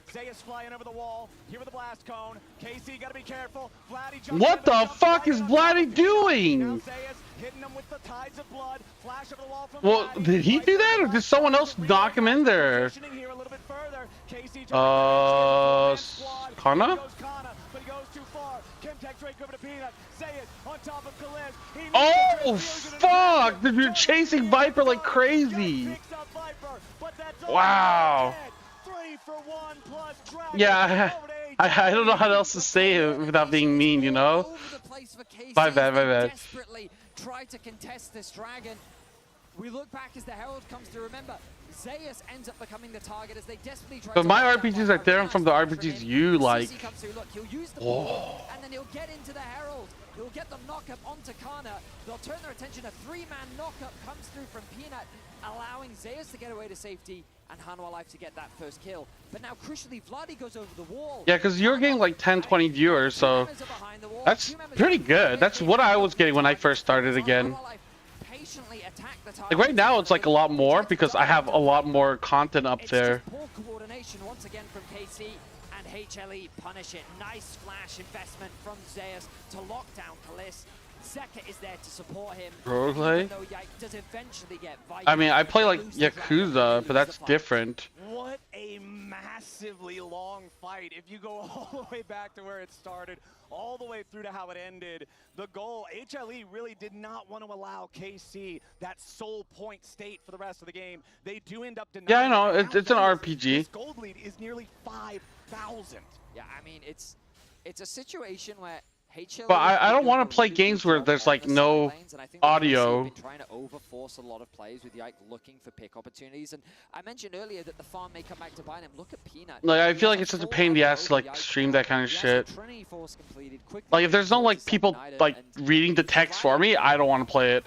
What the fuck is Vladdy doing? Well, did he do that or did someone else knock him in there? Kana? Oh, fuck! You're chasing Viper like crazy. Wow. Yeah, I don't know how else to say it without being mean, you know? My bad, my bad. Try to contest this dragon. We look back as the Herald comes to remember. Zeus ends up becoming the target as they desperately try. But my RPGs are different from the RPGs you like. Oh. And then he'll get into the Herald. He'll get the knockup onto Kana. They'll turn their attention. A 3-man knockup comes through from Peanut, allowing Zeus to get away to safety and Hanwha Life to get that first kill. But now, crucially, Vladdy goes over the wall. Yeah, because you're getting like 10, 20 viewers, so that's pretty good. That's what I was getting when I first started again. Like right now, it's like a lot more because I have a lot more content up there. Poor coordination once again from KC and HLE punish it. Nice flash investment from Zeus to lock down Kalist. Zeka is there to support him. Roleplay? Does eventually get I mean, I play like Yakuza, but that's different. What a massively long fight. If you go all the way back to where it started, all the way through to how it ended, the goal, HLE really did not want to allow KC that sole point state for the rest of the game. They do end up denying. Yeah, I know. It's an RPG. This gold lead is nearly 5,000. Yeah, I mean, it's a situation where HLE, but I don't want to play games where there's like no audio. Been trying to overforce a lot of plays with Yike looking for pick opportunities, and I mentioned earlier that the farm may come back to bite him. Look at Peanut. Like I feel like it's such a pain in the ass to like stream that kind of shit. Like if there's no like people like reading the text for me, I don't want to play it.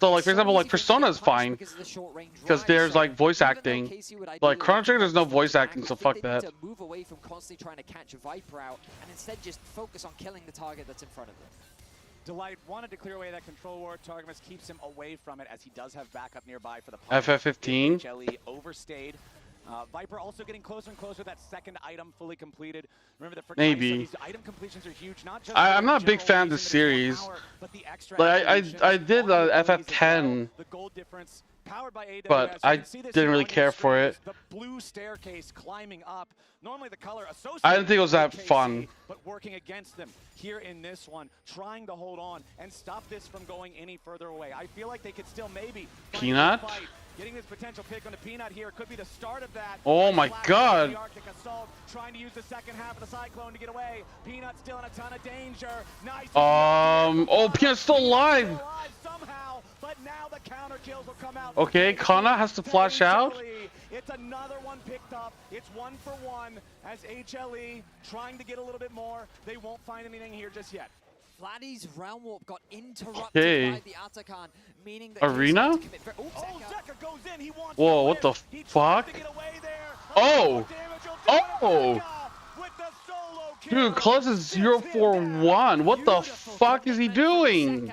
So like for example, like Persona is fine because there's like voice acting. Like Chrono Trigger, there's no voice acting, so fuck that. Move away from constantly trying to catch a Viper out and instead just focus on killing the target that's in front of them. Delight wanted to clear away that control ward. Targamas keeps him away from it as he does have backup nearby for the FF15. HLE overstayed. Viper also getting closer and closer. That second item fully completed. Remember that for maybe these item completions are huge. Not just I'm not a big fan of the series. Like I did FF10. The gold difference powered by AWS. But I didn't really care for it. The blue staircase climbing up. Normally the color associated. I didn't think it was that fun. But working against them here in this one, trying to hold on and stop this from going any further away. I feel like they could still maybe Peanut. Getting this potential pick on the Peanut here could be the start of that. Oh my god. Assault, trying to use the second half of the Cyclone to get away. Peanut still in a ton of danger. Nice. Oh, Peanut's still alive. Somehow, but now the counter kills will come out. Okay, Kana has to flash out. It's another one picked up. It's 1 for 1 as HLE trying to get a little bit more. They won't find anything here just yet. Vladdy's Realm Warp got interrupted Okay. by the Atakan, meaning that Arena? Zeka goes in. He wants Whoa, what the fuck? Oh! Oh! Dude, close is 0-4-1. What the fuck is he doing?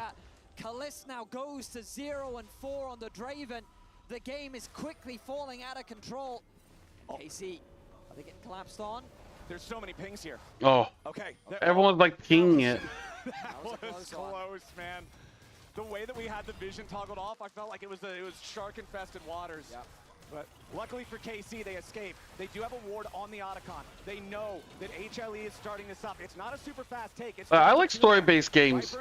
Kalist now goes to 0-4 on the Draven. The game is quickly falling out of control. KC, are they getting collapsed on? There's so many pings here. Oh. Okay. Everyone's like pinging it. That was close, man. The way that we had the vision toggled off, I felt like it was shark-infested waters. Yep. But luckily for KC, they escaped. They do have a ward on the Otacon. They know that HLE is starting this up. It's not a super fast take. I like story-based games.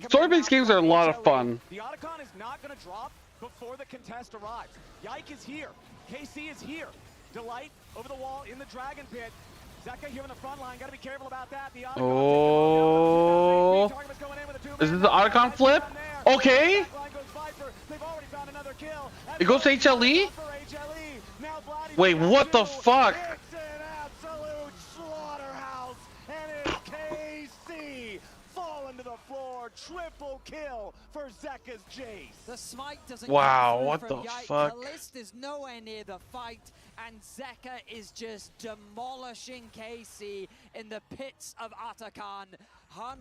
Story-based games are a lot of fun. The Otacon is not going to drop before the contest arrives. Yike is here. KC is here. Delight over the wall in the Dragon Pit. Zeka here on the front line. Got to be careful about that. The Oh. Is this the Otacon flip? Okay. It goes to HLE? Wait, what the fuck? It's an absolute slaughterhouse. And it's KC falling to the floor. Triple kill for Zeka's Jace. The smite doesn't Wow, come what through the from Yike. fuck? Kalist is nowhere near the fight, and Zeka is just demolishing KC in the pits of Atakan.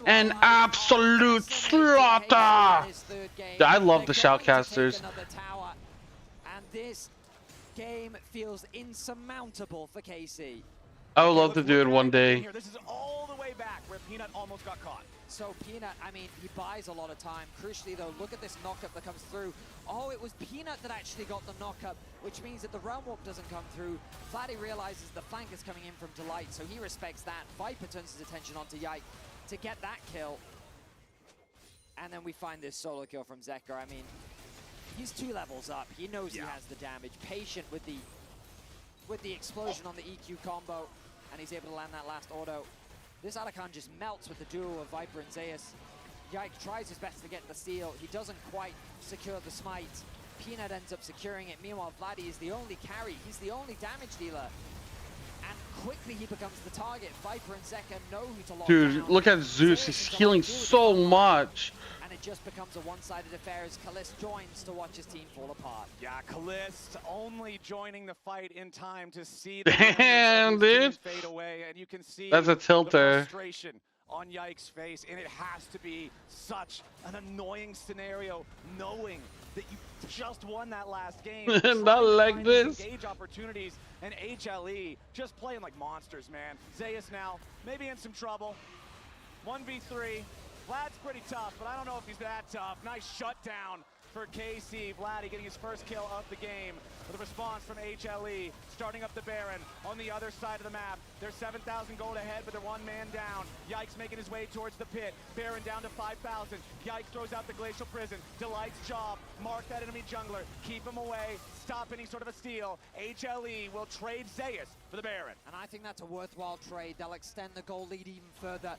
An absolute slaughter! I love the shoutcasters. And this game feels insurmountable for KC. I would love to do it one day. This is all the way back where Peanut almost got caught. So Peanut, I mean, he buys a lot of time. Crucially though, look at this knockup that comes through. Oh, it was Peanut that actually got the knockup, which means that the Realm Warp doesn't come through. Vladdy realizes the flank is coming in from Delight, so he respects that. Viper turns his attention onto Yike to get that kill. And then we find this solo kill from Zeka. I mean, he's 2 levels up. He knows he has the damage. Patient with the explosion on the EQ combo, and he's able to land that last auto. This Atakan just melts with the duo of Viper and Zeus. Yike tries his best to get the steal. He doesn't quite secure the smite. Peanut ends up securing it. Meanwhile, Vladdy is the only carry. He's the only damage dealer. And quickly he becomes the target. Viper and Zeka know who to lock down. Dude, look at Zeus. He's healing so much. And it just becomes a one-sided affair as Kalist joins to watch his team fall apart. Yeah, Kalist only joining the fight in time to see Damn, dude. fade away, and you can see That's a tilter. the frustration on Yike's face, and it has to be such an annoying scenario knowing that you just won that last game. Not like this. Engage opportunities, and HLE just playing like monsters, man. Zeus now maybe in some trouble. 1v3. Vlad's pretty tough, but I don't know if he's that tough. Nice shutdown for KC. Vladdy getting his first kill of the game with a response from HLE, starting up the Baron on the other side of the map. They're 7,000 gold ahead, but they're 1 man down. Yike's making his way towards the pit. Baron down to 5,000. Yike throws out the Glacial Prison. Delight's job, mark that enemy jungler, keep him away, stop any sort of a steal. HLE will trade Zeus for the Baron. And I think that's a worthwhile trade. They'll extend the goal lead even further.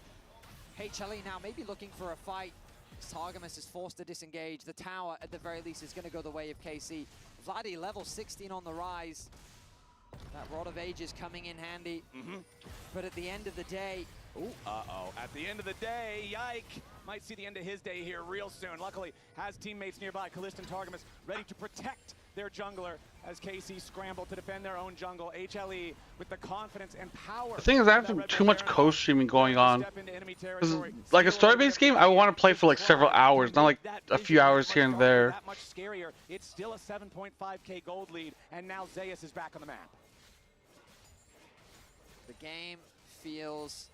HLE now maybe looking for a fight. Targamas is forced to disengage. The tower, at the very least, is going to go the way of KC. Vladdy, level 16 on the rise. That Rod of Ages coming in handy. But at the end of the day... Ooh, at the end of the day, Yike might see the end of his day here real soon. Luckily, has teammates nearby. Kalist and Targamas ready to protect their jungler as KC scramble to defend their own jungle. HLE with the confidence and power. The thing is, I have too much co-streaming going on. Like a story-based game, I want to play for like several hours, not like a few hours here and there. That much scarier. It's still a 7.5k gold lead, and now Zeus is back on the map. The game feels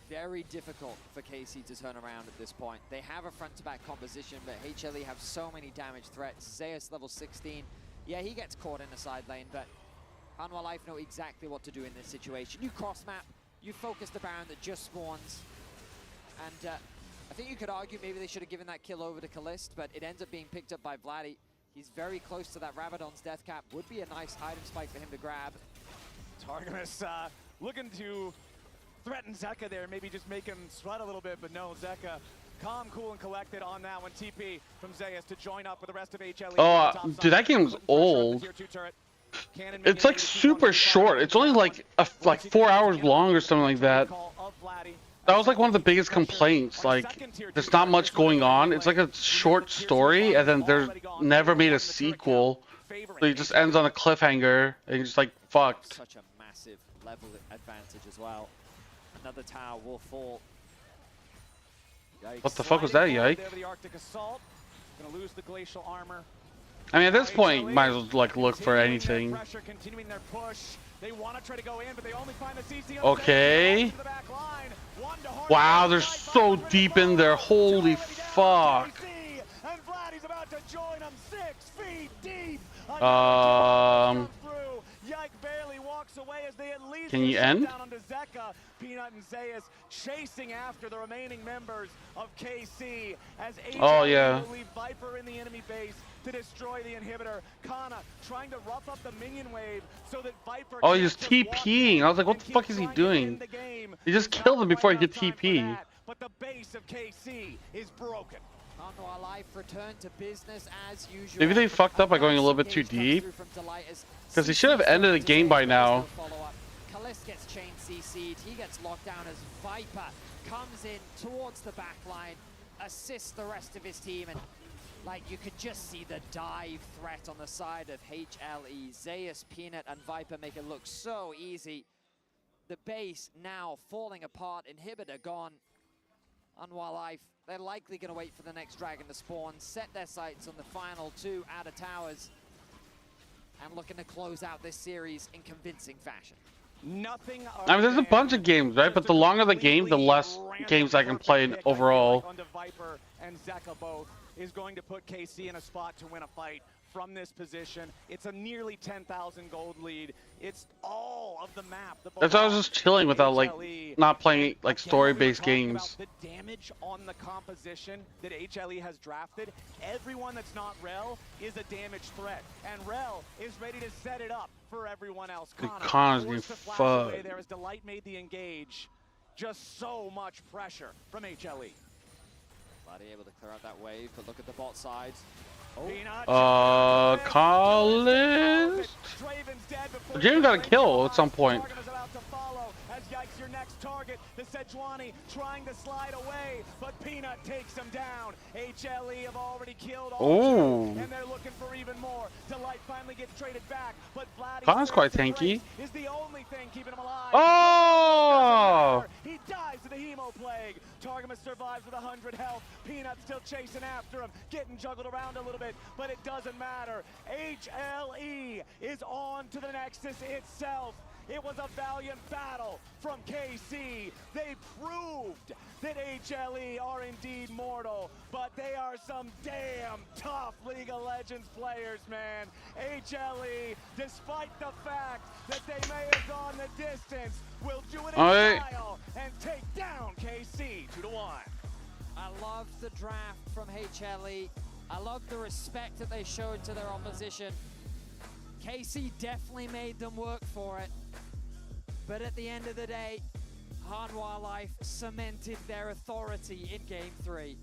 very difficult for KC to turn around at this point. They have a front-to-back composition, but HLE have so many damage threats. Zeus level 16. Yeah, he gets caught in the side lane, but Hanwha Life know exactly what to do in this situation. You cross-map, you focus the Baron that just spawns, and I think you could argue maybe they should have given that kill over to Kalist, but it ends up being picked up by Vladdy. He's very close to that Rabadon's death cap. Would be a nice hide-and spike for him to grab. Targamas looking to threaten Zeka there, maybe just make him sweat a little bit, but no, Zeka calm, cool, and collected on that one. TP from Zeus to join up with the rest of HLE. Oh, dude, that game's old. It's like super short. It's only like 4 hours long or something like that. That was like one of the biggest complaints. Like, there's not much going on. It's like a short story, and then there's never made a sequel. So it just ends on a cliffhanger, and you're just like, fucked. Such a massive level advantage as well. Another tower will fall. What the fuck was that, yike? Gonna lose the glacial armor. I mean, at this point, might as well like look for anything. Continuing their push. They want to try to go in, but they only find the CC. Okay. Wow, they're so deep in there. Holy fuck. And Vladdy's about to join them 6 feet deep. Yike barely walks away as they at least Can you end? down onto Zeka. Peanut and Zayas chasing after the remaining members of KC as HLE will leave Viper in the enemy base to destroy the inhibitor. Kana trying to rough up the minion wave so that Viper Oh, he's TPing. I was like, what the fuck is he doing? He just killed him before he could TP. But the base of KC is broken. Life return to business as usual. Maybe they fucked up by going a little bit too deep. Because he should have ended the game by now. Kalist gets chain CC'd. He gets locked down as Viper comes in towards the back line, assists the rest of his team, and like you could just see the dive threat on the side of HLE. Zayas, Peanut, and Viper make it look so easy. The base now falling apart. Inhibitor gone. Unwild Life, they're likely going to wait for the next dragon to spawn, set their sights on the final 2 outer towers, and looking to close out this series in convincing fashion. I mean, there's a bunch of games, right? But the longer the game, the less games I can play overall. Viper and Zeka both is going to put KC in a spot to win a fight from this position. It's a nearly 10,000 gold lead. It's all of the map. That's why I was just chilling without like not playing like story-based games. The damage on the composition that HLE has drafted, everyone that's not Rel is a damage threat, and Rel is ready to set it up for everyone else. Connor's getting fucked. There as Delight made the engage. Just so much pressure from HLE. Vladdy able to clear out that wave, but look at the bot side. Collins? Jim got a kill at some point. As Yikes your next target, the Sejuani trying to slide away, but Peanut takes him down. HLE have already killed all and they're looking for even more. Delight finally gets traded back, but Connor's quite tanky. Is the only thing keeping him alive. Oh! He dies to the hemo plague. Targamas survives with 100 health. Peanut still chasing after him, getting juggled around a little bit, but it doesn't matter. HLE is on to the Nexus itself. It was a valiant battle from KC. They proved that HLE are indeed mortal, but they are some damn tough League of Legends players, man. HLE, despite the fact that they may have gone the distance, will do it in style and take down KC 2-1. I love the draft from HLE. I love the respect that they showed to their opposition. KC definitely made them work for it. But at the end of the day, Hanwha Life cemented their authority in Game 3.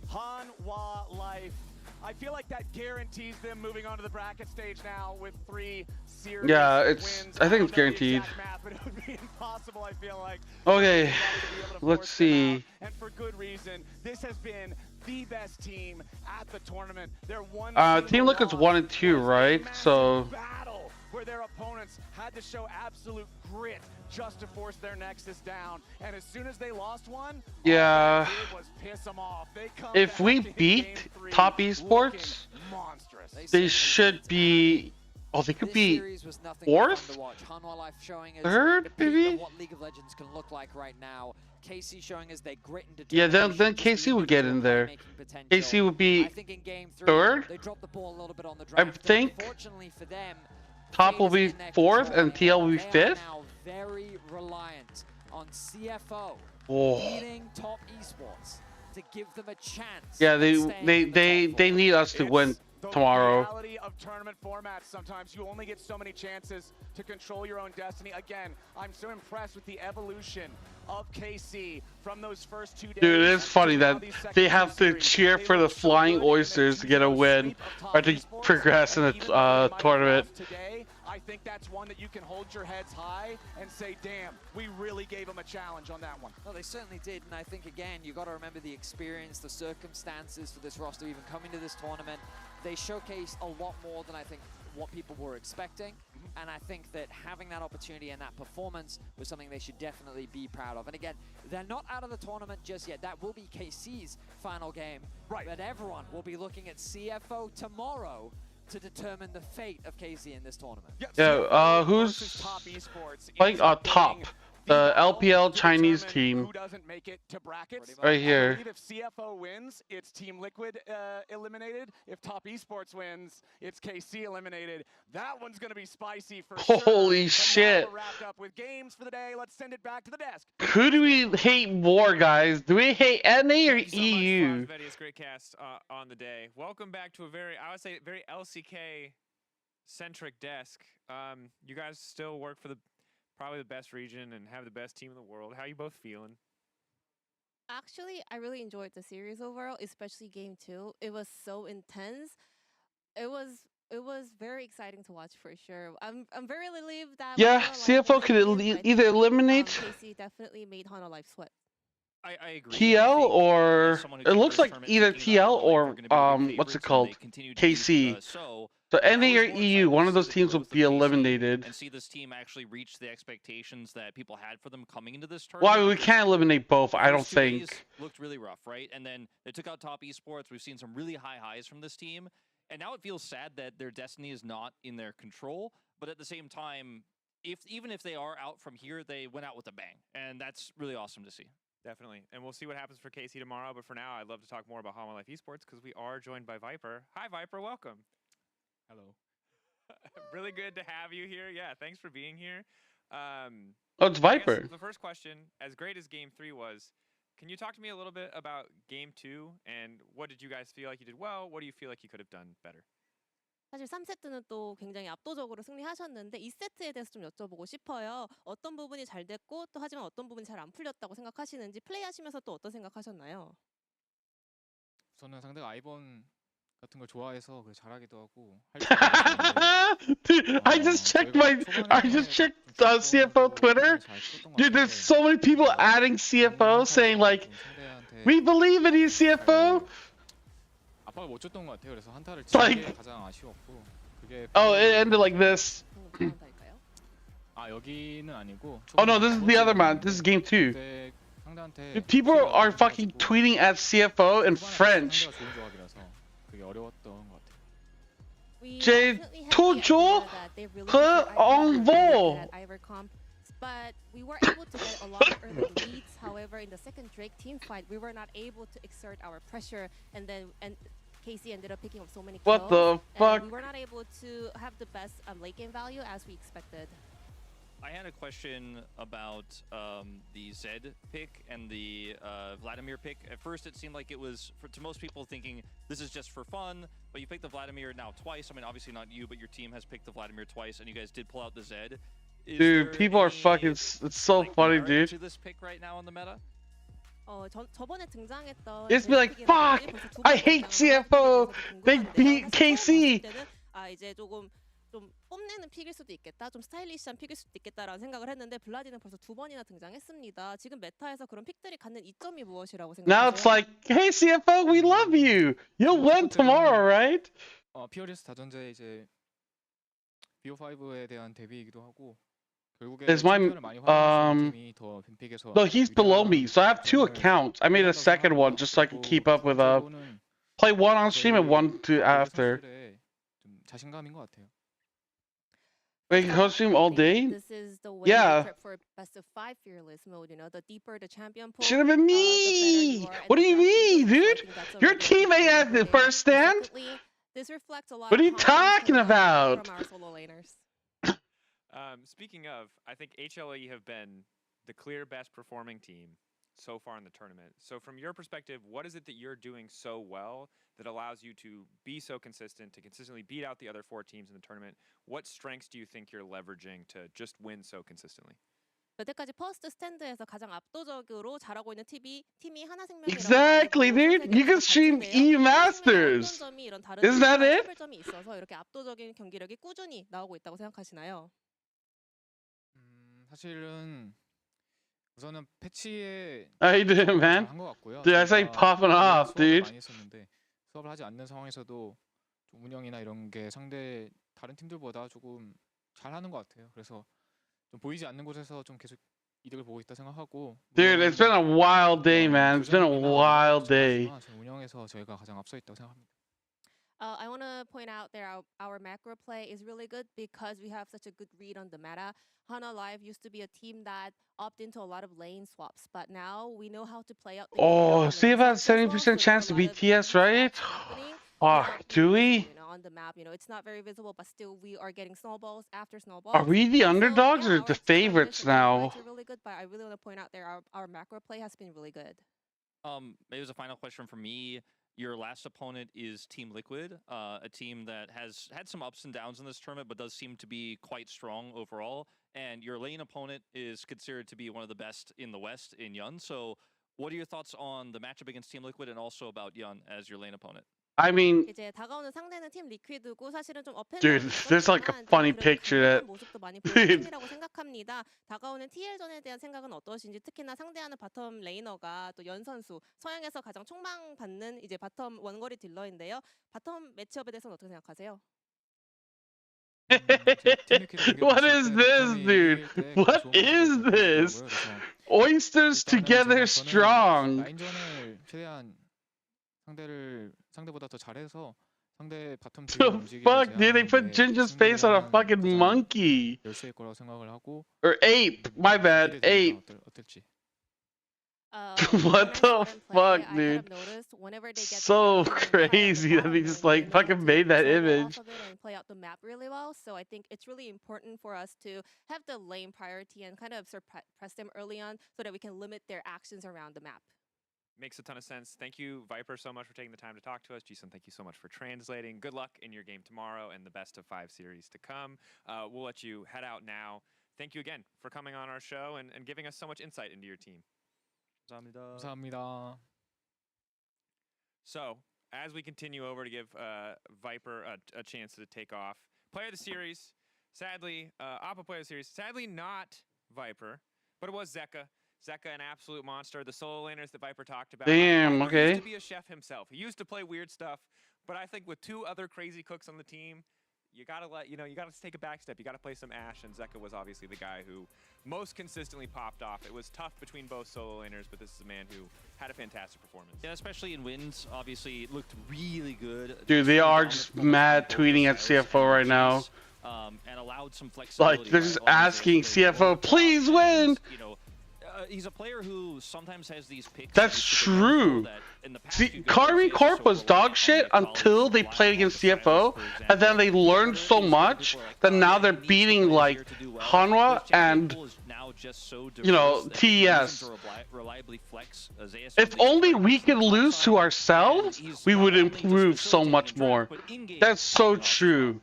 Hanwha Life, I feel like that guarantees them moving on to the bracket stage now with 3 series wins. I think it's guaranteed. Math, but it would be impossible, I feel like. Okay, let's see. And for good reason. This has been the best team at the tournament. They're Team Liquid's 1 and 2, right? So battle where their opponents had to show absolute grit just to force their Nexus down, and as soon as they lost one, all they did was piss them off. If we beat Top Esports, they should be. Oh, they could be 4th, 3rd, maybe. What League of Legends can look like right now. KC showing us their grit and determination. Yeah, then KC would get in there. KC would be 3rd. They dropped the ball a little bit on the draft. I think. Fortunately for them, Top will be 4th and TL will be 5th. Now very reliant on CFO leading Top Esports to give them a chance. Yeah, they need us to win tomorrow. The reality of tournament formats, sometimes you only get so many chances to control your own destiny. Again, I'm so impressed with the evolution of KC from those first 2 days. Dude, it is funny that they have to cheer for the Flying Oysters to get a win or to progress in the tournament. I think that's one that you can hold your heads high and say, damn, we really gave them a challenge on that one. Well, they certainly did, and I think, again, you got to remember the experience, the circumstances for this roster even coming to this tournament. They showcased a lot more than I think what people were expecting, and I think that having that opportunity and that performance was something they should definitely be proud of. And again, they're not out of the tournament just yet. That will be KC's final game, right? But everyone will be looking at CFO tomorrow to determine the fate of KC in this tournament. Yeah, who's playing top? The LPL Chinese team. Who doesn't make it to brackets? Right here. I believe if CFO wins, it's Team Liquid eliminated. If Top Esports wins, it's KC eliminated. That one's going to be spicy for sure. Holy shit. We're wrapped up with games for the day. Let's send it back to the desk. Who do we hate more, guys? Do we hate NA or EU? It's great cast on the day. Welcome back to a I would say, very LCK-centric desk. You guys still work for probably the best region and have the best team in the world. How are you both feeling? Actually, I really enjoyed the series overall, especially game 2. It was so intense. It was very exciting to watch for sure. I'm very relieved that CFO could either eliminate KC definitely made Life sweat. I agree. TL or it looks like either TL or what's it called? KC. So NA or EU, one of those teams will be eliminated. And see this team actually reach the expectations that people had for them coming into this tournament. Well, we can't eliminate both, I don't think. Looked really rough, right? And then they took out Top Esports. We've seen some really high highs from this team. And now it feels sad that their destiny is not in their control. But at the same time, even if they are out from here, they went out with a bang. And that's really awesome to see. Definitely. And we'll see what happens for KC tomorrow. But for now, I'd love to talk more about Life Esports because we are joined by Viper. Hi, Viper. Welcome. Hello. Really good to have you here. Yeah, thanks for being here. It's Viper. The first question, as great as Game 3 was, can you talk to me a little bit about Game 2 and what did you guys feel like you did well? What do you feel like you could have done better? 사실 3세트는 또 굉장히 압도적으로 승리하셨는데 2세트에 대해서 좀 여쭤보고 싶어요. 어떤 부분이 잘 됐고 또 하지만 어떤 부분이 잘 안 풀렸다고 생각하시는지 플레이하시면서 또 어떤 생각하셨나요? 저는 상대가 아이번 같은 걸 좋아해서 잘하기도 하고. Dude, I just checked CFO Twitter. Dude, there's so many people adding CFO saying like, we believe in you, CFO. 압박을 못 줬던 것 같아요. 그래서 한타를 치는 게 가장 아쉬웠고 그게. Oh, it ended like this. 여기는 아니고. Oh no, this is the other man. This is game 2. Dude, people are fucking tweeting at CFO in French. J'ai toujours en vol. But we were able to get a lot of early leads. However, in the second Drake team fight, we were not able to exert our pressure, and KC ended up picking up so many kills. What the fuck? We were not able to have the best late game value as we expected. I had a question about the Zed pick and the Vladimir pick. At first, it seemed like it was, to most people, thinking this is just for fun, but you picked the Vladimir now twice. I mean, obviously not you, but your team has picked the Vladimir twice, and you guys did pull out the Zed. Dude, people are fucking, it's so funny, dude. To this pick right now in the meta? Just be like, fuck, I hate CFO, they beat KC. 좀 뽐내는 픽일 수도 있겠다, 좀 스타일리시한 픽일 수도 있겠다라는 생각을 했는데 블라디는 벌써 2번이나 등장했습니다. 지금 메타에서 그런 픽들이 갖는 이점이 무엇이라고 생각하세요? Now it's like, hey CFO, we love you. You'll win tomorrow, right? 피어리스 다전제 이제 BO5에 대한 대비이기도 하고 결국에 Is my no, he's below me, so I have 2 accounts. I made a second one just so I can keep up with play one on stream and one after. 자신감인 것 같아요. Wait, can stream all day? This is the way yeah. For best of 5 fearless mode, you know, the deeper the champion pool. Should have been me. What do you mean, dude? Your teammate had the first stand. This reflects a lot. What are you talking about? From our solo laners. Speaking of, I think HLE have been the clear best performing team so far in the tournament. So from your perspective, what is it that you're doing so well that allows you to be so consistent, to consistently beat out the other 4 teams in the tournament? What strengths do you think you're leveraging to just win so consistently? 여태까지 퍼스트 스탠드에서 가장 압도적으로 잘하고 있는 팀이 하나생명이라고 Exactly, dude. You can stream EU Masters. 어떤 점이 이런 다른 Isn't that 팀과의 it? 차별점이 있어서 이렇게 압도적인 경기력이 꾸준히 나오고 있다고 생각하시나요? 사실은 우선은 패치에 How you doing, man? 잘한 것 같고요. Dude, I saw you popping off, 수업을 dude. 많이 했었는데 수업을 하지 않는 상황에서도 좀 운영이나 이런 게 상대 다른 팀들보다 조금 잘하는 것 같아요. 그래서 좀 보이지 않는 곳에서 좀 계속 이득을 보고 있다 생각하고. Dude, it's been a wild day, man. It's been a wild day. 운영에서 저희가 가장 앞서 있다고 생각합니다. I want to point out that our macro play is really good because we have such a good read on the meta. Hana Live used to be a team that opted into a lot of lane swaps, but now we know how to play out the game Oh, around see lane about swaps as well, 70% so there chance are to a lot beat of TS, right? happening Fuck, do we? on the map. It's not very visible, but still we are getting snowballs after snowballs. Are we the underdogs or the favorites now? Are really good, but I really want to point out there our macro play has been really good. Maybe as a final question for me, your last opponent is Team Liquid, a team that has had some ups and downs in this tournament, but does seem to be quite strong overall. And your lane opponent is considered to be one of the best in the West in Yun. So what are your thoughts on the matchup against Team Liquid and also about Yun as your lane opponent? I mean, 이제 다가오는 상대는 팀 리퀴드고 사실은 좀 dude, there's like a funny picture that. 모습도 많이 보여준 팀이라고 생각합니다. 다가오는 TL전에 대한 생각은 어떠신지, 특히나 상대하는 바텀 레이너가 또 연 선수, 서양에서 가장 촉망받는 이제 바텀 원거리 딜러인데요. 바텀 매치업에 대해서는 어떻게 생각하세요? What is this, dude? What is this? Oysters together strong. 라인전을 최대한 상대보다 더 잘해서 상대 바텀 The fuck, dude? They put Ginger's face on a fucking monkey. 열쇠일 거라고 생각을 하고. Or ape. My bad. Ape. 어떨지. What the fuck, dude? So crazy that they just like fucking made that image. And play out the map really well. So I think it's really important for us to have the lane priority and kind of suppress them early on so that we can limit their actions around the map. Makes a ton of sense. Thank you, Viper, so much for taking the time to talk to us. Jason, thank you so much for translating. Good luck in your game tomorrow and the best of 5 series to come. We'll let you head out now. Thank you again for coming on our show and giving us so much insight into your team. 감사합니다. So, as we continue over to give Viper a chance to take off, player of the series, sadly, Oppa player of the series, sadly not Viper, but it was Zeka. Zeka, an absolute monster. The solo laners that Viper talked about. Damn, Viper okay. used to be a chef himself. He used to play weird stuff, but I think with 2 other crazy cooks on the team, you gotta take a back step. You gotta play some Ashe, and Zeka was obviously the guy who most consistently popped off. It was tough between both solo laners, but this is a man who had a fantastic performance. Yeah, especially in wins. Obviously, it looked really good. Dude, they are just mad tweeting at CFO right now. And allowed some flexibility. Like, they're just asking CFO, please win! He's a player who sometimes has these picks. That's true. See, Karmi Corp was dog shit until they played against CFO, and then they learned so much that now they're beating like Hanwha and, you know, TES. If only we could lose to ourselves, we would improve so much more. That's so true.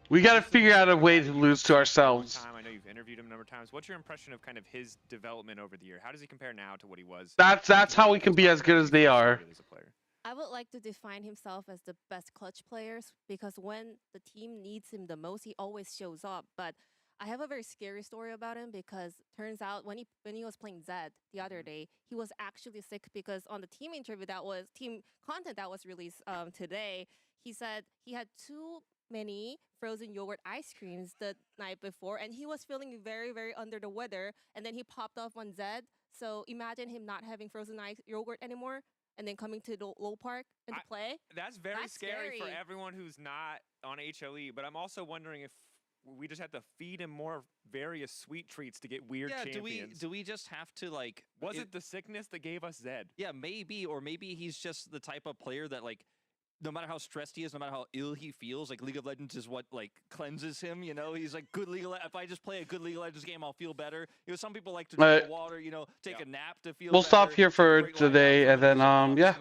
We gotta figure out a way to lose to ourselves. I know you've interviewed him a number of times. What's your impression of kind of his development over the year? How does he compare now to what he was? That's how we can be as good as they are. I would like to define himself as the best clutch players because when the team needs him the most, he always shows up. But I have a very scary story about him because turns out when he was playing Zed the other day, he was actually sick because on the team interview team content that was released today, he said he had too many frozen yogurt ice creams the night before and he was feeling very, very under the weather and then he popped off on Zed. So imagine him not having frozen yogurt anymore and then coming to the low park and to play. That's very scary for everyone who's not on HLE, but I'm also wondering if we just have to feed him more various sweet treats to get weird champions. Do we just have to like... Was it the sickness that gave us Zed? Yeah, maybe, or maybe he's just the type of player that like no matter how stressed he is, no matter how ill he feels, like League of Legends is what like cleanses him. You know, he's like good if I just play a good League of Legends game, I'll feel better. You know, some people like to drink water, you know, take a nap to feel. We'll stop here for today, and then yeah.